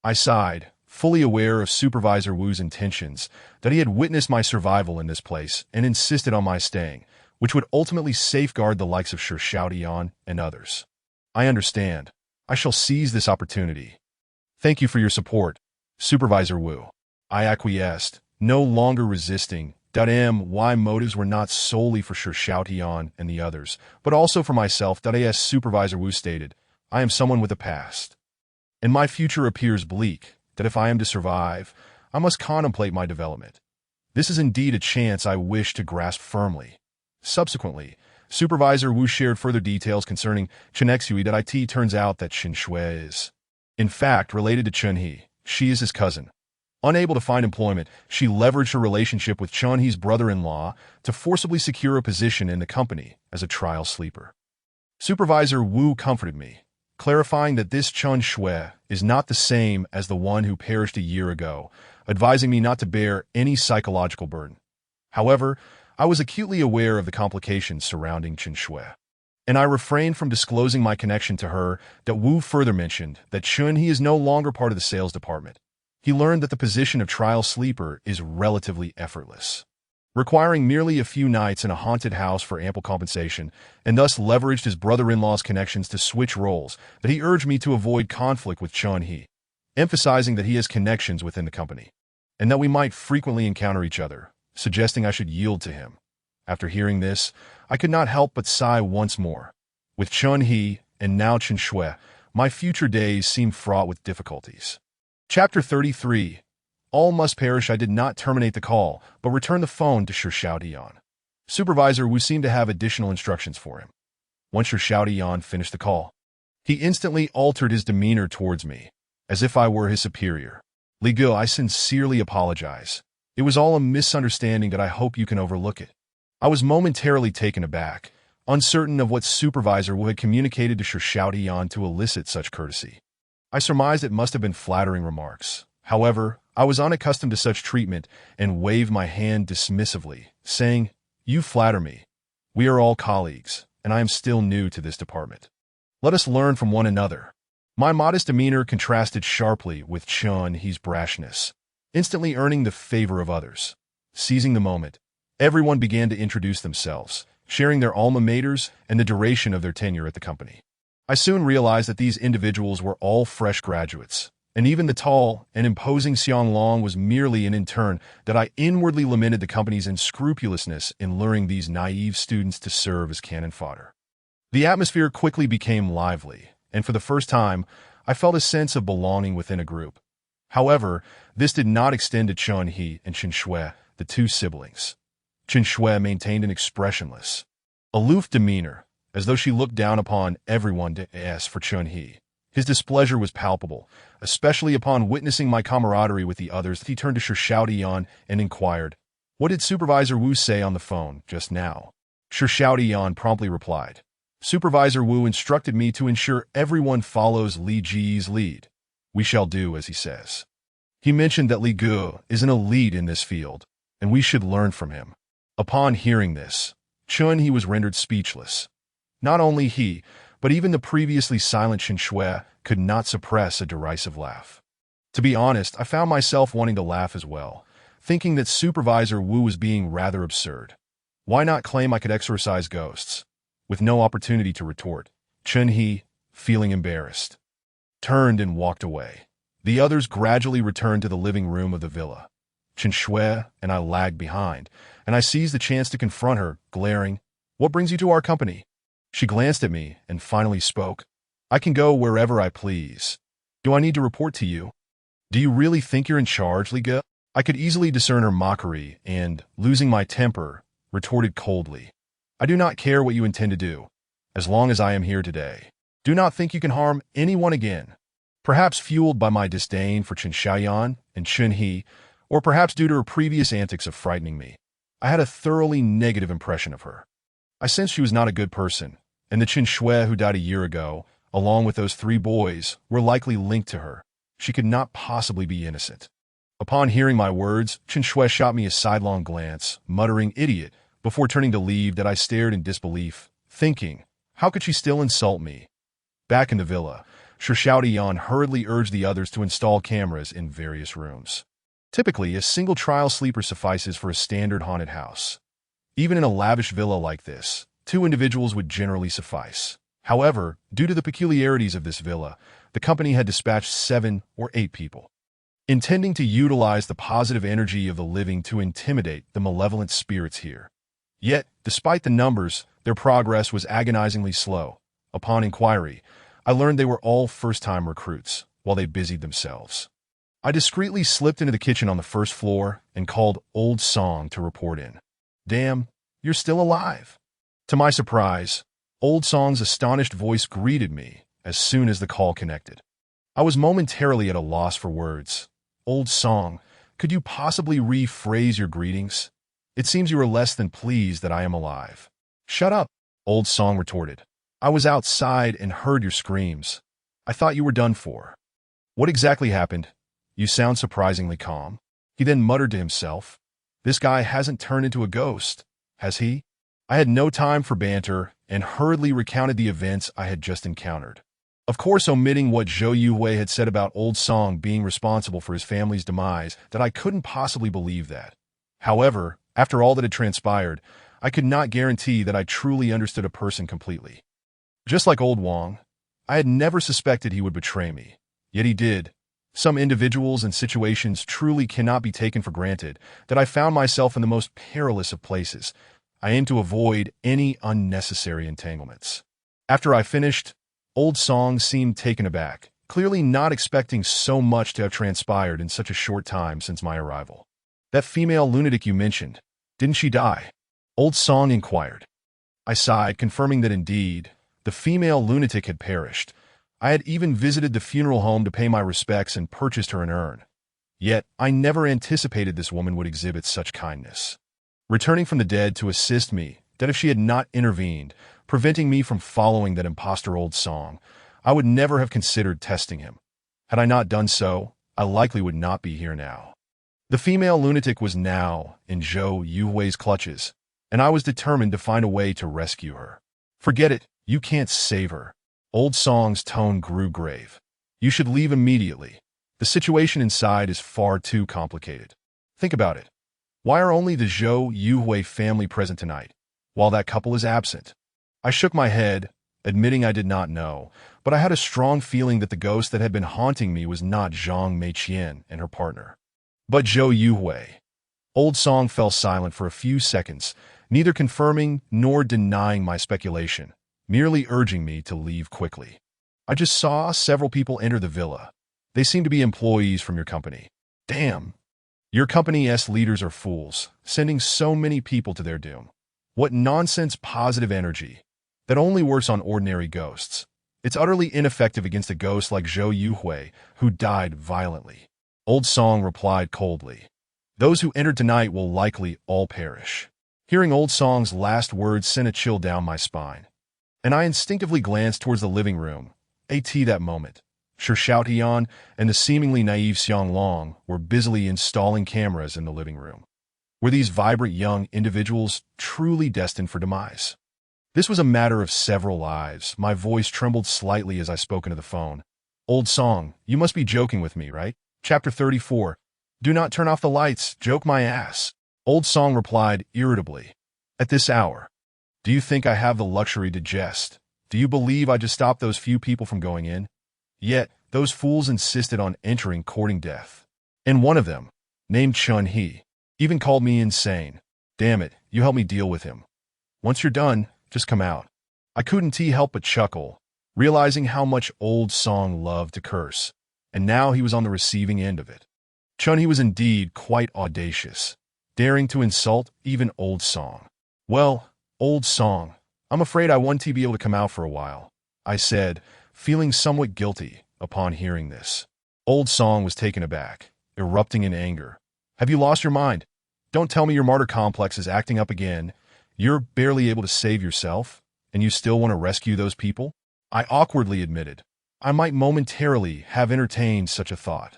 I sighed, fully aware of Supervisor Wu's intentions, that he had witnessed my survival in this place and insisted on my staying, which would ultimately safeguard the likes of Shao Tian and others. I understand. I shall seize this opportunity. Thank you for your support, Supervisor Wu. I acquiesced, no longer resisting. My motives were not solely for Shao Tian and the others, but also for myself. As Supervisor Wu stated, I am someone with a past, and my future appears bleak. That if I am to survive, I must contemplate my development. This is indeed a chance I wish to grasp firmly. Subsequently, Supervisor Wu shared further details concerning Chen Xui. It turns out that Chen Shui is, in fact, related to Chen He. She is his cousin. Unable to find employment, she leveraged her relationship with Chen He's brother-in-law to forcibly secure a position in the company as a trial sleeper. Supervisor Wu comforted me, clarifying that this Chen Shui is not the same as the one who perished a year ago, advising me not to bear any psychological burden. However, I was acutely aware of the complications surrounding Chen Shui, and I refrained from disclosing my connection to her. That Wu further mentioned that Chen He is no longer part of the sales department. he learned that the position of trial sleeper is relatively effortless, requiring merely a few nights in a haunted house for ample compensation, and thus leveraged his brother-in-law's connections to switch roles. But he urged me to avoid conflict with Chun-Hee, emphasizing that he has connections within the company, and that we might frequently encounter each other, suggesting I should yield to him. After hearing this, I could not help but sigh once more. With Chun-Hee and now Chen Shui, my future days seemed fraught with difficulties. Chapter 33. All must perish. I did not terminate the call, but returned the phone to Shi Xiaodian. Supervisor Wu seemed to have additional instructions for him. Once Shi Xiaodian finished the call, he instantly altered his demeanor towards me, as if I were his superior. Li Ge, I sincerely apologize. It was all a misunderstanding, but I hope you can overlook it. I was momentarily taken aback, uncertain of what Supervisor Wu had communicated to Shi Xiaodian to elicit such courtesy. I surmised it must have been flattering remarks. However, I was unaccustomed to such treatment and waved my hand dismissively, saying, "You flatter me. We are all colleagues, and I am still new to this department. Let us learn from one another." My modest demeanor contrasted sharply with Chun-Hee's brashness, instantly earning the favor of others. Seizing the moment, everyone began to introduce themselves, sharing their alma maters and the duration of their tenure at the company. I soon realized that these individuals were all fresh graduates, and even the tall and imposing Xiang Long was merely an intern. That I inwardly lamented the company's unscrupulousness in luring these naive students to serve as cannon fodder. The atmosphere quickly became lively, and for the first time, I felt a sense of belonging within a group. However, this did not extend to Chun-Hee and Chen Shui, the two siblings. Chen Shui maintained an expressionless, aloof demeanor, as though she looked down upon everyone as for Chun-Hee. His displeasure was palpable, especially upon witnessing my camaraderie with the others. He turned to Shi Xiaodian and inquired, "What did Supervisor Wu say on the phone just now?" Shi Xiaodian promptly replied, "Supervisor Wu instructed me to ensure everyone follows Li Ji's lead. We shall do as he says. He mentioned that Li Ge is an elite in this field, and we should learn from him." Upon hearing this, Chun-Hee was rendered speechless. Not only he, but even the previously silent Chen Shui could not suppress a derisive laugh. To be honest, I found myself wanting to laugh as well, thinking that Supervisor Wu was being rather absurd. Why not claim I could exorcise ghosts? With no opportunity to retort, Chun-Hee, feeling embarrassed, turned and walked away. The others gradually returned to the living room of the villa. Chen Shui and I lagged behind, and I seized the chance to confront her, glaring, "What brings you to our company?" She glanced at me and finally spoke, "I can go wherever I please. Do I need to report to you? Do you really think you're in charge, Li Ge?" I could easily discern her mockery and, losing my temper, retorted coldly, "I do not care what you intend to do, as long as I am here today. Do not think you can harm anyone again." Perhaps fueled by my disdain for Chen Xiaoyan and Chun-Hee, or perhaps due to her previous antics of frightening me, I had a thoroughly negative impression of her. I sensed she was not a good person, and the Chen Shui who died a year ago, along with those 3 boys, were likely linked to her. She could not possibly be innocent. Upon hearing my words, Chen Shui shot me a sidelong glance, muttering "idiot," before turning to leave. That I stared in disbelief, thinking, how could she still insult me? Back in the villa, Shi Xiaodian hurriedly urged the others to install cameras in various rooms. Typically, a single trial sleeper suffices for a standard haunted house. Even in a lavish villa like this, 2 individuals would generally suffice. However, due to the peculiarities of this villa, the company had dispatched 7 or 8 people, intending to utilize the positive energy of the living to intimidate the malevolent spirits here. Yet, despite the numbers, their progress was agonizingly slow. Upon inquiry, I learned they were all first-time recruits, while they busied themselves. I discreetly slipped into the kitchen on the first floor and called Old Song to report in. "Damn, you're still alive." To my surprise, Old Song's astonished voice greeted me as soon as the call connected. I was momentarily at a loss for words. "Old Song, could you possibly rephrase your greetings? It seems you are less than pleased that I am alive." "Shut up," Old Song retorted. "I was outside and heard your screams. I thought you were done for." "What exactly happened? You sound surprisingly calm." He then muttered to himself, "This guy hasn't turned into a ghost, has he?" I had no time for banter and hurriedly recounted the events I had just encountered. Of course, omitting what Zhou Yuhui had said about Old Song being responsible for his family's demise, that I couldn't possibly believe that. However, after all that had transpired, I could not guarantee that I truly understood a person completely. Just like Old Wang, I had never suspected he would betray me. Yet he did. Some individuals and situations truly cannot be taken for granted, that I found myself in the most perilous of places. I aimed to avoid any unnecessary entanglements. After I finished, Old Song seemed taken aback, clearly not expecting so much to have transpired in such a short time since my arrival. That female lunatic you mentioned, didn't she die? Old Song inquired. I sighed, confirming that indeed, the female lunatic had perished. I had even visited the funeral home to pay my respects and purchased her an urn. Yet, I never anticipated this woman would exhibit such kindness. Returning from the dead to assist me, that if she had not intervened, preventing me from following that impostor Old Song, I would never have considered testing him. Had I not done so, I likely would not be here now. The female lunatic was now in Zhou Yuhui's clutches, and I was determined to find a way to rescue her. Forget it, you can't save her. Old Song's tone grew grave. You should leave immediately. The situation inside is far too complicated. Think about it. Why are only the Zhou Yuhui family present tonight, while that couple is absent? I shook my head, admitting I did not know, but I had a strong feeling that the ghost that had been haunting me was not Zhang Meiqian and her partner, but Zhou Yuhui. Old Song fell silent for a few seconds, neither confirming nor denying my speculation, merely urging me to leave quickly. I just saw several people enter the villa. They seem to be employees from your company. Damn. Your company's leaders are fools, sending so many people to their doom. What nonsense positive energy. That only works on ordinary ghosts. It's utterly ineffective against a ghost like Zhou Yuhui, who died violently. Old Song replied coldly. Those who entered tonight will likely all perish. Hearing Old Song's last words sent a chill down my spine, and I instinctively glanced towards the living room. At that moment, Shi Xiaotian and the seemingly naive Xiang Long were busily installing cameras in the living room. Were these vibrant young individuals truly destined for demise? This was a matter of several lives. My voice trembled slightly as I spoke into the phone. Old Song, you must be joking with me, right? Chapter 34. Do not turn off the lights, joke my ass. Old Song replied irritably. At this hour. Do you think I have the luxury to jest? Do you believe I just stopped those few people from going in? Yet, those fools insisted on entering courting death. And one of them, named Chun He, even called me insane. Damn it, you help me deal with him. Once you're done, just come out. I couldn't help but chuckle, realizing how much Old Song loved to curse, and now he was on the receiving end of it. Chun He was indeed quite audacious, daring to insult even Old Song. Well, Old Song, I'm afraid I won't be able to come out for a while, I said, feeling somewhat guilty upon hearing this. Old Song was taken aback, erupting in anger. Have you lost your mind? Don't tell me your martyr complex is acting up again. You're barely able to save yourself, and you still want to rescue those people? I awkwardly admitted. I might momentarily have entertained such a thought.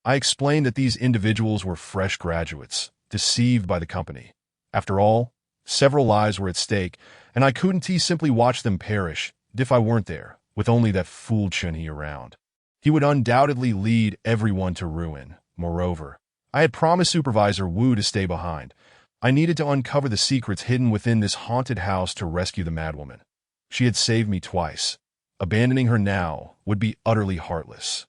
I explained that these individuals were fresh graduates, deceived by the company. After all, several lives were at stake, and I couldn't simply watch them perish if I weren't there, with only that fool Chun He around. He would undoubtedly lead everyone to ruin. Moreover, I had promised Supervisor Wu to stay behind. I needed to uncover the secrets hidden within this haunted house to rescue the madwoman. She had saved me twice. Abandoning her now would be utterly heartless.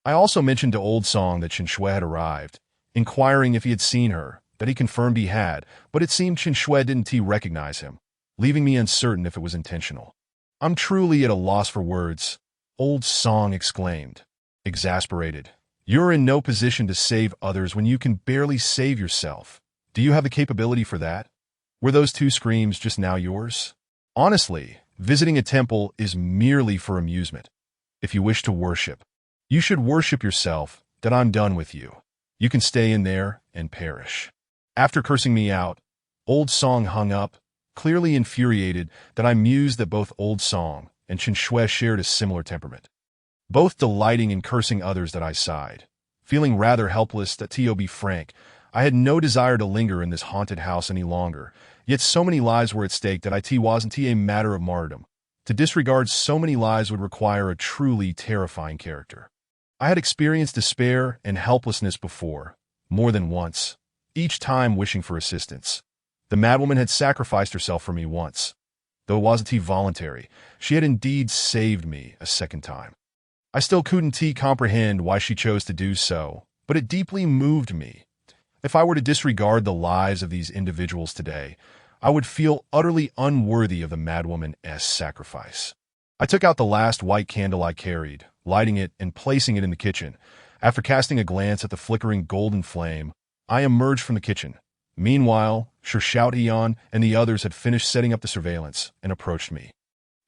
I also mentioned to Old Song that Chen Shui had arrived, inquiring if he had seen her, that he confirmed he had, but it seemed Chen Shui didn't recognize him, leaving me uncertain if it was intentional. I'm truly at a loss for words, Old Song exclaimed, exasperated. You're in no position to save others when you can barely save yourself. Do you have the capability for that? Were those two screams just now yours? Honestly, visiting a temple is merely for amusement. If you wish to worship, you should worship yourself, that I'm done with you. You can stay in there and perish. After cursing me out, Old Song hung up, clearly infuriated that I mused that both Old Song and Chen Shui shared a similar temperament. Both delighting in cursing others, that I sighed. Feeling rather helpless, that to be frank, I had no desire to linger in this haunted house any longer, yet so many lives were at stake that it wasn't a matter of martyrdom, To disregard so many lives would require a truly terrifying character. I had experienced despair and helplessness before, more than once, each time wishing for assistance. The madwoman had sacrificed herself for me once. Though it wasn't voluntary, she had indeed saved me a second time. I still couldn't comprehend why she chose to do so, but it deeply moved me. If I were to disregard the lives of these individuals today, I would feel utterly unworthy of the madwoman's sacrifice. I took out the last white candle I carried, lighting it and placing it in the kitchen. After casting a glance at the flickering golden flame, I emerged from the kitchen. Meanwhile, Shoutian and the others had finished setting up the surveillance and approached me.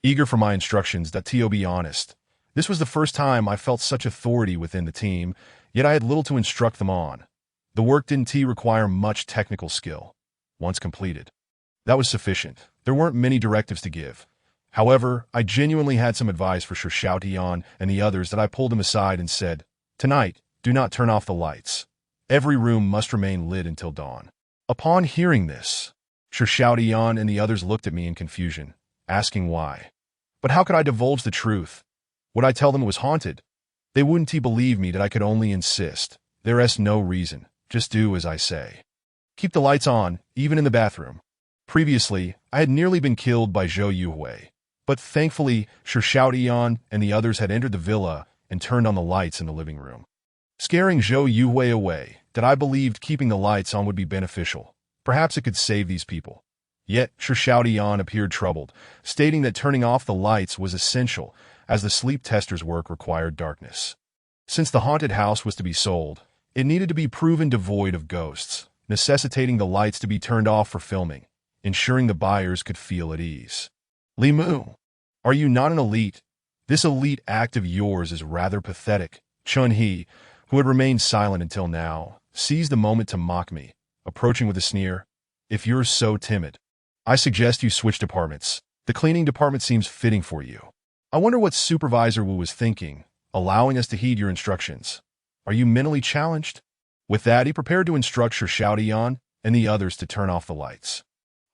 Eager for my instructions, to be honest, this was the first time I felt such authority within the team, yet I had little to instruct them on. The work didn't require much technical skill. Once completed, that was sufficient. There weren't many directives to give. However, I genuinely had some advice for Shoutian and the others that I pulled them aside and said, "Tonight, do not turn off the lights. Every room must remain lit until dawn." Upon hearing this, Shoutian and the others looked at me in confusion, asking why. But how could I divulge the truth? Would I tell them it was haunted? They wouldn't believe me that I could only insist. There's no reason. Just do as I say. Keep the lights on, even in the bathroom. Previously, I had nearly been killed by Zhou Yuhui, but thankfully, Shoutian and the others had entered the villa and turned on the lights in the living room. Scaring Zhou Yuhui away, that I believed keeping the lights on would be beneficial. Perhaps it could save these people. Yet, Shoutian appeared troubled, stating that turning off the lights was essential, as the sleep tester's work required darkness. Since the haunted house was to be sold, it needed to be proven devoid of ghosts, necessitating the lights to be turned off for filming, ensuring the buyers could feel at ease. Li Mu, are you not an elite? This elite act of yours is rather pathetic. Chun He, who had remained silent until now, seized the moment to mock me, approaching with a sneer. If you're so timid, I suggest you switch departments. The cleaning department seems fitting for you. I wonder what Supervisor Wu was thinking, allowing us to heed your instructions. Are you mentally challenged? With that, he prepared to instruct Shoutian and the others to turn off the lights.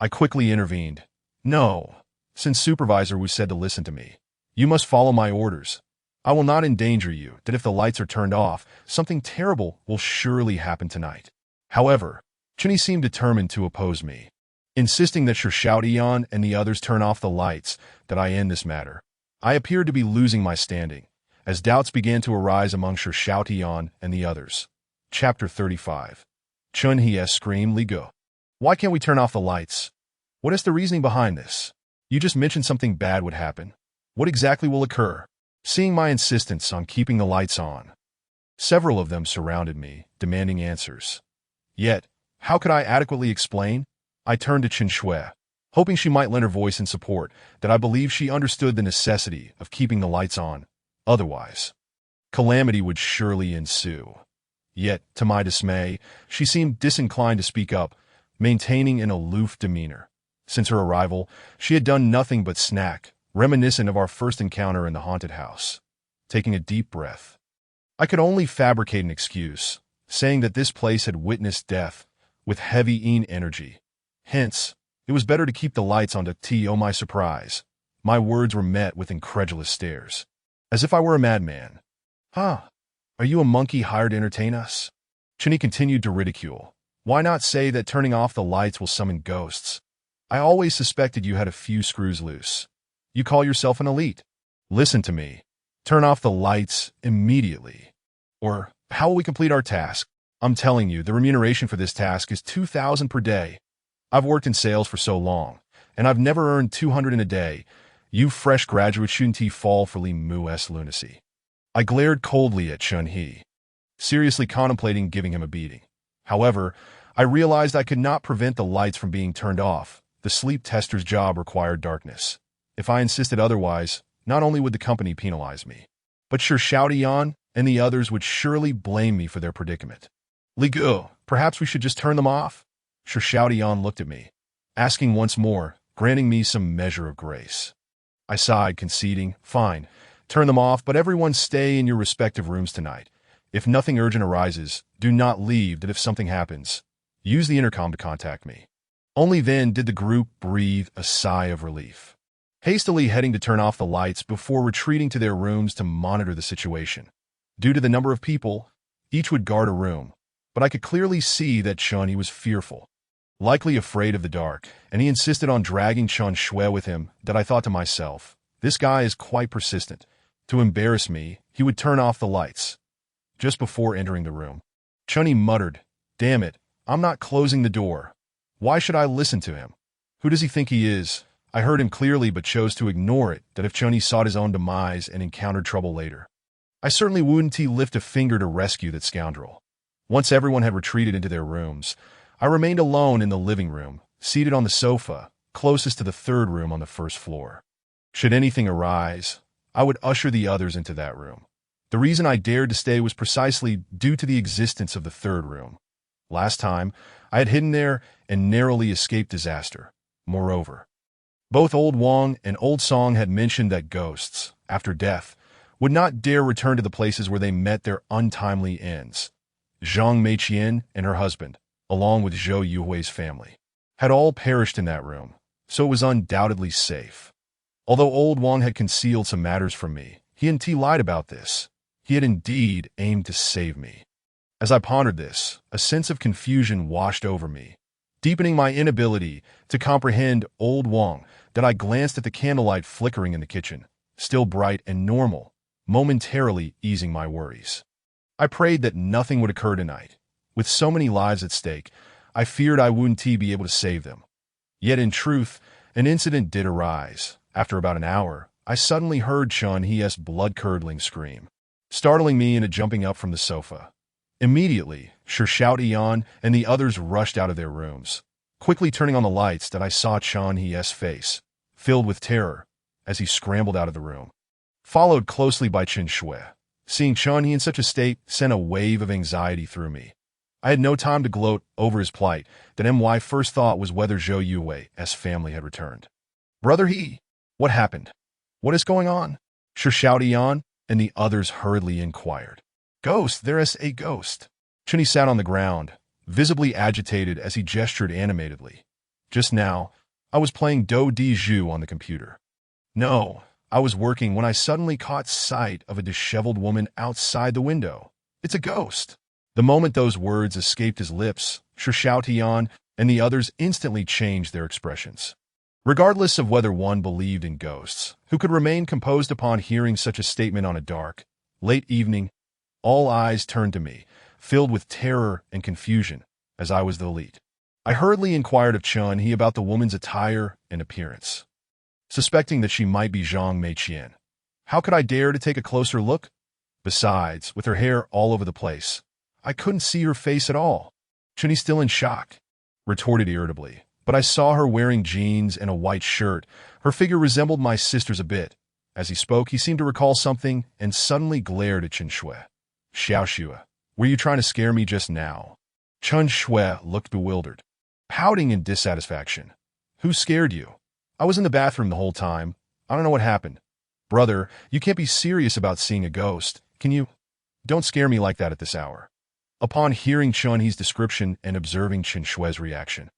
I quickly intervened. No, since Supervisor Wu said to listen to me, you must follow my orders. I will not endanger you, that if the lights are turned off, something terrible will surely happen tonight. However, Chunyi seemed determined to oppose me, insisting that Shoutian and the others turn off the lights, that I end this matter. I appeared to be losing my standing, as doubts began to arise among Shoutian and the others. Chapter 35. Chun He screamed, Li Gu. Why can't we turn off the lights? What is the reasoning behind this? You just mentioned something bad would happen. What exactly will occur? Seeing my insistence on keeping the lights on, several of them surrounded me, demanding answers. Yet, how could I adequately explain? I turned to Chen Shui, hoping she might lend her voice in support, that I believed she understood the necessity of keeping the lights on. Otherwise, calamity would surely ensue. Yet, to my dismay, she seemed disinclined to speak up, maintaining an aloof demeanor. Since her arrival, she had done nothing but snack, reminiscent of our first encounter in the haunted house. Taking a deep breath, I could only fabricate an excuse, saying that this place had witnessed death with heavy energy. Hence, it was better to keep the lights on. To my surprise, my words were met with incredulous stares, as if I were a madman. Huh? Are you a monkey hired to entertain us? Chunyi continued to ridicule. Why not say that turning off the lights will summon ghosts? I always suspected you had a few screws loose. You call yourself an elite. Listen to me. Turn off the lights immediately. Or, how will we complete our task? I'm telling you, the remuneration for this task is 2,000 per day. I've worked in sales for so long, and I've never earned 200 in a day. You fresh graduates shouldn't fall for Li Mu's lunacy. I glared coldly at Chun He, seriously contemplating giving him a beating. However, I realized I could not prevent the lights from being turned off. The sleep tester's job required darkness. If I insisted otherwise, not only would the company penalize me, but Shoutian and the others would surely blame me for their predicament. Li Gu, perhaps we should just turn them off? Shoutian looked at me, asking once more, granting me some measure of grace. I sighed, conceding, fine, turn them off, but everyone stay in your respective rooms tonight. If nothing urgent arises, do not leave, that if something happens, use the intercom to contact me. Only then did the group breathe a sigh of relief. hastily heading to turn off the lights before retreating to their rooms to monitor the situation. Due to the number of people, each would guard a room, but I could clearly see that Chun was fearful, likely afraid of the dark, and he insisted on dragging Chen Shui with him. That I thought to myself, this guy is quite persistent. To embarrass me, he would turn off the lights. Just before entering the room, Chun muttered, "Damn it, I'm not closing the door. Why should I listen to him? Who does he think he is?" I heard him clearly but chose to ignore it, that if Chun sought his own demise and encountered trouble later, I certainly wouldn't lift a finger to rescue that scoundrel. Once everyone had retreated into their rooms, I remained alone in the living room, seated on the sofa, closest to the third room on the first floor. Should anything arise, I would usher the others into that room. The reason I dared to stay was precisely due to the existence of the third room. Last time, I had hidden there and narrowly escaped disaster. Moreover, both Old Wang and Old Song had mentioned that ghosts, after death, would not dare return to the places where they met their untimely ends. Zhang Meiqian and her husband, along with Zhou Yuhui's family, had all perished in that room, so it was undoubtedly safe. Although Old Wang had concealed some matters from me, he and T lied about this. He had indeed aimed to save me. As I pondered this, a sense of confusion washed over me, deepening my inability to comprehend Old Wang, that I glanced at the candlelight flickering in the kitchen, still bright and normal, momentarily easing my worries. I prayed that nothing would occur tonight. With so many lives at stake, I feared I wouldn't be able to save them. Yet in truth, an incident did arise. After about an hour, I suddenly heard Chun He's blood-curdling scream, startling me into jumping up from the sofa. Immediately, Shao Tian and the others rushed out of their rooms, quickly turning on the lights. That I saw Chun He's face, filled with terror, as he scrambled out of the room, followed closely by Chen Shui. Seeing Chun He in such a state sent a wave of anxiety through me. I had no time to gloat over his plight. That my first thought was whether Zhou Yuhui's family had returned. "Brother He, what happened? What is going on?" Shao Tian and the others hurriedly inquired. "Ghost, there is a ghost." Chun sat on the ground, visibly agitated as he gestured animatedly. "Just now, I was playing Do Di Zhu on the computer. No, I was working when I suddenly caught sight of a disheveled woman outside the window. It's a ghost." The moment those words escaped his lips, Shao Tian and the others instantly changed their expressions. Regardless of whether one believed in ghosts, who could remain composed upon hearing such a statement on a dark, late evening, all eyes turned to me, filled with terror and confusion, as I was the lead. I hurriedly inquired of Chun He about the woman's attire and appearance, suspecting that she might be Zhang Meiqian. How could I dare to take a closer look? Besides, with her hair all over the place, I couldn't see her face at all. Chun still in shock, retorted irritably, "But I saw her wearing jeans and a white shirt. Her figure resembled my sister's a bit." As he spoke, he seemed to recall something and suddenly glared at Chen Shui. "Xiao Shui, were you trying to scare me just now?" Chen Shui looked bewildered, pouting in dissatisfaction. "Who scared you? I was in the bathroom the whole time. I don't know what happened." "Brother, you can't be serious about seeing a ghost, can you? Don't scare me like that at this hour." Upon hearing Chun He's description and observing Chen Shui's reaction,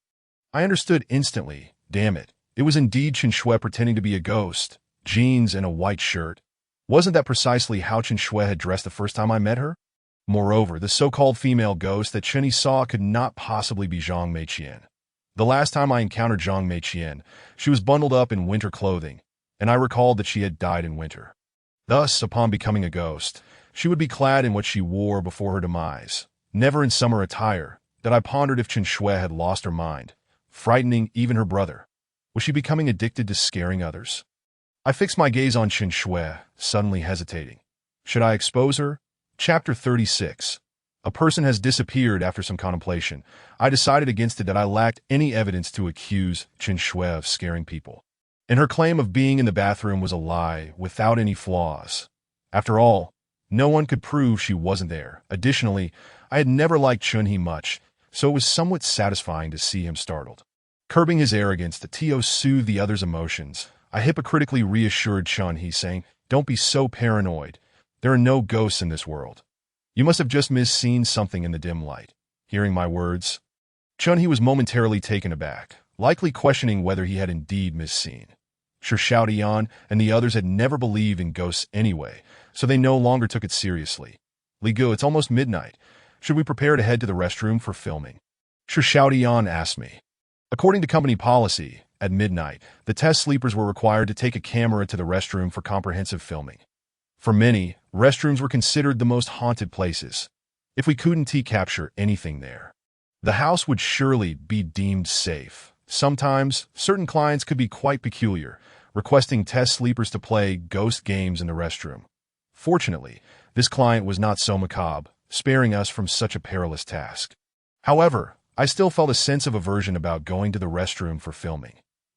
I understood instantly. Damn it, it was indeed Chen Shui pretending to be a ghost, jeans and a white shirt. Wasn't that precisely how Chen Shui had dressed the first time I met her? Moreover, the so-called female ghost that Chen He saw could not possibly be Zhang Meiqian. The last time I encountered Zhang Meiqian, she was bundled up in winter clothing, and I recalled that she had died in winter. Thus, upon becoming a ghost, she would be clad in what she wore before her demise, never in summer attire. That I pondered if Chen Shui had lost her mind, frightening even her brother. Was she becoming addicted to scaring others? I fixed my gaze on Chen Shui, suddenly hesitating. Should I expose her? Chapter 36. A person has disappeared. After some contemplation, I decided against it. That I lacked any evidence to accuse Chen Shui of scaring people, and her claim of being in the bathroom was a lie without any flaws. After all, no one could prove she wasn't there. Additionally, I had never liked Chun He much, so it was somewhat satisfying to see him startled. Curbing his arrogance, the Tio soothed the other's emotions. I hypocritically reassured Chun He, saying, "Don't be so paranoid. There are no ghosts in this world. You must have just misseen something in the dim light." Hearing my words, Chun He was momentarily taken aback, likely questioning whether he had indeed misseen. Xiaodian and the others had never believed in ghosts anyway, so they no longer took it seriously. Li Gu, it's almost midnight. Should we prepare to head to the restroom for filming? Xiaodian asked me. According to company policy, at midnight, the test sleepers were required to take a camera to the restroom for comprehensive filming. For many, restrooms were considered the most haunted places. If we couldn't capture anything there, the house would surely be deemed safe. Sometimes, certain clients could be quite peculiar, requesting test sleepers to play ghost games in the restroom. Fortunately, this client was not so macabre, sparing us from such a perilous task. However, I still felt a sense of aversion about going to the restroom for filming.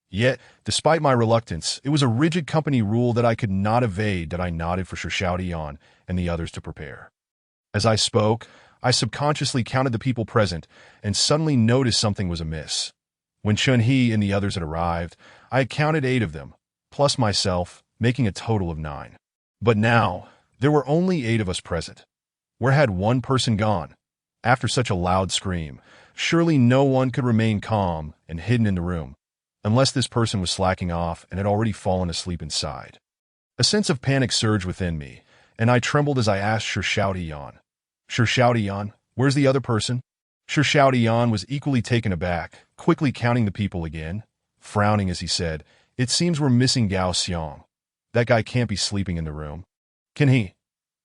Yet, despite my reluctance, it was a rigid company rule that I could not evade that I nodded for Xiaodian and the others to prepare. As I spoke, I subconsciously counted the people present and suddenly noticed something was amiss. When Chun-Hee and the others had arrived, I had counted 8 of them, plus myself, making a total of 9. But now, there were only 8 of us present. Where had one person gone? After such a loud scream, surely no one could remain calm and hidden in the room, unless this person was slacking off and had already fallen asleep inside. A sense of panic surged within me, and I trembled as I asked Xiaodian. Xiaodian, where's the other person? Xiaodian was equally taken aback, quickly counting the people again, frowning as he said, "It seems we're missing Gao Xiang. That guy can't be sleeping in the room. Can he?"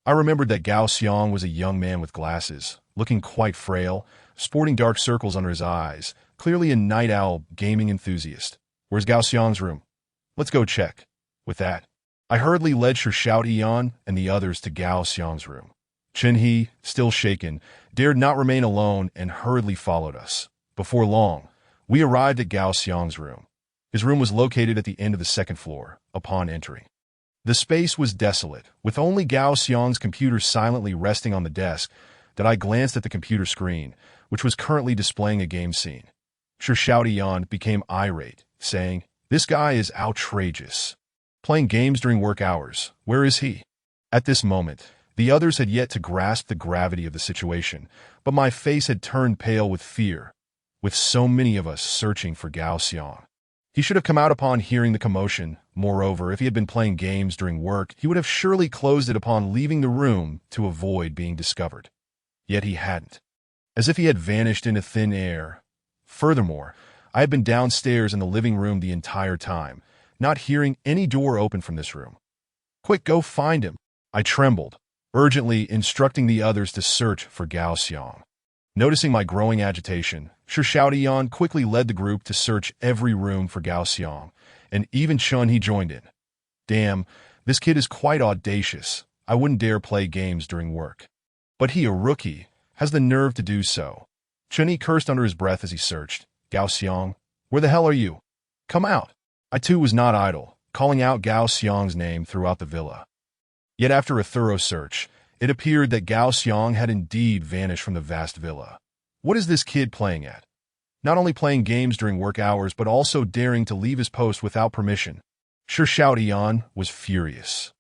I remembered that Gao Xiang was a young man with glasses, looking quite frail, sporting dark circles under his eyes, clearly a night owl gaming enthusiast. Where's Gao Xiang's room? Let's go check. With that, I hurriedly led Xiaodian and the others to Gao Xiang's room. Chun-Hee, still shaken, dared not remain alone and hurriedly followed us. Before long, we arrived at Gao Xiang's room. His room was located at the end of the second floor, upon entering. The space was desolate, with only Gao Xiang's computer silently resting on the desk, that I glanced at the computer screen, which was currently displaying a game scene. Xiaodian became irate, saying, "This guy is outrageous. Playing games during work hours, where is he?" At this moment, the others had yet to grasp the gravity of the situation, but my face had turned pale with fear, with so many of us searching for Gao Xiang. He should have come out upon hearing the commotion. Moreover, if he had been playing games during work, he would have surely closed it upon leaving the room to avoid being discovered. Yet he hadn't, as if he had vanished into thin air. Furthermore, I had been downstairs in the living room the entire time, not hearing any door open from this room. "Quick, go find him!" I trembled, urgently instructing the others to search for Gao Xiang. Noticing my growing agitation, Xiaodian quickly led the group to search every room for Gao Xiang, and even Chun-Hee joined in. Damn, this kid is quite audacious. I wouldn't dare play games during work. But he, a rookie, has the nerve to do so. Chun-Hee cursed under his breath as he searched. "Gao Xiang, where the hell are you? Come out!" I too was not idle, calling out Gao Xiang's name throughout the villa. Yet after a thorough search, it appeared that Gao Xiang had indeed vanished from the vast villa. What is this kid playing at? Not only playing games during work hours, but also daring to leave his post without permission. Xiaodian was furious,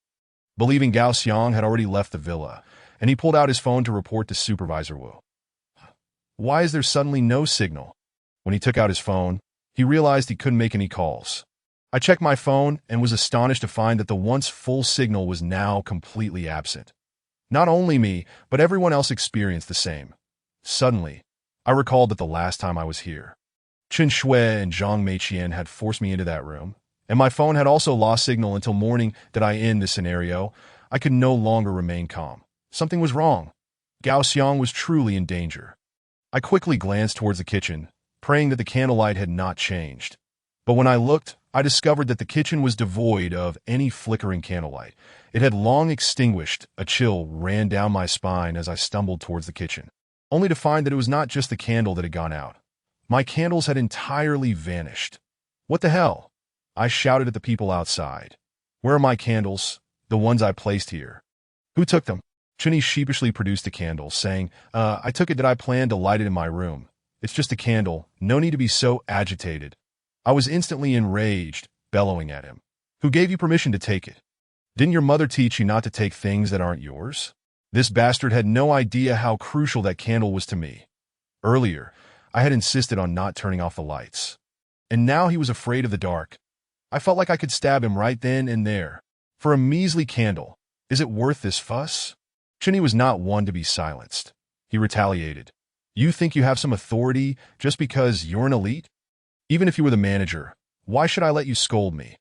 believing Gao Xiang had already left the villa, and he pulled out his phone to report to Supervisor Wu. Why is there suddenly no signal? When he took out his phone, he realized he couldn't make any calls. I checked my phone and was astonished to find that the once full signal was now completely absent. Not only me, but everyone else experienced the same. Suddenly, I recalled that the last time I was here, Chen Shui and Zhang Meiqian had forced me into that room, and my phone had also lost signal until morning. That I in this scenario, I could no longer remain calm. Something was wrong. Gao Xiang was truly in danger. I quickly glanced towards the kitchen, praying that the candlelight had not changed. But when I looked, I discovered that the kitchen was devoid of any flickering candlelight. It had long extinguished. A chill ran down my spine as I stumbled towards the kitchen, only to find that it was not just the candle that had gone out. My candles had entirely vanished. What the hell? I shouted at the people outside. Where are my candles? The ones I placed here. Who took them? Chun-Hee sheepishly produced a candle, saying, I took it that I planned to light it in my room. It's just a candle. No need to be so agitated. I was instantly enraged, bellowing at him. Who gave you permission to take it? Didn't your mother teach you not to take things that aren't yours? This bastard had no idea how crucial that candle was to me. Earlier, I had insisted on not turning off the lights. And now he was afraid of the dark. I felt like I could stab him right then and there. For a measly candle, is it worth this fuss? Chunhee was not one to be silenced. He retaliated. You think you have some authority just because you're an elite? Even if you were the manager, why should I let you scold me?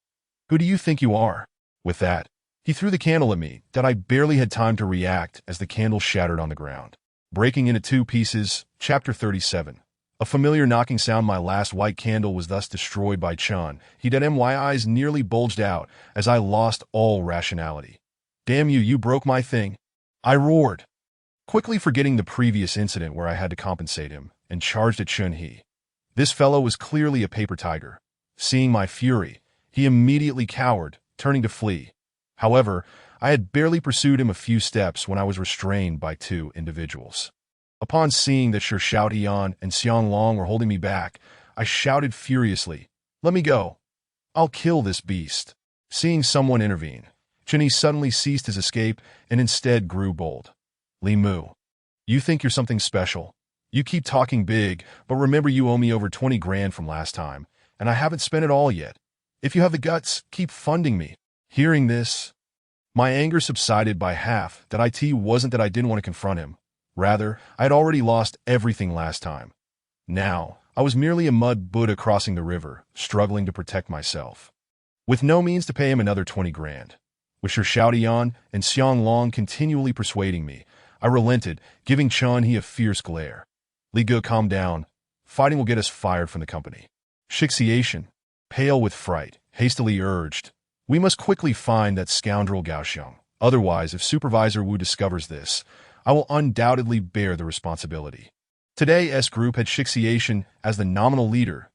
Who do you think you are? With that, he threw the candle at me that I barely had time to react as the candle shattered on the ground. Breaking into two pieces, Chapter 37. A familiar knocking sound. My last white candle was thus destroyed by Chun. My eyes nearly bulged out as I lost all rationality. Damn you, you broke my thing. I roared, quickly forgetting the previous incident where I had to compensate him, and charged at Chunhee. This fellow was clearly a paper tiger. Seeing my fury, he immediately cowered, turning to flee. However, I had barely pursued him a few steps when I was restrained by two individuals. Upon seeing that Shi Xiaotian and Xianglong were holding me back, I shouted furiously, "Let me go! I'll kill this beast!" Seeing someone intervene, Chunhee suddenly ceased his escape and instead grew bold. Li Mu, you think you're something special. You keep talking big, but remember you owe me over 20 grand from last time, and I haven't spent it all yet. If you have the guts, keep funding me. Hearing this, my anger subsided by half. That it wasn't that I didn't want to confront him. Rather, I had already lost everything last time. Now, I was merely a mud Buddha crossing the river, struggling to protect myself. With no means to pay him another 20 grand. With Shi Xiaotian and Xianglong continually persuading me, I relented, giving Chunhee a fierce glare. Li Ge, calm down. Fighting will get us fired from the company. Shixiation, pale with fright, hastily urged, we must quickly find that scoundrel Gao Xiang. Otherwise, if Supervisor Wu discovers this, I will undoubtedly bear the responsibility. Today, S Group had Shixiation as the nominal leader.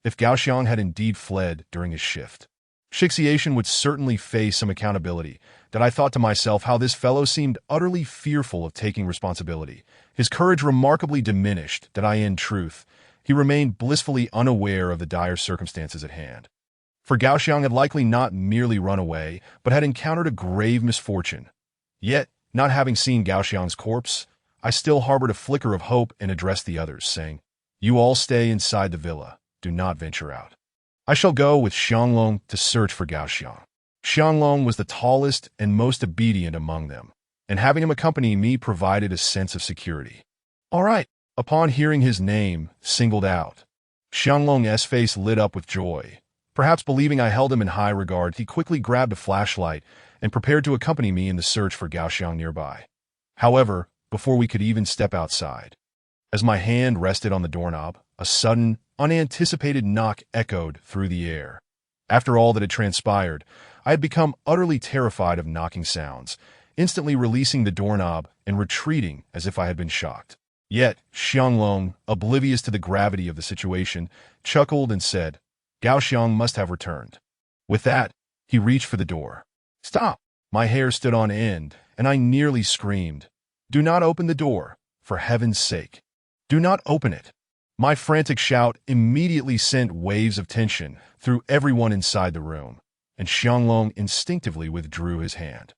If Gao Xiang had indeed fled during his shift, Shixiation would certainly face some accountability. That I thought to myself how this fellow seemed utterly fearful of taking responsibility. His courage remarkably diminished. In truth, he remained blissfully unaware of the dire circumstances at hand. For Gao Xiang had likely not merely run away, but had encountered a grave misfortune. Yet, not having seen Gao Xiang's corpse, I still harbored a flicker of hope and addressed the others, saying, "You all stay inside the villa. Do not venture out. I shall go with Xianglong to search for Gao Xiang." Xianglong was the tallest and most obedient among them, and having him accompany me provided a sense of security. All right. Upon hearing his name singled out, Xianglong's face lit up with joy. Perhaps believing I held him in high regard, he quickly grabbed a flashlight and prepared to accompany me in the search for Gao Xiang nearby. However, before we could even step outside, as my hand rested on the doorknob, a sudden, unanticipated knock echoed through the air. After all that had transpired, I had become utterly terrified of knocking sounds, instantly releasing the doorknob and retreating as if I had been shocked. Yet, Xianglong, oblivious to the gravity of the situation, chuckled and said, "Gao Xiang must have returned." With that, he reached for the door. "Stop!" My hair stood on end, and I nearly screamed. "Do not open the door, for heaven's sake. Do not open it." My frantic shout immediately sent waves of tension through everyone inside the room, and Xianglong instinctively withdrew his hand.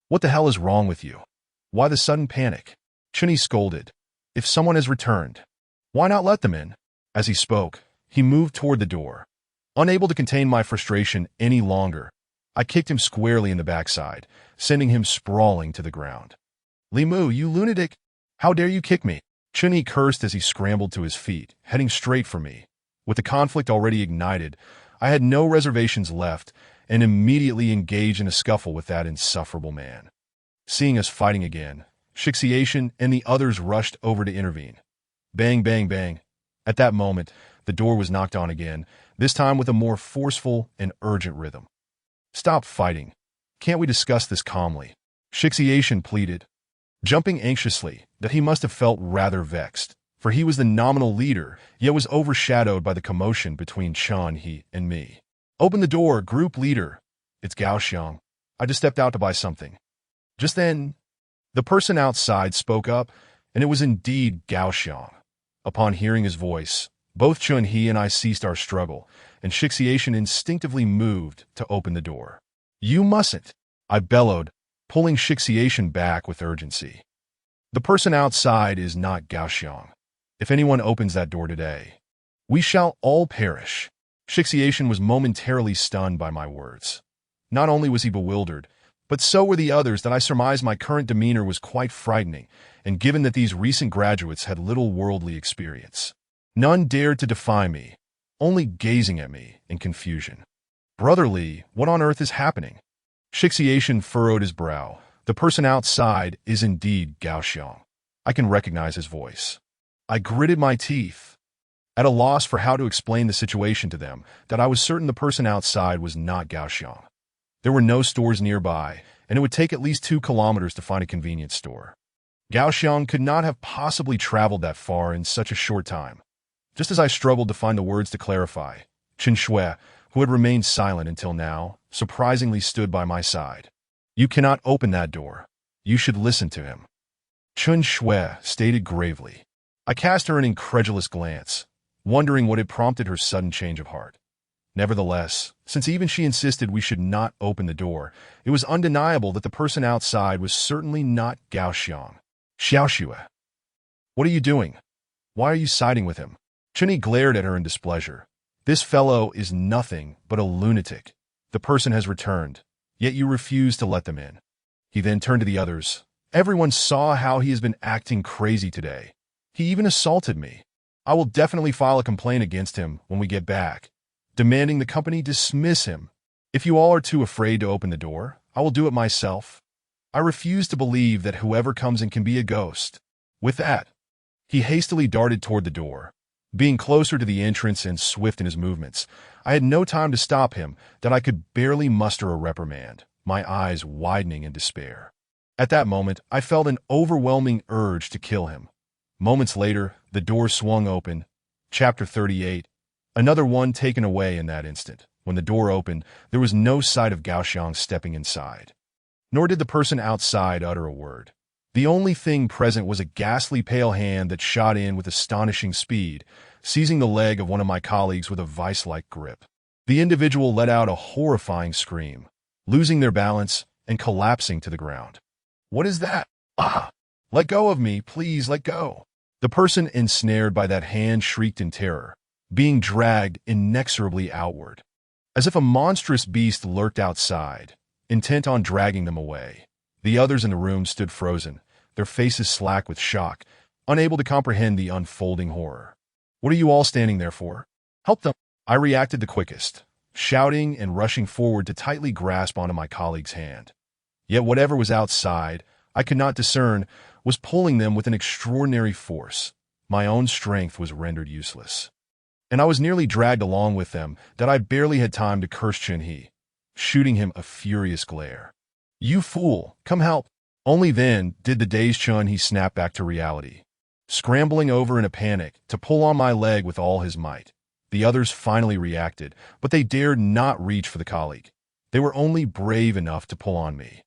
"What the hell is wrong with you? Why the sudden panic?" Chunhee scolded. "If someone has returned, why not let them in?" As he spoke, he moved toward the door. Unable to contain my frustration any longer, I kicked him squarely in the backside, sending him sprawling to the ground. "Li Mu, you lunatic! How dare you kick me?" Chunhee cursed as he scrambled to his feet, heading straight for me. With the conflict already ignited, I had no reservations left and immediately engaged in a scuffle with that insufferable man. Seeing us fighting again, Shixiation and the others rushed over to intervene. Bang, bang, bang. At that moment, the door was knocked on again, this time with a more forceful and urgent rhythm. "Stop fighting. Can't we discuss this calmly?" Shixiation pleaded, jumping anxiously. That he must have felt rather vexed, for he was the nominal leader, yet was overshadowed by the commotion between Chunhee and me. "Open the door, group leader. It's Gao Xiang. I just stepped out to buy something." Just then, the person outside spoke up, and it was indeed Gao Xiang. Upon hearing his voice, both Chunhee and I ceased our struggle, and Shixiation instinctively moved to open the door. "You mustn't," I bellowed, pulling Shixiation back with urgency. "The person outside is not Gao Xiang. If anyone opens that door today, we shall all perish." Shixiation was momentarily stunned by my words. Not only was he bewildered, but so were the others that I surmised my current demeanor was quite frightening, and given that these recent graduates had little worldly experience. None dared to defy me, only gazing at me in confusion. Brother Li, what on earth is happening? Shixiation furrowed his brow. The person outside is indeed Gao Xiang. I can recognize his voice. I gritted my teeth, at a loss for how to explain the situation to them, that I was certain the person outside was not Gao Xiang. There were no stores nearby, and it would take at least 2 kilometers to find a convenience store. Gao Xiang could not have possibly traveled that far in such a short time. Just as I struggled to find the words to clarify, Chen Shui, who had remained silent until now, surprisingly stood by my side. You cannot open that door. You should listen to him. Chen Shui stated gravely. I cast her an incredulous glance, wondering what had prompted her sudden change of heart. Nevertheless, since even she insisted we should not open the door, it was undeniable that the person outside was certainly not Gao Xiang. Xiaoshui. What are you doing? Why are you siding with him? Chunyi glared at her in displeasure. This fellow is nothing but a lunatic. The person has returned, yet you refuse to let them in. He then turned to the others. Everyone saw how he has been acting crazy today. He even assaulted me. I will definitely file a complaint against him when we get back, demanding the company dismiss him. If you all are too afraid to open the door, I will do it myself. I refuse to believe that whoever comes in can be a ghost. With that, he hastily darted toward the door. Being closer to the entrance and swift in his movements, I had no time to stop him that I could barely muster a reprimand, my eyes widening in despair. At that moment, I felt an overwhelming urge to kill him. Moments later, the door swung open. Chapter 38. Another one taken away in that instant. When the door opened, there was no sight of Gao Xiang stepping inside. Nor did the person outside utter a word. The only thing present was a ghastly pale hand that shot in with astonishing speed, seizing the leg of one of my colleagues with a vice-like grip. The individual let out a horrifying scream, losing their balance and collapsing to the ground. What is that? Ah! Let go of me, please let go. The person ensnared by that hand shrieked in terror, being dragged inexorably outward. As if a monstrous beast lurked outside, intent on dragging them away. The others in the room stood frozen, their faces slack with shock, unable to comprehend the unfolding horror. What are you all standing there for? Help them! I reacted the quickest, shouting and rushing forward to tightly grasp onto my colleague's hand. Yet whatever was outside, I could not discern, was pulling them with an extraordinary force. My own strength was rendered useless. And I was nearly dragged along with them that I barely had time to curse Chunyi, shooting him a furious glare. You fool, come help! Only then did the dazed Chunyi snap back to reality, scrambling over in a panic to pull on my leg with all his might. The others finally reacted, but they dared not reach for the colleague. They were only brave enough to pull on me.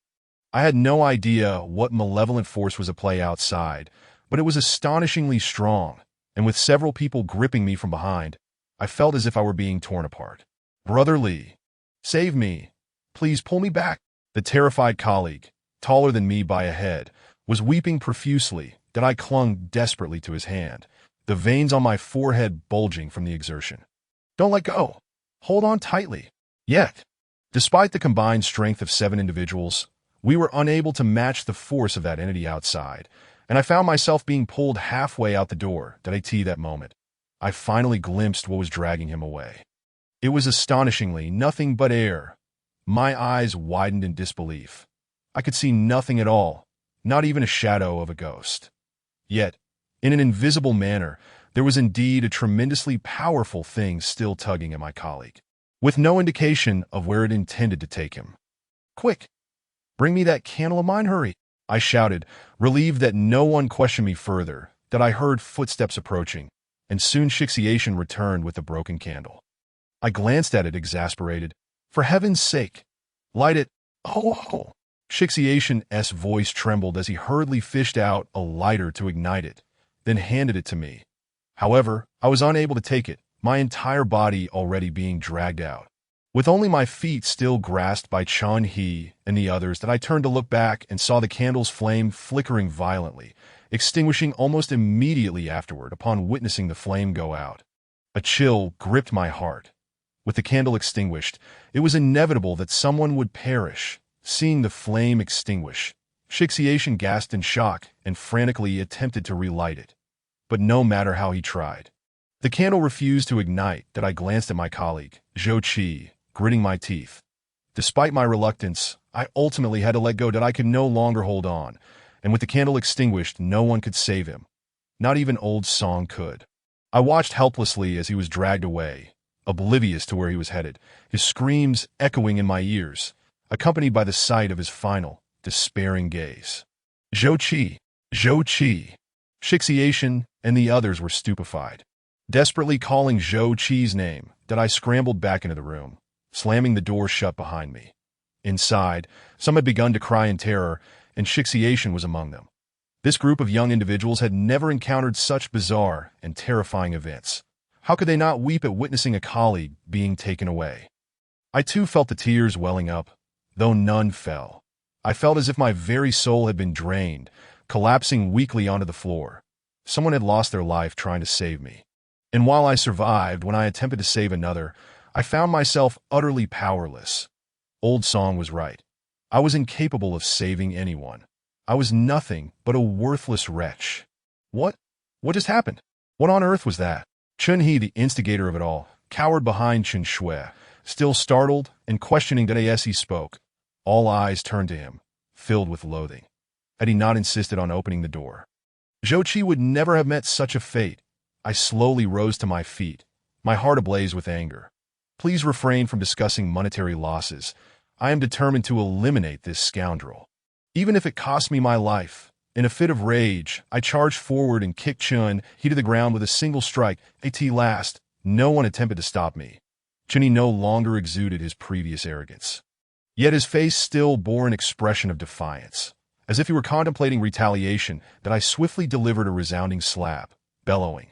I had no idea what malevolent force was at play outside, but it was astonishingly strong, and with several people gripping me from behind, I felt as if I were being torn apart. Brother Li, save me. Please pull me back. The terrified colleague, taller than me by a head, was weeping profusely that I clung desperately to his hand, the veins on my forehead bulging from the exertion. Don't let go. Hold on tightly. Yet, despite the combined strength of 7 individuals, we were unable to match the force of that entity outside, and I found myself being pulled halfway out the door that moment. I finally glimpsed what was dragging him away. It was astonishingly nothing but air. My eyes widened in disbelief. I could see nothing at all, not even a shadow of a ghost. Yet, in an invisible manner, there was indeed a tremendously powerful thing still tugging at my colleague, with no indication of where it intended to take him. Quick! Bring me that candle of mine, hurry! I shouted, relieved that no one questioned me further, that I heard footsteps approaching, and soon Shixiation returned with the broken candle. I glanced at it, exasperated. For heaven's sake, light it! Oh! Shixiation's voice trembled as he hurriedly fished out a lighter to ignite it, then handed it to me. However, I was unable to take it, my entire body already being dragged out. With only my feet still grasped by Chunyi and the others, that I turned to look back and saw the candle's flame flickering violently, extinguishing almost immediately afterward upon witnessing the flame go out. A chill gripped my heart. With the candle extinguished, it was inevitable that someone would perish. Seeing the flame extinguish, Shixiation gasped in shock and frantically attempted to relight it. But no matter how he tried, the candle refused to ignite. That I glanced at my colleague, Zhou Qi, gritting my teeth. Despite my reluctance, I ultimately had to let go. That I could no longer hold on, and with the candle extinguished, no one could save him. Not even old Song could. I watched helplessly as he was dragged away, oblivious to where he was headed, his screams echoing in my ears, accompanied by the sight of his final, despairing gaze. Zhou Qi, Zhou Qi. Shixiation and the others were stupefied. Desperately calling Zhou Qi's name, that I scrambled back into the room, slamming the door shut behind me. Inside, some had begun to cry in terror, and Shixiation was among them. This group of young individuals had never encountered such bizarre and terrifying events. How could they not weep at witnessing a colleague being taken away? I too felt the tears welling up, though none fell. I felt as if my very soul had been drained, collapsing weakly onto the floor. Someone had lost their life trying to save me. And while I survived when I attempted to save another, I found myself utterly powerless. Old Song was right. I was incapable of saving anyone. I was nothing but a worthless wretch. What? What just happened? What on earth was that? Chunhe, the instigator of it all, cowered behind Chen Shui, still startled and questioning that as he spoke. All eyes turned to him, filled with loathing. Had he not insisted on opening the door? Zhou Qi would never have met such a fate. I slowly rose to my feet, my heart ablaze with anger. Please refrain from discussing monetary losses. I am determined to eliminate this scoundrel, even if it costs me my life. In a fit of rage, I charged forward and kicked Chun He to the ground with a single strike. At last, no one attempted to stop me. Chun He no longer exuded his previous arrogance. Yet his face still bore an expression of defiance, as if he were contemplating retaliation. That I swiftly delivered a resounding slap, bellowing.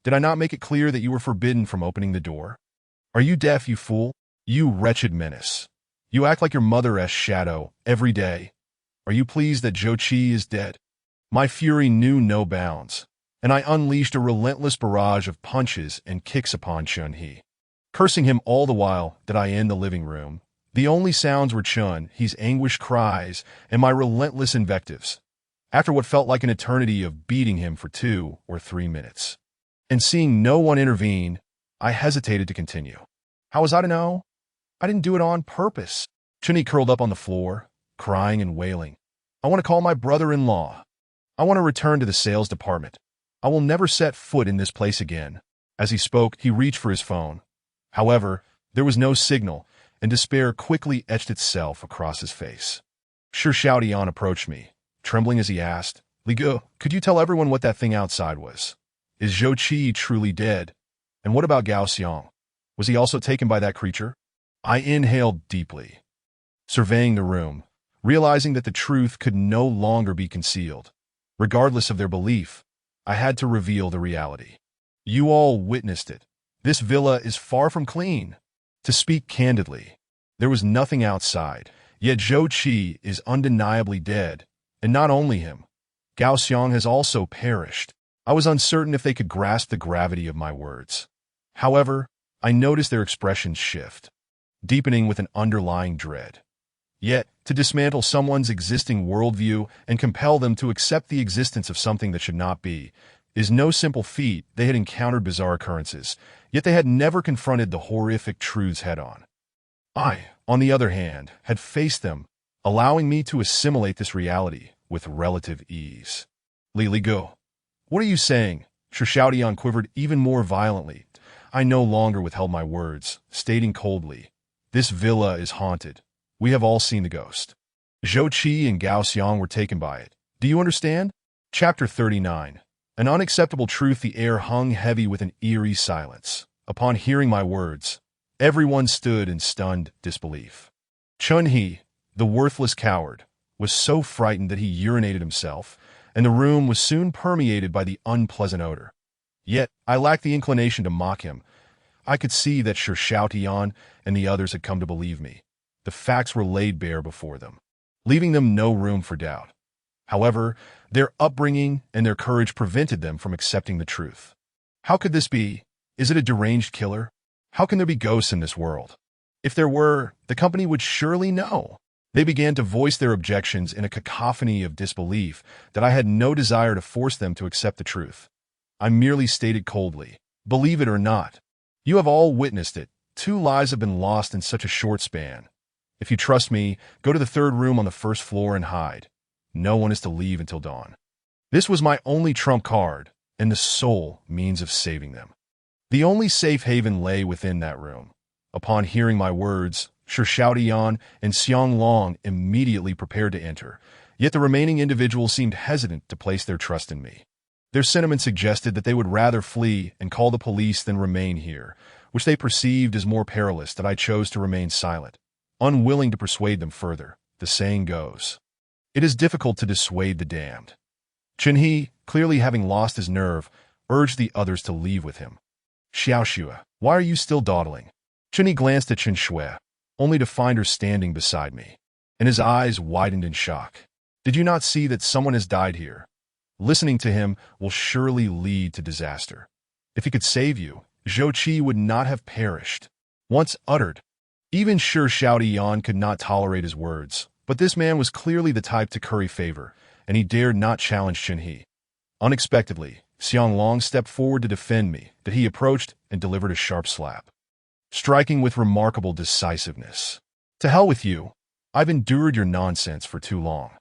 Did I not make it clear that you were forbidden from opening the door? Are you deaf, you fool? You wretched menace. You act like your mother's shadow every day. Are you pleased that Zhou Qi is dead? My fury knew no bounds, and I unleashed a relentless barrage of punches and kicks upon Chun He. Cursing him all the while that I in the living room, the only sounds were Chun He's anguished cries and my relentless invectives. After what felt like an eternity of beating him for 2 or 3 minutes, and seeing no one intervene, I hesitated to continue. How was I to know? I didn't do it on purpose. Chun He curled up on the floor, crying and wailing. I want to call my brother-in-law. I want to return to the sales department. I will never set foot in this place again. As he spoke, he reached for his phone. However, there was no signal, and despair quickly etched itself across his face. Shi Xiaotian approached me, trembling as he asked, Li Ge, could you tell everyone what that thing outside was? Is Zhou Qi truly dead? And what about Gao Xiang? Was he also taken by that creature? I inhaled deeply, surveying the room, realizing that the truth could no longer be concealed. Regardless of their belief, I had to reveal the reality. You all witnessed it. This villa is far from clean. To speak candidly, there was nothing outside, yet Zhou Qi is undeniably dead, and not only him. Gao Xiang has also perished. I was uncertain if they could grasp the gravity of my words. However, I noticed their expressions shift, deepening with an underlying dread. Yet, to dismantle someone's existing worldview and compel them to accept the existence of something that should not be is no simple feat. They had encountered bizarre occurrences, yet they had never confronted the horrific truths head-on. I, on the other hand, had faced them, allowing me to assimilate this reality with relative ease. Li Ge, what are you saying? Shi Xiaotian quivered even more violently. I no longer withheld my words, stating coldly, this villa is haunted. We have all seen the ghost. Zhou Qi and Gao Xiang were taken by it. Do you understand? Chapter 39. An unacceptable truth. The air hung heavy with an eerie silence. Upon hearing my words, everyone stood in stunned disbelief. Chun He, the worthless coward, was so frightened that he urinated himself, and the room was soon permeated by the unpleasant odor. Yet, I lacked the inclination to mock him. I could see that Shi Xiaotian and the others had come to believe me. The facts were laid bare before them, leaving them no room for doubt. However, their upbringing and their courage prevented them from accepting the truth. How could this be? Is it a deranged killer? How can there be ghosts in this world? If there were, the company would surely know. They began to voice their objections in a cacophony of disbelief that I had no desire to force them to accept the truth. I merely stated coldly, believe it or not. You have all witnessed it. 2 lives have been lost in such a short span. If you trust me, go to the 3rd room on the 1st floor and hide. No one is to leave until dawn. This was my only trump card and the sole means of saving them. The only safe haven lay within that room. Upon hearing my words, Shi Xiaodian and Xiang Long immediately prepared to enter, yet the remaining individuals seemed hesitant to place their trust in me. Their sentiment suggested that they would rather flee and call the police than remain here, which they perceived as more perilous that I chose to remain silent, unwilling to persuade them further. The saying goes, it is difficult to dissuade the damned. Chen He, clearly having lost his nerve, urged the others to leave with him. Xiao Xue, why are you still dawdling? Chen He glanced at Chen Shui, only to find her standing beside me, and his eyes widened in shock. Did you not see that someone has died here? Listening to him will surely lead to disaster. If he could save you, Zhou Qi would not have perished. Once uttered, even Shi Xiaodian could not tolerate his words, but this man was clearly the type to curry favor, and he dared not challenge Chen He. Unexpectedly, Xiang Long stepped forward to defend me, that he approached and delivered a sharp slap, striking with remarkable decisiveness. To hell with you. I've endured your nonsense for too long.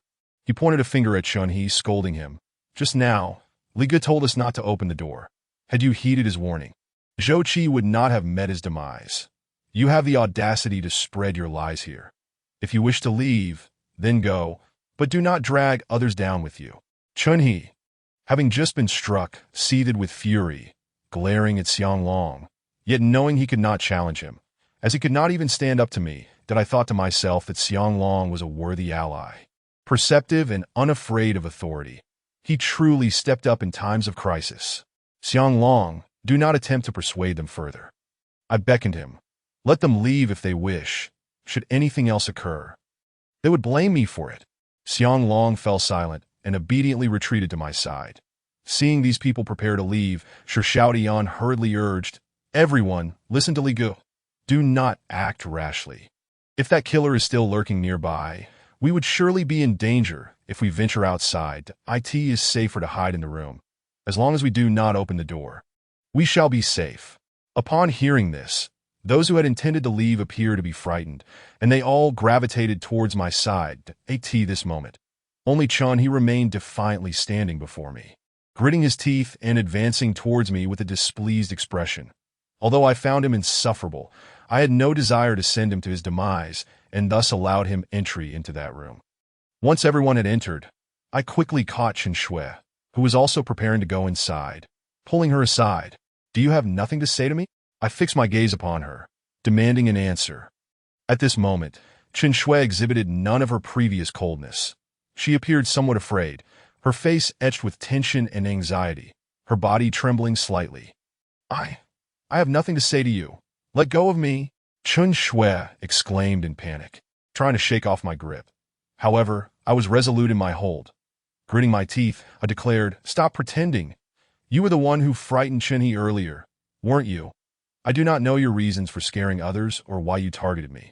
He pointed a finger at Chen He, scolding him. Just now, Li Ge told us not to open the door. Had you heeded his warning, Zhou Qi would not have met his demise. You have the audacity to spread your lies here. If you wish to leave, then go, but do not drag others down with you. Chen He, having just been struck, seethed with fury, glaring at Xiang Long, yet knowing he could not challenge him, as he could not even stand up to me, that I thought to myself that Xiang Long was a worthy ally. Perceptive and unafraid of authority, he truly stepped up in times of crisis. Xiang Long, do not attempt to persuade them further. I beckoned him. Let them leave if they wish. Should anything else occur, they would blame me for it. Xiang Long fell silent and obediently retreated to my side. Seeing these people prepare to leave, Shi Xiaodian hurriedly urged, everyone, listen to Li Ge. Do not act rashly. If that killer is still lurking nearby, we would surely be in danger if we venture outside. It is safer to hide in the room. As long as we do not open the door, we shall be safe. Upon hearing this, those who had intended to leave appeared to be frightened, and they all gravitated towards my side. This moment, only Chen He remained defiantly standing before me, gritting his teeth and advancing towards me with a displeased expression. Although I found him insufferable, I had no desire to send him to his demise, and thus allowed him entry into that room. Once everyone had entered, I quickly caught Chen Shui, who was also preparing to go inside, pulling her aside. Do you have nothing to say to me? I fixed my gaze upon her, demanding an answer. At this moment, Chen Shui exhibited none of her previous coldness. She appeared somewhat afraid, her face etched with tension and anxiety, her body trembling slightly. I have nothing to say to you. Let go of me, Chen Shui exclaimed in panic, trying to shake off my grip. However, I was resolute in my hold. Gritting my teeth, I declared, stop pretending. You were the one who frightened Chen He earlier, weren't you? I do not know your reasons for scaring others or why you targeted me.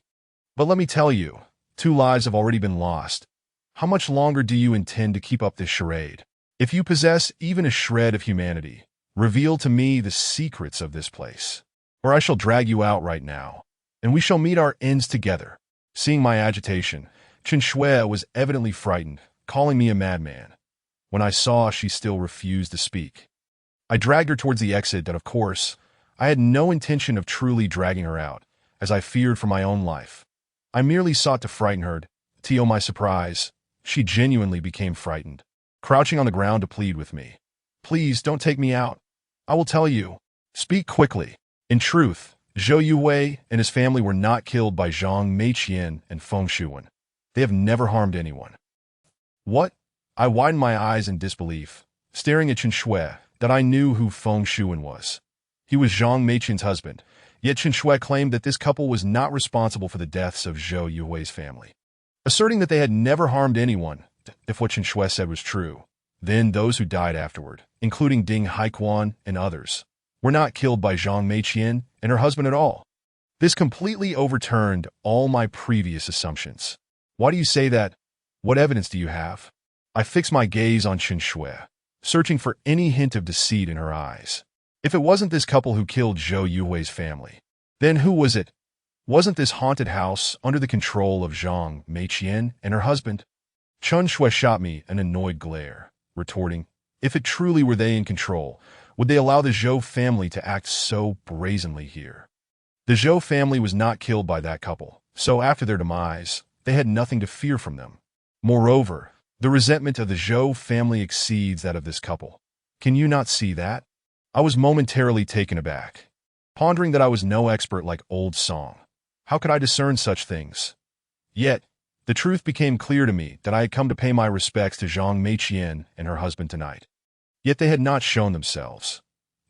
But let me tell you, 2 lives have already been lost. How much longer do you intend to keep up this charade? If you possess even a shred of humanity, reveal to me the secrets of this place, or I shall drag you out right now, and we shall meet our ends together. Seeing my agitation, Chen Shui was evidently frightened, calling me a madman. When I saw she still refused to speak, I dragged her towards the exit, and of course, I had no intention of truly dragging her out, as I feared for my own life. I merely sought to frighten her. To my surprise, she genuinely became frightened, crouching on the ground to plead with me. Please don't take me out. I will tell you. Speak quickly. In truth, Zhou Yuwei and his family were not killed by Zhang Meiqian and Feng Shuwen. They have never harmed anyone. What? I widened my eyes in disbelief, staring at Chen Shui, that I knew who Feng Shuwen was. He was Zhang Meiqian's husband, yet Chen Shui claimed that this couple was not responsible for the deaths of Zhou Yuwei's family, asserting that they had never harmed anyone. If what Chen Shui said was true, then those who died afterward, including Ding Haiquan and others, were not killed by Zhang Meiqian and her husband at all. This completely overturned all my previous assumptions. Why do you say that? What evidence do you have? I fixed my gaze on Chen Shui, searching for any hint of deceit in her eyes. If it wasn't this couple who killed Zhou Yuhui's family, then who was it? Wasn't this haunted house under the control of Zhang Meiqian and her husband? Chen Shui shot me an annoyed glare, retorting, if it truly were they in control, would they allow the Zhou family to act so brazenly here? The Zhou family was not killed by that couple, so after their demise, they had nothing to fear from them. Moreover, the resentment of the Zhou family exceeds that of this couple. Can you not see that? I was momentarily taken aback, pondering that I was no expert like Old Song. How could I discern such things? Yet, the truth became clear to me that I had come to pay my respects to Zhang Meiqian and her husband tonight. Yet they had not shown themselves.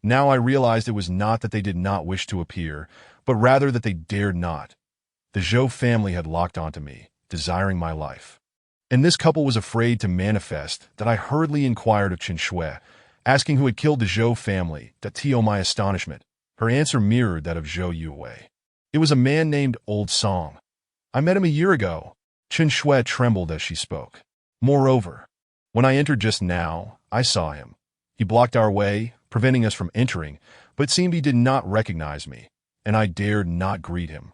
Now I realized it was not that they did not wish to appear, but rather that they dared not. The Zhou family had locked onto me, desiring my life. And this couple was afraid to manifest that I hurriedly inquired of Chen Shui, asking who had killed the Zhou family. To my astonishment, her answer mirrored that of Zhou Yuhui. It was a man named Old Song. I met him a year ago. Chen Shui trembled as she spoke. Moreover, when I entered just now, I saw him. He blocked our way, preventing us from entering, but it seemed he did not recognize me, and I dared not greet him.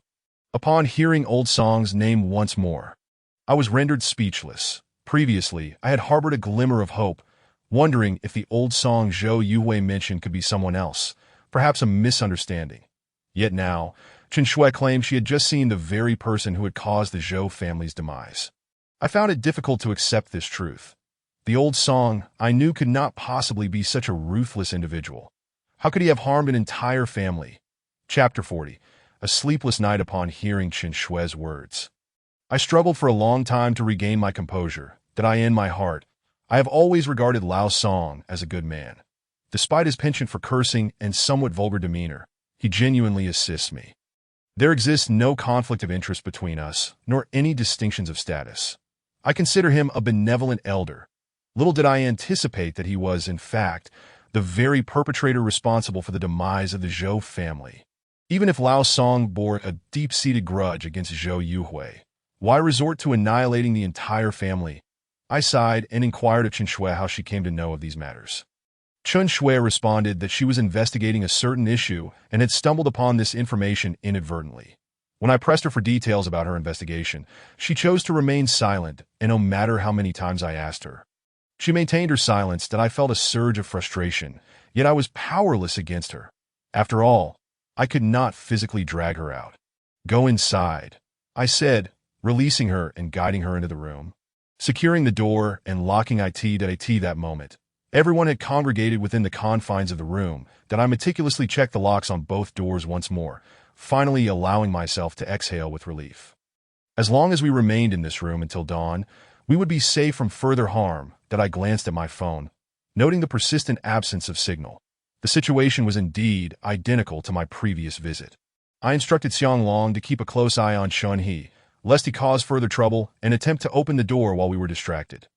Upon hearing Old Song's name once more, I was rendered speechless. Previously, I had harbored a glimmer of hope, wondering if the Old Song Zhou Yuhui mentioned could be someone else, perhaps a misunderstanding. Yet now, Chen Shui claimed she had just seen the very person who had caused the Zhou family's demise. I found it difficult to accept this truth. The Old Song, I knew, could not possibly be such a ruthless individual. How could he have harmed an entire family? Chapter 40. A sleepless night upon hearing Chen Shui's words. I struggled for a long time to regain my composure, that in my heart, I have always regarded Lao Song as a good man. Despite his penchant for cursing and somewhat vulgar demeanor, he genuinely assists me. There exists no conflict of interest between us, nor any distinctions of status. I consider him a benevolent elder. Little did I anticipate that he was, in fact, the very perpetrator responsible for the demise of the Zhou family. Even if Lao Song bore a deep-seated grudge against Zhou Yuhui, why resort to annihilating the entire family? I sighed and inquired of Chen Shui how she came to know of these matters. Chen Shui responded that she was investigating a certain issue and had stumbled upon this information inadvertently. When I pressed her for details about her investigation, she chose to remain silent, and no matter how many times I asked her, she maintained her silence. That I felt a surge of frustration, yet I was powerless against her. After all, I could not physically drag her out. Go inside, I said, releasing her and guiding her into the room. Securing the door and locking it that moment, everyone had congregated within the confines of the room. That I meticulously checked the locks on both doors once more, finally allowing myself to exhale with relief. As long as we remained in this room until dawn, we would be safe from further harm. That I glanced at my phone, noting the persistent absence of signal. The situation was indeed identical to my previous visit. I instructed Xiang Long to keep a close eye on Shun He, lest he cause further trouble and attempt to open the door while we were distracted.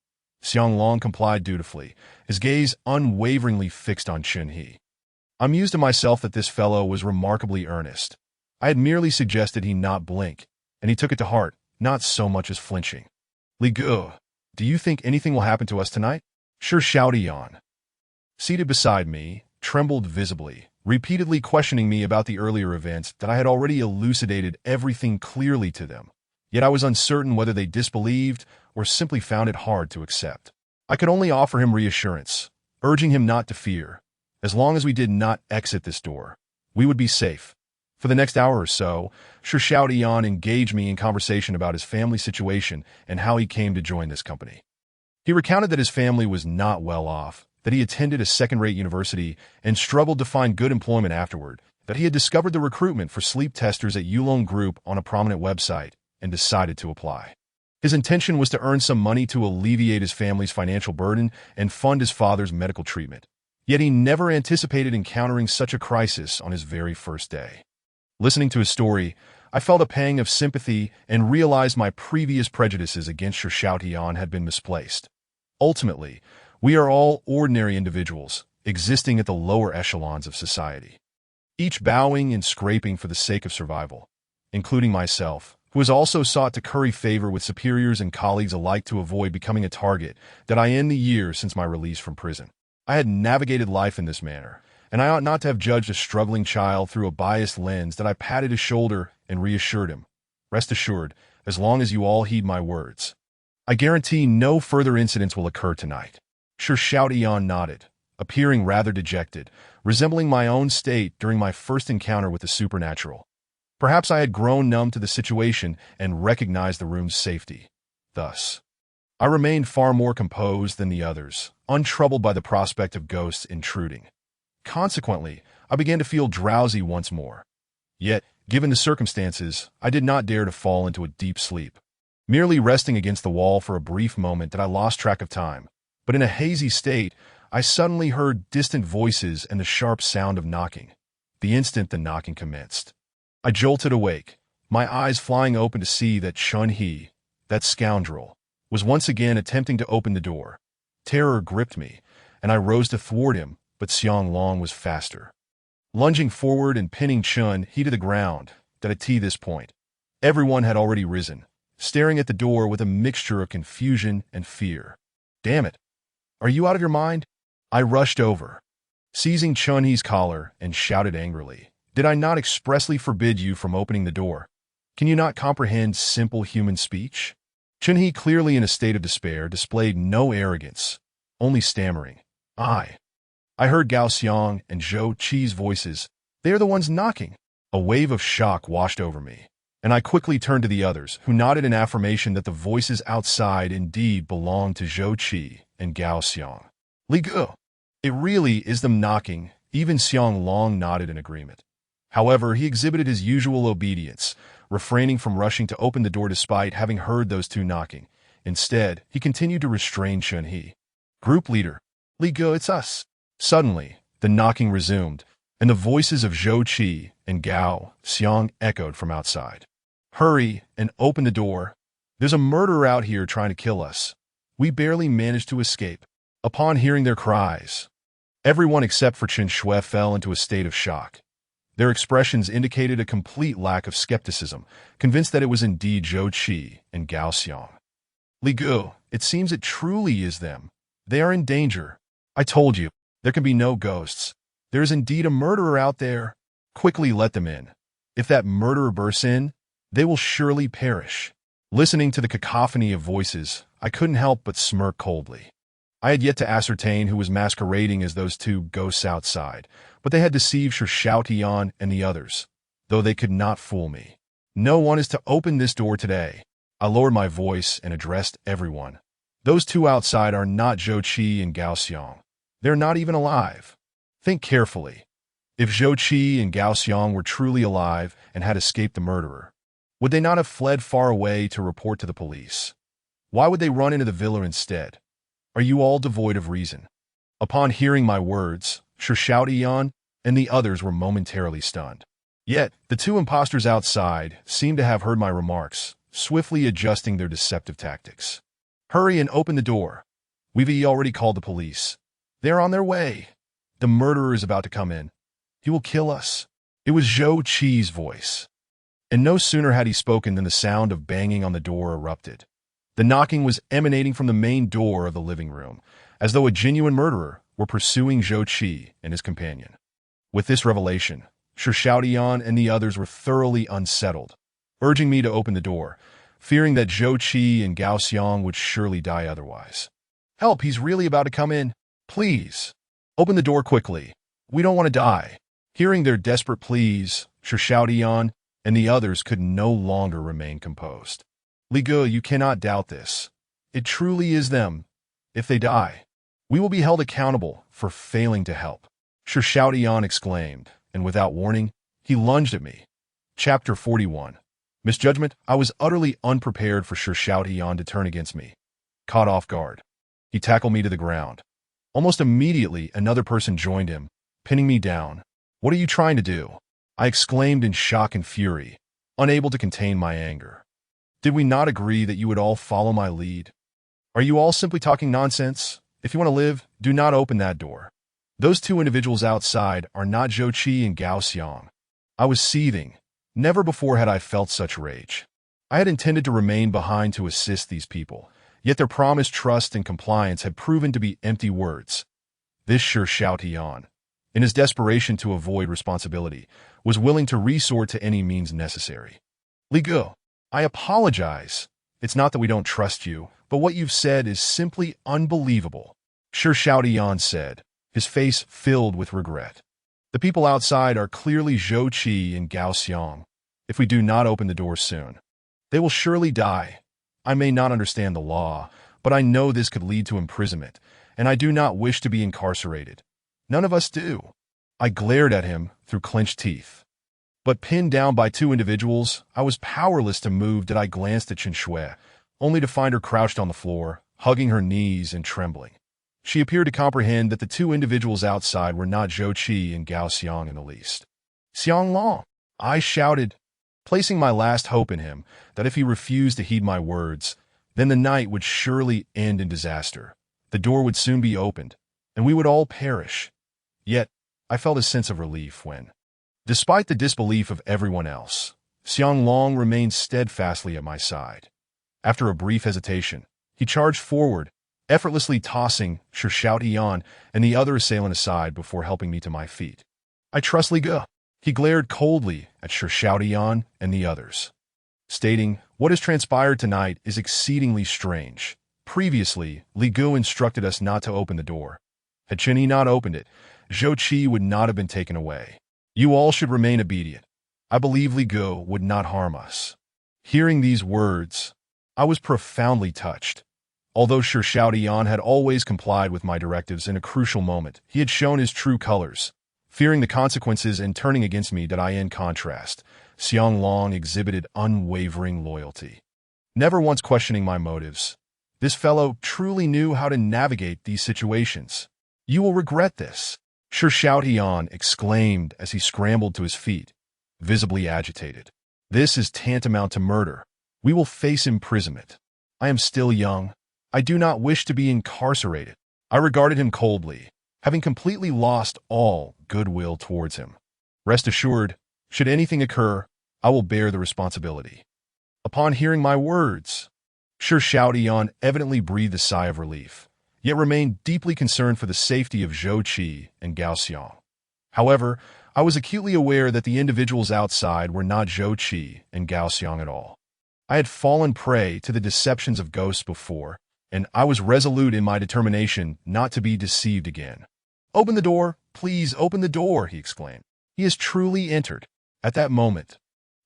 Xiang Long complied dutifully, his gaze unwaveringly fixed on Shun He. I mused to myself that this fellow was remarkably earnest. I had merely suggested he not blink, and he took it to heart, not so much as flinching. Li Gu, do you think anything will happen to us tonight? Sure, Xiaotian, seated beside me, trembled visibly, repeatedly questioning me about the earlier events. That I had already elucidated everything clearly to them. Yet I was uncertain whether they disbelieved or simply found it hard to accept. I could only offer him reassurance, urging him not to fear. As long as we did not exit this door, we would be safe. For the next hour or so, Shi Xiaotian engaged me in conversation about his family situation and how he came to join this company. He recounted that his family was not well off, that he attended a second-rate university and struggled to find good employment afterward, that he had discovered the recruitment for sleep testers at Yulong Group on a prominent website and decided to apply. His intention was to earn some money to alleviate his family's financial burden and fund his father's medical treatment. Yet he never anticipated encountering such a crisis on his very first day. Listening to his story, I felt a pang of sympathy and realized my previous prejudices against Shi Xiaotian had been misplaced. Ultimately, we are all ordinary individuals, existing at the lower echelons of society, each bowing and scraping for the sake of survival, including myself, who has also sought to curry favor with superiors and colleagues alike to avoid becoming a target that I in the years since my release from prison. I had navigated life in this manner, and I ought not to have judged a struggling child through a biased lens. That I patted his shoulder and reassured him. Rest assured, as long as you all heed my words, I guarantee no further incidents will occur tonight. Sure Shout Eon nodded, appearing rather dejected, resembling my own state during my first encounter with the supernatural. Perhaps I had grown numb to the situation and recognized the room's safety. Thus, I remained far more composed than the others, untroubled by the prospect of ghosts intruding. Consequently, I began to feel drowsy once more. Yet, given the circumstances, I did not dare to fall into a deep sleep. Merely resting against the wall for a brief moment that I lost track of time, but in a hazy state, I suddenly heard distant voices and the sharp sound of knocking. The instant the knocking commenced, I jolted awake, my eyes flying open to see that Chun-Hee, that scoundrel, was once again attempting to open the door. Terror gripped me, and I rose to thwart him, but Xiang Long was faster. Lunging forward and pinning Chun-Hee to the ground, at this point, everyone had already risen, staring at the door with a mixture of confusion and fear. Damn it! Are you out of your mind? I rushed over, seizing Chun-Hee's collar, and shouted angrily. Did I not expressly forbid you from opening the door? Can you not comprehend simple human speech? Chun-Hee, clearly in a state of despair, displayed no arrogance, only stammering. I heard Gao Xiang and Zhou Qi's voices. They are the ones knocking. A wave of shock washed over me, and I quickly turned to the others, who nodded in affirmation that the voices outside indeed belonged to Zhou Qi and Gao Xiang. Li Gu, it really is them knocking. Even Xiang Long nodded in agreement. However, he exhibited his usual obedience, refraining from rushing to open the door despite having heard those two knocking. Instead, he continued to restrain Chun-Hee. Group leader, Li Gu, it's us. Suddenly, the knocking resumed, and the voices of Zhou Qi and Gao Xiang echoed from outside. Hurry and open the door. There's a murderer out here trying to kill us. We barely managed to escape. Upon hearing their cries, everyone except for Chen Shui fell into a state of shock. Their expressions indicated a complete lack of skepticism, convinced that it was indeed Zhou Qi and Gao Xiang. Li Gu, it seems it truly is them. They are in danger. I told you, there can be no ghosts. There is indeed a murderer out there. Quickly let them in. If that murderer bursts in, they will surely perish. Listening to the cacophony of voices, I couldn't help but smirk coldly. I had yet to ascertain who was masquerading as those two ghosts outside, but they had deceived Sir Shao Tian and the others, though they could not fool me. No one is to open this door today. I lowered my voice and addressed everyone. Those two outside are not Zhou Qi and Gao Xiang. They're not even alive. Think carefully. If Zhou Qi and Gao Xiang were truly alive and had escaped the murderer, would they not have fled far away to report to the police? Why would they run into the villa instead? Are you all devoid of reason? Upon hearing my words, Sir Shao Tian and the others were momentarily stunned. Yet, the two impostors outside seemed to have heard my remarks, swiftly adjusting their deceptive tactics. Hurry and open the door. We've already called the police. They're on their way. The murderer is about to come in. He will kill us. It was Zhou Qi's voice. And no sooner had he spoken than the sound of banging on the door erupted. The knocking was emanating from the main door of the living room, as though a genuine murderer were pursuing Zhou Qi and his companion. With this revelation, Sir Shao Tian and the others were thoroughly unsettled, urging me to open the door, fearing that Zhou Qi and Gao Xiang would surely die otherwise. Help, he's really about to come in. Please, open the door quickly. We don't want to die. Hearing their desperate pleas, Sir Shao Tian and the others could no longer remain composed. Li Gu, you cannot doubt this. It truly is them. If they die, we will be held accountable for failing to help. Sir Shao Tian exclaimed, and without warning, he lunged at me. Chapter 41. Misjudgment. I was utterly unprepared for Sir Shao Tian to turn against me. Caught off guard, he tackled me to the ground. Almost immediately, another person joined him, pinning me down. What are you trying to do? I exclaimed in shock and fury, unable to contain my anger. Did we not agree that you would all follow my lead? Are you all simply talking nonsense? If you want to live, do not open that door. Those two individuals outside are not Zhou Qi and Gao Xiang. I was seething. Never before had I felt such rage. I had intended to remain behind to assist these people, yet their promised trust and compliance had proven to be empty words. This Shi Xiaotian, in his desperation to avoid responsibility, was willing to resort to any means necessary. Li Gu, I apologize. It's not that we don't trust you, but what you've said is simply unbelievable, Shi Xiaotian said, his face filled with regret. The people outside are clearly Zhou Qi and Gao Xiang. If we do not open the door soon, they will surely die. I may not understand the law, but I know this could lead to imprisonment, and I do not wish to be incarcerated. None of us do. I glared at him through clenched teeth. But pinned down by two individuals, I was powerless to move. I glanced at Chen Shui, only to find her crouched on the floor, hugging her knees and trembling. She appeared to comprehend that the two individuals outside were not Zhou Qi and Gao Xiang in the least. Xiang Long, I shouted, placing my last hope in him, that if he refused to heed my words, then the night would surely end in disaster. The door would soon be opened, and we would all perish. Yet, I felt a sense of relief when, despite the disbelief of everyone else, Xiang Long remained steadfastly at my side. After a brief hesitation, he charged forward, effortlessly tossing Shi Xiaotian and the other assailant aside before helping me to my feet. I trust Li Gu. He glared coldly at Shi Xiaotian and the others, stating, what has transpired tonight is exceedingly strange. Previously, Li Gu instructed us not to open the door. Had Chen Yi not opened it, Zhou Qi would not have been taken away. You all should remain obedient. I believe Li Gu would not harm us. Hearing these words, I was profoundly touched. Although Shi Xiaotian had always complied with my directives in a crucial moment, he had shown his true colors. Fearing the consequences and turning against me, in contrast, Xiang Long exhibited unwavering loyalty, never once questioning my motives. This fellow truly knew how to navigate these situations. You will regret this, Shi Xiaotian exclaimed as he scrambled to his feet, visibly agitated. This is tantamount to murder. We will face imprisonment. I am still young. I do not wish to be incarcerated. I regarded him coldly, having completely lost all goodwill towards him. Rest assured, should anything occur, I will bear the responsibility. Upon hearing my words, Shi Xiaotian evidently breathed a sigh of relief, yet remained deeply concerned for the safety of Zhou Qi and Gao Xiang. However, I was acutely aware that the individuals outside were not Zhou Qi and Gao Xiang at all. I had fallen prey to the deceptions of ghosts before, and I was resolute in my determination not to be deceived again. Open the door, please open the door, he exclaimed. He has truly entered. At that moment,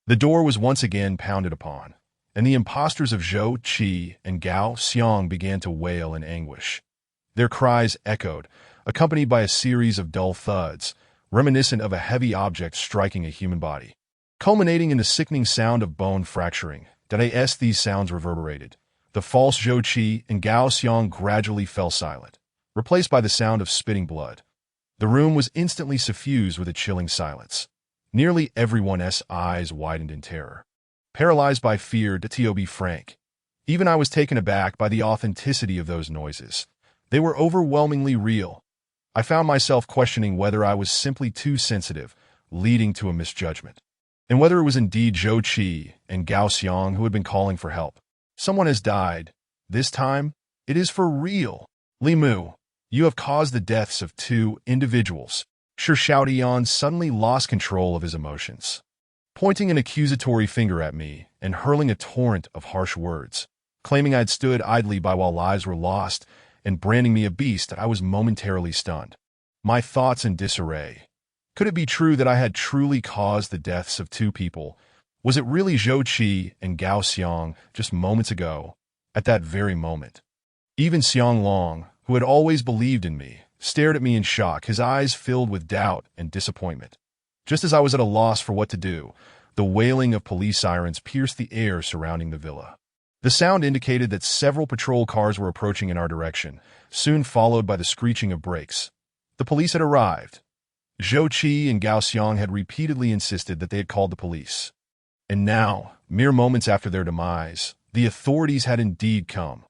the door was once again pounded upon, and the impostors of Zhou Qi and Gao Xiang began to wail in anguish. Their cries echoed, accompanied by a series of dull thuds, reminiscent of a heavy object striking a human body, culminating in the sickening sound of bone fracturing. As these sounds reverberated, the false Zhou Qi and Gao Xiang gradually fell silent, replaced by the sound of spitting blood. The room was instantly suffused with a chilling silence. Nearly everyone's eyes widened in terror. Paralyzed by fear, to be frank, even I was taken aback by the authenticity of those noises. They were overwhelmingly real. I found myself questioning whether I was simply too sensitive, leading to a misjudgment, and whether it was indeed Zhou Qi and Gao Xiang who had been calling for help. Someone has died. This time, it is for real. Li Mu, you have caused the deaths of two individuals. Shi Xiaotian suddenly lost control of his emotions, pointing an accusatory finger at me and hurling a torrent of harsh words, claiming I had stood idly by while lives were lost and branding me a beast. I was momentarily stunned, my thoughts in disarray. Could it be true that I had truly caused the deaths of two people? Was it really Zhou Qi and Gao Xiang just moments ago, at that very moment? Even Xiang Long, who had always believed in me, stared at me in shock, his eyes filled with doubt and disappointment. Just as I was at a loss for what to do, the wailing of police sirens pierced the air surrounding the villa. The sound indicated that several patrol cars were approaching in our direction, soon followed by the screeching of brakes. The police had arrived. Zhou Qi and Gao Xiang had repeatedly insisted that they had called the police. And now, mere moments after their demise, the authorities had indeed come.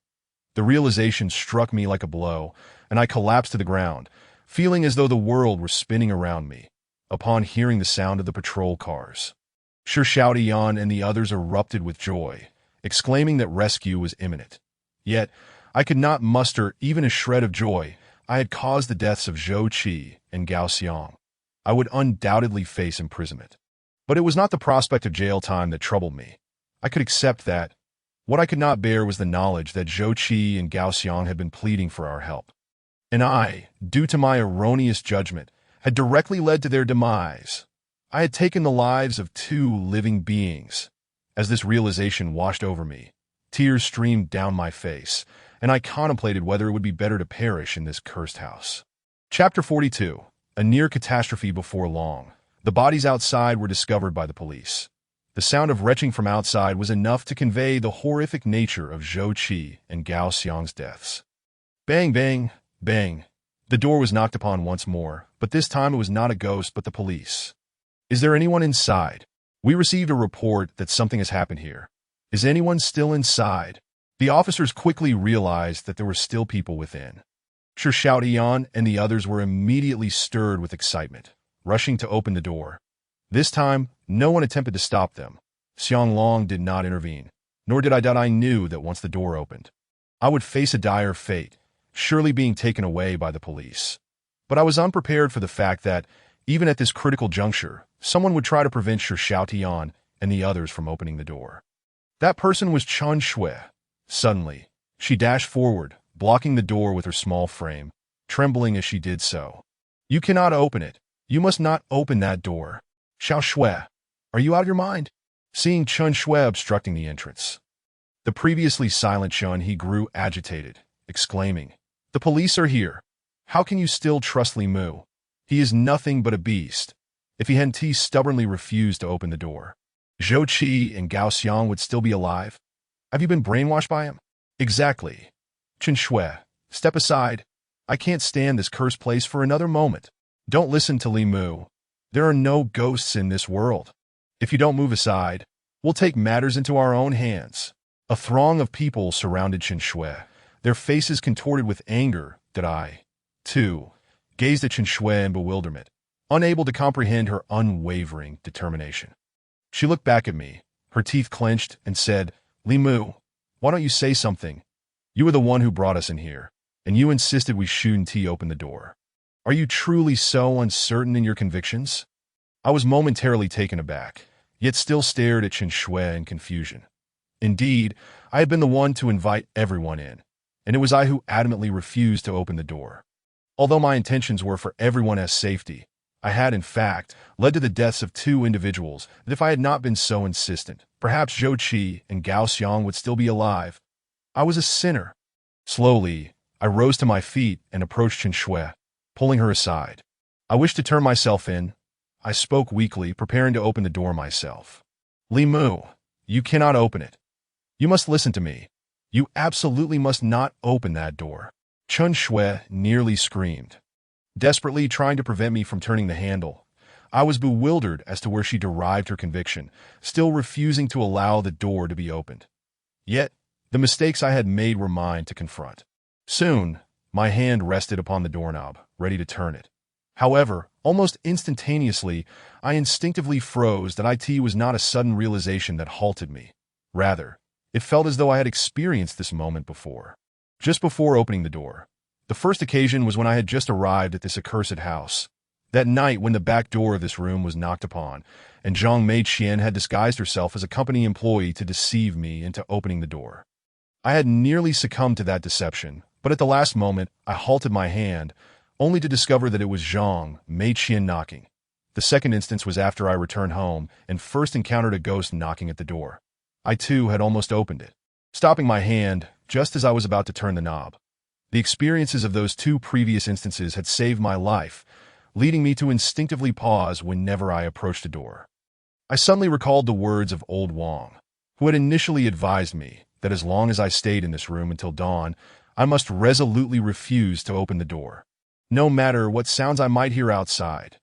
The realization struck me like a blow, and I collapsed to the ground, feeling as though the world were spinning around me, upon hearing the sound of the patrol cars. Shi Xiaotian and the others erupted with joy, exclaiming that rescue was imminent. Yet, I could not muster even a shred of joy. I had caused the deaths of Zhou Qi and Gao Xiang. I would undoubtedly face imprisonment. But it was not the prospect of jail time that troubled me. I could accept that. What I could not bear was the knowledge that Zhou Qi and Gao Xiang had been pleading for our help. And I, due to my erroneous judgment, had directly led to their demise. I had taken the lives of two living beings. As this realization washed over me, tears streamed down my face, and I contemplated whether it would be better to perish in this cursed house. Chapter 42. A near catastrophe before long. The bodies outside were discovered by the police. The sound of retching from outside was enough to convey the horrific nature of Zhou Qi and Gao Xiang's deaths. Bang, bang, bang. The door was knocked upon once more, but this time it was not a ghost but the police. Is there anyone inside? We received a report that something has happened here. Is anyone still inside? The officers quickly realized that there were still people within. Shi Xiaotian and the others were immediately stirred with excitement, rushing to open the door. This time, no one attempted to stop them. Xiang Long did not intervene, nor did I doubt I knew that once the door opened, I would face a dire fate, surely being taken away by the police. But I was unprepared for the fact that, even at this critical juncture, someone would try to prevent Shi Xiaotian and the others from opening the door. That person was Chen Shui. Suddenly, she dashed forward, blocking the door with her small frame, trembling as she did so. You cannot open it. You must not open that door. Xiao Shui, are you out of your mind? Seeing Chen Shui obstructing the entrance, the previously silent Chen He grew agitated, exclaiming, "The police are here. How can you still trust Li Mu? He is nothing but a beast." If he hadn't stubbornly refused to open the door, Zhou Qi and Gao Xiang would still be alive. Have you been brainwashed by him? Exactly. Chen Shui, step aside. I can't stand this cursed place for another moment. Don't listen to Li Mu. There are no ghosts in this world. If you don't move aside, we'll take matters into our own hands. A throng of people surrounded Chen Shui, their faces contorted with anger that I, too, gazed at Chen Shui in bewilderment, unable to comprehend her unwavering determination. She looked back at me, her teeth clenched, and said, Li Mu, why don't you say something? You were the one who brought us in here, and you insisted we shouldn't open the door. Are you truly so uncertain in your convictions? I was momentarily taken aback, yet still stared at Chen Shui in confusion. Indeed, I had been the one to invite everyone in, and it was I who adamantly refused to open the door. Although my intentions were for everyone's safety, I had, in fact, led to the deaths of two individuals that if I had not been so insistent, perhaps Zhou Qi and Gao Xiang would still be alive. I was a sinner. Slowly, I rose to my feet and approached Chen Shui, pulling her aside. I wished to turn myself in. I spoke weakly, preparing to open the door myself. Li Mu, you cannot open it. You must listen to me. You absolutely must not open that door. Chen Shui nearly screamed, desperately trying to prevent me from turning the handle. I was bewildered as to where she derived her conviction, still refusing to allow the door to be opened. Yet, the mistakes I had made were mine to confront. Soon, my hand rested upon the doorknob, ready to turn it. However, almost instantaneously, I instinctively froze. That it was not a sudden realization that halted me. Rather, it felt as though I had experienced this moment before. Just before opening the door. The first occasion was when I had just arrived at this accursed house. That night when the back door of this room was knocked upon, and Zhang Meiqian had disguised herself as a company employee to deceive me into opening the door. I had nearly succumbed to that deception, but at the last moment, I halted my hand, only to discover that it was Zhang Meiqian knocking. The second instance was after I returned home and first encountered a ghost knocking at the door. I too had almost opened it, stopping my hand just as I was about to turn the knob. The experiences of those two previous instances had saved my life, leading me to instinctively pause whenever I approached a door. I suddenly recalled the words of old Wang, who had initially advised me that as long as I stayed in this room until dawn, I must resolutely refuse to open the door, no matter what sounds I might hear outside.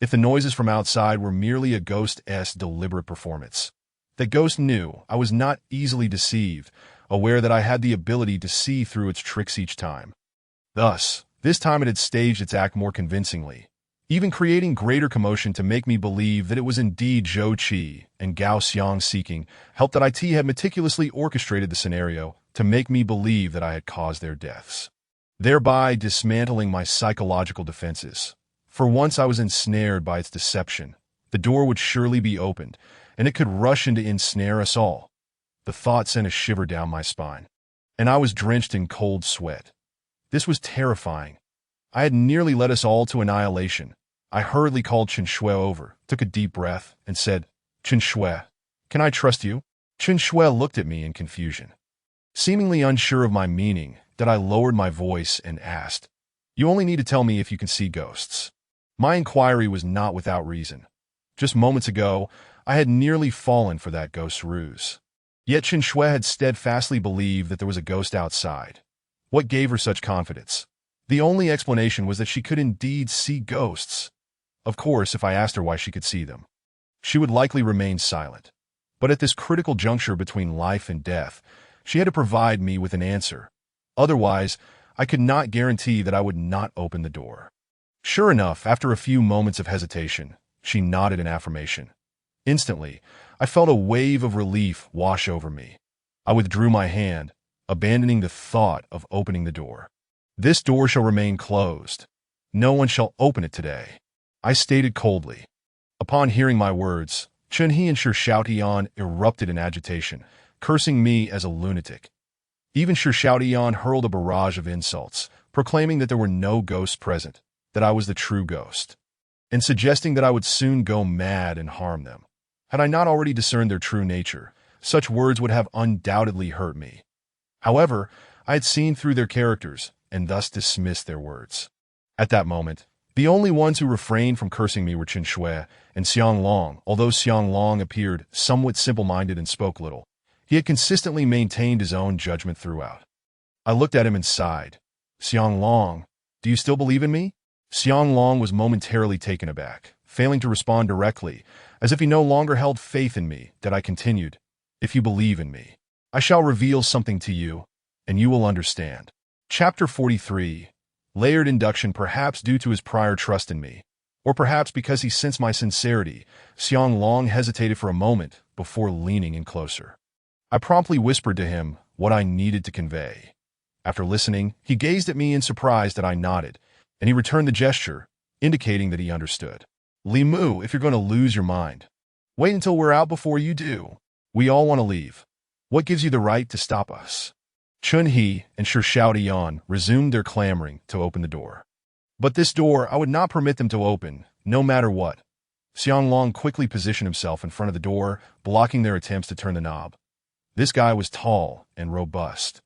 If the noises from outside were merely a ghost's deliberate performance, the ghost knew I was not easily deceived, aware that I had the ability to see through its tricks each time. Thus, This time it had staged its act more convincingly, even creating greater commotion to make me believe that it was indeed Zhou Qi and Gao Xiang seeking help, that IT had meticulously orchestrated the scenario to make me believe that I had caused their deaths, thereby dismantling my psychological defenses. For once I was ensnared by its deception. The door would surely be opened, and it could rush in to ensnare us all. The thought sent a shiver down my spine, and I was drenched in cold sweat. This was terrifying. I had nearly led us all to annihilation. I hurriedly called Chen Shui over, took a deep breath, and said, "Chen Shui, can I trust you?" Chen Shui looked at me in confusion. Seemingly unsure of my meaning, that I lowered my voice and asked, "You only need to tell me if you can see ghosts." My inquiry was not without reason. Just moments ago, I had nearly fallen for that ghost ruse. Yet Chen Shui had steadfastly believed that there was a ghost outside. What gave her such confidence? The only explanation was that she could indeed see ghosts. Of course, if I asked her why she could see them, she would likely remain silent. But at this critical juncture between life and death, she had to provide me with an answer. Otherwise, I could not guarantee that I would not open the door. Sure enough, after a few moments of hesitation, she nodded in affirmation. Instantly, I felt a wave of relief wash over me. I withdrew my hand, abandoning the thought of opening the door. "This door shall remain closed. No one shall open it today," I stated coldly. Upon hearing my words, Chen He and Shi Xiaotian erupted in agitation, cursing me as a lunatic. Even Shi Xiaotian hurled a barrage of insults, proclaiming that there were no ghosts present, that I was the true ghost, and suggesting that I would soon go mad and harm them. Had I not already discerned their true nature, such words would have undoubtedly hurt me. However, I had seen through their characters, and thus dismissed their words. At that moment, the only ones who refrained from cursing me were Chen Shui and Xiang Long. Although Xiang Long appeared somewhat simple-minded and spoke little, he had consistently maintained his own judgment throughout. I looked at him and sighed. "Xiang Long, do you still believe in me?" Xiang Long was momentarily taken aback, failing to respond directly, as if he no longer held faith in me. That I continued, "If you believe in me, I shall reveal something to you, and you will understand." Chapter 43. Layered induction. Perhaps due to his prior trust in me, or perhaps because he sensed my sincerity, Xiang Long hesitated for a moment before leaning in closer. I promptly whispered to him what I needed to convey. After listening, he gazed at me in surprise that I nodded, and he returned the gesture, indicating that he understood. "Li Mu, if you're going to lose your mind, wait until we're out before you do. We all want to leave. What gives you the right to stop us?" Chen He and Shi Xiaotian resumed their clamoring to open the door. But this door I would not permit them to open, no matter what. Xiang Long quickly positioned himself in front of the door, blocking their attempts to turn the knob. This guy was tall and robust,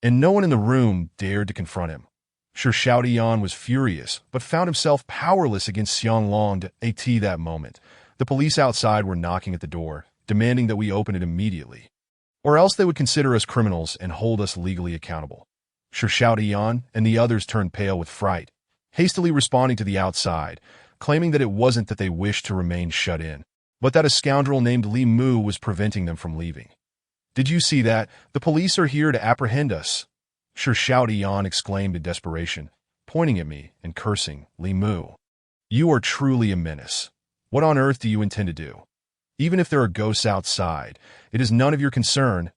and no one in the room dared to confront him. Shi Xiaotian was furious, but found himself powerless against Xiang Long. At that moment, the police outside were knocking at the door, demanding that we open it immediately, or else they would consider us criminals and hold us legally accountable. Shi Xiaotian and the others turned pale with fright, hastily responding to the outside, claiming that it wasn't that they wished to remain shut in, but that a scoundrel named Li Mu was preventing them from leaving. "Did you see that? The police are here to apprehend us," Shi Xiaotian exclaimed in desperation, pointing at me and cursing. "Li Mu, you are truly a menace. What on earth do you intend to do? Even if there are ghosts outside, it is none of your concern.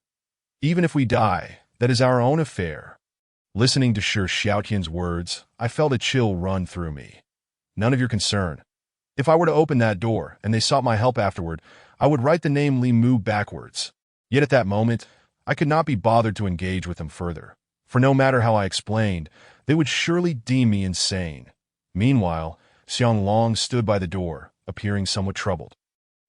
Even if we die, that is our own affair." Listening to Shi Xiaotian's words, I felt a chill run through me. None of your concern. If I were to open that door, and they sought my help afterward, I would write the name Li Mu backwards. Yet at that moment, I could not be bothered to engage with them further, for no matter how I explained, they would surely deem me insane. Meanwhile, Xiang Long stood by the door, appearing somewhat troubled,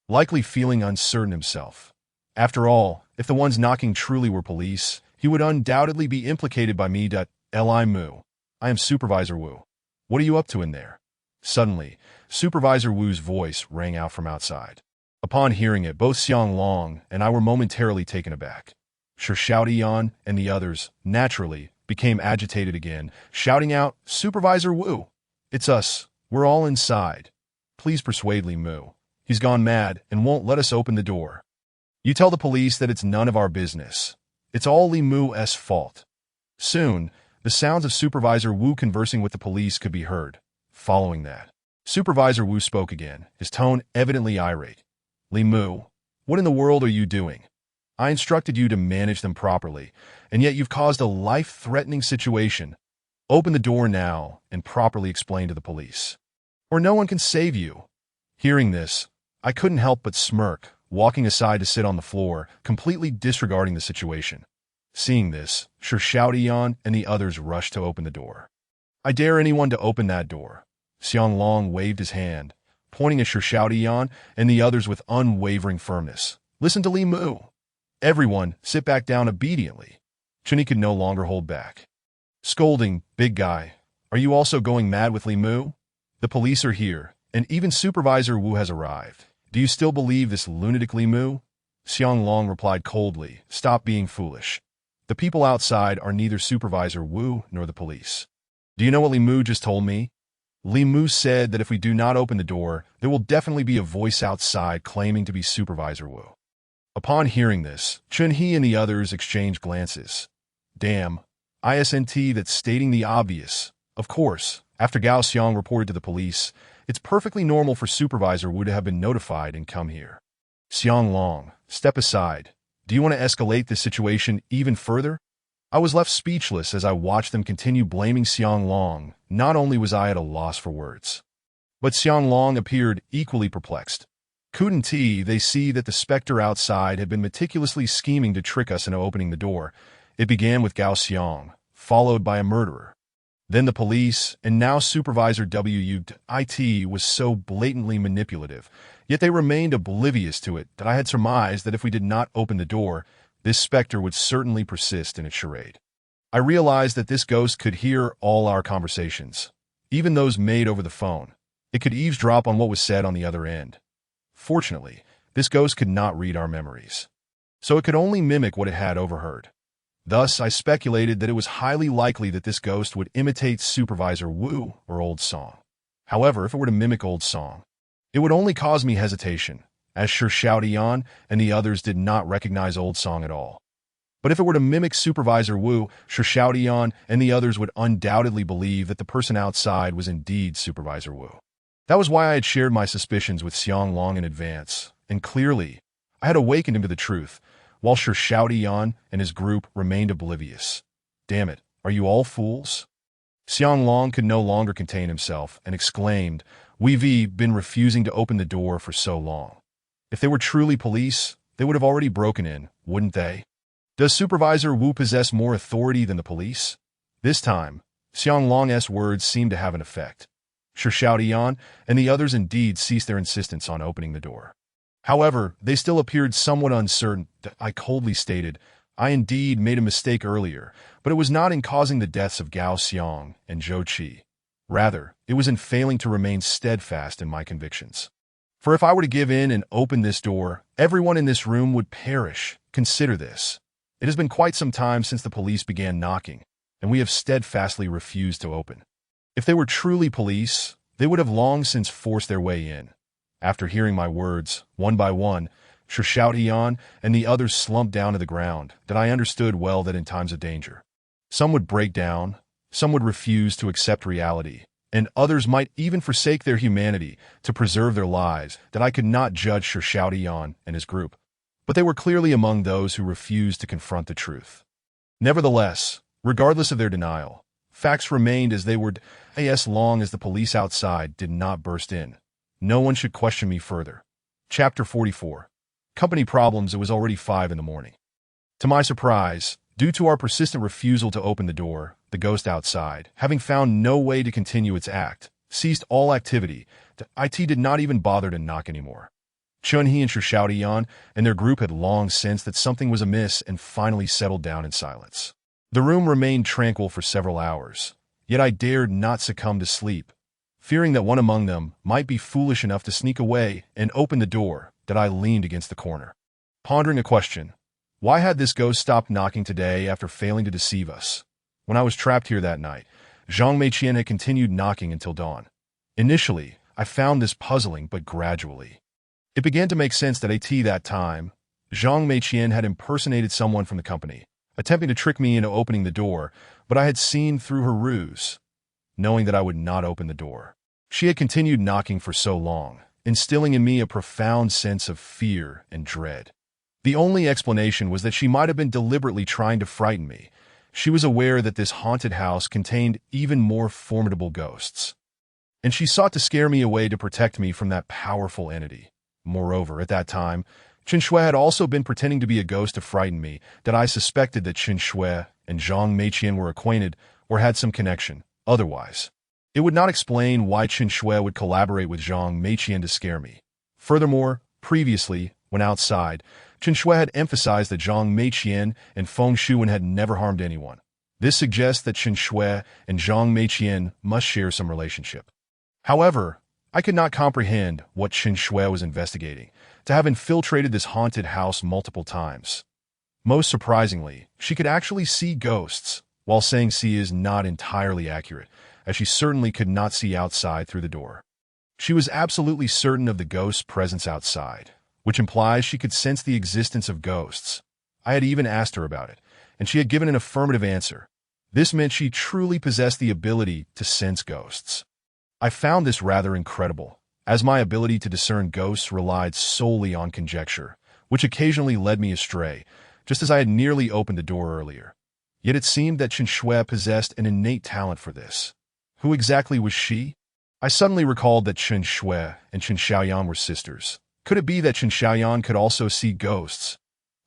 likely feeling uncertain himself. After all, if the ones knocking truly were police, he would undoubtedly be implicated by me. Li Mu, I am Supervisor Wu. What are you up to in there? Suddenly, Supervisor Wu's voice rang out from outside. Upon hearing it, both Xiang Long and I were momentarily taken aback. Shi Xiaotian and the others, naturally, became agitated again, shouting out, "Supervisor Wu! It's us. We're all inside. Please persuade Li Mu. He's gone mad and won't let us open the door. You tell the police that it's none of our business. It's all Li Mu's fault." Soon, the sounds of Supervisor Wu conversing with the police could be heard. Following that, Supervisor Wu spoke again, his tone evidently irate. "Li Mu, what in the world are you doing? I instructed you to manage them properly, and yet you've caused a life-threatening situation. Open the door now and properly explain to the police, or no one can save you." Hearing this, I couldn't help but smirk, walking aside to sit on the floor, completely disregarding the situation. Seeing this, Shi Xiaodian and the others rushed to open the door. "I dare anyone to open that door." Xianglong waved his hand, pointing at Shi Xiaodian and the others with unwavering firmness. "Listen to Li Mu. Everyone, sit back down obediently." Chunyi could no longer hold back. Scolding, "Big guy, are you also going mad with Li Mu? The police are here, and even Supervisor Wu has arrived. Do you still believe this lunatic Li Mu?" Xianglong replied coldly, "Stop being foolish. The people outside are neither Supervisor Wu nor the police. Do you know what Li Mu just told me? Li Mu said that if we do not open the door, there will definitely be a voice outside claiming to be Supervisor Wu." Upon hearing this, Chunyi and the others exchanged glances. Damn, isn't that stating the obvious? Of course, after Gao Xiang reported to the police, it's perfectly normal for Supervisor Wu to have been notified and come here. "Xianglong, step aside. Do you want to escalate this situation even further?" I was left speechless as I watched them continue blaming Xianglong. Not only was I at a loss for words, but Xianglong appeared equally perplexed. Couldn't they see that the specter outside had been meticulously scheming to trick us into opening the door? It began with Gao Xiang, followed by a murderer. Then the police, and now Supervisor Wu. Was so blatantly manipulative, yet they remained oblivious to it that I had surmised that if we did not open the door, this specter would certainly persist in its charade. I realized that this ghost could hear all our conversations, even those made over the phone. It could eavesdrop on what was said on the other end. Fortunately, this ghost could not read our memories, so it could only mimic what it had overheard. Thus, I speculated that it was highly likely that this ghost would imitate Supervisor Wu or Old Song. However, if it were to mimic Old Song, it would only cause me hesitation, as Shi Xiaodian and the others did not recognize Old Song at all. But if it were to mimic Supervisor Wu, Shi Xiaodian and the others would undoubtedly believe that the person outside was indeed Supervisor Wu. That was why I had shared my suspicions with Xianglong in advance, and clearly, I had awakened him to the truth, while Shi Xiaodian and his group remained oblivious. Damn it, are you all fools? Xianglong could no longer contain himself and exclaimed, "We've been refusing to open the door for so long. If they were truly police, they would have already broken in, wouldn't they? Does Supervisor Wu possess more authority than the police?" This time, Xianglong's words seemed to have an effect. Shi Xiaodian and the others indeed ceased their insistence on opening the door. However, they still appeared somewhat uncertain. I coldly stated, "I indeed made a mistake earlier, but it was not in causing the deaths of Gao Xiang and Zhou Qi. Rather, it was in failing to remain steadfast in my convictions. For if I were to give in and open this door, everyone in this room would perish. Consider this. It has been quite some time since the police began knocking, and we have steadfastly refused to open. If they were truly police, they would have long since forced their way in." After hearing my words, one by one, Shi Xiaodian and the others slumped down to the ground. That I understood well that in times of danger, some would break down, some would refuse to accept reality, and others might even forsake their humanity to preserve their lives. That I could not judge Shi Xiaodian and his group, but they were clearly among those who refused to confront the truth. Nevertheless, regardless of their denial, facts remained as they were, as long as the police outside did not burst in. No one should question me further. Chapter 44. Company problems. It was already 5 in the morning. To my surprise, due to our persistent refusal to open the door, the ghost outside, having found no way to continue its act, ceased all activity. It did not even bother to knock anymore. Chunyi and Shi Xiaodian and their group had long sensed that something was amiss and finally settled down in silence. The room remained tranquil for several hours, yet I dared not succumb to sleep. Fearing that one among them might be foolish enough to sneak away and open the door, that I leaned against the corner, pondering a question. Why had this ghost stopped knocking today after failing to deceive us? When I was trapped here that night, Zhang Meiqian had continued knocking until dawn. Initially, I found this puzzling, but gradually, it began to make sense that that time, Zhang Meiqian had impersonated someone from the company, attempting to trick me into opening the door, but I had seen through her ruse, knowing that I would not open the door. She had continued knocking for so long, instilling in me a profound sense of fear and dread. The only explanation was that she might have been deliberately trying to frighten me. She was aware that this haunted house contained even more formidable ghosts, and she sought to scare me away to protect me from that powerful entity. Moreover, at that time, Chen Shui had also been pretending to be a ghost to frighten me, that I suspected that Chen Shui and Zhang Meiqian were acquainted or had some connection. Otherwise, it would not explain why Chen Shui would collaborate with Zhang Meiqian to scare me. Furthermore, previously, when outside, Chen Shui had emphasized that Zhang Meiqian and Feng Shuwen had never harmed anyone. This suggests that Chen Shui and Zhang Meiqian must share some relationship. However, I could not comprehend what Chen Shui was investigating, to have infiltrated this haunted house multiple times. Most surprisingly, she could actually see ghosts, while saying see is not entirely accurate, as she certainly could not see outside through the door. She was absolutely certain of the ghost's presence outside, which implies she could sense the existence of ghosts. I had even asked her about it, and she had given an affirmative answer. This meant she truly possessed the ability to sense ghosts. I found this rather incredible, as my ability to discern ghosts relied solely on conjecture, which occasionally led me astray, just as I had nearly opened the door earlier. Yet it seemed that Chen Shui possessed an innate talent for this. Who exactly was she? I suddenly recalled that Chen Shui and Chen Xiaoyan were sisters. Could it be that Chen Xiaoyan could also see ghosts?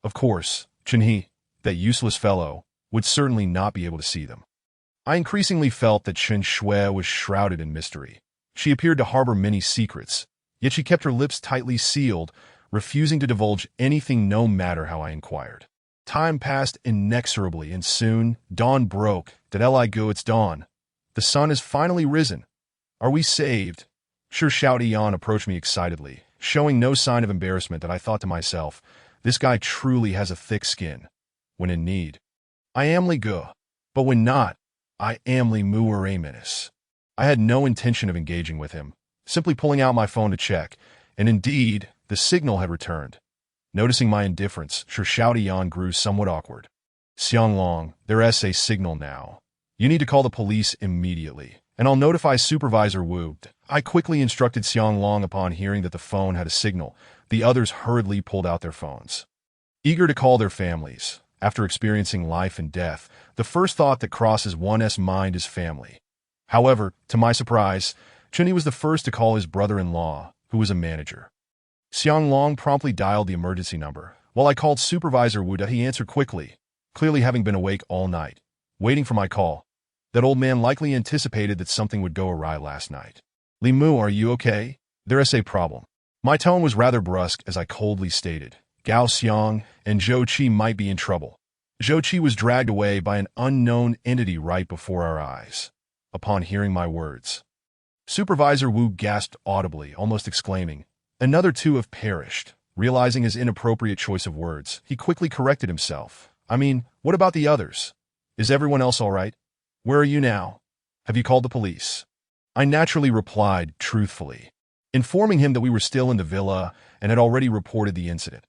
Of course, Chen He, that useless fellow, would certainly not be able to see them. I increasingly felt that Chen Shui was shrouded in mystery. She appeared to harbor many secrets, yet she kept her lips tightly sealed, refusing to divulge anything no matter how I inquired. Time passed inexorably, and soon dawn broke. Did Li go? It's dawn. The sun has finally risen. Are we saved? Shi Xiaoyan approached me excitedly, showing no sign of embarrassment, that I thought to myself, this guy truly has a thick skin. When in need, I am Li Ge, but when not, I am Li Mu or a menace. I had no intention of engaging with him, simply pulling out my phone to check, and indeed, the signal had returned. Noticing my indifference, Shi Xiaoyan grew somewhat awkward. Xianglong, there's a signal now. You need to call the police immediately, and I'll notify Supervisor Wu. I quickly instructed Xianglong upon hearing that the phone had a signal. The others hurriedly pulled out their phones, eager to call their families. After experiencing life and death, the first thought that crosses one's mind is family. However, to my surprise, Chunyi was the first to call his brother-in-law, who was a manager. Xianglong promptly dialed the emergency number. While I called Supervisor Wu, he answered quickly, clearly having been awake all night, waiting for my call. That old man likely anticipated that something would go awry last night. Li Mu, are you okay? There's a problem. My tone was rather brusque as I coldly stated, Gao Xiang and Zhou Qi might be in trouble. Zhou Qi was dragged away by an unknown entity right before our eyes. Upon hearing my words, Supervisor Wu gasped audibly, almost exclaiming, another two have perished. Realizing his inappropriate choice of words, he quickly corrected himself. I mean, what about the others? Is everyone else all right? Where are you now? Have you called the police? I naturally replied truthfully, informing him that we were still in the villa and had already reported the incident.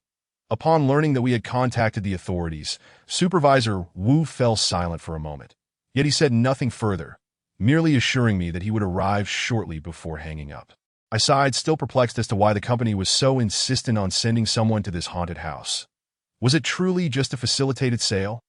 Upon learning that we had contacted the authorities, Supervisor Wu fell silent for a moment. Yet he said nothing further, merely assuring me that he would arrive shortly before hanging up. I sighed, still perplexed as to why the company was so insistent on sending someone to this haunted house. Was it truly just a facilitated sale?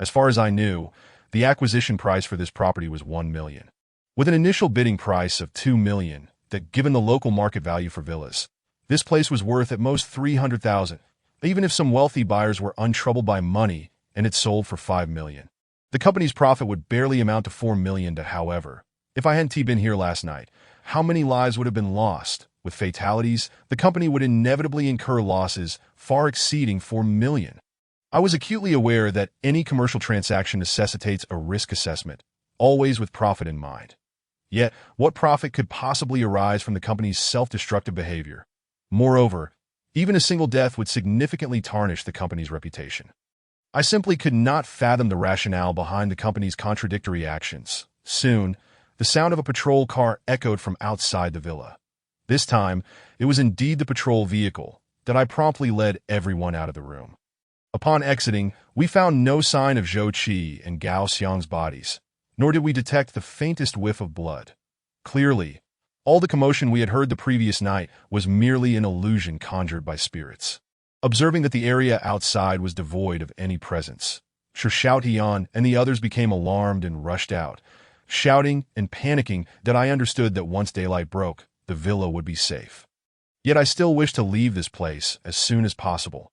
As far as I knew, the acquisition price for this property was $1 million, with an initial bidding price of $2 million, that given the local market value for villas, this place was worth at most $300,000, even if some wealthy buyers were untroubled by money and it sold for $5 million. The company's profit would barely amount to $4 million. However, if I hadn't been here last night, how many lives would have been lost? With fatalities, the company would inevitably incur losses far exceeding $4 million. I was acutely aware that any commercial transaction necessitates a risk assessment, always with profit in mind. Yet, what profit could possibly arise from the company's self-destructive behavior? Moreover, even a single death would significantly tarnish the company's reputation. I simply could not fathom the rationale behind the company's contradictory actions. Soon, the sound of a patrol car echoed from outside the villa. This time, it was indeed the patrol vehicle that I promptly led everyone out of the room. Upon exiting, we found no sign of Zhou Qi and Gao Xiang's bodies, nor did we detect the faintest whiff of blood. Clearly, all the commotion we had heard the previous night was merely an illusion conjured by spirits. Observing that the area outside was devoid of any presence, Shi Xiaotian and the others became alarmed and rushed out, shouting and panicking that I understood that once daylight broke, the villa would be safe. Yet I still wished to leave this place as soon as possible.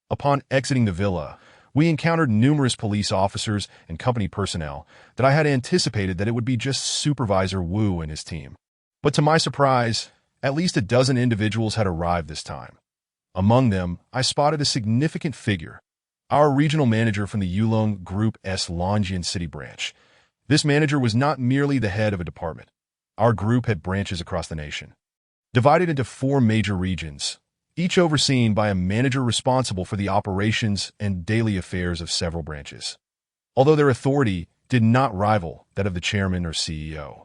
Upon exiting the villa, we encountered numerous police officers and company personnel that I had anticipated that it would be just Supervisor Wu and his team. But to my surprise, at least a dozen individuals had arrived this time. Among them, I spotted a significant figure, our regional manager from the Yulong Group S Longyan City branch. This manager was not merely the head of a department. Our group had branches across the nation, divided into 4 major regions, each overseen by a manager responsible for the operations and daily affairs of several branches. Although their authority did not rival that of the chairman or CEO,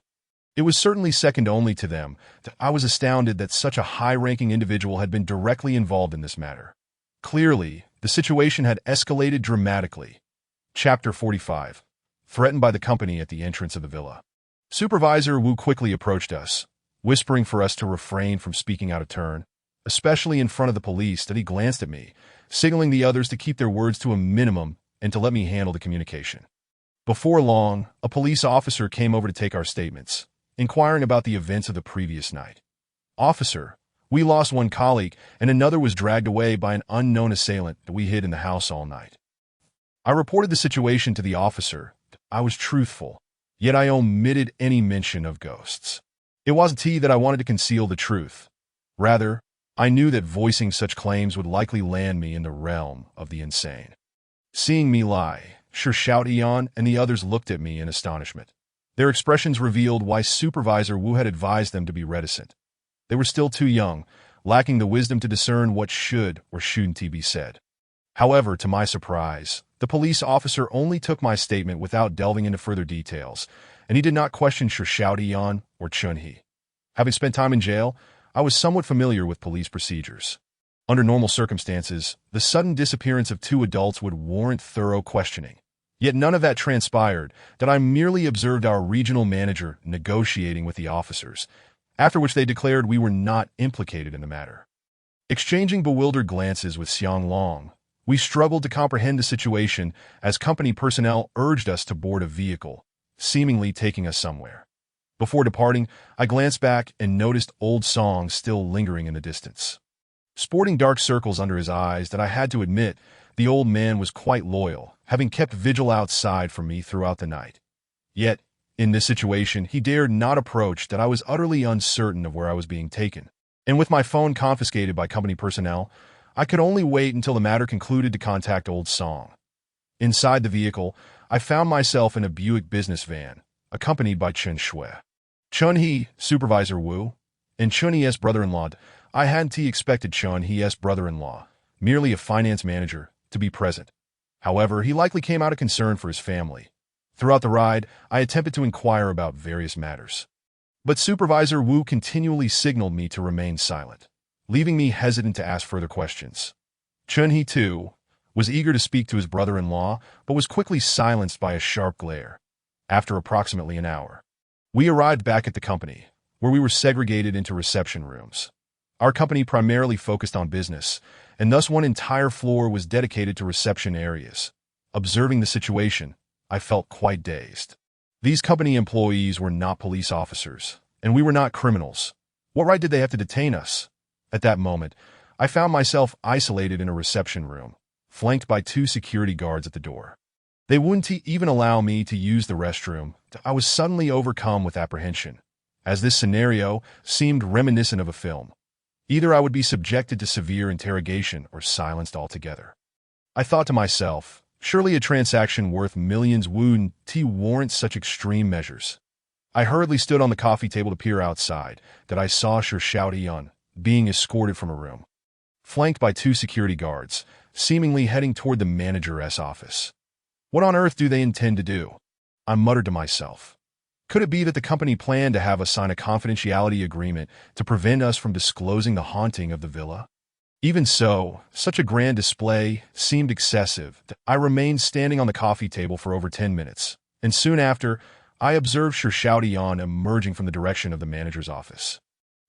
it was certainly second only to them. I was astounded that such a high-ranking individual had been directly involved in this matter. Clearly, the situation had escalated dramatically. Chapter 45. Threatened by the company at the entrance of the villa. Supervisor Wu quickly approached us, whispering for us to refrain from speaking out of turn, especially in front of the police. That he glanced at me, signaling the others to keep their words to a minimum and to let me handle the communication. Before long, a police officer came over to take our statements, inquiring about the events of the previous night. "Officer, we lost one colleague and another was dragged away by an unknown assailant that we hid in the house all night." I reported the situation to the officer. I was truthful, yet I omitted any mention of ghosts. It wasn't that I wanted to conceal the truth. Rather, I knew that voicing such claims would likely land me in the realm of the insane. Seeing me lie, Shi Xiaotian and the others looked at me in astonishment. Their expressions revealed why Supervisor Wu had advised them to be reticent. They were still too young, lacking the wisdom to discern what should or shouldn't be said. However, to my surprise, the police officer only took my statement without delving into further details, and he did not question Shi Xiaotian or Chunhe. Having spent time in jail, I was somewhat familiar with police procedures. Under normal circumstances, the sudden disappearance of 2 adults would warrant thorough questioning. Yet none of that transpired, that I merely observed our regional manager negotiating with the officers, after which they declared we were not implicated in the matter. Exchanging bewildered glances with Xiang Long, we struggled to comprehend the situation as company personnel urged us to board a vehicle, seemingly taking us somewhere. Before departing, I glanced back and noticed Old Song still lingering in the distance. Sporting dark circles under his eyes that I had to admit the old man was quite loyal, having kept vigil outside for me throughout the night. Yet, in this situation, he dared not approach that I was utterly uncertain of where I was being taken. And with my phone confiscated by company personnel, I could only wait until the matter concluded to contact Old Song. Inside the vehicle, I found myself in a Buick business van, accompanied by Chen Shui, Chunhe, Supervisor Wu, and Chunhe's brother-in-law. I hadn't expected Chunhe's brother-in-law, merely a finance manager, to be present. However, he likely came out of concern for his family. Throughout the ride, I attempted to inquire about various matters, but Supervisor Wu continually signaled me to remain silent, leaving me hesitant to ask further questions. Chunhe, too, was eager to speak to his brother-in-law, but was quickly silenced by a sharp glare. After approximately an hour, we arrived back at the company, where we were segregated into reception rooms. Our company primarily focused on business, and thus one entire floor was dedicated to reception areas. Observing the situation, I felt quite dazed. These company employees were not police officers, and we were not criminals. What right did they have to detain us? At that moment, I found myself isolated in a reception room, flanked by 2 security guards at the door. They wouldn't even allow me to use the restroom. I was suddenly overcome with apprehension, as this scenario seemed reminiscent of a film. Either I would be subjected to severe interrogation or silenced altogether. I thought to myself, surely a transaction worth millions wouldn't warrant such extreme measures. I hurriedly stood on the coffee table to peer outside, that I saw Shi Xiaotian being escorted from a room, flanked by 2 security guards, seemingly heading toward the manager's office. What on earth do they intend to do? I muttered to myself. Could it be that the company planned to have us sign a confidentiality agreement to prevent us from disclosing the haunting of the villa? Even so, such a grand display seemed excessive. I remained standing on the coffee table for over 10 minutes, and soon after, I observed Xiaotian emerging from the direction of the manager's office.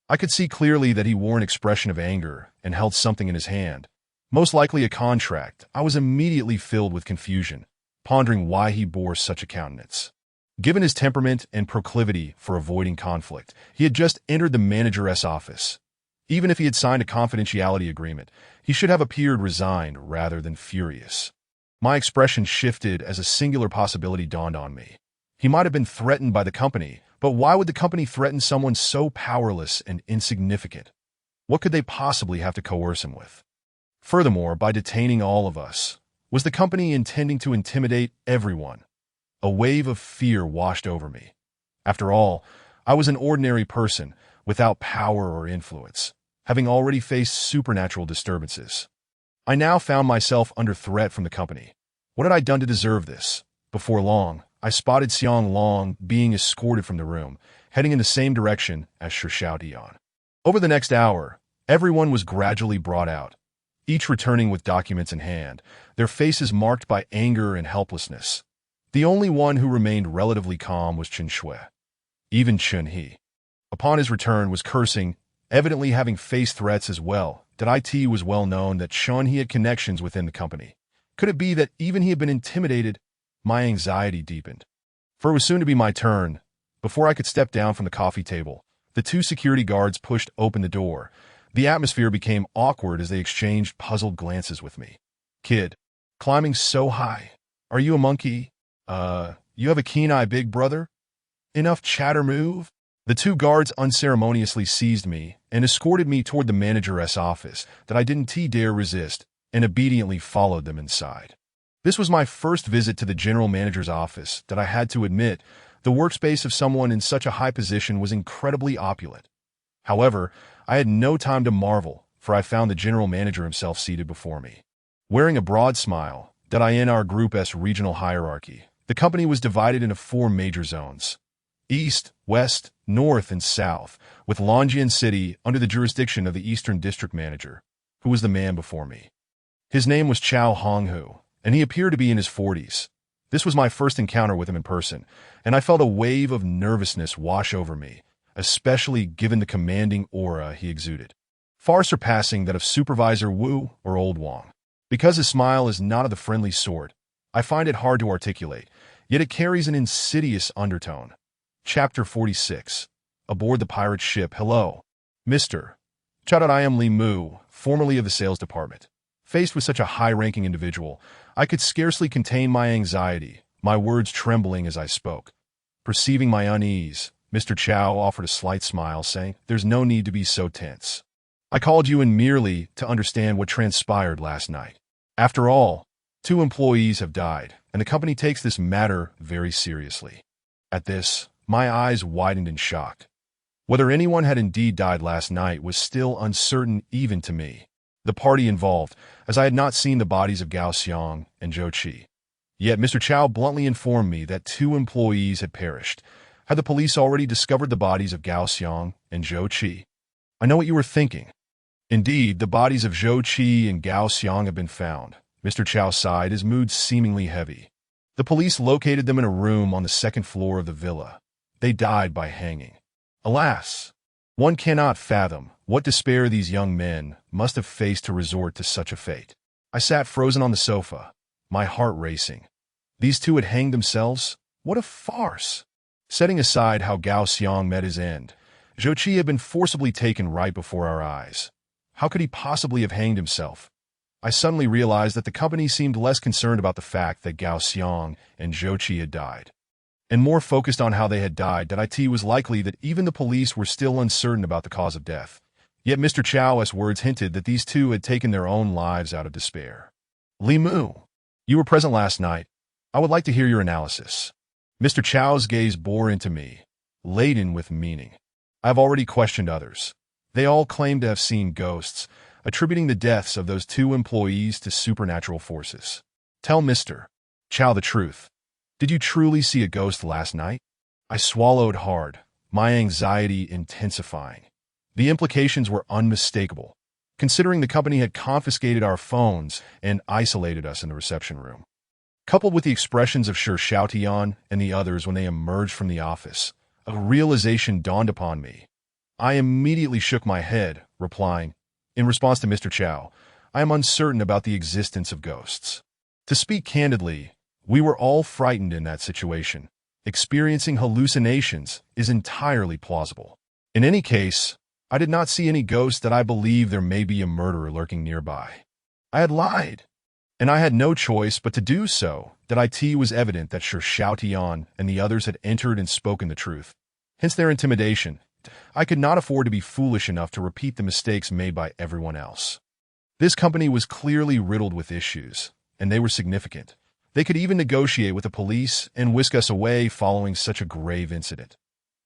I could see clearly that he wore an expression of anger and held something in his hand, most likely a contract. I was immediately filled with confusion, pondering why he bore such a countenance. Given his temperament and proclivity for avoiding conflict, he had just entered the manager's office. Even if he had signed a confidentiality agreement, he should have appeared resigned rather than furious. My expression shifted as a singular possibility dawned on me. He might have been threatened by the company, but why would the company threaten someone so powerless and insignificant? What could they possibly have to coerce him with? Furthermore, by detaining all of us, was the company intending to intimidate everyone? A wave of fear washed over me. After all, I was an ordinary person, without power or influence, having already faced supernatural disturbances. I now found myself under threat from the company. What had I done to deserve this? Before long, I spotted Xiang Long being escorted from the room, heading in the same direction as Xiaotian. Over the next hour, everyone was gradually brought out, each returning with documents in hand, their faces marked by anger and helplessness. The only one who remained relatively calm was Chen Shui. Even Chen He, upon his return, was cursing, evidently having faced threats as well. That it was well known that Chen He had connections within the company. Could it be that even he had been intimidated? My anxiety deepened. For it was soon to be my turn. Before I could step down from the coffee table, the two security guards pushed open the door. The atmosphere became awkward as they exchanged puzzled glances with me. Kid, climbing so high. Are you a monkey? You have a keen eye, big brother? Enough chatter, move? The two guards unceremoniously seized me and escorted me toward the manager's office that I didn't dare resist and obediently followed them inside. This was my first visit to the general manager's office. That I had to admit, the workspace of someone in such a high position was incredibly opulent. However, I had no time to marvel, for I found the general manager himself seated before me. Wearing a broad smile, that I in our group's regional hierarchy, the company was divided into 4 major zones: East, West, North, and South, with Longyan City under the jurisdiction of the Eastern District Manager, who was the man before me. His name was Chao Honghu, and he appeared to be in his 40s. This was my first encounter with him in person, and I felt a wave of nervousness wash over me, especially given the commanding aura he exuded, far surpassing that of Supervisor Wu or Old Wang. Because his smile is not of the friendly sort, I find it hard to articulate, yet it carries an insidious undertone. Chapter 46. Aboard the pirate ship. Hello, Mr. Chao. I am Li Mu, formerly of the sales department. Faced with such a high-ranking individual, I could scarcely contain my anxiety, my words trembling as I spoke. Perceiving my unease, Mr. Chao offered a slight smile, saying, "There's no need to be so tense. I called you in merely to understand what transpired last night. After all, 2 employees have died, and the company takes this matter very seriously." At this, my eyes widened in shock. Whether anyone had indeed died last night was still uncertain even to me, the party involved, as I had not seen the bodies of Gao Xiang and Zhou Qi. Yet Mr. Chao bluntly informed me that 2 employees had perished. Had the police already discovered the bodies of Gao Xiang and Zhou Qi? I know what you were thinking. Indeed, the bodies of Zhou Qi and Gao Xiang have been found. Mr. Chao sighed, his mood seemingly heavy. The police located them in a room on the 2nd floor of the villa. They died by hanging. Alas! One cannot fathom what despair these young men must have faced to resort to such a fate. I sat frozen on the sofa, my heart racing. These 2 had hanged themselves? What a farce! Setting aside how Gao Xiang met his end, Zhou Qi had been forcibly taken right before our eyes. How could he possibly have hanged himself? I suddenly realized that the company seemed less concerned about the fact that Gao Xiang and Zhou Qi had died, and more focused on how they had died. That it was likely that even the police were still uncertain about the cause of death. Yet Mr. Chao's words hinted that these 2 had taken their own lives out of despair. Li Mu, you were present last night. I would like to hear your analysis. Mr. Chao's gaze bore into me, laden with meaning. I have already questioned others. They all claim to have seen ghosts, attributing the deaths of those 2 employees to supernatural forces. Tell Mr. Chao the truth. Did you truly see a ghost last night? I swallowed hard, my anxiety intensifying. The implications were unmistakable. considering the company had confiscated our phones and isolated us in the reception room. Coupled with the expressions of Sir Xiaotian and the others when they emerged from the office, a realization dawned upon me. I immediately shook my head, replying, in response to Mr. Chow, I am uncertain about the existence of ghosts. To speak candidly, we were all frightened in that situation. Experiencing hallucinations is entirely plausible. In any case, I did not see any ghosts that I believe there may be a murderer lurking nearby. I had lied, and I had no choice but to do so. That it was evident that Sir Xiaotian and the others had entered and spoken the truth. Hence their intimidation. I could not afford to be foolish enough to repeat the mistakes made by everyone else. This company was clearly riddled with issues, and they were significant. They could even negotiate with the police and whisk us away following such a grave incident.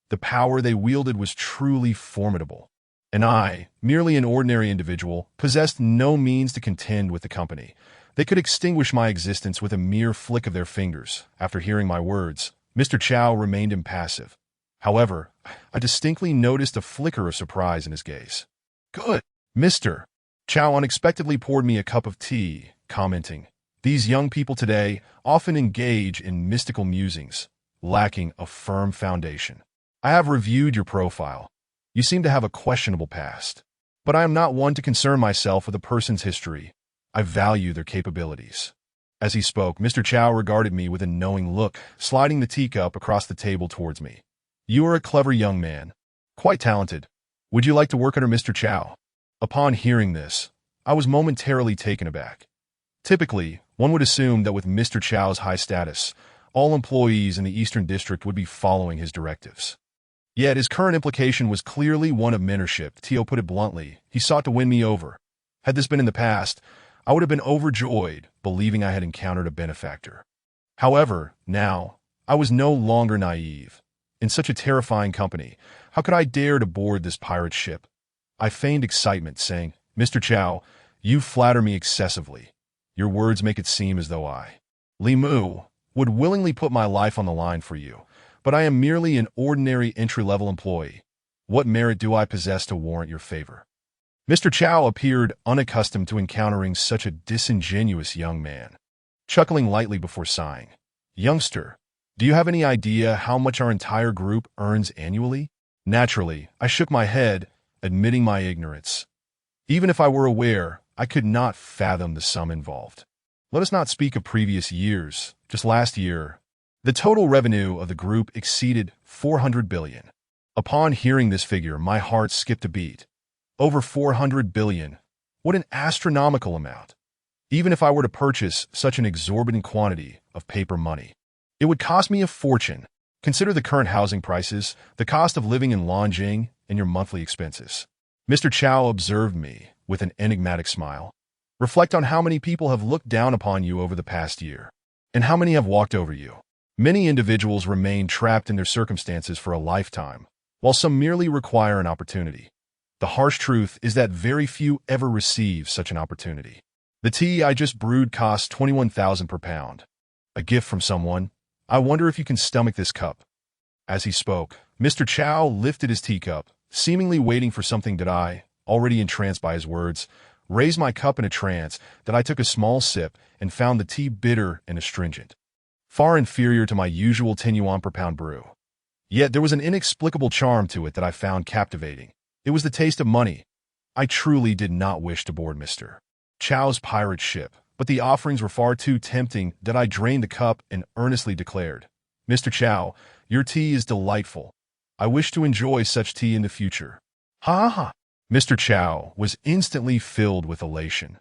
The power they wielded was truly formidable, and I, merely an ordinary individual, possessed no means to contend with the company. They could extinguish my existence with a mere flick of their fingers. After hearing my words, Mr. Chow remained impassive. However, I distinctly noticed a flicker of surprise in his gaze. Good, Mr. Chow unexpectedly poured me a cup of tea, commenting, these young people today often engage in mystical musings, lacking a firm foundation. I have reviewed your profile. You seem to have a questionable past. But I am not one to concern myself with a person's history. I value their capabilities. As he spoke, Mr. Chow regarded me with a knowing look, sliding the teacup across the table towards me. You are a clever young man. Quite talented. Would you like to work under Mr. Chow? Upon hearing this, I was momentarily taken aback. Typically, one would assume that with Mr. Chow's high status, all employees in the Eastern District would be following his directives. Yet his current implication was clearly one of mentorship. Tio put it bluntly. He sought to win me over. Had this been in the past, I would have been overjoyed, believing I had encountered a benefactor. However, now, I was no longer naive. In such a terrifying company, how could I dare to board this pirate ship? I feigned excitement, saying, Mr. Chow, you flatter me excessively. Your words make it seem as though I, Li Mu, would willingly put my life on the line for you, but I am merely an ordinary entry-level employee. What merit do I possess to warrant your favor? Mr. Chow appeared unaccustomed to encountering such a disingenuous young man, chuckling lightly before sighing. Youngster, do you have any idea how much our entire group earns annually? Naturally, I shook my head, admitting my ignorance. Even if I were aware, I could not fathom the sum involved. Let us not speak of previous years. Just last year, the total revenue of the group exceeded 400 billion. Upon hearing this figure, my heart skipped a beat. Over 400 billion. What an astronomical amount. Even if I were to purchase such an exorbitant quantity of paper money, it would cost me a fortune. Consider the current housing prices, the cost of living in Longjing, and your monthly expenses. Mr. Chow observed me with an enigmatic smile. Reflect on how many people have looked down upon you over the past year, and how many have walked over you. Many individuals remain trapped in their circumstances for a lifetime, while some merely require an opportunity. The harsh truth is that very few ever receive such an opportunity. The tea I just brewed costs 21,000 per pound. A gift from someone. I wonder if you can stomach this cup. As he spoke, Mr. Chow lifted his teacup, seemingly waiting for something. That I, already entranced by his words, raised my cup in a trance. That I took a small sip and found the tea bitter and astringent, far inferior to my usual 10 yuan per pound brew. Yet there was an inexplicable charm to it that I found captivating. It was the taste of money. I truly did not wish to board Mr. Chow's pirate ship, but the offerings were far too tempting. That I drained the cup and earnestly declared, Mr. Chow, your tea is delightful. I wish to enjoy such tea in the future. Ha ha! Mr. Chow was instantly filled with elation,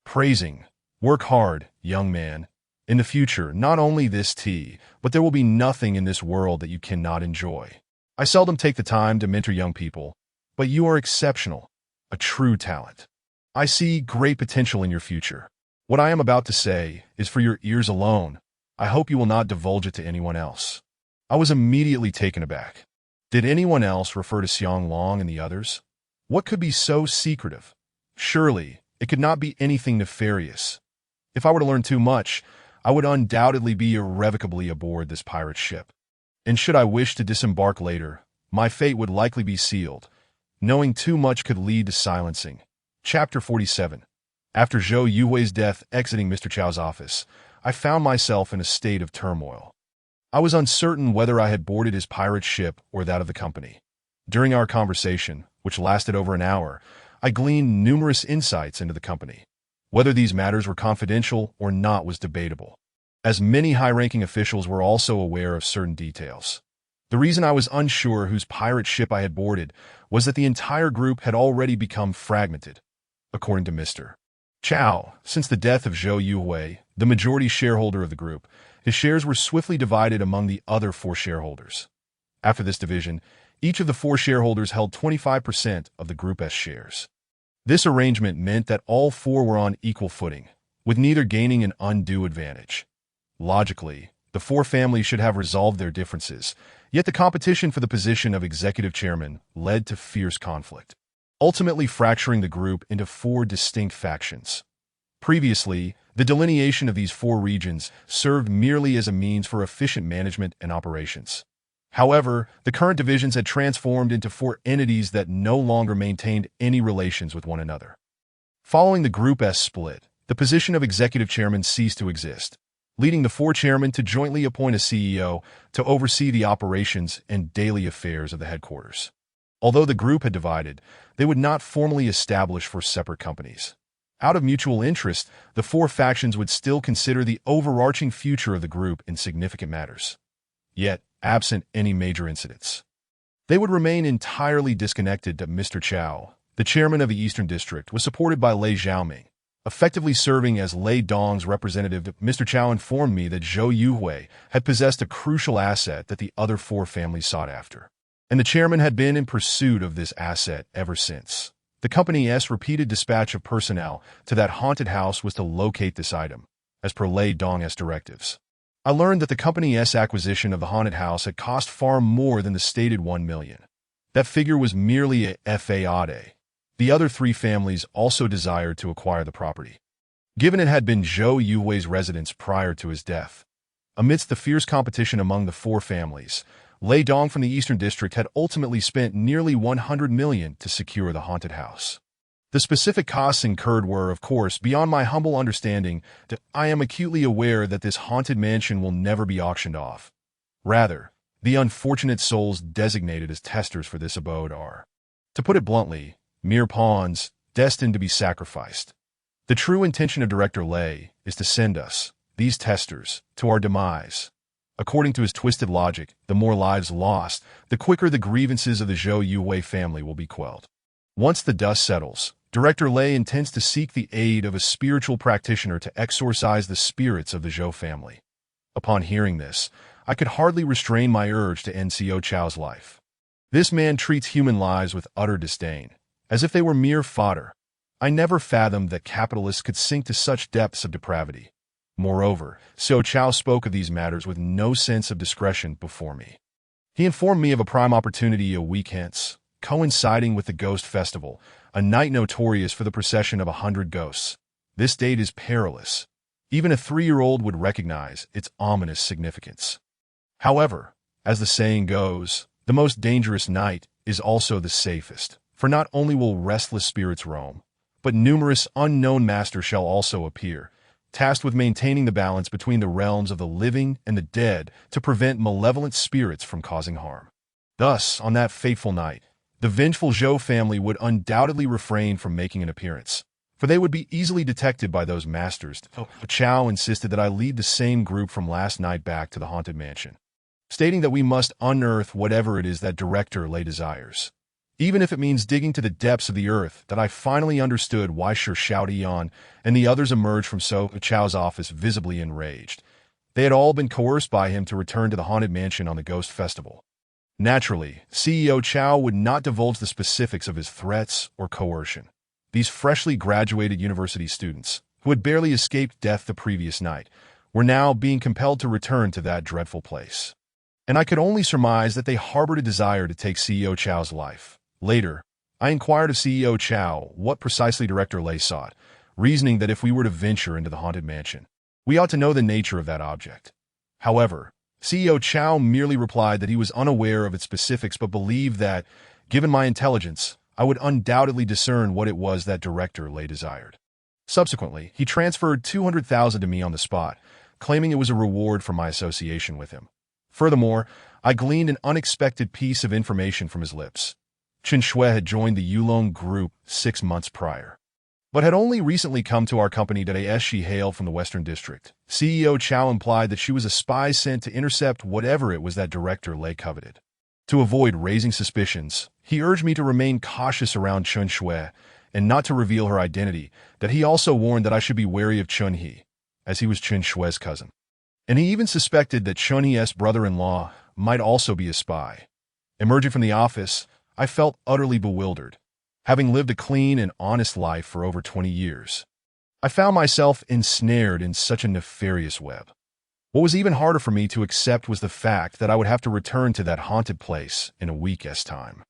praising, work hard, young man. In the future, not only this tea, but there will be nothing in this world that you cannot enjoy. I seldom take the time to mentor young people, but you are exceptional, a true talent. I see great potential in your future. What I am about to say is for your ears alone. I hope you will not divulge it to anyone else. I was immediately taken aback. Did anyone else refer to Xiang Long and the others? What could be so secretive? Surely, it could not be anything nefarious. If I were to learn too much, I would undoubtedly be irrevocably aboard this pirate ship. And should I wish to disembark later, my fate would likely be sealed. Knowing too much could lead to silencing. Chapter 47. After Zhou Yuhui's death exiting Mr. Chow's office, I found myself in a state of turmoil. I was uncertain whether I had boarded his pirate ship or that of the company. During our conversation, which lasted over an hour, I gleaned numerous insights into the company. Whether these matters were confidential or not was debatable, as many high-ranking officials were also aware of certain details. The reason I was unsure whose pirate ship I had boarded was that the entire group had already become fragmented. According to Mr. Chow, since the death of Zhou Yuhui, the majority shareholder of the group, his shares were swiftly divided among the other 4 shareholders. After this division, each of the 4 shareholders held 25% of the group's shares. This arrangement meant that all 4 were on equal footing, with neither gaining an undue advantage. Logically, the 4 families should have resolved their differences, yet the competition for the position of executive chairman led to fierce conflict, ultimately fracturing the group into 4 distinct factions. Previously, the delineation of these 4 regions served merely as a means for efficient management and operations. However, the current divisions had transformed into 4 entities that no longer maintained any relations with one another. Following the Group's split, the position of executive chairman ceased to exist, leading the 4 chairmen to jointly appoint a CEO to oversee the operations and daily affairs of the headquarters. Although the group had divided, they would not formally establish 4 separate companies. Out of mutual interest, the 4 factions would still consider the overarching future of the group in significant matters. Yet, absent any major incidents, they would remain entirely disconnected. Mr. Chow, the chairman of the Eastern District, was supported by Lei Xiaoming, effectively serving as Lei Dong's representative. Mr. Chow informed me that Zhou Yuhui had possessed a crucial asset that the other 4 families sought after, and the chairman had been in pursuit of this asset ever since. The company's repeated dispatch of personnel to that haunted house was to locate this item, as per Lei Dong's directives. I learned that the company's acquisition of the haunted house had cost far more than the stated 1 million. That figure was merely a fade. The other 3 families also desired to acquire the property, given it had been Zhou Yuhui's residence prior to his death. Amidst the fierce competition among the 4 families, Lei Dong from the Eastern District had ultimately spent nearly 100 million to secure the haunted house. The specific costs incurred were, of course, beyond my humble understanding. I am acutely aware that this haunted mansion will never be auctioned off. Rather, the unfortunate souls designated as testers for this abode are, to put it bluntly, mere pawns destined to be sacrificed. The true intention of Director Lei is to send us, these testers, to our demise. According to his twisted logic, the more lives lost, the quicker the grievances of the Zhou Yuhui family will be quelled. Once the dust settles, Director Lei intends to seek the aid of a spiritual practitioner to exorcise the spirits of the Zhou family. Upon hearing this, I could hardly restrain my urge to end Co Chow's life. This man treats human lives with utter disdain, as if they were mere fodder. I never fathomed that capitalists could sink to such depths of depravity. Moreover, Co Chow spoke of these matters with no sense of discretion before me. He informed me of a prime opportunity a week hence, coinciding with the Ghost Festival, a night notorious for the procession of 100 ghosts. This date is perilous. Even a 3-year-old would recognize its ominous significance. However, as the saying goes, the most dangerous night is also the safest, for not only will restless spirits roam, but numerous unknown masters shall also appear, tasked with maintaining the balance between the realms of the living and the dead to prevent malevolent spirits from causing harm. Thus, on that fateful night, the vengeful Zhou family would undoubtedly refrain from making an appearance, for they would be easily detected by those masters. Chow insisted that I lead the same group from last night back to the haunted mansion, stating that we must unearth whatever it is that Director Lei desires, even if it means digging to the depths of the earth. That I finally understood why Sir Shao Dian and the others emerged from Co Chow's office visibly enraged. They had all been coerced by him to return to the haunted mansion on the Ghost Festival. Naturally, CEO Chow would not divulge the specifics of his threats or coercion. These freshly graduated university students, who had barely escaped death the previous night, were now being compelled to return to that dreadful place. And I could only surmise that they harbored a desire to take CEO Chow's life. Later, I inquired of CEO Chow what precisely Director Lei sought, reasoning that if we were to venture into the haunted mansion, we ought to know the nature of that object. However, CEO Chow merely replied that he was unaware of its specifics but believed that, given my intelligence, I would undoubtedly discern what it was that Director Lay desired. Subsequently, he transferred $200,000 to me on the spot, claiming it was a reward for my association with him. Furthermore, I gleaned an unexpected piece of information from his lips. Chen Shui had joined the Yulong Group 6 months prior, but had only recently come to our company as she hailed from the Western District. CEO Chow implied that she was a spy sent to intercept whatever it was that Director Lay coveted. To avoid raising suspicions, he urged me to remain cautious around Chen Shui and not to reveal her identity, that he also warned that I should be wary of Chun He, as he was Chen Shui's cousin. And he even suspected that Chun He's brother-in-law might also be a spy. Emerging from the office, I felt utterly bewildered. Having lived a clean and honest life for over 20 years, I found myself ensnared in such a nefarious web. What was even harder for me to accept was the fact that I would have to return to that haunted place in a week's time.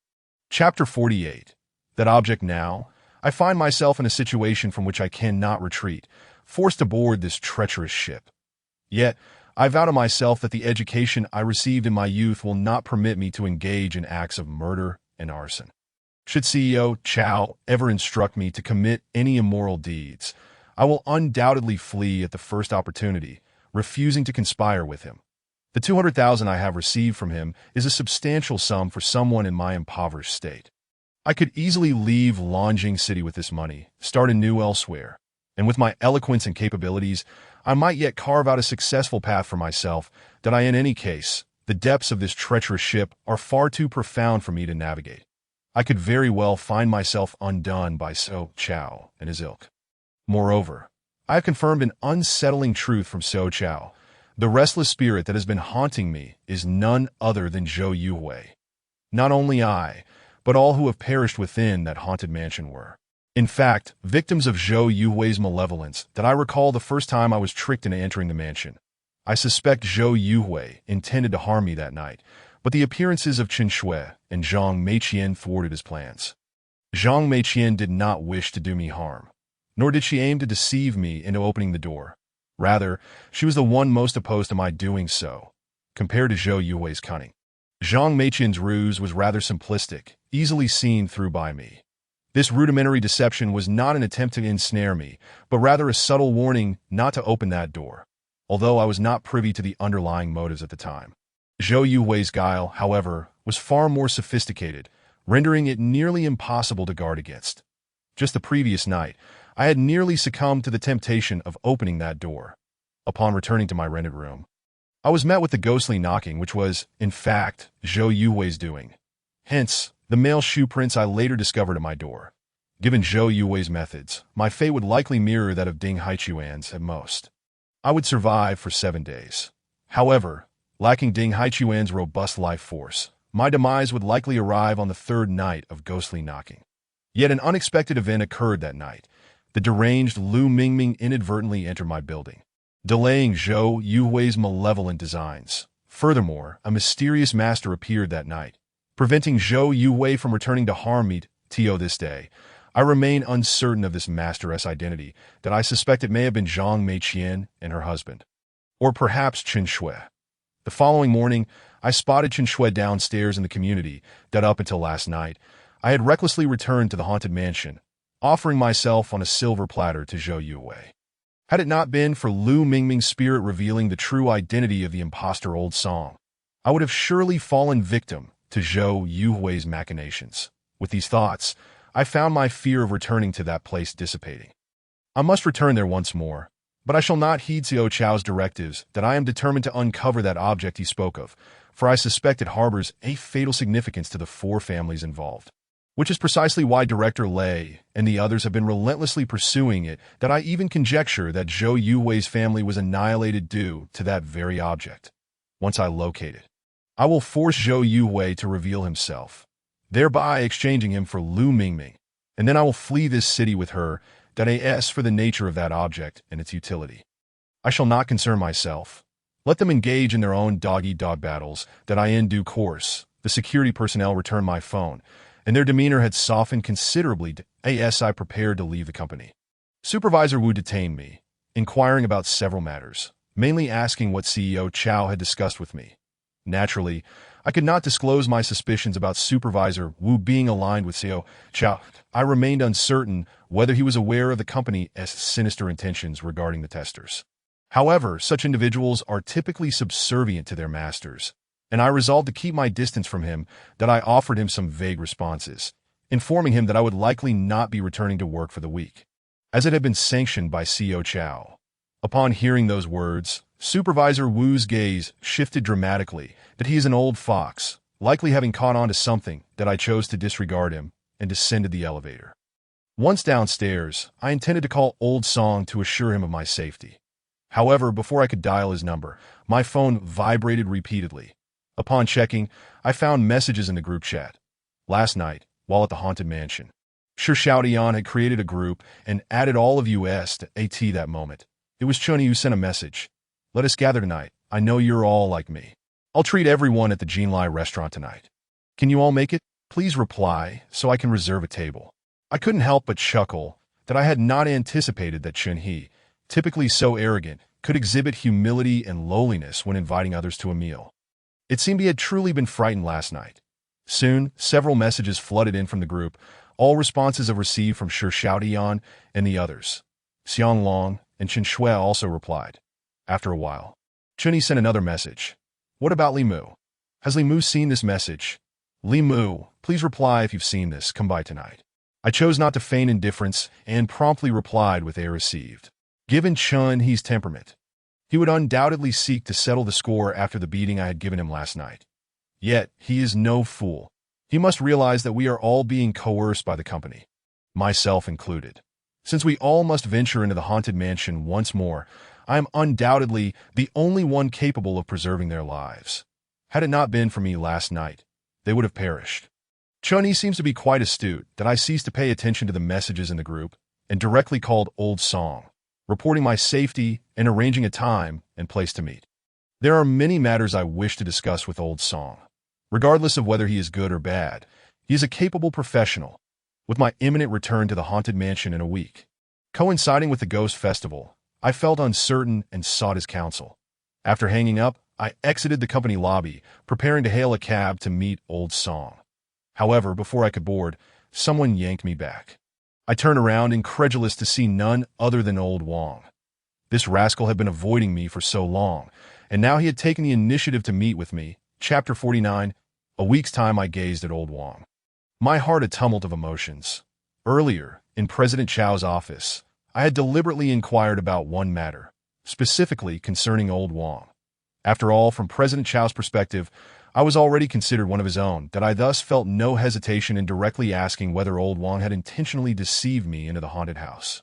Chapter 48. That object now, I find myself in a situation from which I cannot retreat, forced aboard this treacherous ship. Yet, I vow to myself that the education I received in my youth will not permit me to engage in acts of murder and arson. Should CEO Chow ever instruct me to commit any immoral deeds, I will undoubtedly flee at the first opportunity, refusing to conspire with him. The $200,000 I have received from him is a substantial sum for someone in my impoverished state. I could easily leave Longjing City with this money, start anew elsewhere, and with my eloquence and capabilities, I might yet carve out a successful path for myself that in any case, the depths of this treacherous ship are far too profound for me to navigate. I could very well find myself undone by So Chow and his ilk. Moreover, I have confirmed an unsettling truth from So Chow. The restless spirit that has been haunting me is none other than Zhou Yuhui. Not only I, but all who have perished within that haunted mansion were, in fact, victims of Zhou Yuhui's malevolence that I recall the first time I was tricked into entering the mansion. I suspect Zhou Yuhui intended to harm me that night, but the appearances of Chen Shui and Zhang Meiqian thwarted his plans. Zhang Meiqian did not wish to do me harm, nor did she aim to deceive me into opening the door. Rather, she was the one most opposed to my doing so, compared to Zhou Yuhui's cunning. Zhang Meiqian's ruse was rather simplistic, easily seen through by me. This rudimentary deception was not an attempt to ensnare me, but rather a subtle warning not to open that door, although I was not privy to the underlying motives at the time. Zhou Yuhui's guile, however, was far more sophisticated, rendering it nearly impossible to guard against. Just the previous night, I had nearly succumbed to the temptation of opening that door. Upon returning to my rented room, I was met with the ghostly knocking, which was, in fact, Zhou Yuhui's doing. Hence, the male shoe prints I later discovered at my door. Given Zhou Yuhui's methods, my fate would likely mirror that of Ding Haichuan's at most. I would survive for 7 days. However, lacking Ding Haichuan's robust life force, my demise would likely arrive on the 3rd night of ghostly knocking. Yet an unexpected event occurred that night. The deranged Lu Mingming inadvertently entered my building, delaying Zhou Yuhui's malevolent designs. Furthermore, a mysterious master appeared that night, preventing Zhou Yuhui from returning to harm me. To this day, I remain uncertain of this master's identity, that I suspect it may have been Zhang Meiqian and her husband, or perhaps Chen Shui. The following morning, I spotted Chen Shui downstairs in the community that up until last night, I had recklessly returned to the haunted mansion, offering myself on a silver platter to Zhou Yuhui. Had it not been for Lu Mingming's spirit revealing the true identity of the impostor Old Song, I would have surely fallen victim to Zhou Yuhui's machinations. With these thoughts, I found my fear of returning to that place dissipating. I must return there once more, but I shall not heed Xiao Chow's directives that I am determined to uncover that object he spoke of, for I suspect it harbors a fatal significance to the 4 families involved. Which is precisely why Director Lay and the others have been relentlessly pursuing it, that I even conjecture that Zhou Yuhui's family was annihilated due to that very object. Once I locate it, I will force Zhou Yuhui to reveal himself, thereby exchanging him for Lu Mingming, and then I will flee this city with her, that as for the nature of that object and its utility, I shall not concern myself. Let them engage in their own dog-eat-dog battles, that in due course, the security personnel returned my phone, and their demeanor had softened considerably as I prepared to leave the company. Supervisor Wu detained me, inquiring about several matters, mainly asking what CEO Chow had discussed with me. Naturally, I could not disclose my suspicions about Supervisor Wu being aligned with Xiao Chao. I remained uncertain whether he was aware of the company's sinister intentions regarding the testers. However, such individuals are typically subservient to their masters, and I resolved to keep my distance from him. That I offered him some vague responses, informing him that I would likely not be returning to work for the week, as it had been sanctioned by Xiao Chao. Upon hearing those words, Supervisor Wu's gaze shifted dramatically, that he is an old fox, likely having caught on to something, that I chose to disregard him, and descended the elevator. Once downstairs, I intended to call Old Song to assure him of my safety. However, before I could dial his number, my phone vibrated repeatedly. Upon checking, I found messages in the group chat. Last night, while at the Haunted Mansion, Shi Xiaodian had created a group and added all of us to AT that moment. It was Chunyi who sent a message. Let us gather tonight. I know you're all like me. I'll treat everyone at the Jinlai restaurant tonight. Can you all make it? Please reply so I can reserve a table. I couldn't help but chuckle that I had not anticipated that Chunyi, typically so arrogant, could exhibit humility and lowliness when inviting others to a meal. It seemed he had truly been frightened last night. Soon, several messages flooded in from the group, all responses I've received from Shi Xiaodian and the others. Xiang Long and Chen Shui also replied. After a while, Chunyi sent another message. What about Li Mu? Has Li Mu seen this message? Li Mu, please reply if you've seen this. Come by tonight. I chose not to feign indifference and promptly replied with a received. Given Chunyi's temperament, he would undoubtedly seek to settle the score after the beating I had given him last night. Yet, he is no fool. He must realize that we are all being coerced by the company, myself included. Since we all must venture into the Haunted Mansion once more, I am undoubtedly the only one capable of preserving their lives. Had it not been for me last night, they would have perished. Chunyi seems to be quite astute that I ceased to pay attention to the messages in the group and directly called Old Song, reporting my safety and arranging a time and place to meet. There are many matters I wish to discuss with Old Song. Regardless of whether he is good or bad, he is a capable professional. With my imminent return to the Haunted Mansion in a week, coinciding with the Ghost Festival, I felt uncertain and sought his counsel. After hanging up, I exited the company lobby, preparing to hail a cab to meet Old Song. However, before I could board, someone yanked me back. I turned around, incredulous to see none other than Old Wong. This rascal had been avoiding me for so long, and now he had taken the initiative to meet with me. Chapter 49. A week's time I gazed at Old Wong. My heart a tumult of emotions. Earlier, in President Chao's office, I had deliberately inquired about one matter, specifically concerning Old Wong. After all, from President Chao's perspective, I was already considered one of his own, that I thus felt no hesitation in directly asking whether Old Wong had intentionally deceived me into the haunted house.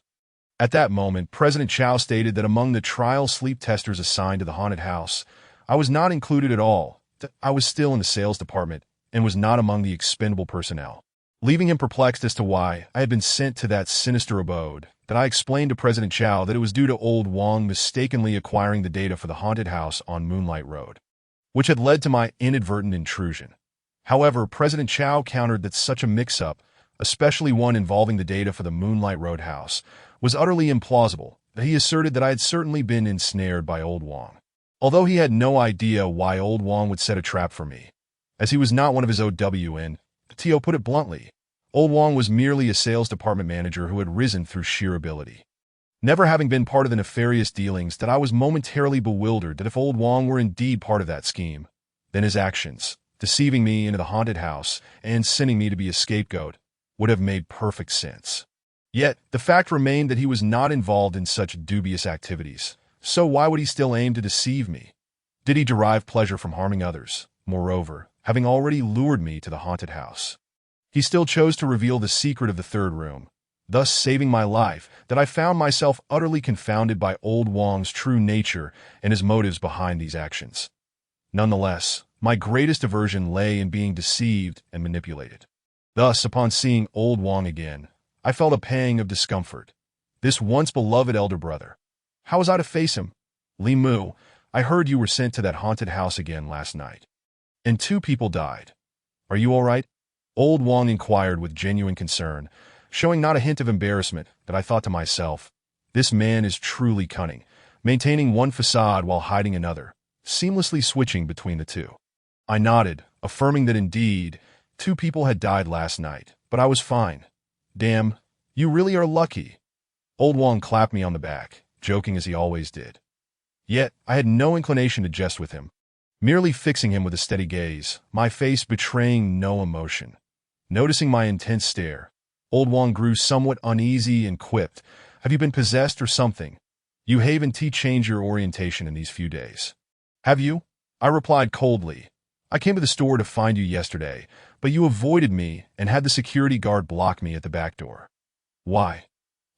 At that moment, President Chao stated that among the trial sleep testers assigned to the haunted house, I was not included at all, that I was still in the sales department and was not among the expendable personnel. Leaving him perplexed as to why I had been sent to that sinister abode, that I explained to President Chao that it was due to Old Wong mistakenly acquiring the data for the haunted house on Moonlight Road, which had led to my inadvertent intrusion. However, President Chao countered that such a mix-up, especially one involving the data for the Moonlight Road house, was utterly implausible, that he asserted that I had certainly been ensnared by Old Wong. Although he had no idea why Old Wong would set a trap for me, as he was not one of his OWN, Tio put it bluntly, Old Wong was merely a sales department manager who had risen through sheer ability. Never having been part of the nefarious dealings, that I was momentarily bewildered that if Old Wong were indeed part of that scheme, then his actions, deceiving me into the haunted house and sending me to be a scapegoat, would have made perfect sense. Yet, the fact remained that he was not involved in such dubious activities, so why would he still aim to deceive me? Did he derive pleasure from harming others? Moreover, having already lured me to the haunted house, he still chose to reveal the secret of the third room, thus saving my life, that I found myself utterly confounded by Old Wong's true nature and his motives behind these actions. Nonetheless, my greatest aversion lay in being deceived and manipulated. Thus, upon seeing Old Wong again, I felt a pang of discomfort. This once beloved elder brother. How was I to face him? Li Mu, I heard you were sent to that haunted house again last night, and 2 people died. Are you all right? Old Wong inquired with genuine concern, showing not a hint of embarrassment, that I thought to myself, this man is truly cunning, maintaining one facade while hiding another, seamlessly switching between the two. I nodded, affirming that indeed, 2 people had died last night, but I was fine. Damn, you really are lucky. Old Wong clapped me on the back, joking as he always did. Yet, I had no inclination to jest with him, merely fixing him with a steady gaze, my face betraying no emotion. Noticing my intense stare, Old Wong grew somewhat uneasy and quipped, "Have you been possessed or something? You haven't changed your orientation in these few days. Have you?" I replied coldly. "I came to the store to find you yesterday, but you avoided me and had the security guard block me at the back door." "Why?"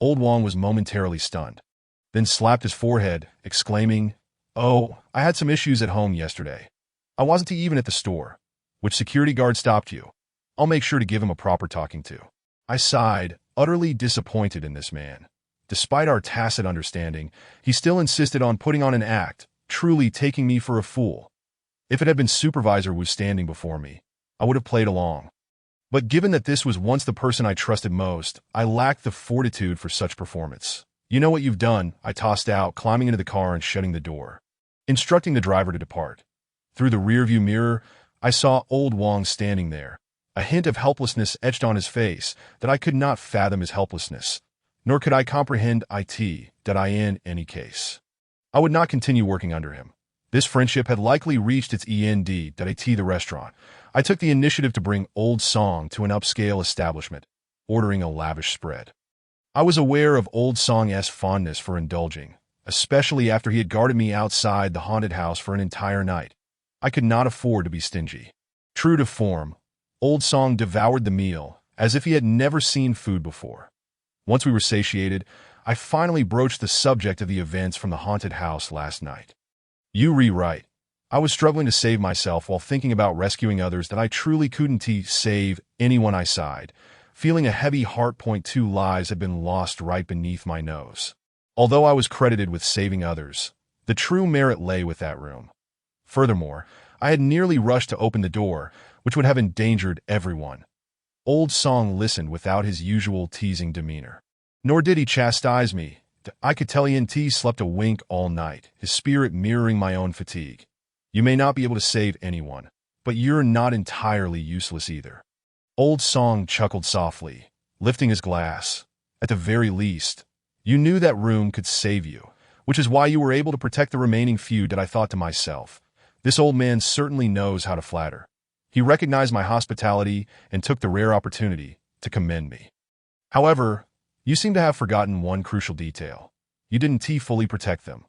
Old Wong was momentarily stunned, then slapped his forehead, exclaiming, "Oh, I had some issues at home yesterday. I wasn't even at the store. Which security guard stopped you? I'll make sure to give him a proper talking to." I sighed, utterly disappointed in this man. Despite our tacit understanding, he still insisted on putting on an act, truly taking me for a fool. If it had been Supervisor Wu standing before me, I would have played along. But given that this was once the person I trusted most, I lacked the fortitude for such performance. "You know what you've done," I tossed out, climbing into the car and shutting the door, instructing the driver to depart. Through the rearview mirror, I saw Old Wong standing there, a hint of helplessness etched on his face that I could not fathom his helplessness, nor could I comprehend that I in any case. I would not continue working under him. This friendship had likely reached its end the restaurant. I took the initiative to bring Old Song to an upscale establishment, ordering a lavish spread. I was aware of Old Song's fondness for indulging, especially after he had guarded me outside the haunted house for an entire night. I could not afford to be stingy. True to form, Old Song devoured the meal as if he had never seen food before. Once we were satiated, I finally broached the subject of the events from the haunted house last night. "You rewrite. I was struggling to save myself while thinking about rescuing others that I truly couldn't save anyone," I sighed, feeling a heavy heart. 2 lives had been lost right beneath my nose. Although I was credited with saving others, the true merit lay with that room. Furthermore, I had nearly rushed to open the door, which would have endangered everyone. Old Song listened without his usual teasing demeanor. Nor did he chastise me. I could tell he slept a wink all night, his spirit mirroring my own fatigue. "You may not be able to save anyone, but you're not entirely useless either." Old Song chuckled softly, lifting his glass. "At the very least, you knew that room could save you, which is why you were able to protect the remaining few," I thought to myself. This old man certainly knows how to flatter. He recognized my hospitality and took the rare opportunity to commend me. "However, you seem to have forgotten one crucial detail. You didn't fully protect them."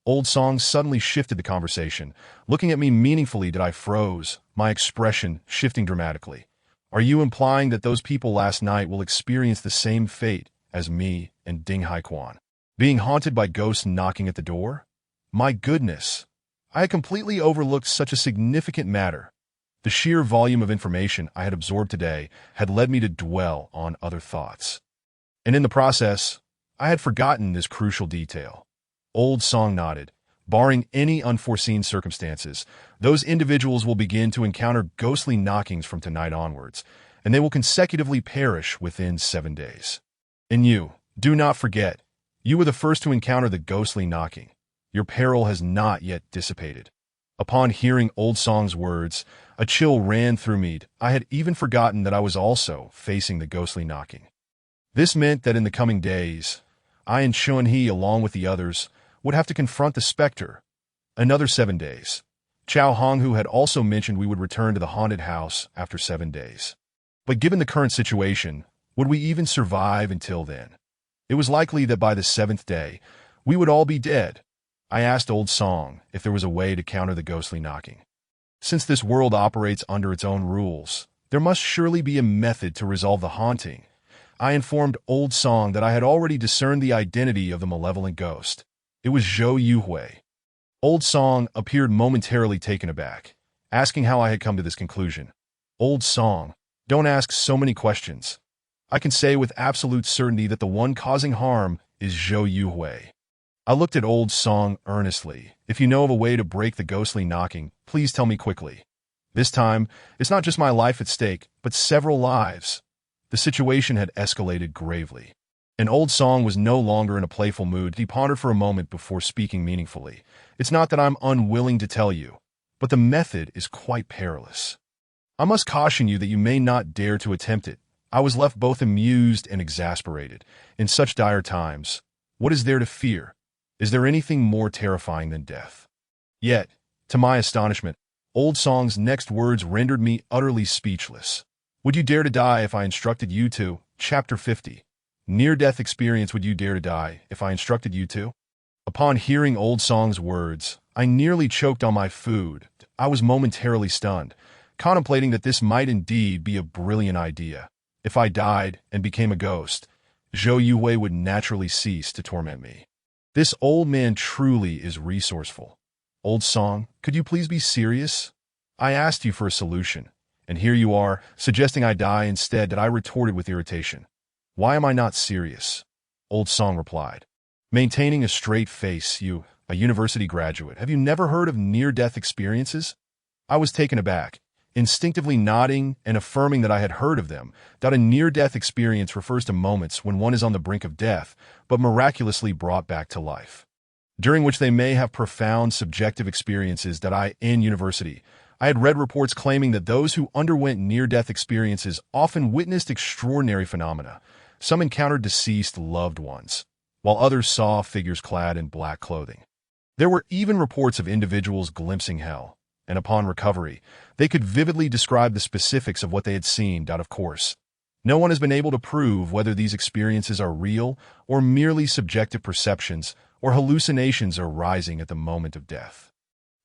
Old Song suddenly shifted the conversation, looking at me meaningfully. I froze, my expression shifting dramatically. "Are you implying that those people last night will experience the same fate as me and Ding Haiquan? Being haunted by ghosts knocking at the door?" My goodness, I had completely overlooked such a significant matter. The sheer volume of information I had absorbed today had led me to dwell on other thoughts. And in the process, I had forgotten this crucial detail. Old Song nodded. "Barring any unforeseen circumstances, those individuals will begin to encounter ghostly knockings from tonight onwards, and they will consecutively perish within 7 days. And you, do not forget, you were the first to encounter the ghostly knocking. Your peril has not yet dissipated." Upon hearing Old Song's words, a chill ran through me. I had even forgotten that I was also facing the ghostly knocking. This meant that in the coming days, I and Chun-He, along with the others, would have to confront the specter. Another 7 days. Chow Honghu had also mentioned we would return to the haunted house after 7 days. But given the current situation, would we even survive until then? It was likely that by the 7th day, we would all be dead. I asked Old Song if there was a way to counter the ghostly knocking. Since this world operates under its own rules, there must surely be a method to resolve the haunting. I informed Old Song that I had already discerned the identity of the malevolent ghost. It was Zhou Yuhui. Old Song appeared momentarily taken aback, asking how I had come to this conclusion. "Old Song, don't ask so many questions. I can say with absolute certainty that the one causing harm is Zhou Yuhui." I looked at Old Song earnestly. "If you know of a way to break the ghostly knocking, please tell me quickly. This time, it's not just my life at stake, but several lives." The situation had escalated gravely. And Old Song was no longer in a playful mood. He pondered for a moment before speaking meaningfully. "It's not that I'm unwilling to tell you, but the method is quite perilous. I must caution you that you may not dare to attempt it. I was left both amused and exasperated. In such dire times, what is there to fear? Is there anything more terrifying than death? Yet, to my astonishment, Old Song's next words rendered me utterly speechless. Would you dare to die if I instructed you to? Chapter 50. Near-death experience. Would you dare to die if I instructed you to? Upon hearing Old Song's words, I nearly choked on my food. I was momentarily stunned, contemplating that this might indeed be a brilliant idea. If I died and became a ghost, Zhou Yuwei would naturally cease to torment me. This old man truly is resourceful. Old Song, could you please be serious? I asked you for a solution, and here you are, suggesting I die instead. That I retorted with irritation. Why am I not serious? Old Song replied, maintaining a straight face. You, a university graduate, have you never heard of near-death experiences? I was taken aback, instinctively nodding and affirming that I had heard of them, that a near-death experience refers to moments when one is on the brink of death, but miraculously brought back to life, during which they may have profound subjective experiences. In university, I had read reports claiming that those who underwent near-death experiences often witnessed extraordinary phenomena. Some encountered deceased loved ones, while others saw figures clad in black clothing. There were even reports of individuals glimpsing hell, and upon recovery, they could vividly describe the specifics of what they had seen. Of course, no one has been able to prove whether these experiences are real or merely subjective perceptions or hallucinations arising at the moment of death.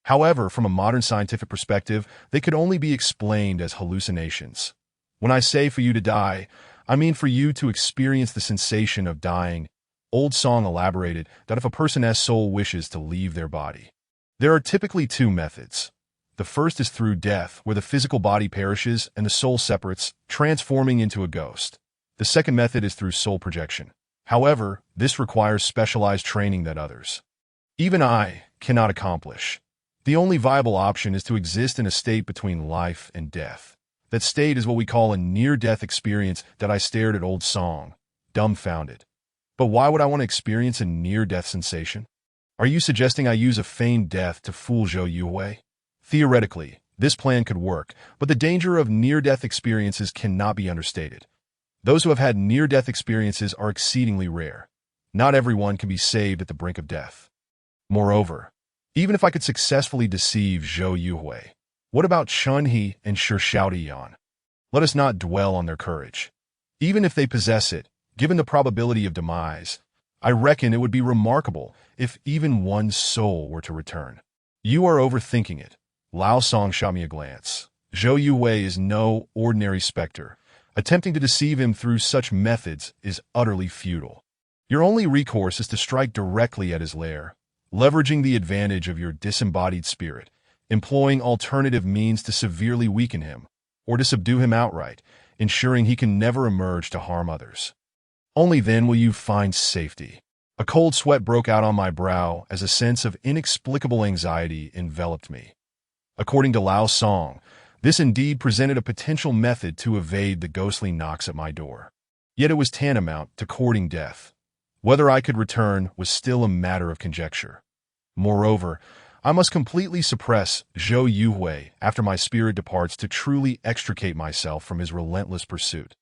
However, from a modern scientific perspective, they could only be explained as hallucinations. When I say for you to die, I mean for you to experience the sensation of dying. Old Song elaborated that if a person's soul wishes to leave their body, there are typically two methods. The first is through death, where the physical body perishes and the soul separates, transforming into a ghost. The second method is through soul projection. However, this requires specialized training that others, even I, cannot accomplish. The only viable option is to exist in a state between life and death. That state is what we call a near-death experience. That I stared at Old Song, dumbfounded. But why would I want to experience a near-death sensation? Are you suggesting I use a feigned death to fool Zhou Yuwei? Theoretically, this plan could work, but the danger of near-death experiences cannot be understated. Those who have had near-death experiences are exceedingly rare. Not everyone can be saved at the brink of death. Moreover, even if I could successfully deceive Zhou Yuwei, what about Chun He and Shi Xiaodiyan? Let us not dwell on their courage. Even if they possess it, given the probability of demise, I reckon it would be remarkable if even one soul were to return. You are overthinking it. Lao Song shot me a glance. Zhou Yuwei is no ordinary specter. Attempting to deceive him through such methods is utterly futile. Your only recourse is to strike directly at his lair, leveraging the advantage of your disembodied spirit, employing alternative means to severely weaken him, or to subdue him outright, ensuring he can never emerge to harm others. Only then will you find safety. A cold sweat broke out on my brow as a sense of inexplicable anxiety enveloped me. According to Lao Song, this indeed presented a potential method to evade the ghostly knocks at my door. Yet it was tantamount to courting death. Whether I could return was still a matter of conjecture. Moreover, I must completely suppress Zhou Yuwei after my spirit departs to truly extricate myself from his relentless pursuit.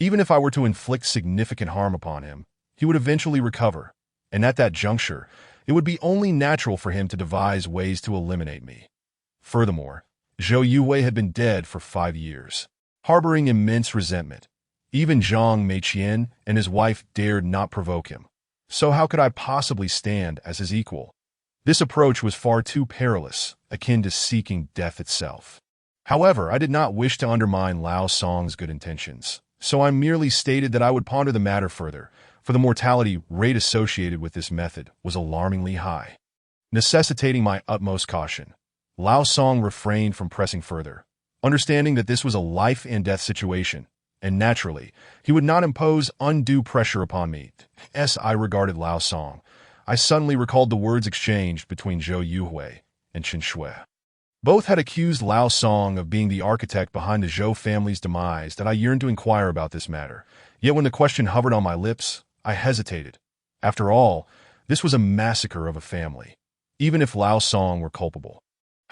Even if I were to inflict significant harm upon him, he would eventually recover, and at that juncture, it would be only natural for him to devise ways to eliminate me. Furthermore, Zhou Yuwei had been dead for 5 years, harboring immense resentment. Even Zhang Meiqian and his wife dared not provoke him. So how could I possibly stand as his equal? This approach was far too perilous, akin to seeking death itself. However, I did not wish to undermine Lao Song's good intentions, so I merely stated that I would ponder the matter further, for the mortality rate associated with this method was alarmingly high. Necessitating my utmost caution, Lao Song refrained from pressing further, understanding that this was a life-and-death situation, and naturally, he would not impose undue pressure upon me. As I regarded Lao Song, I suddenly recalled the words exchanged between Zhou Yuwei and Chen Shui. Both had accused Lao Song of being the architect behind the Zhou family's demise. That I yearned to inquire about this matter. Yet when the question hovered on my lips, I hesitated. After all, this was a massacre of a family, even if Lao Song were culpable.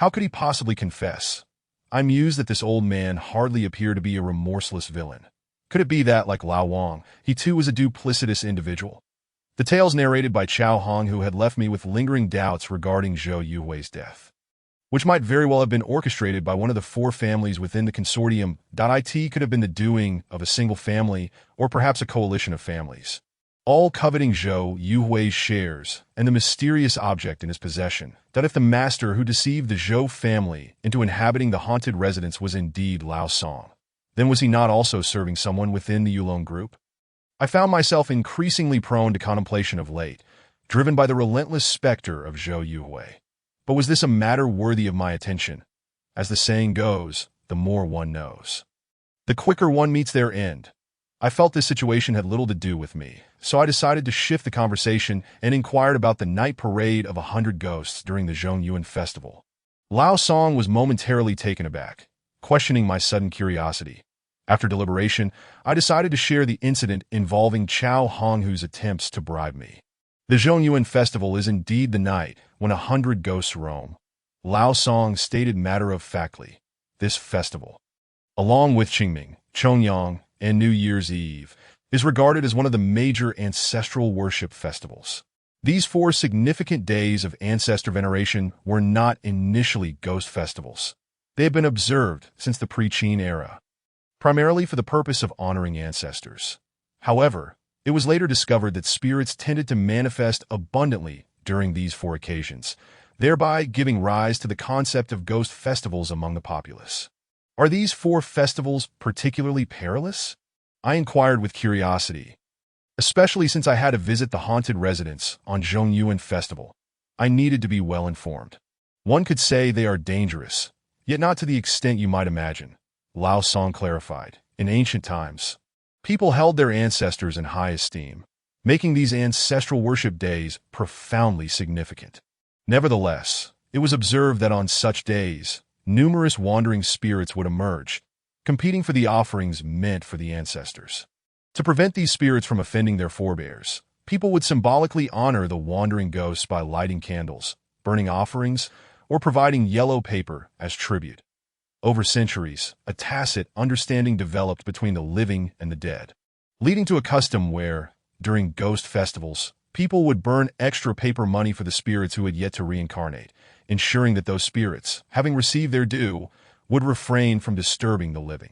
How could he possibly confess? I mused that this old man hardly appeared to be a remorseless villain. Could it be that, like Lao Wang, he too was a duplicitous individual? The tales narrated by Chao Honghu had left me with lingering doubts regarding Zhou Yuhui's death, which might very well have been orchestrated by one of the four families within the consortium. It could have been the doing of a single family, or perhaps a coalition of families, all coveting Zhou Yuhui's shares and the mysterious object in his possession. That if the master who deceived the Zhou family into inhabiting the haunted residence was indeed Lao Song, then was he not also serving someone within the Yulong group? I found myself increasingly prone to contemplation of late, driven by the relentless specter of Zhou Yuhui. But was this a matter worthy of my attention? As the saying goes, the more one knows, the quicker one meets their end. I felt this situation had little to do with me, so I decided to shift the conversation and inquired about the night parade of 100 ghosts during the Zhongyuan festival. Lao Song was momentarily taken aback, questioning my sudden curiosity. After deliberation, I decided to share the incident involving Chao Honghu's attempts to bribe me. The Zhongyuan festival is indeed the night when 100 ghosts roam. Lao Song stated matter-of-factly, this festival, along with Qingming, Chongyang, and New Year's Eve, is regarded as one of the major ancestral worship festivals. These 4 significant days of ancestor veneration were not initially ghost festivals. They have been observed since the pre-Qin era, primarily for the purpose of honoring ancestors. However, it was later discovered that spirits tended to manifest abundantly during these 4 occasions, thereby giving rise to the concept of ghost festivals among the populace. Are these 4 festivals particularly perilous? I inquired with curiosity, especially since I had to visit the haunted residence on Zhongyuan Festival. I needed to be well informed. One could say they are dangerous, yet not to the extent you might imagine. Lao Song clarified. In ancient times, people held their ancestors in high esteem, making these ancestral worship days profoundly significant. Nevertheless, it was observed that on such days, numerous wandering spirits would emerge, competing for the offerings meant for the ancestors. To prevent these spirits from offending their forebears, people would symbolically honor the wandering ghosts by lighting candles, burning offerings, or providing yellow paper as tribute. Over centuries, a tacit understanding developed between the living and the dead, leading to a custom where, during ghost festivals, people would burn extra paper money for the spirits who had yet to reincarnate, ensuring that those spirits, having received their due, would refrain from disturbing the living.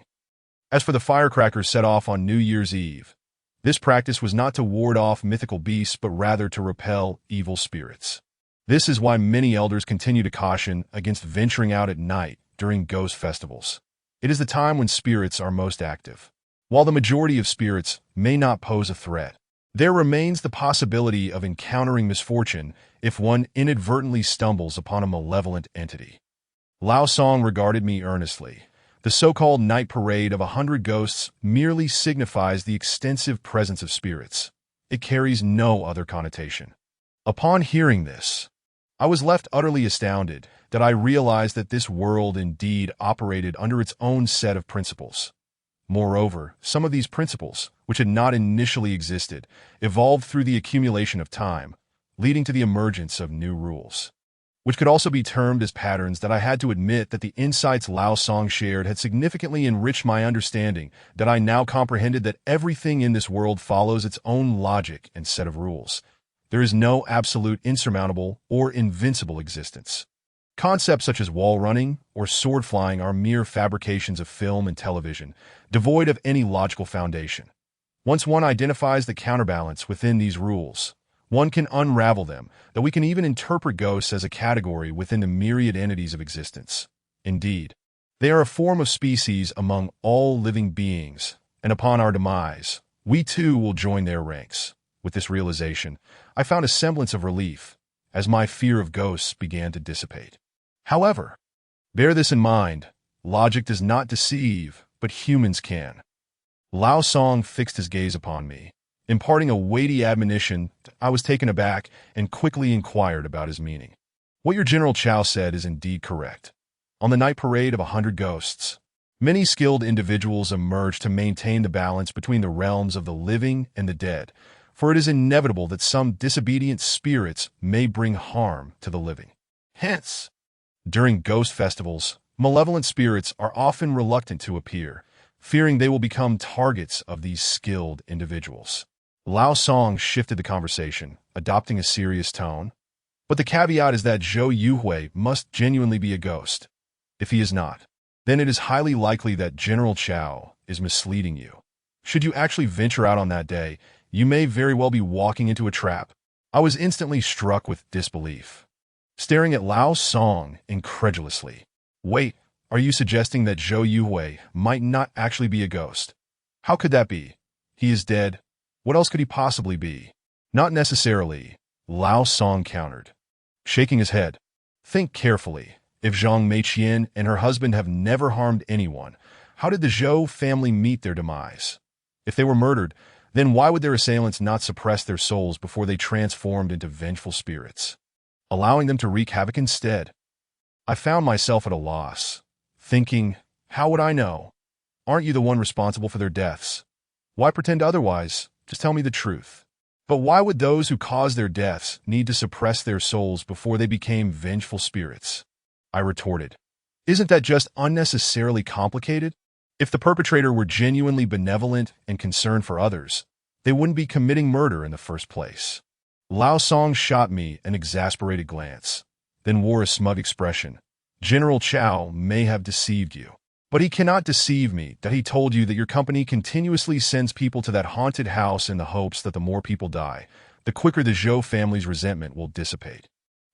As for the firecrackers set off on New Year's Eve, this practice was not to ward off mythical beasts but rather to repel evil spirits. This is why many elders continue to caution against venturing out at night during ghost festivals. It is the time when spirits are most active. While the majority of spirits may not pose a threat, there remains the possibility of encountering misfortune if one inadvertently stumbles upon a malevolent entity. Lao Song regarded me earnestly. The so-called night parade of 100 ghosts merely signifies the extensive presence of spirits. It carries no other connotation. Upon hearing this, I was left utterly astounded that I realized that this world indeed operated under its own set of principles. Moreover, some of these principles, which had not initially existed, evolved through the accumulation of time, leading to the emergence of new rules, which could also be termed as patterns. That I had to admit that the insights Lao Song shared had significantly enriched my understanding, that I now comprehended that everything in this world follows its own logic and set of rules. There is no absolute, insurmountable, or invincible existence. Concepts such as wall running or sword flying are mere fabrications of film and television, devoid of any logical foundation. Once one identifies the counterbalance within these rules, one can unravel them, though we can even interpret ghosts as a category within the myriad entities of existence. Indeed, they are a form of species among all living beings, and upon our demise, we too will join their ranks. With this realization, I found a semblance of relief, as my fear of ghosts began to dissipate. However, bear this in mind, logic does not deceive, but humans can. Lao Song fixed his gaze upon me, imparting a weighty admonition. I was taken aback and quickly inquired about his meaning. What your General Chao said is indeed correct. On the night parade of 100 ghosts, many skilled individuals emerge to maintain the balance between the realms of the living and the dead, for it is inevitable that some disobedient spirits may bring harm to the living. Hence, During ghost festivals, malevolent spirits are often reluctant to appear, fearing they will become targets of these skilled individuals. Lao Song shifted the conversation, adopting a serious tone. But the caveat is that Zhou Yuhui must genuinely be a ghost. If he is not, then it is highly likely that General Chao is misleading you. Should you actually venture out on that day, you may very well be walking into a trap. I was instantly struck with disbelief, staring at Lao Song incredulously. Wait, are you suggesting that Zhou Yuhui might not actually be a ghost? How could that be? He is dead. What else could he possibly be? Not necessarily, Lao Song countered, shaking his head. Think carefully. If Zhang Meiqian and her husband have never harmed anyone, how did the Zhou family meet their demise? If they were murdered, then why would their assailants not suppress their souls before they transformed into vengeful spirits, allowing them to wreak havoc instead? I found myself at a loss, thinking, how would I know? Aren't you the one responsible for their deaths? Why pretend otherwise? Just tell me the truth. But why would those who caused their deaths need to suppress their souls before they became vengeful spirits? I retorted. Isn't that just unnecessarily complicated? If the perpetrator were genuinely benevolent and concerned for others, they wouldn't be committing murder in the first place. Lao Song shot me an exasperated glance, then wore a smug expression. General Chao may have deceived you, but he cannot deceive me that he told you that your company continuously sends people to that haunted house in the hopes that the more people die, the quicker the Zhou family's resentment will dissipate.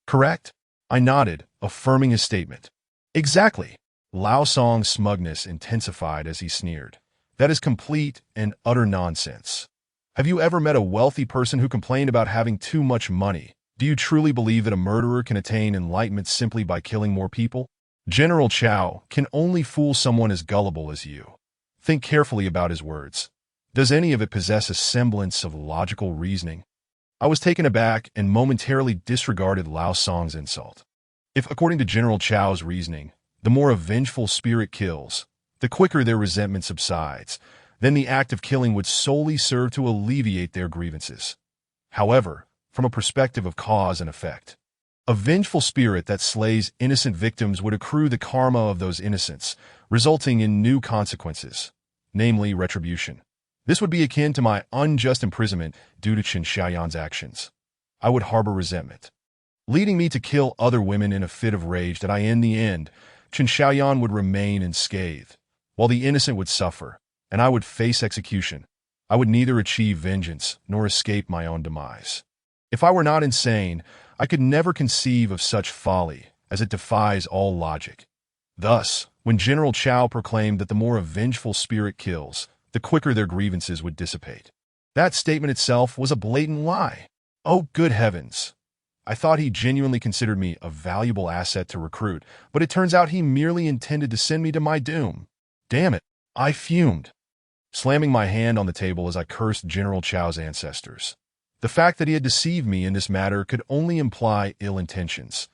Correct? I nodded, affirming his statement. Exactly. Lao Song's smugness intensified as he sneered. That is complete and utter nonsense. Have you ever met a wealthy person who complained about having too much money? Do you truly believe that a murderer can attain enlightenment simply by killing more people? General Chao can only fool someone as gullible as you. Think carefully about his words. Does any of it possess a semblance of logical reasoning? I was taken aback and momentarily disregarded Lao Song's insult. If, according to General Chao's reasoning, the more a vengeful spirit kills, the quicker their resentment subsides, then the act of killing would solely serve to alleviate their grievances. However, from a perspective of cause and effect, a vengeful spirit that slays innocent victims would accrue the karma of those innocents, resulting in new consequences, namely retribution. This would be akin to my unjust imprisonment due to Chen Xiaoyan's actions. I would harbor resentment, leading me to kill other women in a fit of rage that in the end, Chen Xiaoyan would remain unscathed, while the innocent would suffer, and I would face execution. I would neither achieve vengeance nor escape my own demise. If I were not insane, I could never conceive of such folly, as it defies all logic. Thus, when General Chao proclaimed that the more a vengeful spirit kills, the quicker their grievances would dissipate, that statement itself was a blatant lie. Oh, good heavens! I thought he genuinely considered me a valuable asset to recruit, but it turns out he merely intended to send me to my doom. Damn it, I fumed, slamming my hand on the table as I cursed General Chao's ancestors. The fact that he had deceived me in this matter could only imply ill intentions.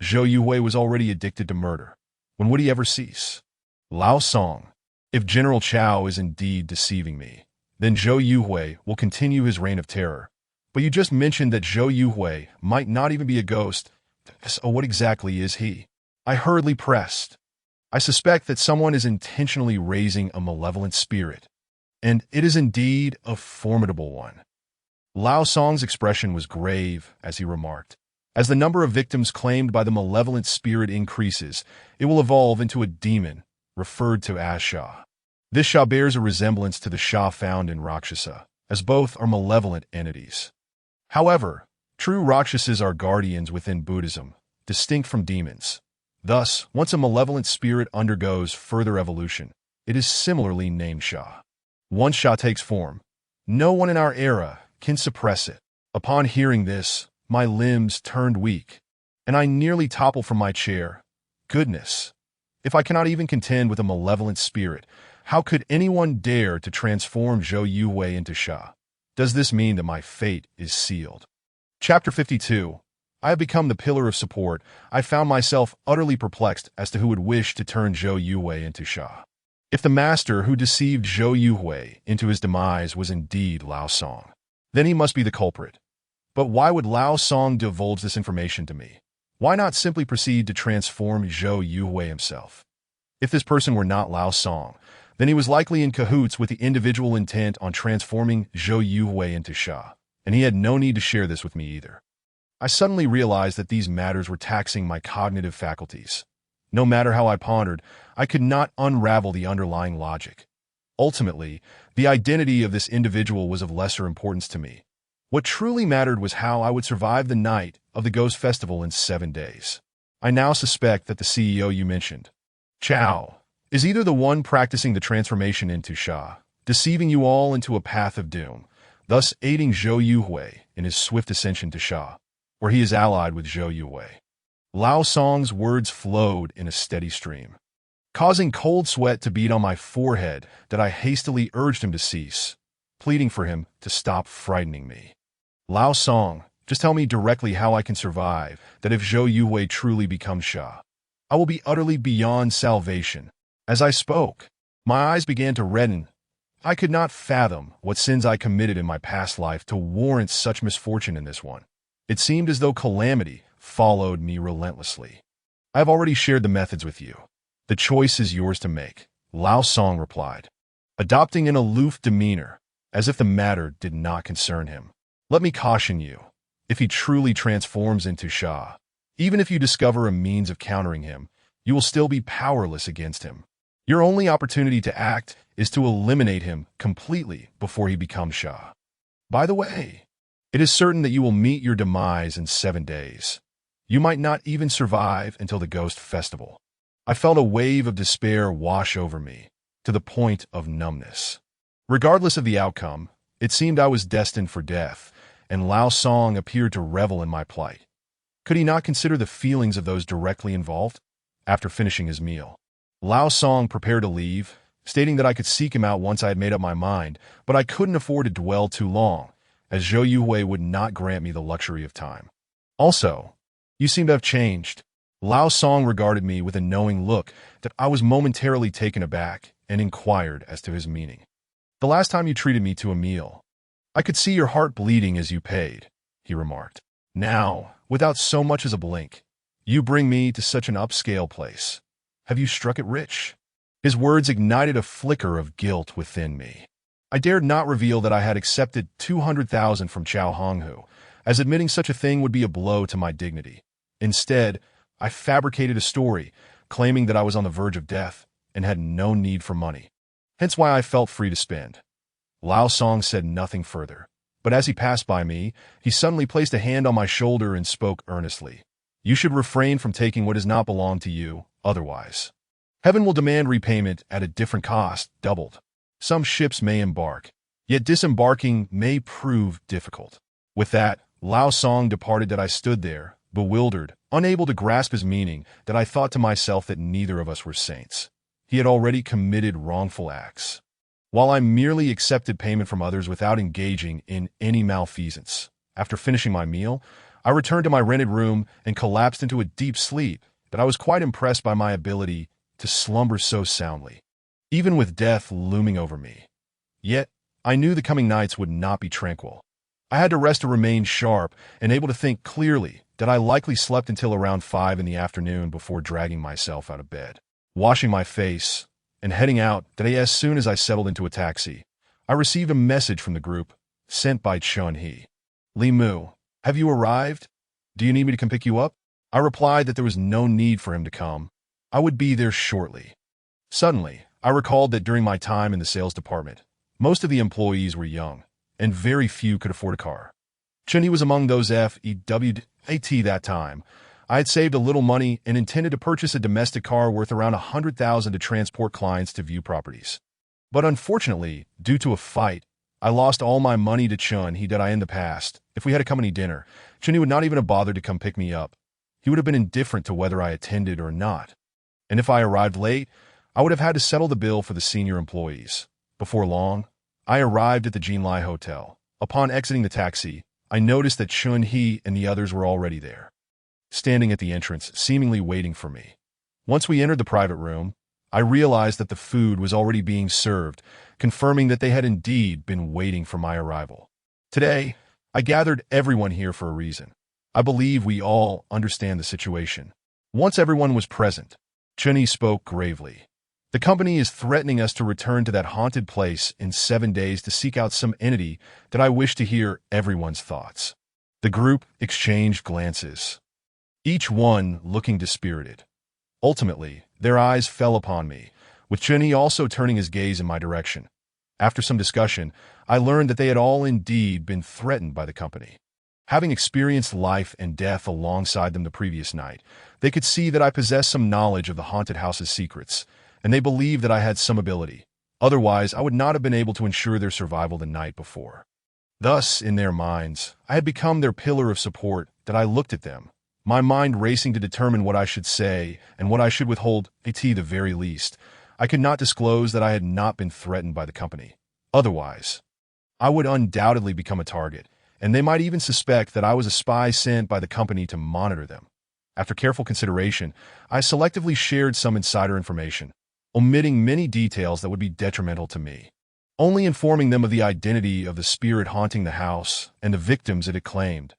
Zhou Yuhui was already addicted to murder. When would he ever cease? Lao Song, if General Chao is indeed deceiving me, then Zhou Yuhui will continue his reign of terror. But you just mentioned that Zhou Yuhui might not even be a ghost. So what exactly is he? I hurriedly pressed. I suspect that someone is intentionally raising a malevolent spirit, and it is indeed a formidable one. Lao Song's expression was grave as he remarked. As the number of victims claimed by the malevolent spirit increases, it will evolve into a demon, referred to as Sha. This Sha bears a resemblance to the Sha found in Rakshasa, as both are malevolent entities. However, true Rakshasas are guardians within Buddhism, distinct from demons. Thus, once a malevolent spirit undergoes further evolution, it is similarly named Sha. Once Sha takes form, no one in our era can suppress it. Upon hearing this, my limbs turned weak, and I nearly toppled from my chair. Goodness! If I cannot even contend with a malevolent spirit, how could anyone dare to transform Zhou Yuhui into Sha? Does this mean that my fate is sealed? Chapter 52. I have become the pillar of support. I found myself utterly perplexed as to who would wish to turn Zhou Yuhui into Sha. If the master who deceived Zhou Yuhui into his demise was indeed Lao Song, then he must be the culprit. But why would Lao Song divulge this information to me? Why not simply proceed to transform Zhou Yuhui himself? If this person were not Lao Song, then he was likely in cahoots with the individual intent on transforming Zhou Yuhui into Sha, and he had no need to share this with me either. I suddenly realized that these matters were taxing my cognitive faculties. No matter how I pondered, I could not unravel the underlying logic. Ultimately, the identity of this individual was of lesser importance to me. What truly mattered was how I would survive the night of the Ghost Festival in 7 days. I now suspect that the CEO you mentioned, Chao, is either the one practicing the transformation into Sha, deceiving you all into a path of doom, thus aiding Zhou Yuhui in his swift ascension to Sha, or he is allied with Zhou Yuhui. Lao Song's words flowed in a steady stream, causing cold sweat to bead on my forehead that I hastily urged him to cease, pleading for him to stop frightening me. Lao Song, just tell me directly how I can survive, that if Zhou Yuhui truly becomes Sha, I will be utterly beyond salvation. As I spoke, my eyes began to redden. I could not fathom what sins I committed in my past life to warrant such misfortune in this one. It seemed as though calamity followed me relentlessly. I have already shared the methods with you. The choice is yours to make, Lao Song replied, adopting an aloof demeanor, as if the matter did not concern him. Let me caution you, if he truly transforms into Sha, even if you discover a means of countering him, you will still be powerless against him. Your only opportunity to act is to eliminate him completely before he becomes Sha. By the way, it is certain that you will meet your demise in 7 days. You might not even survive until the Ghost Festival. I felt a wave of despair wash over me, to the point of numbness. Regardless of the outcome, it seemed I was destined for death, and Lao Song appeared to revel in my plight. Could he not consider the feelings of those directly involved? After finishing his meal, Lao Song prepared to leave, stating that I could seek him out once I had made up my mind, but I couldn't afford to dwell too long, as Zhou Yuhui would not grant me the luxury of time. Also, you seem to have changed. Lao Song regarded me with a knowing look that I was momentarily taken aback and inquired as to his meaning. The last time you treated me to a meal, I could see your heart bleeding as you paid, he remarked. Now, without so much as a blink, you bring me to such an upscale place. Have you struck it rich? His words ignited a flicker of guilt within me. I dared not reveal that I had accepted 200,000 from Chao Honghu, as admitting such a thing would be a blow to my dignity. Instead, I fabricated a story, claiming that I was on the verge of death and had no need for money, hence why I felt free to spend. Lao Song said nothing further, but as he passed by me, he suddenly placed a hand on my shoulder and spoke earnestly. You should refrain from taking what does not belong to you, otherwise heaven will demand repayment at a different cost, doubled. Some ships may embark, yet disembarking may prove difficult. With that, Lao Song departed that I stood there, bewildered, unable to grasp his meaning, that I thought to myself that neither of us were saints. He had already committed wrongful acts, while I merely accepted payment from others without engaging in any malfeasance. After finishing my meal, I returned to my rented room and collapsed into a deep sleep that I was quite impressed by my ability to slumber so soundly, even with death looming over me. Yet, I knew the coming nights would not be tranquil. I had to rest to remain sharp and able to think clearly that I likely slept until around 5 in the afternoon before dragging myself out of bed, washing my face, and heading out. Today, as soon as I settled into a taxi, I received a message from the group, sent by Chun He. Li Mu, have you arrived? Do you need me to come pick you up? I replied that there was no need for him to come. I would be there shortly. Suddenly, I recalled that during my time in the sales department, most of the employees were young, and very few could afford a car. Chun He was among those FEWAT that time. I had saved a little money and intended to purchase a domestic car worth around 100,000 to transport clients to view properties. But unfortunately, due to a fight, I lost all my money to Chun He that I in the past. If we had a company dinner, Chun He would not even have bothered to come pick me up. He would have been indifferent to whether I attended or not. And if I arrived late, I would have had to settle the bill for the senior employees. Before long, I arrived at the Jinlai Hotel. Upon exiting the taxi, I noticed that Chun He and the others were already there, standing at the entrance, seemingly waiting for me. Once we entered the private room, I realized that the food was already being served, confirming that they had indeed been waiting for my arrival. Today, I gathered everyone here for a reason. I believe we all understand the situation. Once everyone was present, Chunyi spoke gravely. The company is threatening us to return to that haunted place in 7 days to seek out some entity that I wish to hear everyone's thoughts. The group exchanged glances, each one looking dispirited. Ultimately, their eyes fell upon me, with Chunyi also turning his gaze in my direction. After some discussion, I learned that they had all indeed been threatened by the company. Having experienced life and death alongside them the previous night, they could see that I possessed some knowledge of the haunted house's secrets, and they believed that I had some ability. Otherwise, I would not have been able to ensure their survival the night before. Thus, in their minds, I had become their pillar of support that I looked at them, my mind racing to determine what I should say and what I should withhold, at the very least. I could not disclose that I had not been threatened by the company. Otherwise, I would undoubtedly become a target, and they might even suspect that I was a spy sent by the company to monitor them. After careful consideration, I selectively shared some insider information, omitting many details that would be detrimental to me, only informing them of the identity of the spirit haunting the house and the victims it had claimed.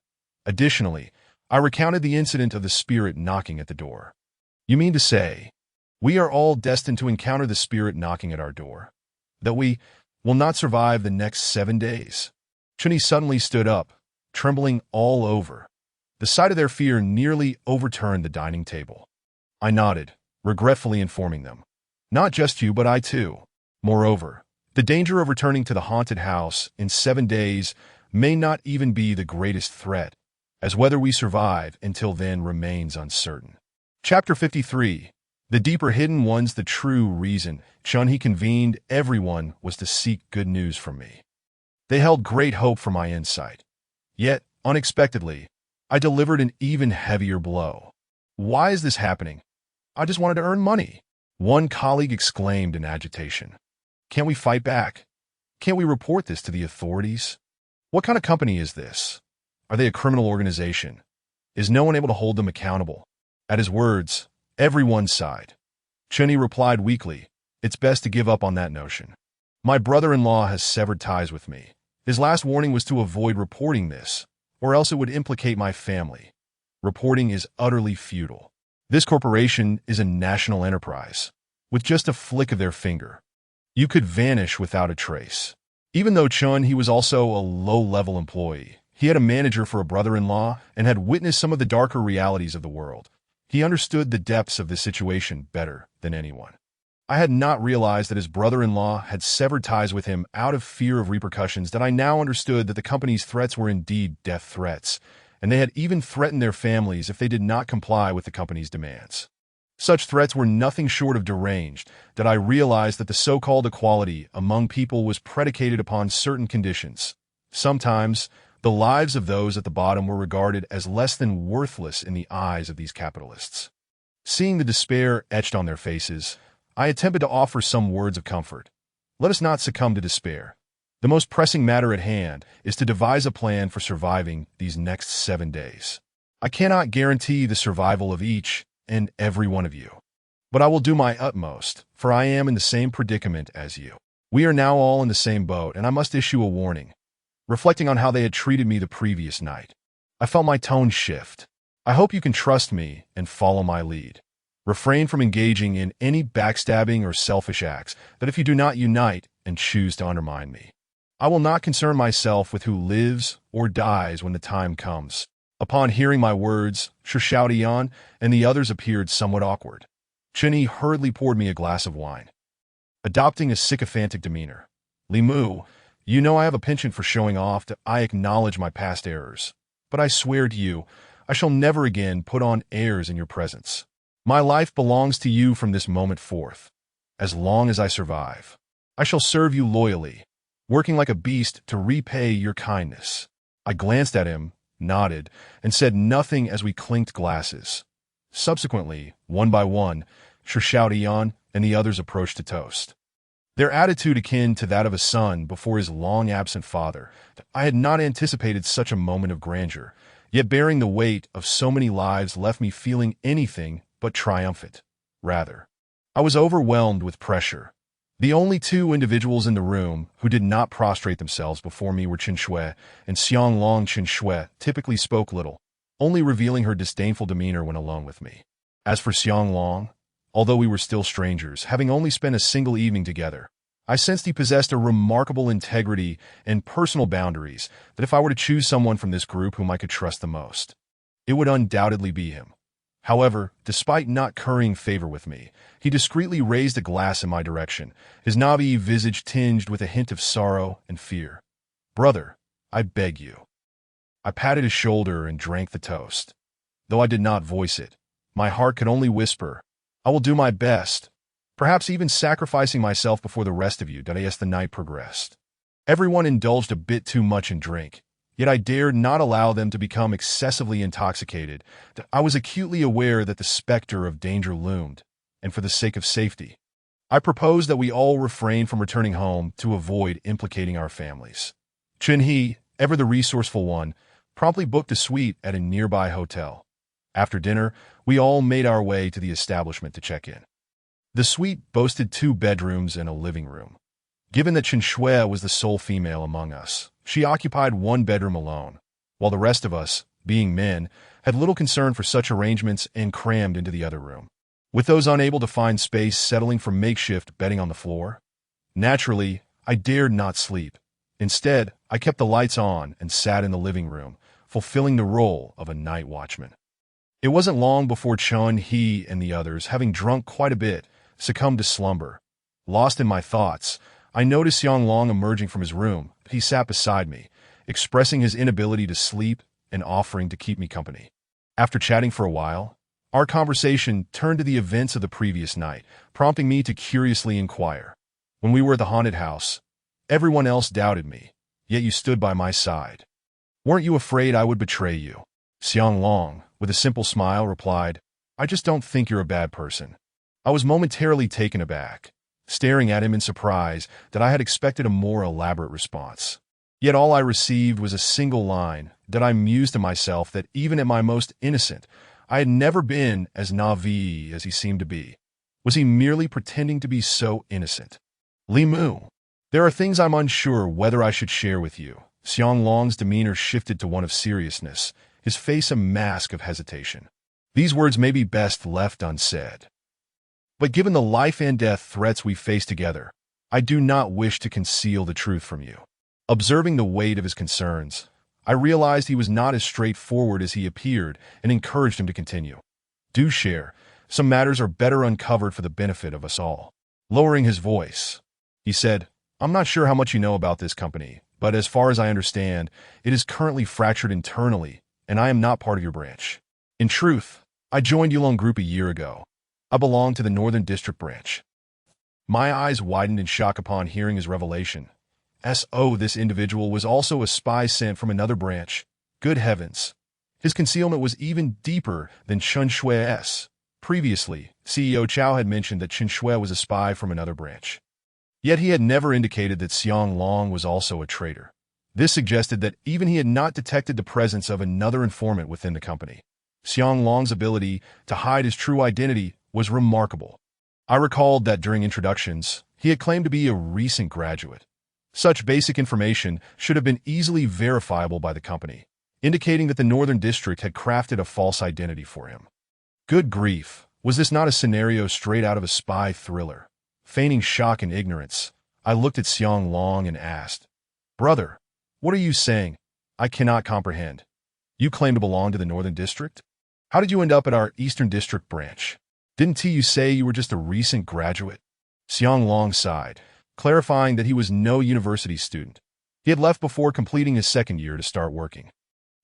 Additionally, I recounted the incident of the spirit knocking at the door. You mean to say, we are all destined to encounter the spirit knocking at our door? That we will not survive the next 7 days? Chunyi suddenly stood up, trembling all over. The sight of their fear nearly overturned the dining table. I nodded, regretfully informing them. Not just you, but I too. Moreover, the danger of returning to the haunted house in 7 days may not even be the greatest threat, as whether we survive until then remains uncertain. Chapter 53. The deeper hidden ones. The true reason Chunyi convened everyone was to seek good news from me. They held great hope for my insight. Yet, unexpectedly, I delivered an even heavier blow. Why is this happening? I just wanted to earn money. One colleague exclaimed in agitation. Can't we fight back? Can't we report this to the authorities? What kind of company is this? Are they a criminal organization? Is no one able to hold them accountable? At his words, everyone sighed. Chunyi replied weakly, it's best to give up on that notion. My brother-in-law has severed ties with me. His last warning was to avoid reporting this, or else it would implicate my family. Reporting is utterly futile. This corporation is a national enterprise. With just a flick of their finger, you could vanish without a trace. Even though he was also a low-level employee, he had a manager for a brother-in-law and had witnessed some of the darker realities of the world. He understood the depths of this situation better than anyone. I had not realized that his brother-in-law had severed ties with him out of fear of repercussions. That I now understood that the company's threats were indeed death threats, and they had even threatened their families if they did not comply with the company's demands. Such threats were nothing short of deranged. That I realized that the so-called equality among people was predicated upon certain conditions. Sometimes, the lives of those at the bottom were regarded as less than worthless in the eyes of these capitalists. Seeing the despair etched on their faces, I attempted to offer some words of comfort. Let us not succumb to despair. The most pressing matter at hand is to devise a plan for surviving these next 7 days. I cannot guarantee the survival of each and every one of you, but I will do my utmost, for I am in the same predicament as you. We are now all in the same boat, and I must issue a warning. Reflecting on how they had treated me the previous night, I felt my tone shift. I hope you can trust me and follow my lead. Refrain from engaging in any backstabbing or selfish acts that if you do not unite and choose to undermine me. I will not concern myself with who lives or dies when the time comes. Upon hearing my words, Xiaodian and the others appeared somewhat awkward. Chunyi hurriedly poured me a glass of wine. Adopting a sycophantic demeanor. Li Mu, you know I have a penchant for showing off. I acknowledge my past errors. But I swear to you, I shall never again put on airs in your presence. My life belongs to you from this moment forth. As long as I survive, I shall serve you loyally, working like a beast to repay your kindness. I glanced at him, nodded, and said nothing as we clinked glasses. Subsequently, one by one, Xiaodian and the others approached to toast. Their attitude akin to that of a son before his long-absent father. I had not anticipated such a moment of grandeur, yet bearing the weight of so many lives left me feeling anything but triumphant. Rather, I was overwhelmed with pressure. The only two individuals in the room who did not prostrate themselves before me were Chen Shui and Xianglong. Chen Shui typically spoke little, only revealing her disdainful demeanor when alone with me. As for Xiang Long, although we were still strangers, having only spent a single evening together, I sensed he possessed a remarkable integrity and personal boundaries that if I were to choose someone from this group whom I could trust the most, it would undoubtedly be him. However, despite not currying favor with me, he discreetly raised a glass in my direction, his Navi visage tinged with a hint of sorrow and fear. "Brother, I beg you." I patted his shoulder and drank the toast. Though I did not voice it, my heart could only whisper, "I will do my best," perhaps even sacrificing myself before the rest of you. As the night progressed, everyone indulged a bit too much in drink, yet I dared not allow them to become excessively intoxicated. I was acutely aware that the specter of danger loomed, and for the sake of safety, I proposed that we all refrain from returning home to avoid implicating our families. Chen He, ever the resourceful one, promptly booked a suite at a nearby hotel. After dinner, we all made our way to the establishment to check in. The suite boasted 2 bedrooms and a living room. Given that Chen Shui was the sole female among us, she occupied 1 bedroom alone, while the rest of us, being men, had little concern for such arrangements and crammed into the other room, with those unable to find space settling for makeshift bedding on the floor. Naturally, I dared not sleep. Instead, I kept the lights on and sat in the living room, fulfilling the role of a night watchman. It wasn't long before Chen He and the others, having drunk quite a bit, succumbed to slumber. Lost in my thoughts, I noticed Xiang Long emerging from his room. He sat beside me, expressing his inability to sleep and offering to keep me company. After chatting for a while, our conversation turned to the events of the previous night, prompting me to curiously inquire. "When we were at the haunted house, everyone else doubted me, yet you stood by my side. Weren't you afraid I would betray you?" Xiang Long, with a simple smile, replied, "I just don't think you're a bad person." I was momentarily taken aback, staring at him in surprise that I had expected a more elaborate response. Yet all I received was a single line that I mused to myself that even at my most innocent, I had never been as naive as he seemed to be. Was he merely pretending to be so innocent? "Li Mu, there are things I'm unsure whether I should share with you." Xiang Long's demeanor shifted to one of seriousness, his face a mask of hesitation. "These words may be best left unsaid. But given the life and death threats we face together, I do not wish to conceal the truth from you." Observing the weight of his concerns, I realized he was not as straightforward as he appeared and encouraged him to continue. "Do share. Some matters are better uncovered for the benefit of us all." Lowering his voice, he said, "I'm not sure how much you know about this company, but as far as I understand, it is currently fractured internally, and I am not part of your branch. In truth, I joined Yulong Group a year ago. I belong to the Northern District branch." My eyes widened in shock upon hearing his revelation. So this individual was also a spy sent from another branch. Good heavens. His concealment was even deeper than Chen Shui's. Previously, CEO Chao had mentioned that Chen Shui was a spy from another branch. Yet he had never indicated that Xiang Long was also a traitor. This suggested that even he had not detected the presence of another informant within the company. Xiang Long's ability to hide his true identity was remarkable. I recalled that during introductions, he had claimed to be a recent graduate. Such basic information should have been easily verifiable by the company, indicating that the Northern District had crafted a false identity for him. Good grief, was this not a scenario straight out of a spy thriller? Feigning shock and ignorance, I looked at Xiang Long and asked, "Brother, what are you saying? I cannot comprehend. You claim to belong to the Northern District? How did you end up at our Eastern District branch? Didn't you say you were just a recent graduate?" Xiang Long sighed, clarifying that he was no university student. He had left before completing his second year to start working.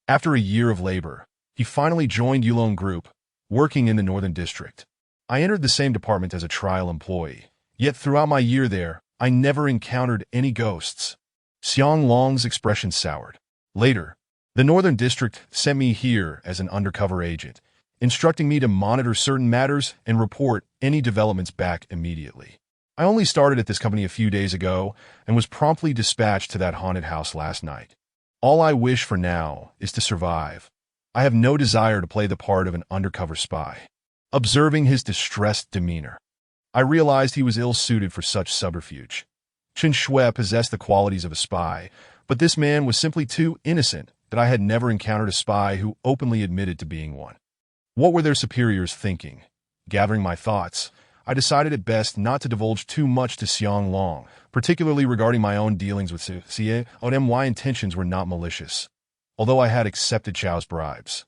After a year of labor, he finally joined Yulong Group, working in the Northern District. I entered the same department as a trial employee, yet throughout my year there, I never encountered any ghosts. Xiang Long's expression soured. Later, the Northern District sent me here as an undercover agent, instructing me to monitor certain matters and report any developments back immediately. I only started at this company a few days ago and was promptly dispatched to that haunted house last night. All I wish for now is to survive. I have no desire to play the part of an undercover spy. Observing his distressed demeanor, I realized he was ill-suited for such subterfuge. Chen Shui possessed the qualities of a spy, but this man was simply too innocent that I had never encountered a spy who openly admitted to being one. What were their superiors thinking? Gathering my thoughts, I decided it best not to divulge too much to Xiang Long, particularly regarding my own dealings with Xie Odem. My intentions were not malicious, although I had accepted Chao's bribes.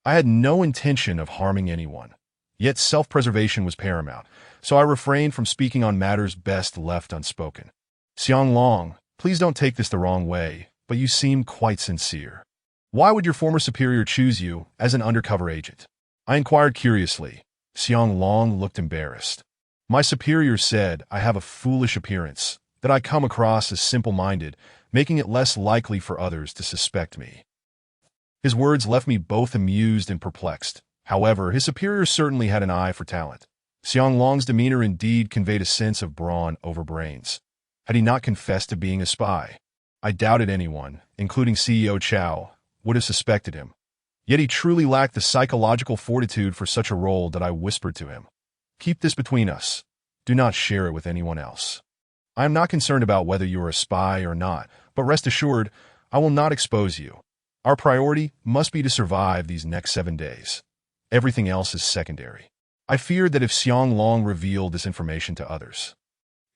I had no intention of harming anyone, yet self-preservation was paramount, so I refrained from speaking on matters best left unspoken. Xiang Long, please don't take this the wrong way, but you seem quite sincere. Why would your former superior choose you as an undercover agent? I inquired curiously. Xiang Long looked embarrassed. My superior said I have a foolish appearance, that I come across as simple-minded, making it less likely for others to suspect me. His words left me both amused and perplexed. However, his superior certainly had an eye for talent. Xiang Long's demeanor indeed conveyed a sense of brawn over brains. Had he not confessed to being a spy? I doubted anyone, including CEO Chao, would have suspected him. Yet he truly lacked the psychological fortitude for such a role that I whispered to him. Keep this between us. Do not share it with anyone else. I am not concerned about whether you are a spy or not, but rest assured, I will not expose you. Our priority must be to survive these next 7 days. Everything else is secondary. I feared that if Xiang Long revealed this information to others,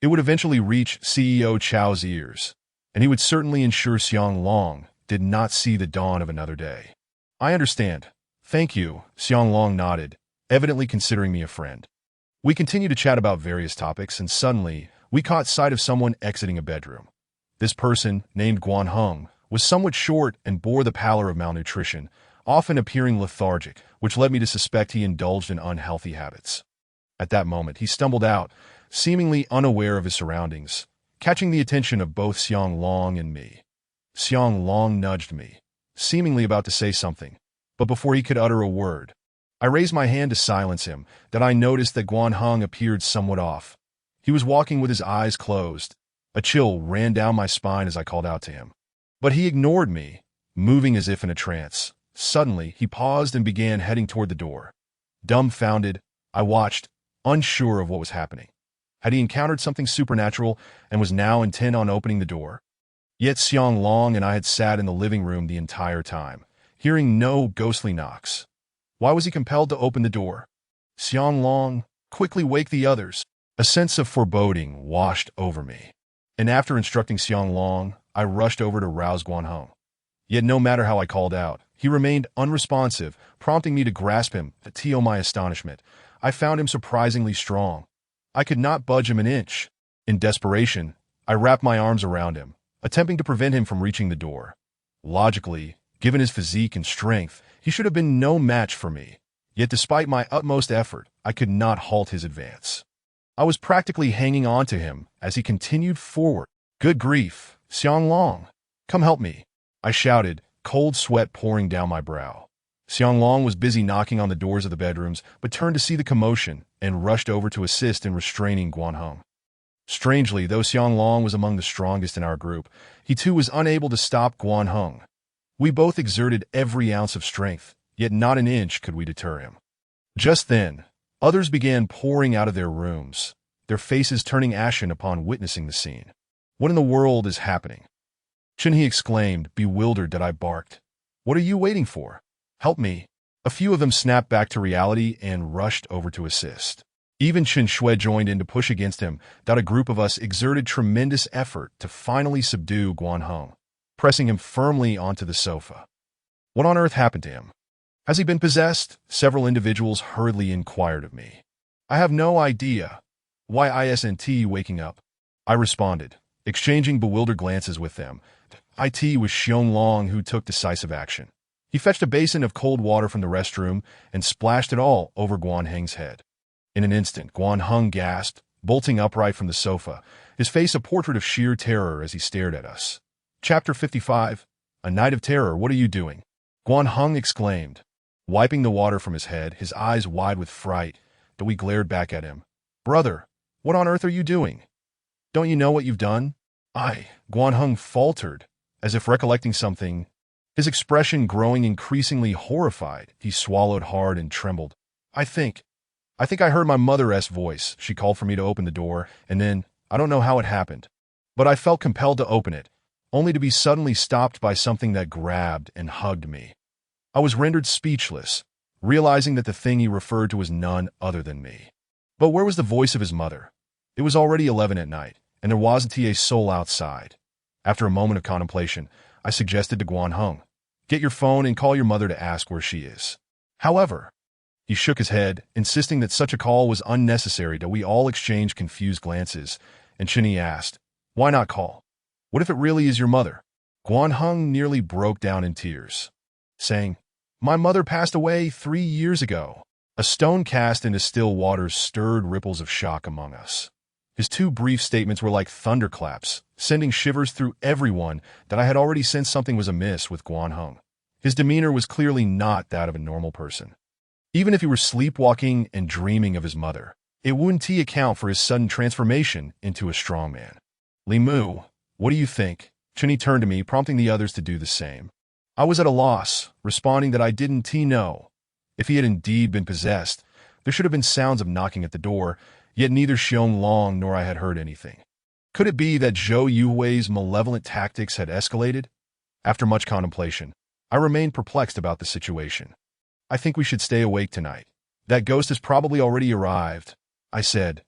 it would eventually reach CEO Chao's ears, and he would certainly ensure Xiang Long did not see the dawn of another day. I understand. Thank you, Xiang Long nodded, evidently considering me a friend. We continued to chat about various topics, and suddenly, we caught sight of someone exiting a bedroom. This person, named Guan Heng, was somewhat short and bore the pallor of malnutrition, often appearing lethargic, which led me to suspect he indulged in unhealthy habits. At that moment, he stumbled out, seemingly unaware of his surroundings, catching the attention of both Xiang Long and me. Xiang Long nudged me, seemingly about to say something, but before he could utter a word, I raised my hand to silence him, that I noticed that Guan Heng appeared somewhat off. He was walking with his eyes closed. A chill ran down my spine as I called out to him. But he ignored me, moving as if in a trance. Suddenly, he paused and began heading toward the door. Dumbfounded, I watched, unsure of what was happening. Had he encountered something supernatural and was now intent on opening the door? Yet Xiang Long and I had sat in the living room the entire time, hearing no ghostly knocks. Why was he compelled to open the door? Xiang Long, quickly wake the others. A sense of foreboding washed over me, and after instructing Xiang Long, I rushed over to rouse Guan Heng. Yet no matter how I called out, he remained unresponsive, prompting me to grasp him. To my astonishment, I found him surprisingly strong. I could not budge him an inch. In desperation, I wrapped my arms around him, attempting to prevent him from reaching the door. Logically, given his physique and strength, he should have been no match for me. Yet despite my utmost effort, I could not halt his advance. I was practically hanging on to him as he continued forward. Good grief, Xiang Long, come help me, I shouted, cold sweat pouring down my brow. Xiang Long was busy knocking on the doors of the bedrooms, but turned to see the commotion and rushed over to assist in restraining Guan Heng. Strangely, though Xiang Long was among the strongest in our group, he too was unable to stop Guan Heng. We both exerted every ounce of strength, yet not an inch could we deter him. Just then, others began pouring out of their rooms, their faces turning ashen upon witnessing the scene. What in the world is happening? Chen He exclaimed, bewildered that I barked. What are you waiting for? Help me. A few of them snapped back to reality and rushed over to assist. Even Chen Shui joined in to push against him, that a group of us exerted tremendous effort to finally subdue Guan Heng, pressing him firmly onto the sofa. What on earth happened to him? Has he been possessed? Several individuals hurriedly inquired of me. I have no idea. Why isn't waking up? I responded, exchanging bewildered glances with them. It was Xiong Long who took decisive action. He fetched a basin of cold water from the restroom and splashed it all over Guan Heng's head. In an instant, Guan Heng gasped, bolting upright from the sofa, his face a portrait of sheer terror as he stared at us. Chapter 55, A Night of Terror, what are you doing? Guan Heng exclaimed, wiping the water from his head, his eyes wide with fright, but we glared back at him. Brother, what on earth are you doing? Don't you know what you've done? Guan Heng faltered, as if recollecting something, his expression growing increasingly horrified. He swallowed hard and trembled. I think I heard my mother's voice. She called for me to open the door, and then, I don't know how it happened, but I felt compelled to open it. only to be suddenly stopped by something that grabbed and hugged me. I was rendered speechless, realizing that the thing he referred to was none other than me. But where was the voice of his mother? It was already 11 at night, and there wasn't a soul outside. After a moment of contemplation, I suggested to Guan Heng, "Get your phone and call your mother to ask where she is." However, he shook his head, insisting that such a call was unnecessary. That we all exchanged confused glances, and Chinyi asked, "Why not call? What if it really is your mother?" Guan Heng nearly broke down in tears, saying, "My mother passed away 3 years ago." A stone cast into still waters stirred ripples of shock among us. His two brief statements were like thunderclaps, sending shivers through everyone that I had already sensed something was amiss with Guan Heng. His demeanor was clearly not that of a normal person. Even if he were sleepwalking and dreaming of his mother, it wouldn't account for his sudden transformation into a strong man. "Li Mu, what do you think?" Chinyi turned to me, prompting the others to do the same. I was at a loss, responding that I didn't know. If he had indeed been possessed, there should have been sounds of knocking at the door, yet neither Xiong Long nor I had heard anything. Could it be that Zhou Yuwei's malevolent tactics had escalated? After much contemplation, I remained perplexed about the situation. "I think we should stay awake tonight. That ghost has probably already arrived," I said,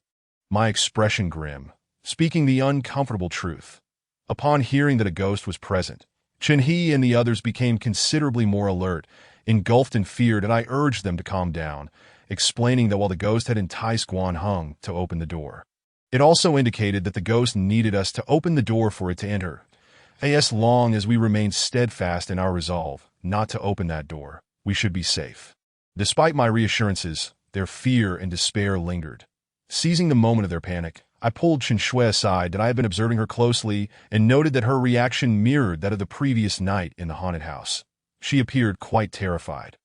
my expression grim, speaking the uncomfortable truth. Upon hearing that a ghost was present, Chen He and the others became considerably more alert, engulfed in fear, and I urged them to calm down, explaining that while the ghost had enticed Guan Heng to open the door, it also indicated that the ghost needed us to open the door for it to enter. As long as we remained steadfast in our resolve not to open that door, we should be safe. Despite my reassurances, their fear and despair lingered. Seizing the moment of their panic, I pulled Chen Shui aside that I had been observing her closely and noted that her reaction mirrored that of the previous night in the haunted house. She appeared quite terrified.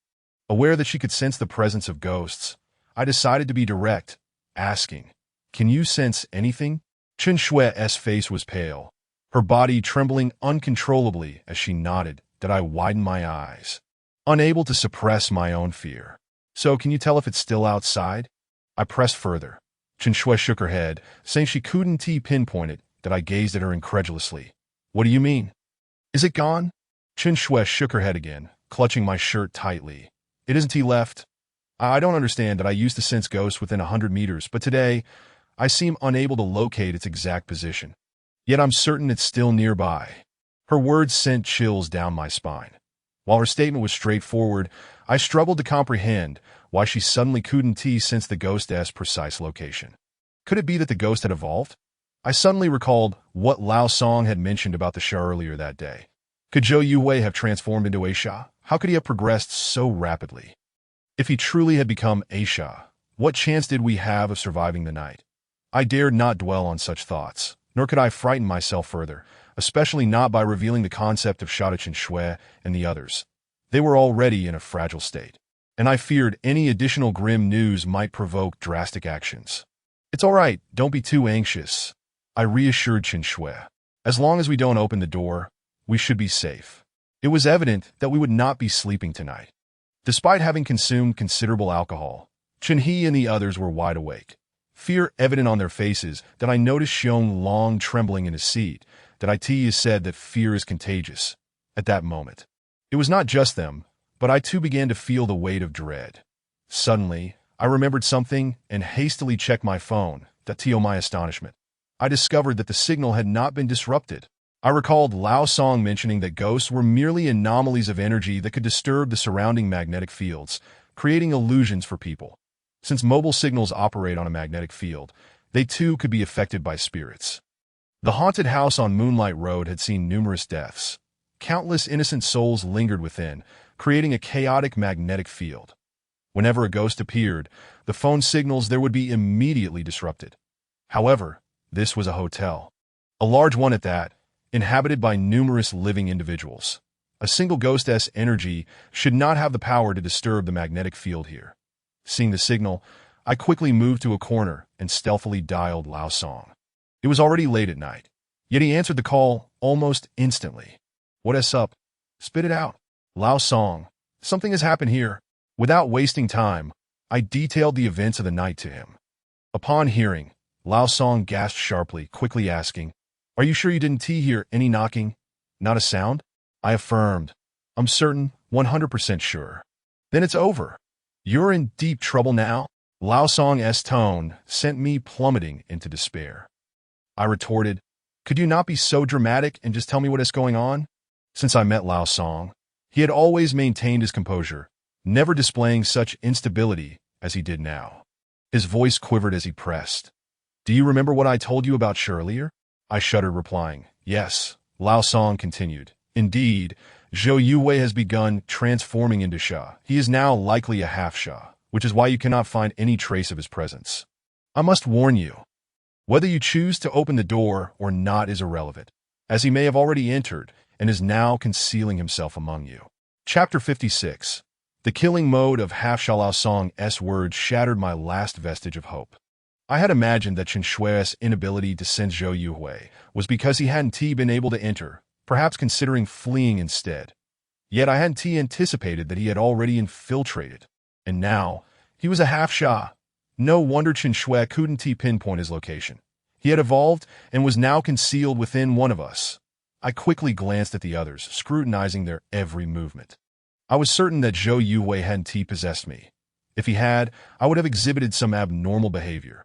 Aware that she could sense the presence of ghosts, I decided to be direct, asking, "Can you sense anything?" Chen Shui's face was pale, her body trembling uncontrollably as she nodded. That I widened my eyes, unable to suppress my own fear. "So can you tell if it's still outside?" I pressed further. Chen Shui shook her head, saying she couldn't pinpoint it. That I gazed at her incredulously. "What do you mean? Is it gone?" Chen Shui shook her head again, clutching my shirt tightly. "It isn't left. I don't understand that I used to sense ghosts within 100 meters, but today I seem unable to locate its exact position. Yet I'm certain it's still nearby." Her words sent chills down my spine. While her statement was straightforward, I struggled to comprehend why she suddenly couldn't sense the ghost's precise location. Could it be that the ghost had evolved? I suddenly recalled what Lao Song had mentioned about the Sha earlier that day. Could Zhou Yuwei have transformed into a Sha? How could he have progressed so rapidly? If he truly had become a Sha, what chance did we have of surviving the night? I dared not dwell on such thoughts, nor could I frighten myself further, especially not by revealing the concept of Sha to Chen Shui and the others. They were already in a fragile state, and I feared any additional grim news might provoke drastic actions. "It's all right, don't be too anxious," I reassured Chen Shui. "As long as we don't open the door, we should be safe." It was evident that we would not be sleeping tonight. Despite having consumed considerable alcohol, Chen He and the others were wide awake, fear evident on their faces. That I noticed Xiong Long trembling in his seat. That IT said that fear is contagious. At that moment, it was not just them, but I too began to feel the weight of dread. Suddenly, I remembered something and hastily checked my phone. To my astonishment, I discovered that the signal had not been disrupted. I recalled Lao Song mentioning that ghosts were merely anomalies of energy that could disturb the surrounding magnetic fields, creating illusions for people. Since mobile signals operate on a magnetic field, they too could be affected by spirits. The haunted house on Moonlight Road had seen numerous deaths. Countless innocent souls lingered within, creating a chaotic magnetic field. Whenever a ghost appeared, the phone signals there would be immediately disrupted. However, this was a hotel, a large one at that, inhabited by numerous living individuals. A single ghost's energy should not have the power to disturb the magnetic field here. Seeing the signal, I quickly moved to a corner and stealthily dialed Lao Song. It was already late at night, yet he answered the call almost instantly. "What's up? Spit it out." "Lao Song, something has happened here." Without wasting time, I detailed the events of the night to him. Upon hearing, Lao Song gasped sharply, quickly asking, "Are you sure you didn't hear any knocking?" Not a sound? I affirmed. I'm certain, 100% sure. Then it's over. You're in deep trouble now? Lao Song's tone sent me plummeting into despair. I retorted, could you not be so dramatic and just tell me what is going on? Since I met Lao Song, he had always maintained his composure, never displaying such instability as he did now. His voice quivered as he pressed. Do you remember what I told you about Shi earlier? I shuddered, replying, yes. Lao Song continued. Indeed, Zhou Yuwei has begun transforming into Sha. He is now likely a half-Sha, which is why you cannot find any trace of his presence. I must warn you, whether you choose to open the door or not is irrelevant, as he may have already entered and is now concealing himself among you. Chapter 56. The killing mode of half-Sha. Lao Song's words shattered my last vestige of hope. I had imagined that Chen Shui's inability to sense Zhou Yuwei was because he hadn't been able to enter, perhaps considering fleeing instead. Yet I hadn't anticipated that he had already infiltrated. And now, he was a half-Sha. No wonder Chen Shui couldn't pinpoint his location. He had evolved and was now concealed within one of us. I quickly glanced at the others, scrutinizing their every movement. I was certain that Zhou Yuwei hadn't possessed me. If he had, I would have exhibited some abnormal behavior.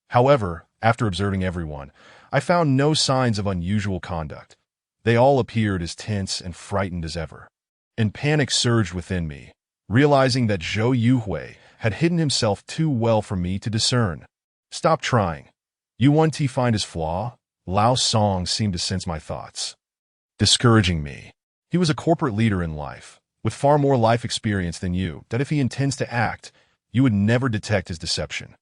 However, after observing everyone, I found no signs of unusual conduct. They all appeared as tense and frightened as ever. And panic surged within me, realizing that Zhou Yuwei had hidden himself too well for me to discern. Stop trying. You want to find his flaw? Lao Song seemed to sense my thoughts, discouraging me. He was a corporate leader in life, with far more life experience than you, that if he intends to act, you would never detect his deception.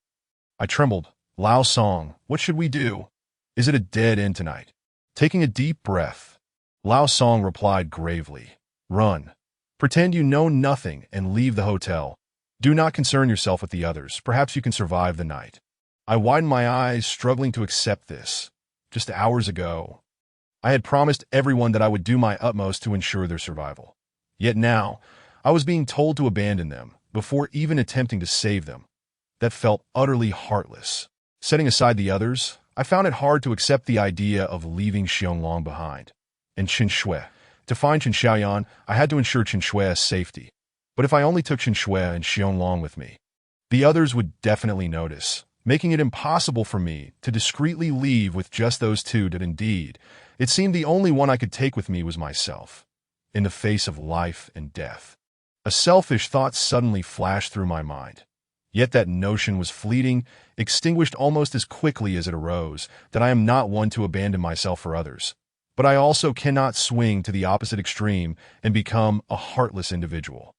I trembled. Lao Song, what should we do? Is it a dead end tonight? Taking a deep breath, Lao Song replied gravely, run. Pretend you know nothing and leave the hotel. Do not concern yourself with the others. Perhaps you can survive the night. I widened my eyes, struggling to accept this. Just hours ago, I had promised everyone that I would do my utmost to ensure their survival. Yet now, I was being told to abandon them before even attempting to save them. That felt utterly heartless. Setting aside the others, I found it hard to accept the idea of leaving Xianglong behind. And Chen Shui. To find Chen Xiaoyan, I had to ensure Chen Shui's safety. But if I only took Chen Shui and Xianglong with me, the others would definitely notice, making it impossible for me to discreetly leave with just those two. That indeed, it seemed the only one I could take with me was myself, in the face of life and death. A selfish thought suddenly flashed through my mind. Yet that notion was fleeting, extinguished almost as quickly as it arose, that I am not one to abandon myself for others. But I also cannot swing to the opposite extreme and become a heartless individual.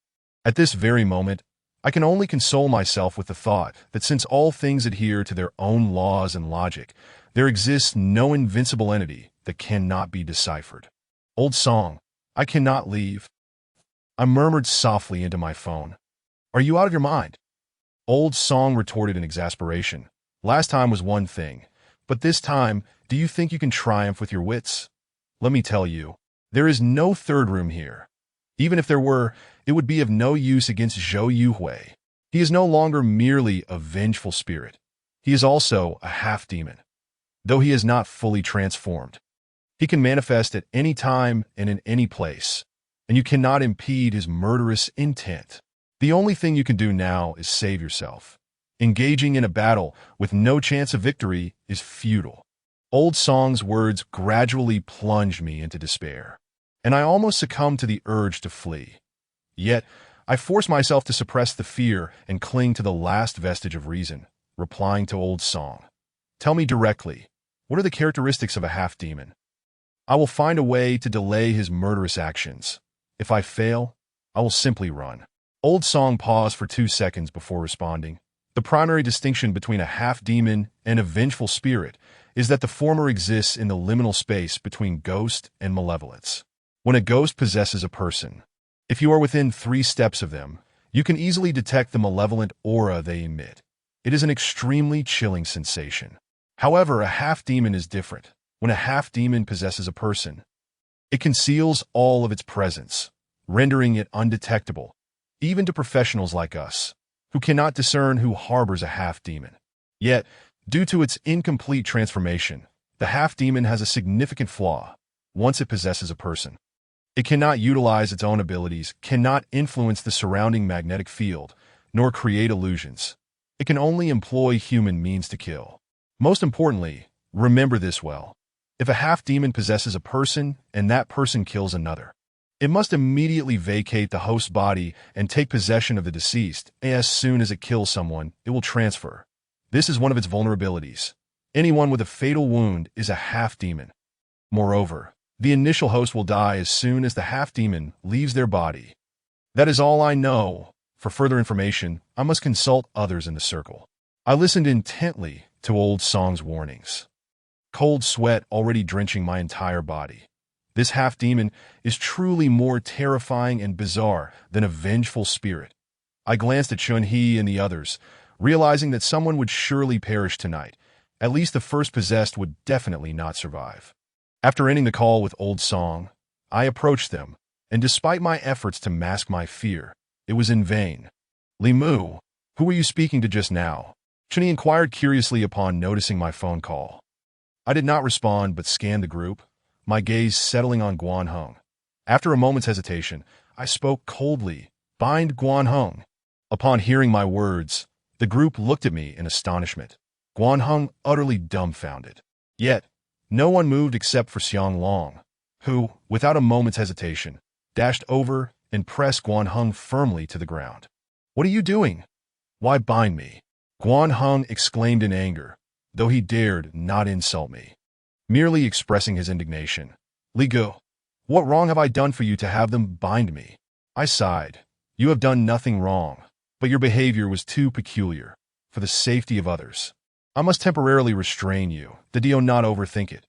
At this very moment, I can only console myself with the thought that since all things adhere to their own laws and logic, there exists no invincible entity that cannot be deciphered. Old Song, I cannot leave. I murmured softly into my phone. Are you out of your mind? Old Song retorted in exasperation. Last time was one thing, but this time, do you think you can triumph with your wits? Let me tell you, there is no third room here. Even if there were, it would be of no use against Zhou Yuwei. He is no longer merely a vengeful spirit. He is also a half-demon, though he is not fully transformed. He can manifest at any time and in any place, and you cannot impede his murderous intent. The only thing you can do now is save yourself. Engaging in a battle with no chance of victory is futile. Old Song's words gradually plunged me into despair, and I almost succumbed to the urge to flee. Yet, I forced myself to suppress the fear and cling to the last vestige of reason, replying to Old Song. Tell me directly, what are the characteristics of a half-demon? I will find a way to delay his murderous actions. If I fail, I will simply run. Old Song paused for 2 seconds before responding. The primary distinction between a half-demon and a vengeful spirit is that the former exists in the liminal space between ghost and malevolence. When a ghost possesses a person, if you are within 3 steps of them, you can easily detect the malevolent aura they emit. It is an extremely chilling sensation. However, a half-demon is different. When a half-demon possesses a person, it conceals all of its presence, rendering it undetectable, even to professionals like us, who cannot discern who harbors a half-demon. Yet, due to its incomplete transformation, the half-demon has a significant flaw. once it possesses a person. It cannot utilize its own abilities, cannot influence the surrounding magnetic field, nor create illusions. It can only employ human means to kill. Most importantly, remember this well. If a half-demon possesses a person and that person kills another, it must immediately vacate the host's body and take possession of the deceased. As soon as it kills someone, it will transfer. This is one of its vulnerabilities. Anyone with a fatal wound is a half-demon. Moreover, the initial host will die as soon as the half-demon leaves their body. That is all I know. For further information, I must consult others in the circle. I listened intently to Old Song's warnings. Cold sweat already drenching my entire body. This half-demon is truly more terrifying and bizarre than a vengeful spirit. I glanced at Chun-Hee and the others, realizing that someone would surely perish tonight. At least the first possessed would definitely not survive. After ending the call with Old Song, I approached them, and despite my efforts to mask my fear, it was in vain. Li Mu, who were you speaking to just now? Chun-Hee inquired curiously upon noticing my phone call. I did not respond but scanned the group, my gaze settling on Guan Heng. After a moment's hesitation, I spoke coldly, "Bind Guan Heng." Upon hearing my words, the group looked at me in astonishment. Guan Heng utterly dumbfounded. Yet, no one moved except for Xiang Long, who, without a moment's hesitation, dashed over and pressed Guan Heng firmly to the ground. "What are you doing? Why bind me?" Guan Heng exclaimed in anger, though he dared not insult me. Merely expressing his indignation. "Li Gu, what wrong have I done for you to have them bind me?" I sighed. "You have done nothing wrong, but your behavior was too peculiar. For the safety of others, I must temporarily restrain you. Do not overthink it.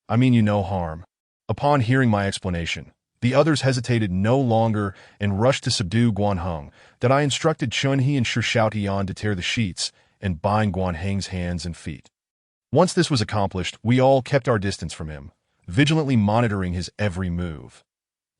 I mean you no harm." Upon hearing my explanation, the others hesitated no longer and rushed to subdue Guan Heng. That I instructed Chun-Hee and Shi Xiaotian to tear the sheets and bind Guan Heng's hands and feet. Once this was accomplished, we all kept our distance from him, vigilantly monitoring his every move.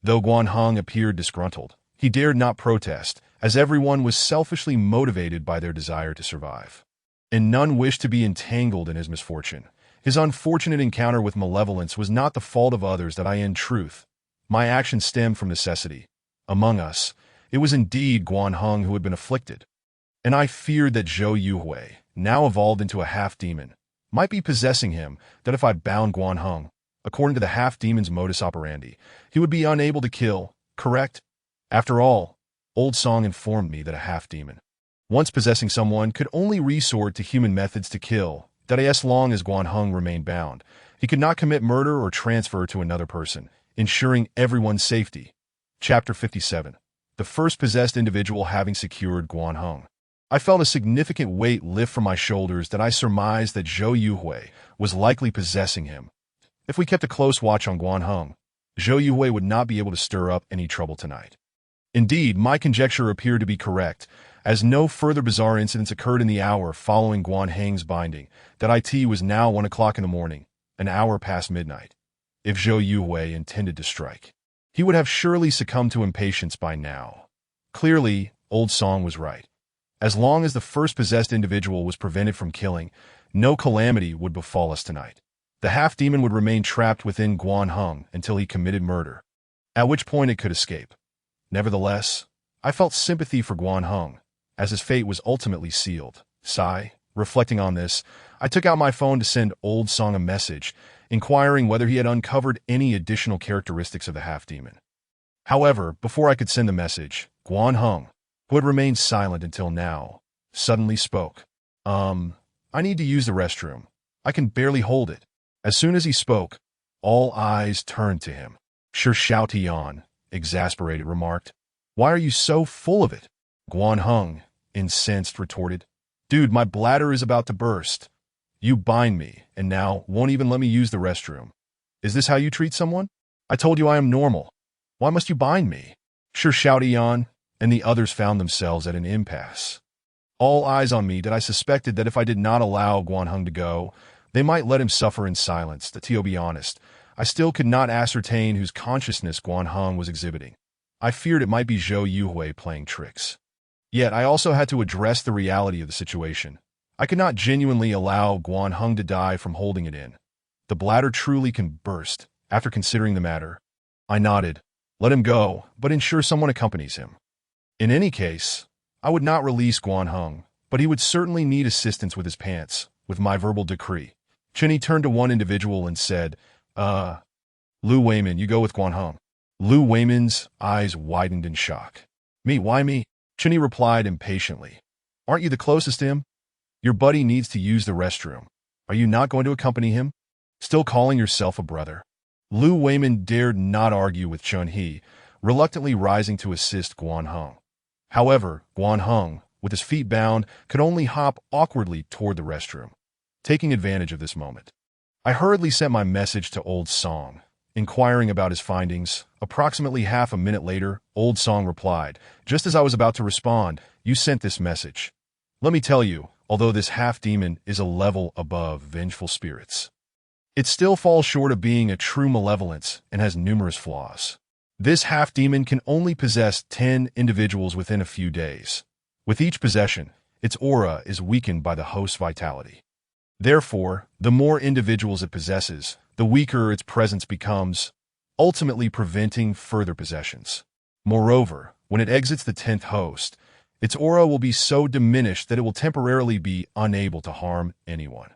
Though Guan Heng appeared disgruntled, he dared not protest, as everyone was selfishly motivated by their desire to survive. And none wished to be entangled in his misfortune. His unfortunate encounter with malevolence was not the fault of others. That in truth, my actions stemmed from necessity. Among us, it was indeed Guan Heng who had been afflicted. And I feared that Zhou Yuhui, now evolved into a half-demon, might be possessing him, that if I bound Guan Heng, according to the half-demon's modus operandi, he would be unable to kill, correct? After all, Old Song informed me that a half-demon, once possessing someone, could only resort to human methods to kill, that as long as Guan Heng remained bound, he could not commit murder or transfer to another person, ensuring everyone's safety. Chapter 57. The first possessed individual having secured Guan Heng. I felt a significant weight lift from my shoulders. That I surmised that Zhou Yuhui was likely possessing him. If we kept a close watch on Guan Heng, Zhou Yuhui would not be able to stir up any trouble tonight. Indeed, my conjecture appeared to be correct, as no further bizarre incidents occurred in the hour following Guan Heng's binding. That it was now 1 o'clock in the morning, an hour past midnight. If Zhou Yuhui intended to strike, he would have surely succumbed to impatience by now. Clearly, Old Song was right. As long as the first possessed individual was prevented from killing, no calamity would befall us tonight. The half-demon would remain trapped within Guan Heng until he committed murder, at which point it could escape. Nevertheless, I felt sympathy for Guan Heng, as his fate was ultimately sealed. Reflecting on this, I took out my phone to send Old Song a message, inquiring whether he had uncovered any additional characteristics of the half-demon. However, before I could send the message, Guan Heng, who had remained silent until now, suddenly spoke. I need to use the restroom. I can barely hold it." As soon as he spoke, all eyes turned to him. Shi Xiaotian, exasperated, remarked, "Why are you so full of it?" Guan Heng, incensed, retorted, "Dude, my bladder is about to burst. You bind me, and now won't even let me use the restroom. Is this how you treat someone? I told you I am normal. Why must you bind me?" Shi Xiaotian and the others found themselves at an impasse. All eyes on me. That I suspected that if I did not allow Guan Heng to go, they might let him suffer in silence. To be honest, I still could not ascertain whose consciousness Guan Heng was exhibiting. I feared it might be Zhou Yuhui playing tricks. Yet I also had to address the reality of the situation. I could not genuinely allow Guan Heng to die from holding it in. The bladder truly can burst, After considering the matter, I nodded. Let him go, but ensure someone accompanies him. In any case, I would not release Guan Heng, but he would certainly need assistance with his pants, with my verbal decree. Chenyi turned to one individual and said, Lu Weimin, you go with Guan Heng. Lu Weimin's eyes widened in shock. Me, why me? Chenyi replied impatiently. Aren't you the closest to him? Your buddy needs to use the restroom. Are you not going to accompany him? Still calling yourself a brother? Lu Weimin dared not argue with Chen He, reluctantly rising to assist Guan Heng. However, Guan Heng, with his feet bound, could only hop awkwardly toward the restroom. Taking advantage of this moment, I hurriedly sent my message to Old Song, inquiring about his findings. Approximately half a minute later, Old Song replied, just as I was about to respond, you sent this message. Let me tell you, although this half-demon is a level above vengeful spirits, it still falls short of being a true malevolence and has numerous flaws. This half-demon can only possess 10 individuals within a few days. With each possession, its aura is weakened by the host's vitality. Therefore, the more individuals it possesses, the weaker its presence becomes, ultimately preventing further possessions. Moreover, when it exits the 10th host, its aura will be so diminished that it will temporarily be unable to harm anyone.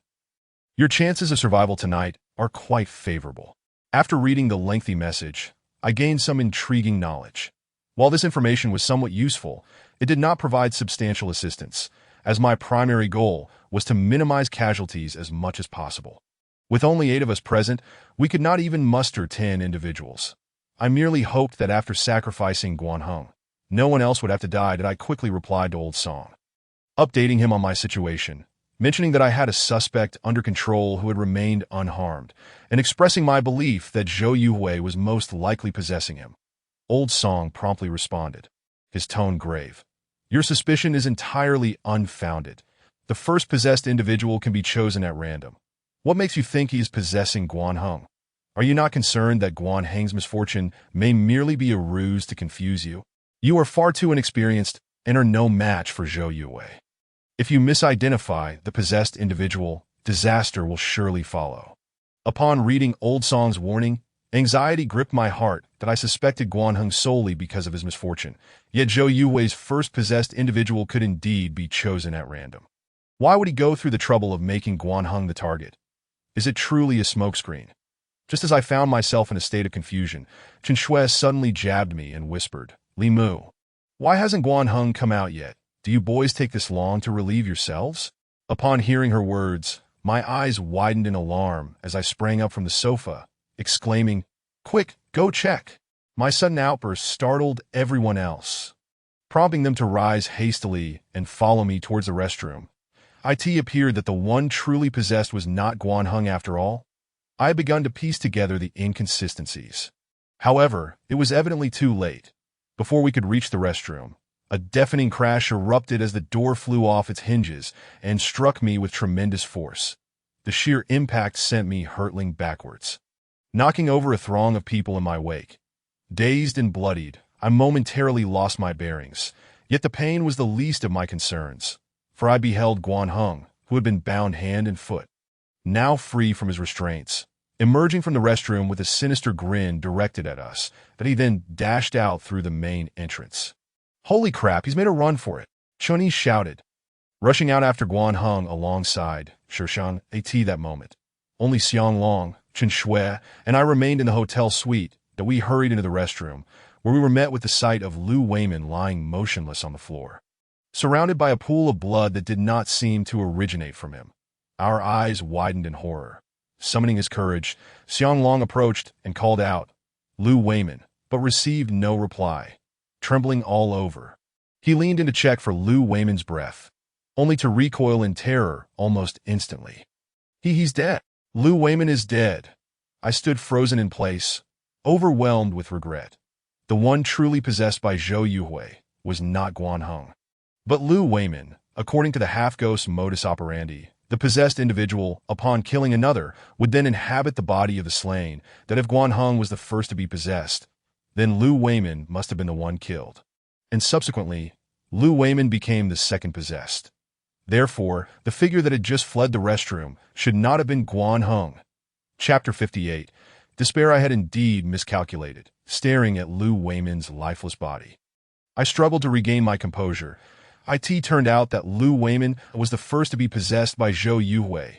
Your chances of survival tonight are quite favorable. After reading the lengthy message, I gained some intriguing knowledge. While this information was somewhat useful, it did not provide substantial assistance, as my primary goal was to minimize casualties as much as possible. With only 8 of us present, we could not even muster 10 individuals. I merely hoped that after sacrificing Guan Heng, no one else would have to die. That I quickly replied to Old Song, updating him on my situation, mentioning that I had a suspect under control who had remained unharmed, and expressing my belief that Zhou Yuhui was most likely possessing him. Old Song promptly responded, his tone grave. Your suspicion is entirely unfounded. The first possessed individual can be chosen at random. What makes you think he is possessing Guan Heng? Are you not concerned that Guan Heng's misfortune may merely be a ruse to confuse you? You are far too inexperienced and are no match for Zhou Yuhui. If you misidentify the possessed individual, disaster will surely follow. Upon reading Old Song's warning, anxiety gripped my heart that I suspected Guan Heng solely because of his misfortune, yet Zhou Yuhui's first possessed individual could indeed be chosen at random. Why would he go through the trouble of making Guan Heng the target? Is it truly a smokescreen? Just as I found myself in a state of confusion, Chen Shui suddenly jabbed me and whispered, Li Mu, why hasn't Guan Heng come out yet? Do you boys take this long to relieve yourselves? Upon hearing her words, my eyes widened in alarm as I sprang up from the sofa, exclaiming, Quick, go check! My sudden outburst startled everyone else, prompting them to rise hastily and follow me towards the restroom. It appeared that the one truly possessed was not Guan Heng after all. I had begun to piece together the inconsistencies. However, it was evidently too late. Before we could reach the restroom, a deafening crash erupted as the door flew off its hinges and struck me with tremendous force. The sheer impact sent me hurtling backwards, knocking over a throng of people in my wake. Dazed and bloodied, I momentarily lost my bearings, yet the pain was the least of my concerns, for I beheld Guan Heng, who had been bound hand and foot, now free from his restraints, emerging from the restroom with a sinister grin directed at us, that he then dashed out through the main entrance. Holy crap, he's made a run for it, Chunyi shouted, rushing out after Guan Heng alongside Shirshan At that moment. Only Xiang Long, Chen Shui, and I remained in the hotel suite that we hurried into the restroom, where we were met with the sight of Lu Weimin lying motionless on the floor, surrounded by a pool of blood that did not seem to originate from him. Our eyes widened in horror. Summoning his courage, Xiang Long approached and called out, Lu Weimin, but received no reply. Trembling all over, he leaned in to check for Lu Weimin's breath, only to recoil in terror almost instantly. He's dead. Lu Weimin is dead. I stood frozen in place, overwhelmed with regret. The one truly possessed by Zhou Yuhui was not Guan Heng, but Lu Weimin. According to the half-ghost modus operandi, the possessed individual, upon killing another, would then inhabit the body of the slain, that if Guan Heng was the first to be possessed, then Lu Weimin must have been the one killed. And subsequently, Lu Weimin became the second possessed. Therefore, the figure that had just fled the restroom should not have been Guan Heng. Chapter 58. Despair I had indeed miscalculated, staring at Lu Weimin's lifeless body. I struggled to regain my composure. It turned out that Lu Weimin was the first to be possessed by Zhou Yuhui.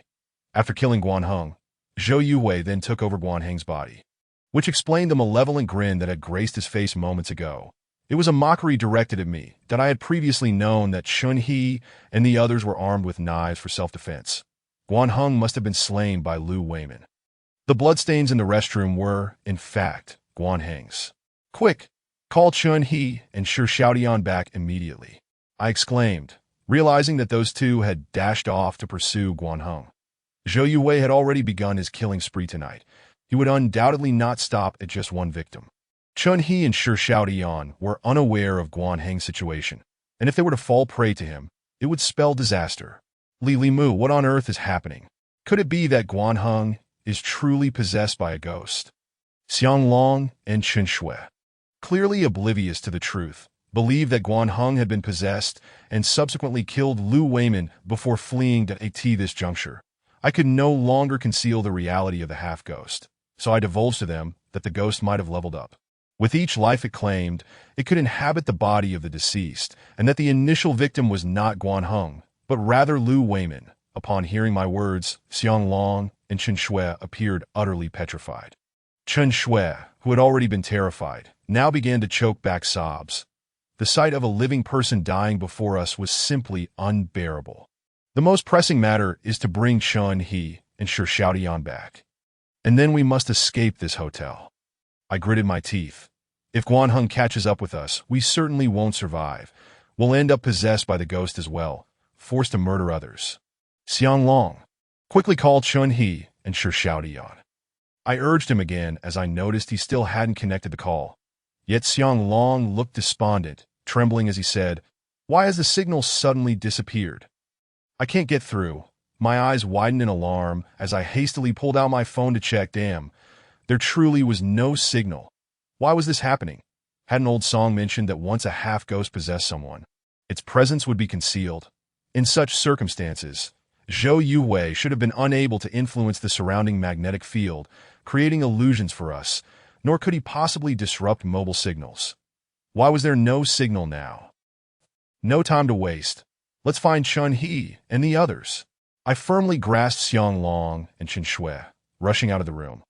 After killing Guan Heng, Zhou Yuhui then took over Guan Heng's body, which explained the malevolent grin that had graced his face moments ago. It was a mockery directed at me, that I had previously known that Chun He and the others were armed with knives for self-defense. Guan Heng must have been slain by Lu Weimin. The bloodstains in the restroom were, in fact, Guan Heng's. Quick! Call Chun He and Shi Xiaotian back immediately, I exclaimed, realizing that those two had dashed off to pursue Guan Heng. Zhou Yuwei had already begun his killing spree tonight. He would undoubtedly not stop at just one victim. Chun He and Shi Xiaotian were unaware of Guan Heng's situation, and if they were to fall prey to him, it would spell disaster. Li Mu, what on earth is happening? Could it be that Guan Heng is truly possessed by a ghost? Xiang Long and Chen Shui, clearly oblivious to the truth, believed that Guan Heng had been possessed and subsequently killed Lu Weimin before fleeing to at this juncture. I could no longer conceal the reality of the half-ghost, so I divulged to them that the ghost might have leveled up. With each life it claimed, it could inhabit the body of the deceased, and that the initial victim was not Guan Heng, but rather Lu Weimin. Upon hearing my words, Xiang Long and Chen Shui appeared utterly petrified. Chen Shui, who had already been terrified, now began to choke back sobs. The sight of a living person dying before us was simply unbearable. The most pressing matter is to bring Chun He and Shi Xiaotian back. And then we must escape this hotel. I gritted my teeth. If Guan Heng catches up with us, we certainly won't survive. We'll end up possessed by the ghost as well, forced to murder others. Xiang Long, quickly call Chun He and Shi Xiaotian. I urged him again as I noticed he still hadn't connected the call. Yet Xiang Long looked despondent, trembling as he said, "Why has the signal suddenly disappeared? I can't get through." My eyes widened in alarm as I hastily pulled out my phone to check. Damn, there truly was no signal. Why was this happening? Had an old song mentioned that once a half-ghost possessed someone, its presence would be concealed? In such circumstances, Zhou Yuwei should have been unable to influence the surrounding magnetic field, creating illusions for us, nor could he possibly disrupt mobile signals. Why was there no signal now? No time to waste. Let's find Chun He and the others. I firmly grasped Xiang Long and Chen Shui, rushing out of the room.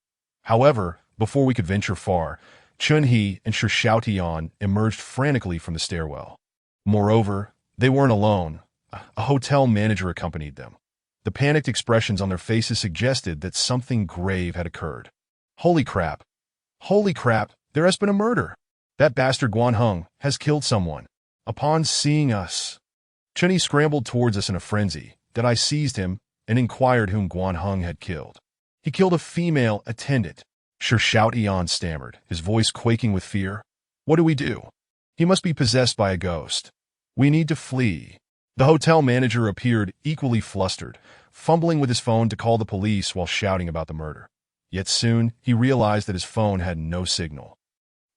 However, before we could venture far, Chun He and Shi Xiaotian emerged frantically from the stairwell. Moreover, they weren't alone. A hotel manager accompanied them. The panicked expressions on their faces suggested that something grave had occurred. Holy crap! Holy crap! There has been a murder! That bastard Guan Heng has killed someone. Upon seeing us, Chun He scrambled towards us in a frenzy, that I seized him and inquired whom Guan Heng had killed. He killed a female attendant. Shi Xiaotian stammered, his voice quaking with fear. What do we do? He must be possessed by a ghost. We need to flee. The hotel manager appeared equally flustered, fumbling with his phone to call the police while shouting about the murder. Yet soon, he realized that his phone had no signal.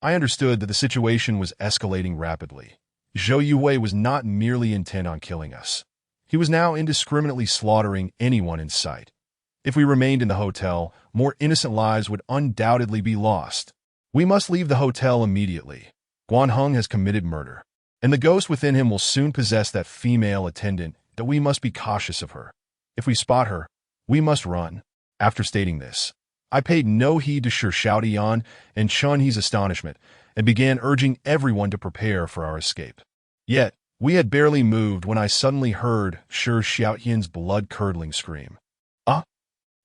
I understood that the situation was escalating rapidly. Zhou Yuwei was not merely intent on killing us. He was now indiscriminately slaughtering anyone in sight. If we remained in the hotel, more innocent lives would undoubtedly be lost. We must leave the hotel immediately. Guan Heng has committed murder, and the ghost within him will soon possess that female attendant, that we must be cautious of her. If we spot her, we must run. After stating this, I paid no heed to Shi Xiaotian and Chun He's astonishment, and began urging everyone to prepare for our escape. Yet, we had barely moved when I suddenly heard Shi Xiaotian's blood-curdling scream.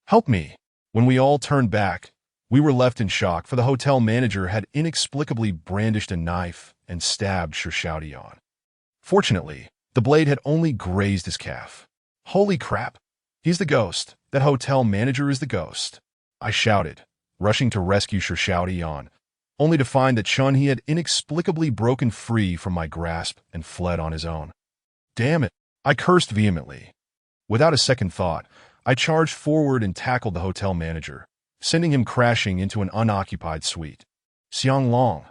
Help me! When we all turned back, we were left in shock, for the hotel manager had inexplicably brandished a knife and stabbed Shi Xiaotian. Fortunately, the blade had only grazed his calf. Holy crap! He's the ghost. That hotel manager is the ghost, I shouted, rushing to rescue Shi Xiaotian, only to find that Chun He had inexplicably broken free from my grasp and fled on his own. Damn it! I cursed vehemently. Without a second thought, I charged forward and tackled the hotel manager, sending him crashing into an unoccupied suite. Xiang Long,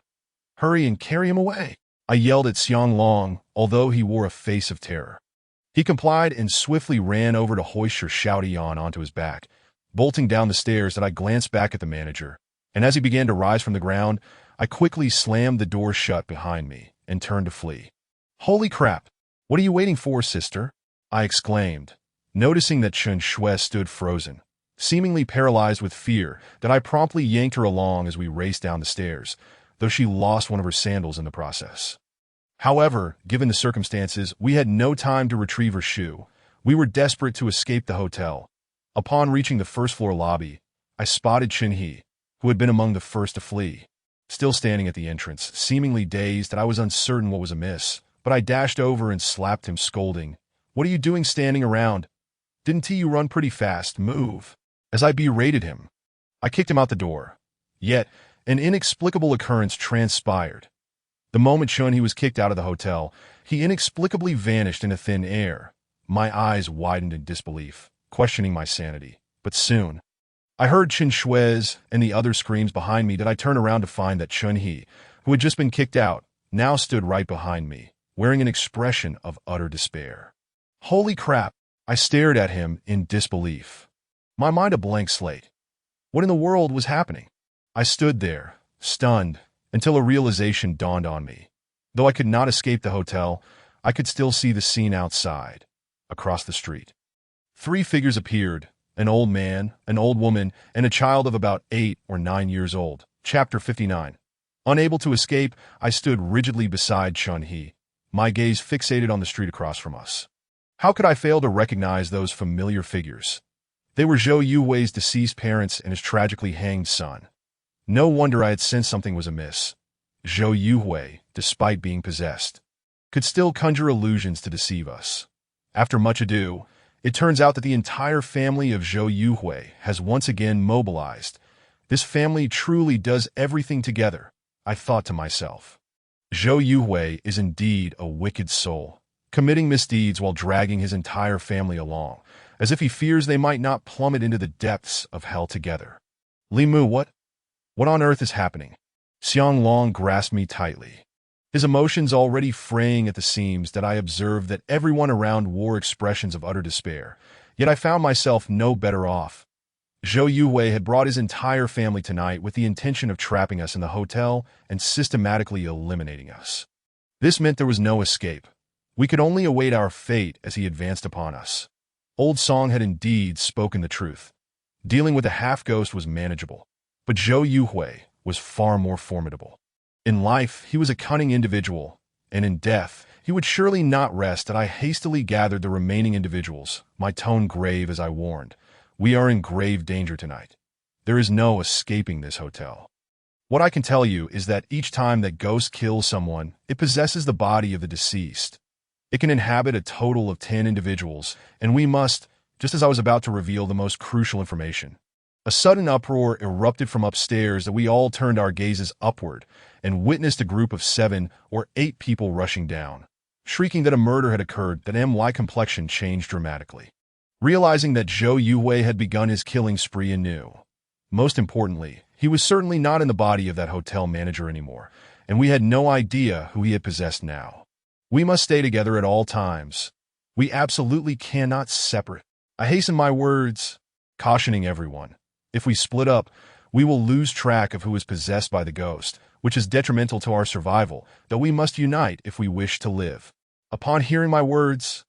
hurry and carry him away! I yelled at Xiang Long, although he wore a face of terror. He complied and swiftly ran over to hoist Shi Xiaotian onto his back. Bolting down the stairs, that I glanced back at the manager, and as he began to rise from the ground, I quickly slammed the door shut behind me and turned to flee. "Holy crap! What are you waiting for, sister?" I exclaimed, noticing that Chen Shui stood frozen, seemingly paralyzed with fear. That I promptly yanked her along as we raced down the stairs, though she lost one of her sandals in the process. However, given the circumstances, we had no time to retrieve her shoe. We were desperate to escape the hotel. Upon reaching the first-floor lobby, I spotted Chen He, who had been among the first to flee, still standing at the entrance, seemingly dazed. That I was uncertain what was amiss, but I dashed over and slapped him, scolding, "What are you doing standing around? Didn't you run pretty fast? Move!" As I berated him, I kicked him out the door. Yet, an inexplicable occurrence transpired. The moment Chen He was kicked out of the hotel, he inexplicably vanished into thin air. My eyes widened in disbelief, questioning my sanity. But soon, I heard Chen Shui's and the other screams behind me. That I turned around to find that Chen He, who had just been kicked out, now stood right behind me, wearing an expression of utter despair. Holy crap! I stared at him in disbelief, my mind a blank slate. What in the world was happening? I stood there, stunned, until a realization dawned on me. Though I could not escape the hotel, I could still see the scene outside, across the street. 3 figures appeared: an old man, an old woman, and a child of about 8 or 9 years old. Chapter 59. Unable to escape, I stood rigidly beside Chen He, my gaze fixated on the street across from us. How could I fail to recognize those familiar figures? They were Zhou Yuhui's deceased parents and his tragically hanged son. No wonder I had sensed something was amiss. Zhou Yuhui, despite being possessed, could still conjure illusions to deceive us. After much ado, it turns out that the entire family of Zhou Yuhui has once again mobilized. This family truly does everything together, I thought to myself. Zhou Yuhui is indeed a wicked soul, committing misdeeds while dragging his entire family along, as if he fears they might not plummet into the depths of hell together. Li Mu, what on earth is happening? Xiang Long grasped me tightly, his emotions already fraying at the seams. That I observed that everyone around wore expressions of utter despair, yet I found myself no better off. Zhou Yuhui had brought his entire family tonight with the intention of trapping us in the hotel and systematically eliminating us. This meant there was no escape. We could only await our fate as he advanced upon us. Old Song had indeed spoken the truth. Dealing with a half-ghost was manageable, but Zhou Yuhui was far more formidable. In life, he was a cunning individual, and in death, he would surely not rest. That I hastily gathered the remaining individuals, my tone grave as I warned, "We are in grave danger tonight. There is no escaping this hotel. What I can tell you is that each time that ghost kills someone, it possesses the body of the deceased. It can inhabit a total of 10 individuals, and we must," just as I was about to reveal the most crucial information, a sudden uproar erupted from upstairs. That we all turned our gazes upward and witnessed a group of 7 or 8 people rushing down, shrieking that a murder had occurred. That my complexion changed dramatically, realizing that Zhou Yuhui had begun his killing spree anew. Most importantly, he was certainly not in the body of that hotel manager anymore, and we had no idea who he had possessed now. We must stay together at all times. We absolutely cannot separate. I hasten my words, cautioning everyone. If we split up, we will lose track of who is possessed by the ghost, which is detrimental to our survival, though we must unite if we wish to live. Upon hearing my words,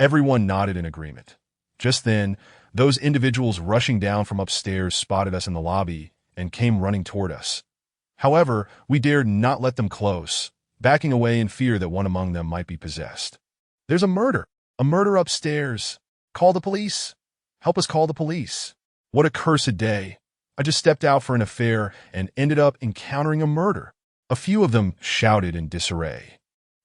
everyone nodded in agreement. Just then, those individuals rushing down from upstairs spotted us in the lobby and came running toward us. However, we dared not let them close, backing away in fear that one among them might be possessed. "There's a murder upstairs. Call the police. Help us call the police." What a cursed day. I just stepped out for an affair and ended up encountering a murder. A few of them shouted in disarray,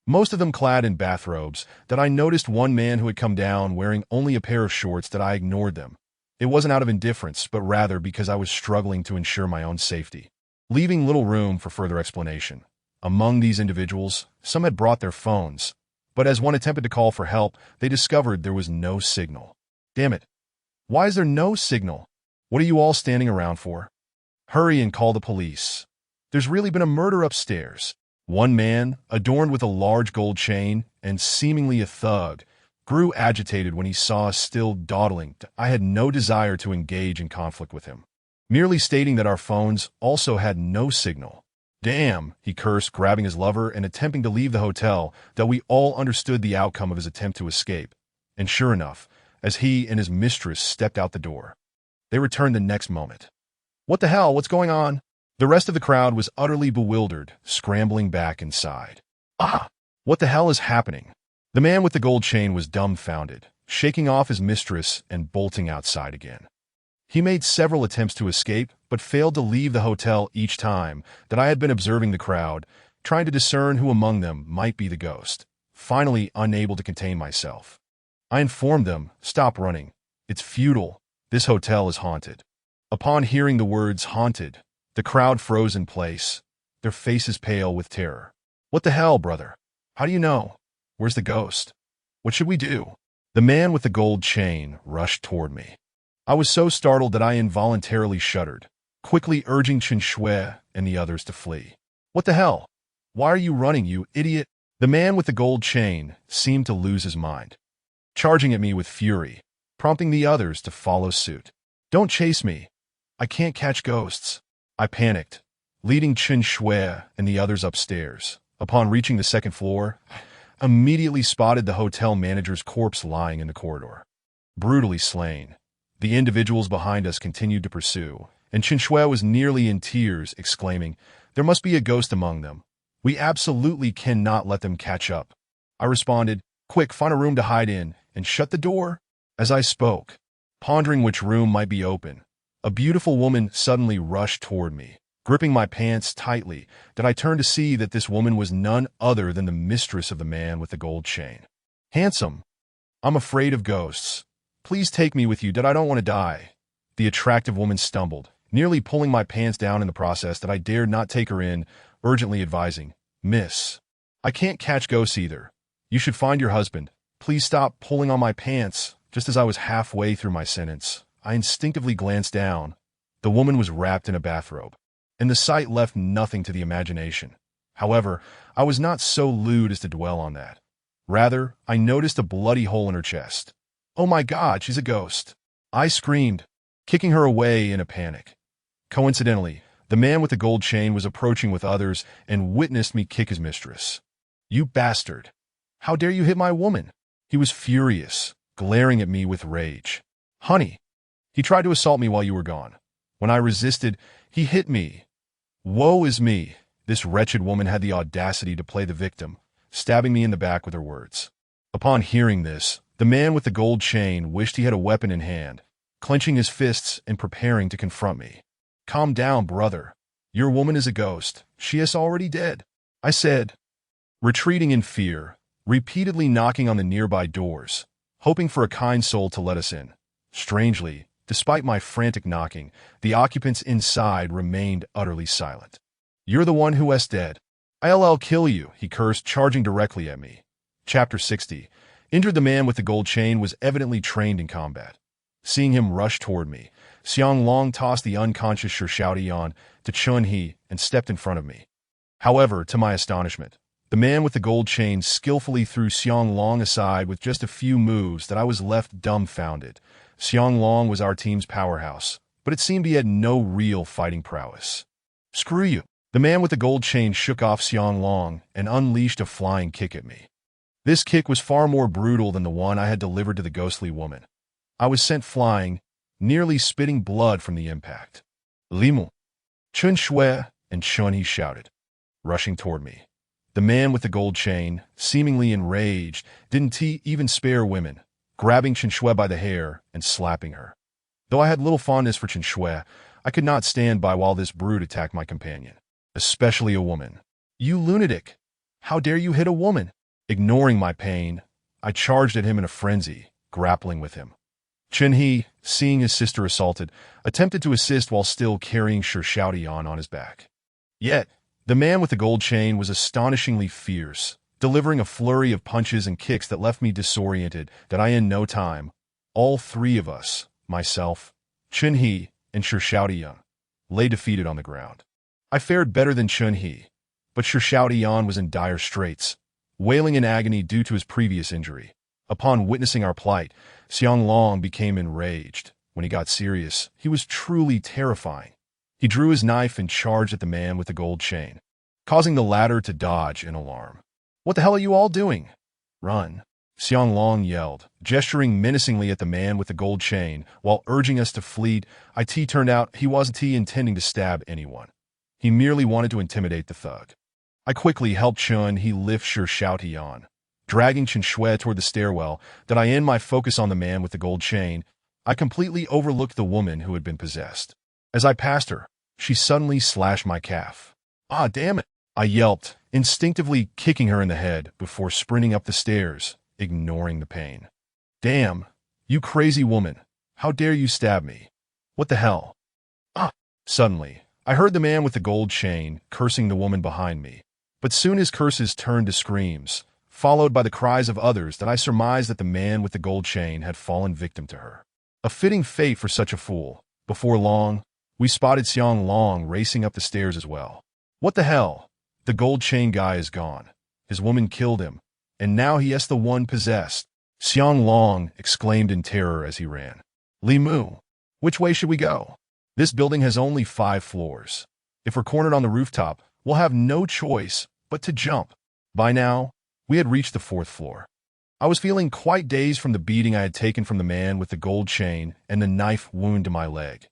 most of them clad in bathrobes. That I noticed one man who had come down wearing only a pair of shorts. That I ignored them. It wasn't out of indifference, but rather because I was struggling to ensure my own safety, leaving little room for further explanation. Among these individuals, some had brought their phones, but as one attempted to call for help, they discovered there was no signal. Damn it. Why is there no signal? What are you all standing around for? Hurry and call the police. There's really been a murder upstairs. One man, adorned with a large gold chain and seemingly a thug, grew agitated when he saw us still dawdling. I had no desire to engage in conflict with him. merely stating that our phones also had no signal. Damn, he cursed, grabbing his lover and attempting to leave the hotel, though we all understood the outcome of his attempt to escape. And sure enough, as he and his mistress stepped out the door, they returned the next moment. What the hell? What's going on? The rest of the crowd was utterly bewildered, scrambling back inside. Ah! What the hell is happening? The man with the gold chain was dumbfounded, shaking off his mistress and bolting outside again. He made several attempts to escape, but failed to leave the hotel each time that I had been observing the crowd, trying to discern who among them might be the ghost. Finally, unable to contain myself, I informed them, "Stop running. It's futile. This hotel is haunted." Upon hearing the words haunted, the crowd froze in place, their faces pale with terror. What the hell, brother? How do you know? Where's the ghost? What should we do? The man with the gold chain rushed toward me. I was so startled that I involuntarily shuddered, quickly urging Chen Shui and the others to flee. What the hell? Why are you running, you idiot? The man with the gold chain seemed to lose his mind, charging at me with fury, prompting the others to follow suit. Don't chase me. I can't catch ghosts. I panicked, leading Chen Shui and the others upstairs. Upon reaching the second floor, I immediately spotted the hotel manager's corpse lying in the corridor, brutally slain. The individuals behind us continued to pursue, and Chen Shui was nearly in tears, exclaiming, "There must be a ghost among them. We absolutely cannot let them catch up." I responded, "Quick, find a room to hide in, and shut the door." As I spoke, pondering which room might be open, a beautiful woman suddenly rushed toward me, gripping my pants tightly, that I turned to see that this woman was none other than the mistress of the man with the gold chain. "Handsome, I'm afraid of ghosts. Please take me with you, that I don't want to die." The attractive woman stumbled, nearly pulling my pants down in the process, that I dared not take her in, urgently advising, "Miss, I can't catch ghosts either. You should find your husband. Please stop pulling on my pants." Just as I was halfway through my sentence, I instinctively glanced down. The woman was wrapped in a bathrobe, and the sight left nothing to the imagination. However, I was not so lewd as to dwell on that. Rather, I noticed a bloody hole in her chest. "Oh my God, she's a ghost!" I screamed, kicking her away in a panic. Coincidentally, the man with the gold chain was approaching with others and witnessed me kick his mistress. "You bastard! How dare you hit my woman?" He was furious, glaring at me with rage. "Honey, he tried to assault me while you were gone. When I resisted, he hit me. Woe is me." This wretched woman had the audacity to play the victim, stabbing me in the back with her words. Upon hearing this, the man with the gold chain wished he had a weapon in hand, clenching his fists and preparing to confront me. "Calm down, brother. Your woman is a ghost. She is already dead," I said, retreating in fear, repeatedly knocking on the nearby doors, hoping for a kind soul to let us in. Strangely, despite my frantic knocking, the occupants inside remained utterly silent. "You're the one who is dead. I'll kill you," he cursed, charging directly at me. Chapter 60. Injured. The man with the gold chain was evidently trained in combat. Seeing him rush toward me, Xiang Long tossed the unconscious Shi Xiaodian to Chun He and stepped in front of me. However, to my astonishment, the man with the gold chain skillfully threw Xiang Long aside with just a few moves, that I was left dumbfounded. Xiang Long was our team's powerhouse, but it seemed he had no real fighting prowess. "Screw you." The man with the gold chain shook off Xiang Long and unleashed a flying kick at me. This kick was far more brutal than the one I had delivered to the ghostly woman. I was sent flying, nearly spitting blood from the impact. "Limu!" Chen Shui and Chun He shouted, rushing toward me. The man with the gold chain, seemingly enraged, didn't even spare women, grabbing Chen Shui by the hair and slapping her. Though I had little fondness for Chen Shui, I could not stand by while this brute attacked my companion, especially a woman. "You lunatic! How dare you hit a woman?" Ignoring my pain, I charged at him in a frenzy, grappling with him. Chen He, seeing his sister assaulted, attempted to assist while still carrying Shi Xiaodian on his back. Yet, the man with the gold chain was astonishingly fierce, delivering a flurry of punches and kicks that left me disoriented, that I in no time, all three of us, myself, Chen He, and Shi Xiaodian, lay defeated on the ground. I fared better than Chen He, but Shi Xiaodian was in dire straits, wailing in agony due to his previous injury. Upon witnessing our plight, Xiang Long became enraged, When he got serious, he was truly terrifying. He drew his knife and charged at the man with the gold chain, causing the latter to dodge in alarm. "What the hell are you all doing?" "Run," Xiang Long yelled, gesturing menacingly at the man with the gold chain while urging us to flee. It turned out he wasn't intending to stab anyone. He merely wanted to intimidate the thug. I quickly helped Chun He lift Shi Xiaotian, dragging Chen Shui toward the stairwell. That I end my focus on the man with the gold chain, I completely overlooked the woman who had been possessed. As I passed her, she suddenly slashed my calf. "Ah, damn it!" I yelped, instinctively kicking her in the head before sprinting up the stairs, ignoring the pain. "Damn, you crazy woman. How dare you stab me? What the hell?" Ah! Suddenly, I heard the man with the gold chain cursing the woman behind me, but soon his curses turned to screams, followed by the cries of others. That I surmised that the man with the gold chain had fallen victim to her. A fitting fate for such a fool. Before long, we spotted Xiang Long racing up the stairs as well. "What the hell? The gold chain guy is gone. His woman killed him, and now he is the one possessed," Xiang Long exclaimed in terror as he ran. "Li Mu, which way should we go? This building has only 5 floors. If we're cornered on the rooftop, we'll have no choice but to jump." By now, we had reached the 4th floor. I was feeling quite dazed from the beating I had taken from the man with the gold chain and the knife wound to my leg.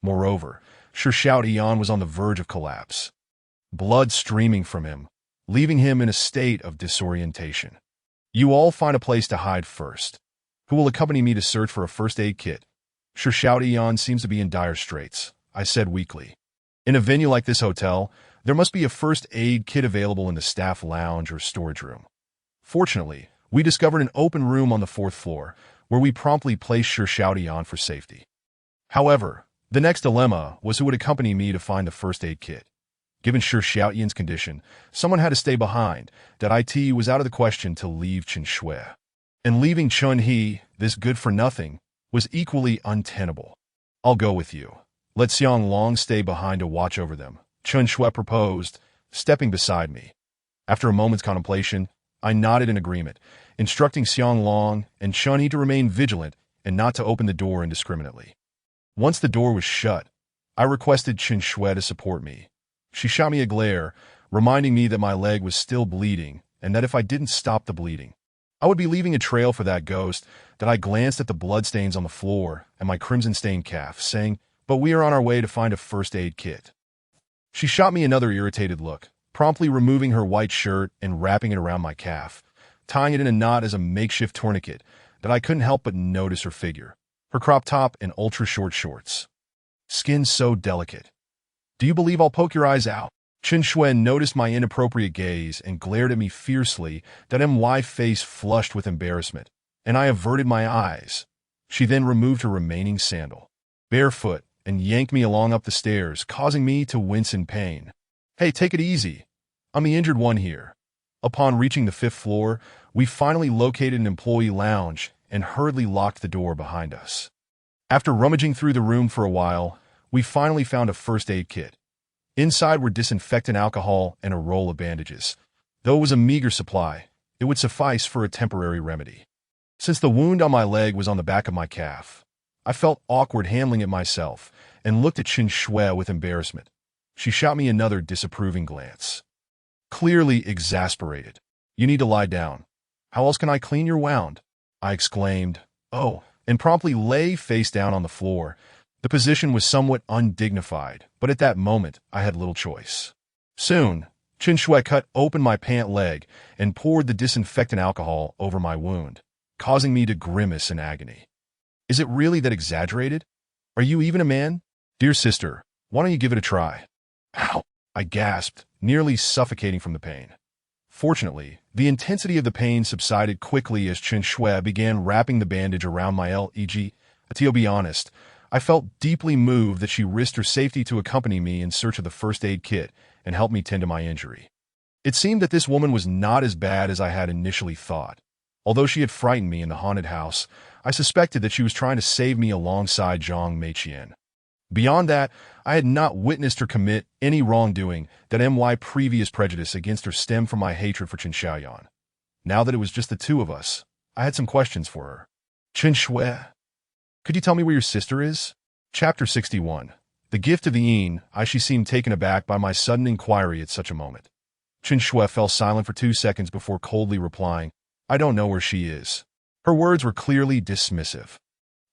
Moreover, Shi Xiaotian was on the verge of collapse, blood streaming from him, leaving him in a state of disorientation. "You all find a place to hide first. Who will accompany me to search for a first aid kit? Shi Xiaotian seems to be in dire straits," I said weakly. "In a venue like this hotel, there must be a first aid kit available in the staff lounge or storage room." Fortunately, we discovered an open room on the 4th floor, where we promptly placed Shi Xiaotian for safety. However, the next dilemma was who would accompany me to find the first aid kit. Given Shi Xiaotian's condition, someone had to stay behind. That it was out of the question to leave Chen Shui. And leaving Chun He, this good-for-nothing, was equally untenable. "I'll go with you. Let Xiang Long stay behind to watch over them," Chen Shui proposed, stepping beside me. After a moment's contemplation, I nodded in agreement, instructing Xiang Long and Chun He to remain vigilant and not to open the door indiscriminately. Once the door was shut, I requested Chen Shui to support me. She shot me a glare, reminding me that my leg was still bleeding and that if I didn't stop the bleeding, I would be leaving a trail for that ghost. That I glanced at the bloodstains on the floor and my crimson-stained calf, saying, "But we are on our way to find a first aid kit." She shot me another irritated look, promptly removing her white shirt and wrapping it around my calf, tying it in a knot as a makeshift tourniquet. That I couldn't help but notice her figure, her crop top and ultra-short shorts. Skin so delicate. "Do you believe I'll poke your eyes out?" Chen Shui noticed my inappropriate gaze and glared at me fiercely. That my face flushed with embarrassment, and I averted my eyes. She then removed her remaining sandal, barefoot, and yanked me along up the stairs, causing me to wince in pain. "Hey, take it easy. I'm the injured one here." Upon reaching the 5th floor, we finally located an employee lounge and hurriedly locked the door behind us. After rummaging through the room for a while, we finally found a first aid kit. Inside were disinfectant alcohol and a roll of bandages. Though it was a meager supply, it would suffice for a temporary remedy. Since the wound on my leg was on the back of my calf, I felt awkward handling it myself and looked at Chen Shui with embarrassment. She shot me another disapproving glance, clearly exasperated. "You need to lie down. How else can I clean your wound?" I exclaimed. "Oh," and promptly lay face down on the floor. The position was somewhat undignified, but at that moment I had little choice. Soon, Chen Shui cut open my pant leg and poured the disinfectant alcohol over my wound, causing me to grimace in agony. "Is it really that exaggerated? Are you even a man? Dear sister, why don't you give it a try?" "Ow!" I gasped, nearly suffocating from the pain. Fortunately, the intensity of the pain subsided quickly as Chen Shui began wrapping the bandage around my leg. To be honest, I felt deeply moved that she risked her safety to accompany me in search of the first aid kit and help me tend to my injury. It seemed that this woman was not as bad as I had initially thought. Although she had frightened me in the haunted house, I suspected that she was trying to save me alongside Zhang Meiqian. Beyond that, I had not witnessed her commit any wrongdoing. That my previous prejudice against her stemmed from my hatred for Chen Xiaoyan. Now that it was just the two of us, I had some questions for her. "Chen Shui, Could you tell me where your sister is? Chapter 61. The gift of the Yin. She seemed taken aback by my sudden inquiry at such a moment. Chen Shui fell silent for 2 seconds before coldly replying, I don't know where she is. Her words were clearly dismissive.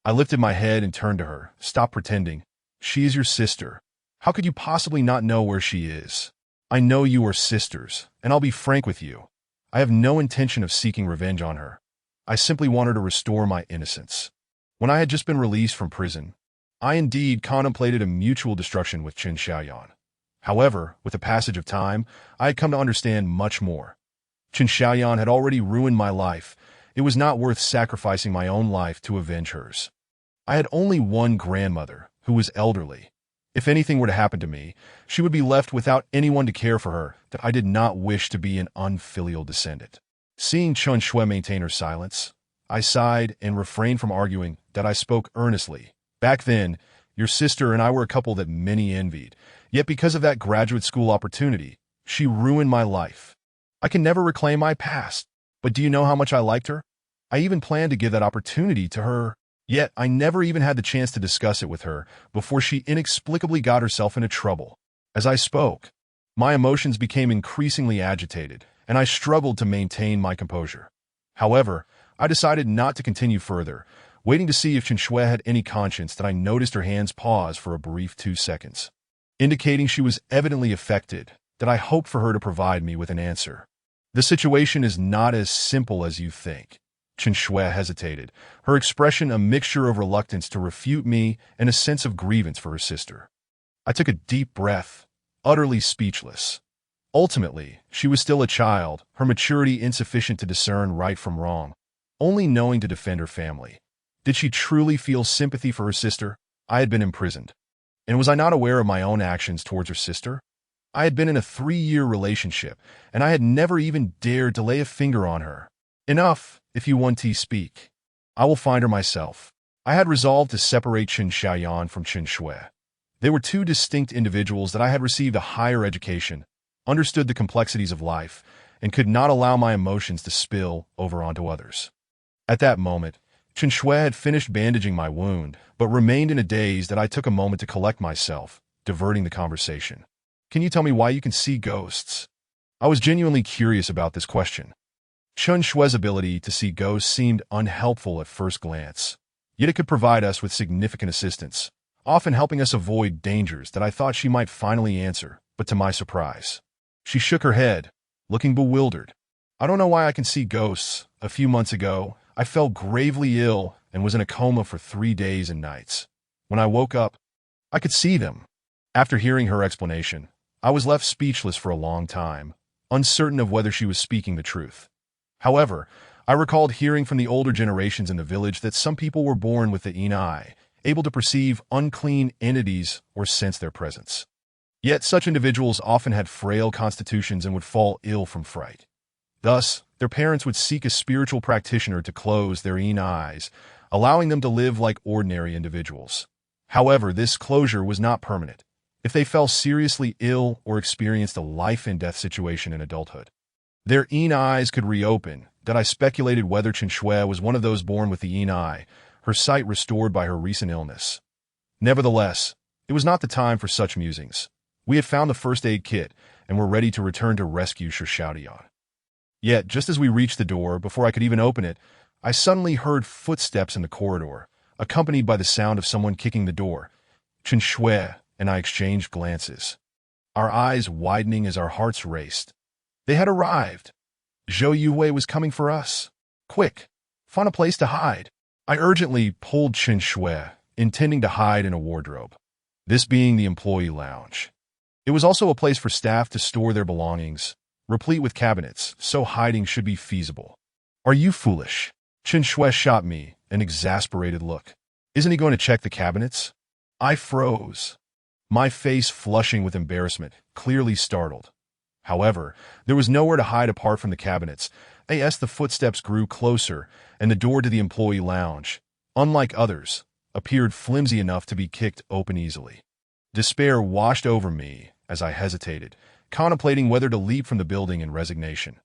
I lifted my head and turned to her. Stop pretending. She is your sister. How could you possibly not know where she is? I know you are sisters, and I'll be frank with you. I have no intention of seeking revenge on her. I simply want her to restore my innocence. When I had just been released from prison, I indeed contemplated a mutual destruction with Chen Xiaoyan. However, with the passage of time, I had come to understand much more. Chen Xiaoyan had already ruined my life. It was not worth sacrificing my own life to avenge hers. I had only one grandmother, who was elderly. If anything were to happen to me, she would be left without anyone to care for her. That I did not wish to be an unfilial descendant. Seeing Chen Shui maintain her silence, I sighed and refrained from arguing. That I spoke earnestly. Back then, your sister and I were a couple that many envied. Yet because of that graduate school opportunity, she ruined my life. I can never reclaim my past. But do you know how much I liked her? I even planned to give that opportunity to her. Yet I never even had the chance to discuss it with her before she inexplicably got herself into trouble. As I spoke, my emotions became increasingly agitated, and I struggled to maintain my composure. However, I decided not to continue further, waiting to see if Chen Shui had any conscience. That I noticed her hands pause for a brief 2 seconds, indicating she was evidently affected. That I hoped for her to provide me with an answer. The situation is not as simple as you think. Chen Shui hesitated, her expression a mixture of reluctance to refute me and a sense of grievance for her sister. I took a deep breath, utterly speechless. Ultimately, she was still a child, her maturity insufficient to discern right from wrong, only knowing to defend her family. Did she truly feel sympathy for her sister? I had been imprisoned. And was I not aware of my own actions towards her sister? I had been in a 3-year relationship, and I had never even dared to lay a finger on her. Enough, if you want to speak. I will find her myself. I had resolved to separate Chen Xiaoyan from Chen Shui. They were two distinct individuals that I had received a higher education, understood the complexities of life, and could not allow my emotions to spill over onto others. At that moment, Chen Shui had finished bandaging my wound, but remained in a daze. That I took a moment to collect myself, diverting the conversation. Can you tell me why you can see ghosts? I was genuinely curious about this question. Chen Shui's ability to see ghosts seemed unhelpful at first glance, yet it could provide us with significant assistance, often helping us avoid dangers. That I thought she might finally answer, but to my surprise, she shook her head, looking bewildered. I don't know why I can see ghosts. A few months ago, I fell gravely ill and was in a coma for 3 days and nights. When I woke up, I could see them. After hearing her explanation, I was left speechless for a long time, uncertain of whether she was speaking the truth. However, I recalled hearing from the older generations in the village that some people were born with the Yin eye, able to perceive unclean entities or sense their presence. Yet such individuals often had frail constitutions and would fall ill from fright. Thus, their parents would seek a spiritual practitioner to close their Yin eyes, allowing them to live like ordinary individuals. However, this closure was not permanent. If they fell seriously ill or experienced a life-and-death situation in adulthood, their Yin eyes could reopen. That I speculated whether Chen Shui was one of those born with the Yin eye, her sight restored by her recent illness. Nevertheless, it was not the time for such musings. We had found the first aid kit and were ready to return to rescue Shi Xiaoyan. Yet, just as we reached the door, before I could even open it, I suddenly heard footsteps in the corridor, accompanied by the sound of someone kicking the door. Chen Shui and I exchanged glances, our eyes widening as our hearts raced. They had arrived. Zhou Yuwei was coming for us. Quick, find a place to hide. I urgently pulled Chen Shui, intending to hide in a wardrobe, this being the employee lounge. It was also a place for staff to store their belongings, replete with cabinets, so hiding should be feasible. Are you foolish? Chen Shui shot me an exasperated look. Isn't he going to check the cabinets? I froze, my face flushing with embarrassment, clearly startled. However, there was nowhere to hide apart from the cabinets. As the footsteps grew closer, and the door to the employee lounge, unlike others, appeared flimsy enough to be kicked open easily. Despair washed over me as I hesitated, contemplating whether to leap from the building in resignation.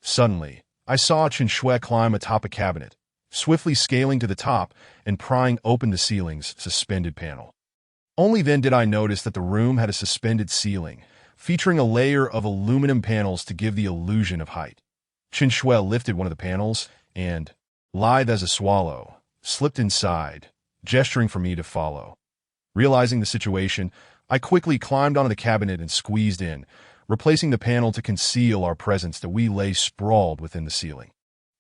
Suddenly, I saw Chen Shui climb atop a cabinet, swiftly scaling to the top and prying open the ceiling's suspended panel. Only then did I notice that the room had a suspended ceiling, featuring a layer of aluminum panels to give the illusion of height. Chen Shui lifted one of the panels and, lithe as a swallow, slipped inside, gesturing for me to follow. Realizing the situation, I quickly climbed onto the cabinet and squeezed in, replacing the panel to conceal our presence that we lay sprawled within the ceiling.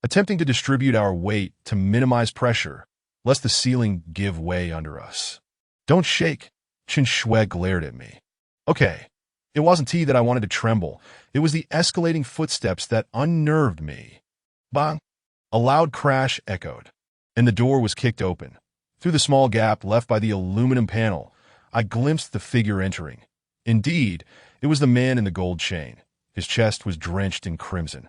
Attempting to distribute our weight to minimize pressure, lest the ceiling give way under us. Don't shake, Chen Shui glared at me. Okay, it wasn't tea that I wanted to tremble. It was the escalating footsteps that unnerved me. Bang! A loud crash echoed, and the door was kicked open. Through the small gap left by the aluminum panel, I glimpsed the figure entering. Indeed, it was the man in the gold chain. His chest was drenched in crimson.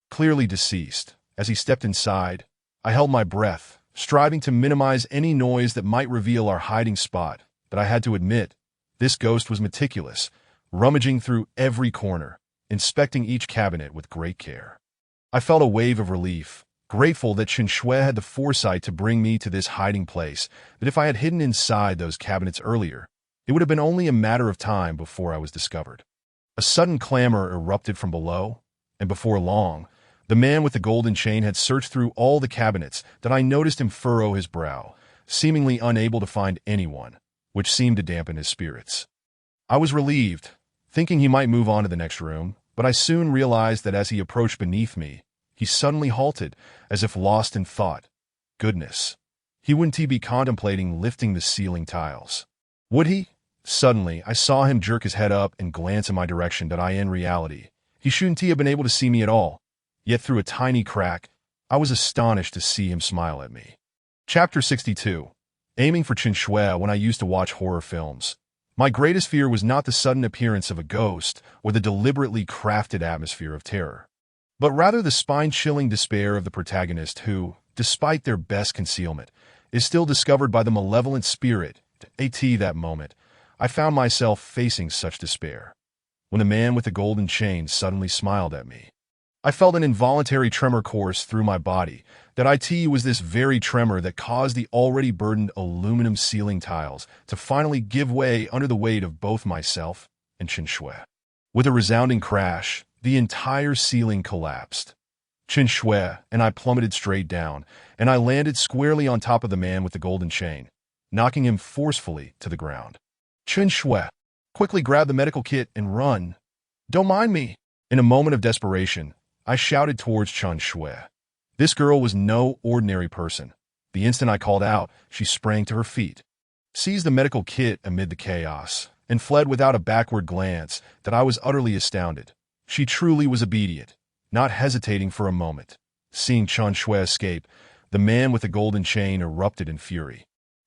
Clearly deceased. As he stepped inside, I held my breath, striving to minimize any noise that might reveal our hiding spot. But I had to admit, this ghost was meticulous, rummaging through every corner, inspecting each cabinet with great care. I felt a wave of relief, grateful that Chen Shui had the foresight to bring me to this hiding place, that if I had hidden inside those cabinets earlier, it would have been only a matter of time before I was discovered. A sudden clamor erupted from below, and before long, the man with the golden chain had searched through all the cabinets that I noticed him furrow his brow, seemingly unable to find anyone, which seemed to dampen his spirits. I was relieved, thinking he might move on to the next room, but I soon realized that as he approached beneath me, he suddenly halted, as if lost in thought. Goodness, wouldn't he be contemplating lifting the ceiling tiles? Would he? Suddenly, I saw him jerk his head up and glance in my direction that in reality, he shouldn't have been able to see me at all. Yet through a tiny crack, I was astonished to see him smile at me. Chapter 62. Aiming for Chen Shui when I used to watch horror films. My greatest fear was not the sudden appearance of a ghost or the deliberately crafted atmosphere of terror, but rather the spine-chilling despair of the protagonist who, despite their best concealment, is still discovered by the malevolent spirit. At that moment, I found myself facing such despair. When the man with the golden chain suddenly smiled at me, I felt an involuntary tremor course through my body. That was this very tremor that caused the already burdened aluminum ceiling tiles to finally give way under the weight of both myself and Chen Shui. With a resounding crash, the entire ceiling collapsed. Chen Shui and I plummeted straight down, and I landed squarely on top of the man with the golden chain, knocking him forcefully to the ground. Chen Shui, quickly grab the medical kit and run. Don't mind me. In a moment of desperation, I shouted towards Chen Shui. This girl was no ordinary person. The instant I called out, she sprang to her feet, seized the medical kit amid the chaos, and fled without a backward glance. That I was utterly astounded. She truly was obedient, not hesitating for a moment. Seeing Chen Shui escape, the man with the golden chain erupted in fury,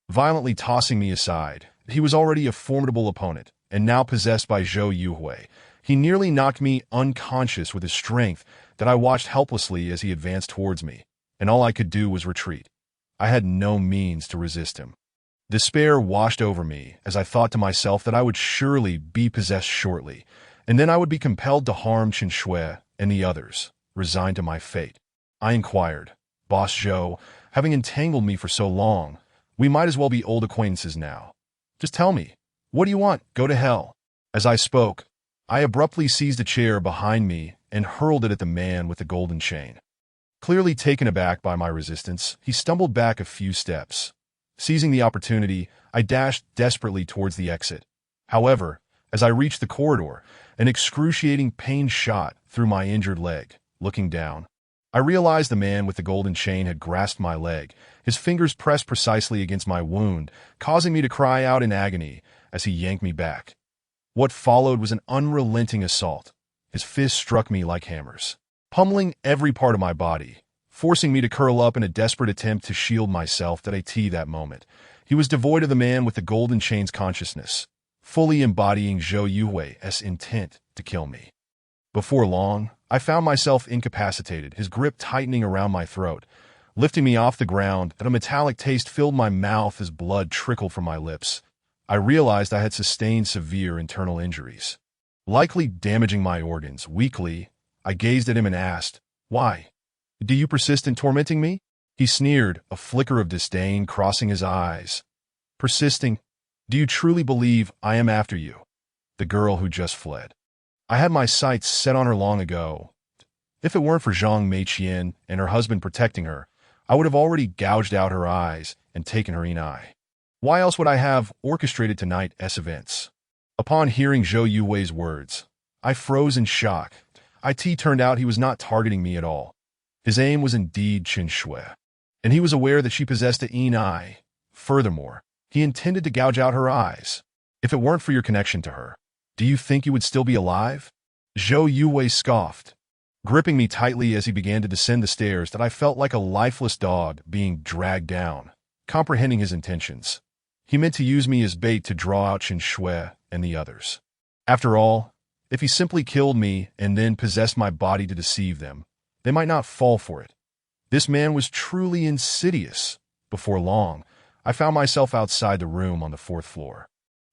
violently tossing me aside. He was already a formidable opponent, and now possessed by Zhou Yuhui. He nearly knocked me unconscious with his strength. That I watched helplessly as he advanced towards me, and all I could do was retreat. I had no means to resist him. Despair washed over me as I thought to myself that I would surely be possessed shortly, and then I would be compelled to harm Chen Shui and the others, resigned to my fate. I inquired, Boss Zhou, having entangled me for so long, we might as well be old acquaintances now. Just tell me, what do you want? Go to hell. As I spoke, I abruptly seized a chair behind me and hurled it at the man with the golden chain. Clearly taken aback by my resistance, he stumbled back a few steps. Seizing the opportunity, I dashed desperately towards the exit. However, as I reached the corridor, an excruciating pain shot through my injured leg. Looking down, I realized the man with the golden chain had grasped my leg, his fingers pressed precisely against my wound, causing me to cry out in agony as he yanked me back. What followed was an unrelenting assault. His fists struck me like hammers, pummeling every part of my body, forcing me to curl up in a desperate attempt to shield myself. That moment, he was devoid of the man with the golden chain's consciousness, fully embodying Zhou Yuhui's intent to kill me. Before long, I found myself incapacitated, his grip tightening around my throat, lifting me off the ground. That a metallic taste filled my mouth as blood trickled from my lips. I realized I had sustained severe internal injuries, likely damaging my organs. Weakly, I gazed at him and asked, "Why? Do you persist in tormenting me?" He sneered, a flicker of disdain crossing his eyes, persisting, "Do you truly believe I am after you, the girl who just fled?" I had my sights set on her long ago. If it weren't for Zhang Meiqian and her husband protecting her, I would have already gouged out her eyes and taken her Inai. Why else would I have orchestrated tonight's events? Upon hearing Zhou Yuwei's words, I froze in shock. It turned out he was not targeting me at all. His aim was indeed Chen Shui, and he was aware that she possessed a Inai. Furthermore, he intended to gouge out her eyes. If it weren't for your connection to her, do you think you would still be alive? Zhou Yuwei scoffed, gripping me tightly as he began to descend the stairs that I felt like a lifeless dog being dragged down. Comprehending his intentions, he meant to use me as bait to draw out Chen Shui and the others. After all, if he simply killed me and then possessed my body to deceive them, they might not fall for it. This man was truly insidious. Before long, I found myself outside the room on the 4th floor,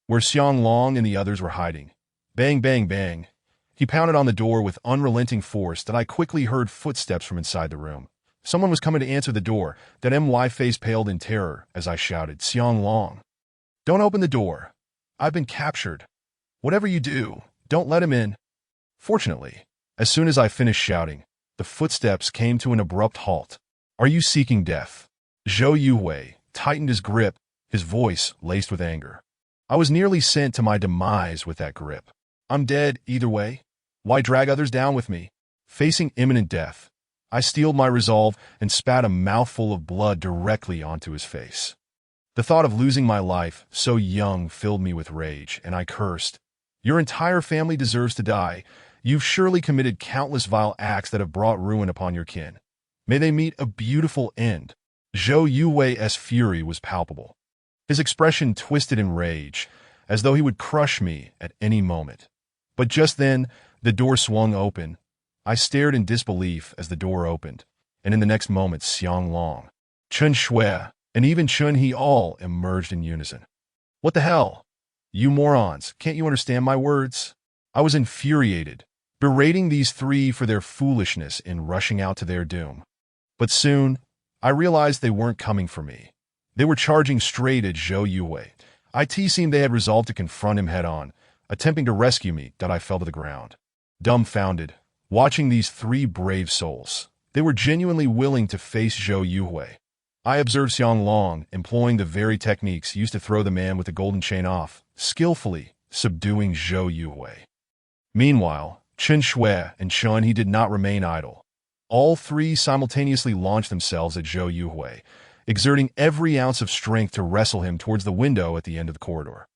where Xiang Long and the others were hiding. Bang, bang, bang. He pounded on the door with unrelenting force that I quickly heard footsteps from inside the room. Someone was coming to answer the door. That MY face paled in terror as I shouted, "Xiang Long, don't open the door. I've been captured. Whatever you do, don't let him in." Fortunately, as soon as I finished shouting, the footsteps came to an abrupt halt. "Are you seeking death?" Zhou Yuwei tightened his grip, his voice laced with anger. I was nearly sent to my demise with that grip. I'm dead either way. Why drag others down with me? Facing imminent death, I steeled my resolve and spat a mouthful of blood directly onto his face. The thought of losing my life so young filled me with rage, and I cursed. "Your entire family deserves to die. You've surely committed countless vile acts that have brought ruin upon your kin. May they meet a beautiful end." Zhou Yuwei's fury was palpable. His expression twisted in rage, as though he would crush me at any moment. But just then, the door swung open. I stared in disbelief as the door opened, and in the next moment Xiang Long, Chen Shui, and even Chun He all emerged in unison. "What the hell? You morons, can't you understand my words?" I was infuriated, berating these three for their foolishness in rushing out to their doom. But soon, I realized they weren't coming for me. They were charging straight at Zhou Yuwei. It seemed they had resolved to confront him head-on, attempting to rescue me that I fell to the ground. Dumbfounded, watching these three brave souls, they were genuinely willing to face Zhou Yuwei. I observed Xiang Long employing the very techniques used to throw the man with the golden chain off, skillfully subduing Zhou Yuwei. Meanwhile, Chen Shui and Chun He did not remain idle. All three simultaneously launched themselves at Zhou Yuwei, exerting every ounce of strength to wrestle him towards the window at the end of the corridor.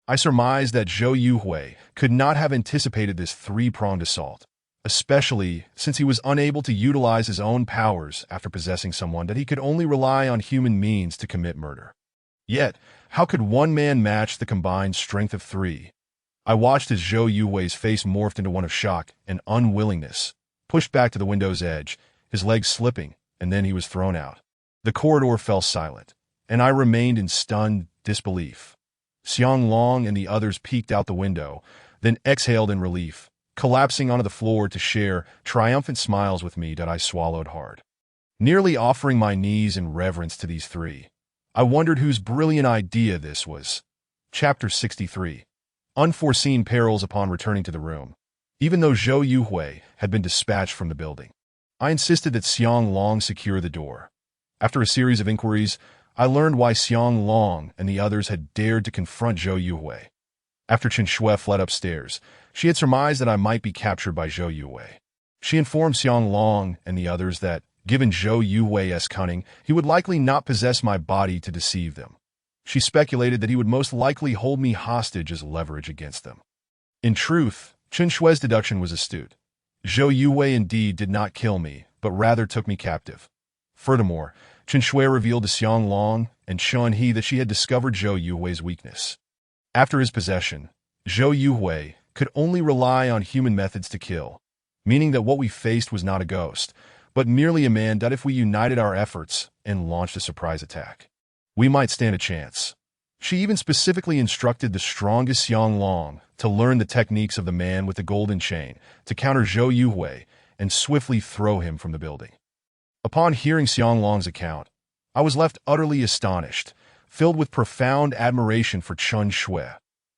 I surmised that Zhou Yuwei could not have anticipated this three-pronged assault, especially since he was unable to utilize his own powers after possessing someone that he could only rely on human means to commit murder. Yet, how could one man match the combined strength of three? I watched as Zhou Yuwei's face morphed into one of shock and unwillingness, pushed back to the window's edge, his legs slipping, and then he was thrown out. The corridor fell silent, and I remained in stunned disbelief. Xiang Long and the others peeked out the window, then exhaled in relief, collapsing onto the floor to share triumphant smiles with me that I swallowed hard. Nearly offering my knees in reverence to these three, I wondered whose brilliant idea this was. Chapter 63. Unforeseen perils upon returning to the room. Even though Zhou Yuwei had been dispatched from the building, I insisted that Xiang Long secure the door. After a series of inquiries, I learned why Xiang Long and the others had dared to confront Zhou Yuwei. After Chen Shui fled upstairs, she had surmised that I might be captured by Zhou Yuwei. She informed Xiang Long and the others that, given Zhou Yuwei's cunning, he would likely not possess my body to deceive them. She speculated that he would most likely hold me hostage as leverage against them. In truth, Chen Shui's deduction was astute. Zhou Yuwei indeed did not kill me, but rather took me captive. Furthermore, Chen Shui revealed to Xiang Long and Chun He that she had discovered Zhou Yuwei's weakness. After his possession, Zhou Yuwei could only rely on human methods to kill, meaning that what we faced was not a ghost, but merely a man that if we united our efforts and launched a surprise attack, we might stand a chance. She even specifically instructed the strongest Xiang Long to learn the techniques of the man with the golden chain to counter Zhou Yuwei and swiftly throw him from the building. Upon hearing Xiang Long's account, I was left utterly astonished, filled with profound admiration for Chen Shui.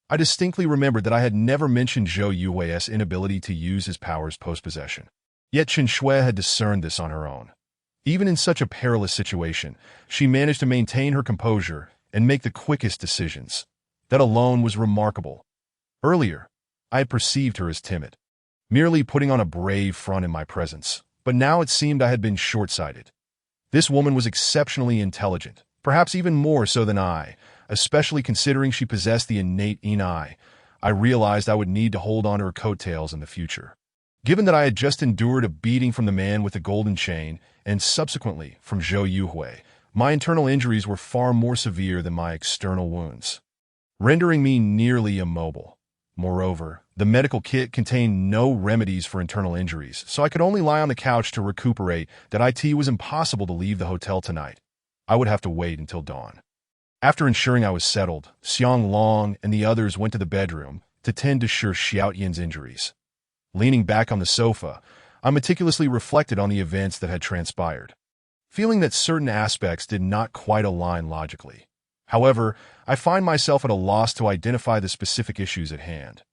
I distinctly remembered that I had never mentioned Zhou Yuhui's inability to use his powers post-possession. Yet Chen Shui had discerned this on her own. Even in such a perilous situation, she managed to maintain her composure and make the quickest decisions. That alone was remarkable. Earlier, I had perceived her as timid, merely putting on a brave front in my presence, but now it seemed I had been short-sighted. This woman was exceptionally intelligent, perhaps even more so than I, especially considering she possessed the innate keen eye. I realized I would need to hold on to her coattails in the future. Given that I had just endured a beating from the man with the golden chain, and subsequently from Zhou Yuhui, my internal injuries were far more severe than my external wounds, rendering me nearly immobile. Moreover, the medical kit contained no remedies for internal injuries, so I could only lie on the couch to recuperate. That it was impossible to leave the hotel tonight. I would have to wait until dawn. After ensuring I was settled, Xiang Long and the others went to the bedroom to tend to Shi Xiaotian's injuries. Leaning back on the sofa, I meticulously reflected on the events that had transpired, feeling that certain aspects did not quite align logically. However, I find myself at a loss to identify the specific issues at hand.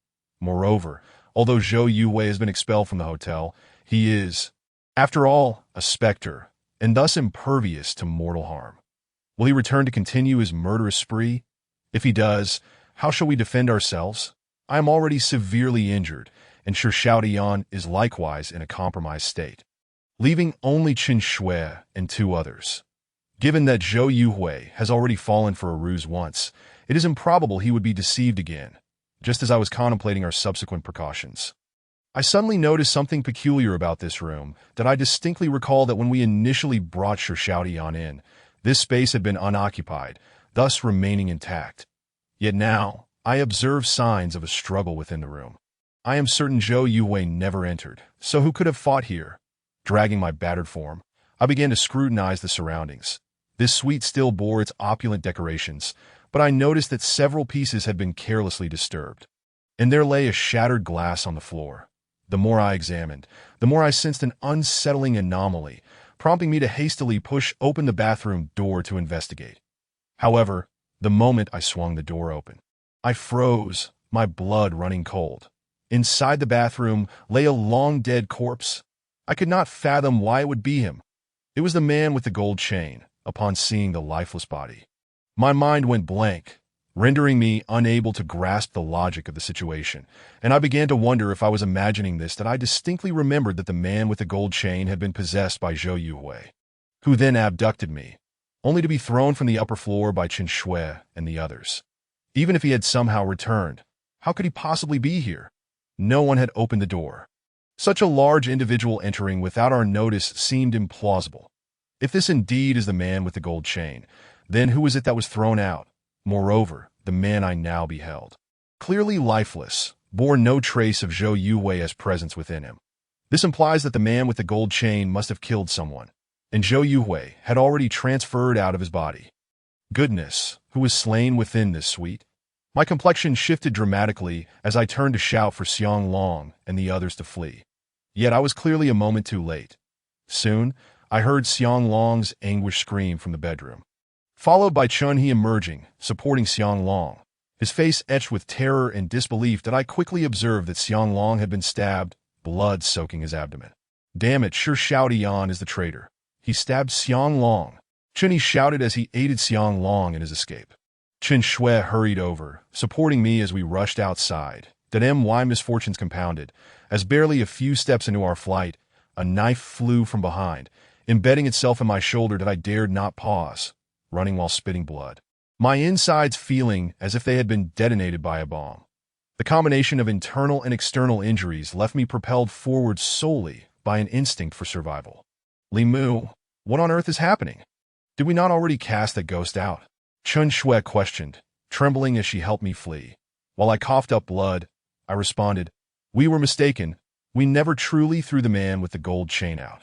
Moreover, although Zhou Yuhui has been expelled from the hotel, he is, after all, a specter, and thus impervious to mortal harm. Will he return to continue his murderous spree? If he does, how shall we defend ourselves? I am already severely injured, and Shi Xiaotian is likewise in a compromised state, leaving only Chen Shui and two others. Given that Zhou Yuhui has already fallen for a ruse once, it is improbable he would be deceived again, just as I was contemplating our subsequent precautions. I suddenly noticed something peculiar about this room, that I distinctly recall that when we initially brought Shi Xiaotian in, this space had been unoccupied, thus remaining intact. Yet now, I observe signs of a struggle within the room. I am certain Zhou Yuhui never entered, so who could have fought here? Dragging my battered form, I began to scrutinize the surroundings. This suite still bore its opulent decorations, but I noticed that several pieces had been carelessly disturbed, and there lay a shattered glass on the floor. The more I examined, the more I sensed an unsettling anomaly, prompting me to hastily push open the bathroom door to investigate. However, the moment I swung the door open, I froze, my blood running cold. Inside the bathroom lay a long-dead corpse. I could not fathom why it would be him. It was the man with the gold chain. Upon seeing the lifeless body, my mind went blank, rendering me unable to grasp the logic of the situation, and I began to wonder if I was imagining this. That I distinctly remembered that the man with the gold chain had been possessed by Zhou Yuhui, who then abducted me, only to be thrown from the upper floor by Chen Shui and the others. Even if he had somehow returned, how could he possibly be here? No one had opened the door. Such a large individual entering without our notice seemed implausible. If this indeed is the man with the gold chain, then who was it that was thrown out? Moreover, the man I now beheld, clearly lifeless, bore no trace of Zhou Yuhui's presence within him. This implies that the man with the gold chain must have killed someone, and Zhou Yuhui had already transferred out of his body. Goodness, who was slain within this suite? My complexion shifted dramatically as I turned to shout for Xiang Long and the others to flee. Yet I was clearly a moment too late. Soon, I heard Xiang Long's anguished scream from the bedroom, followed by Chun He emerging, supporting Xiang Long, his face etched with terror and disbelief. That I quickly observed that Xiang Long had been stabbed, blood soaking his abdomen. Damn it, Shi Xiaotian is the traitor. He stabbed Xiang Long. Chun He shouted as he aided Xiang Long in his escape. Chen Shui hurried over, supporting me as we rushed outside. That my misfortunes compounded, as barely a few steps into our flight, a knife flew from behind, embedding itself in my shoulder. That I dared not pause, running while spitting blood, my insides feeling as if they had been detonated by a bomb. The combination of internal and external injuries left me propelled forward solely by an instinct for survival. Li Mu, what on earth is happening? Did we not already cast that ghost out? Chen Shui questioned, trembling as she helped me flee. While I coughed up blood, I responded, "We were mistaken. We never truly threw the man with the gold chain out.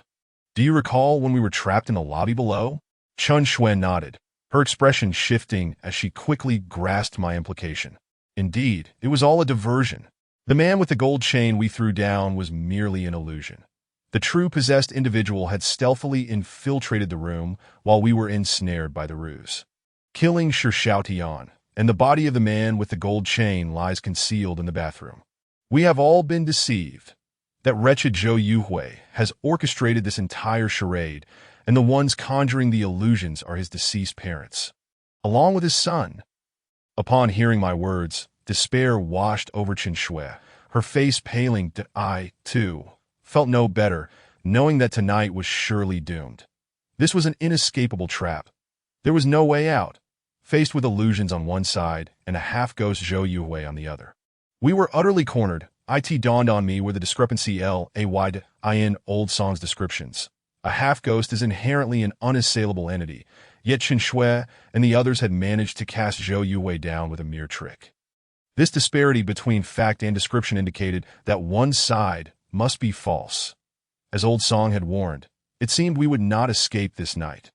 Do you recall when we were trapped in the lobby below?" Chen Shui nodded, her expression shifting as she quickly grasped my implication. Indeed, it was all a diversion. The man with the gold chain we threw down was merely an illusion. The true possessed individual had stealthily infiltrated the room while we were ensnared by the ruse, killing Shi Xiaotian, and the body of the man with the gold chain lies concealed in the bathroom. We have all been deceived. That wretched Zhou Yuhui has orchestrated this entire charade, and the ones conjuring the illusions are his deceased parents, along with his son. Upon hearing my words, despair washed over Chen Shui, her face paling. I, too, felt no better, knowing that tonight was surely doomed. This was an inescapable trap. There was no way out, faced with illusions on one side and a half-ghost Zhou Yuhui on the other. We were utterly cornered. It dawned on me where the discrepancy lied in old songs' descriptions. A half-ghost is inherently an unassailable entity, yet Chen Shui and the others had managed to cast Zhou Yuhui down with a mere trick. This disparity between fact and description indicated that one side must be false. As Old Song had warned, it seemed we would not escape this night.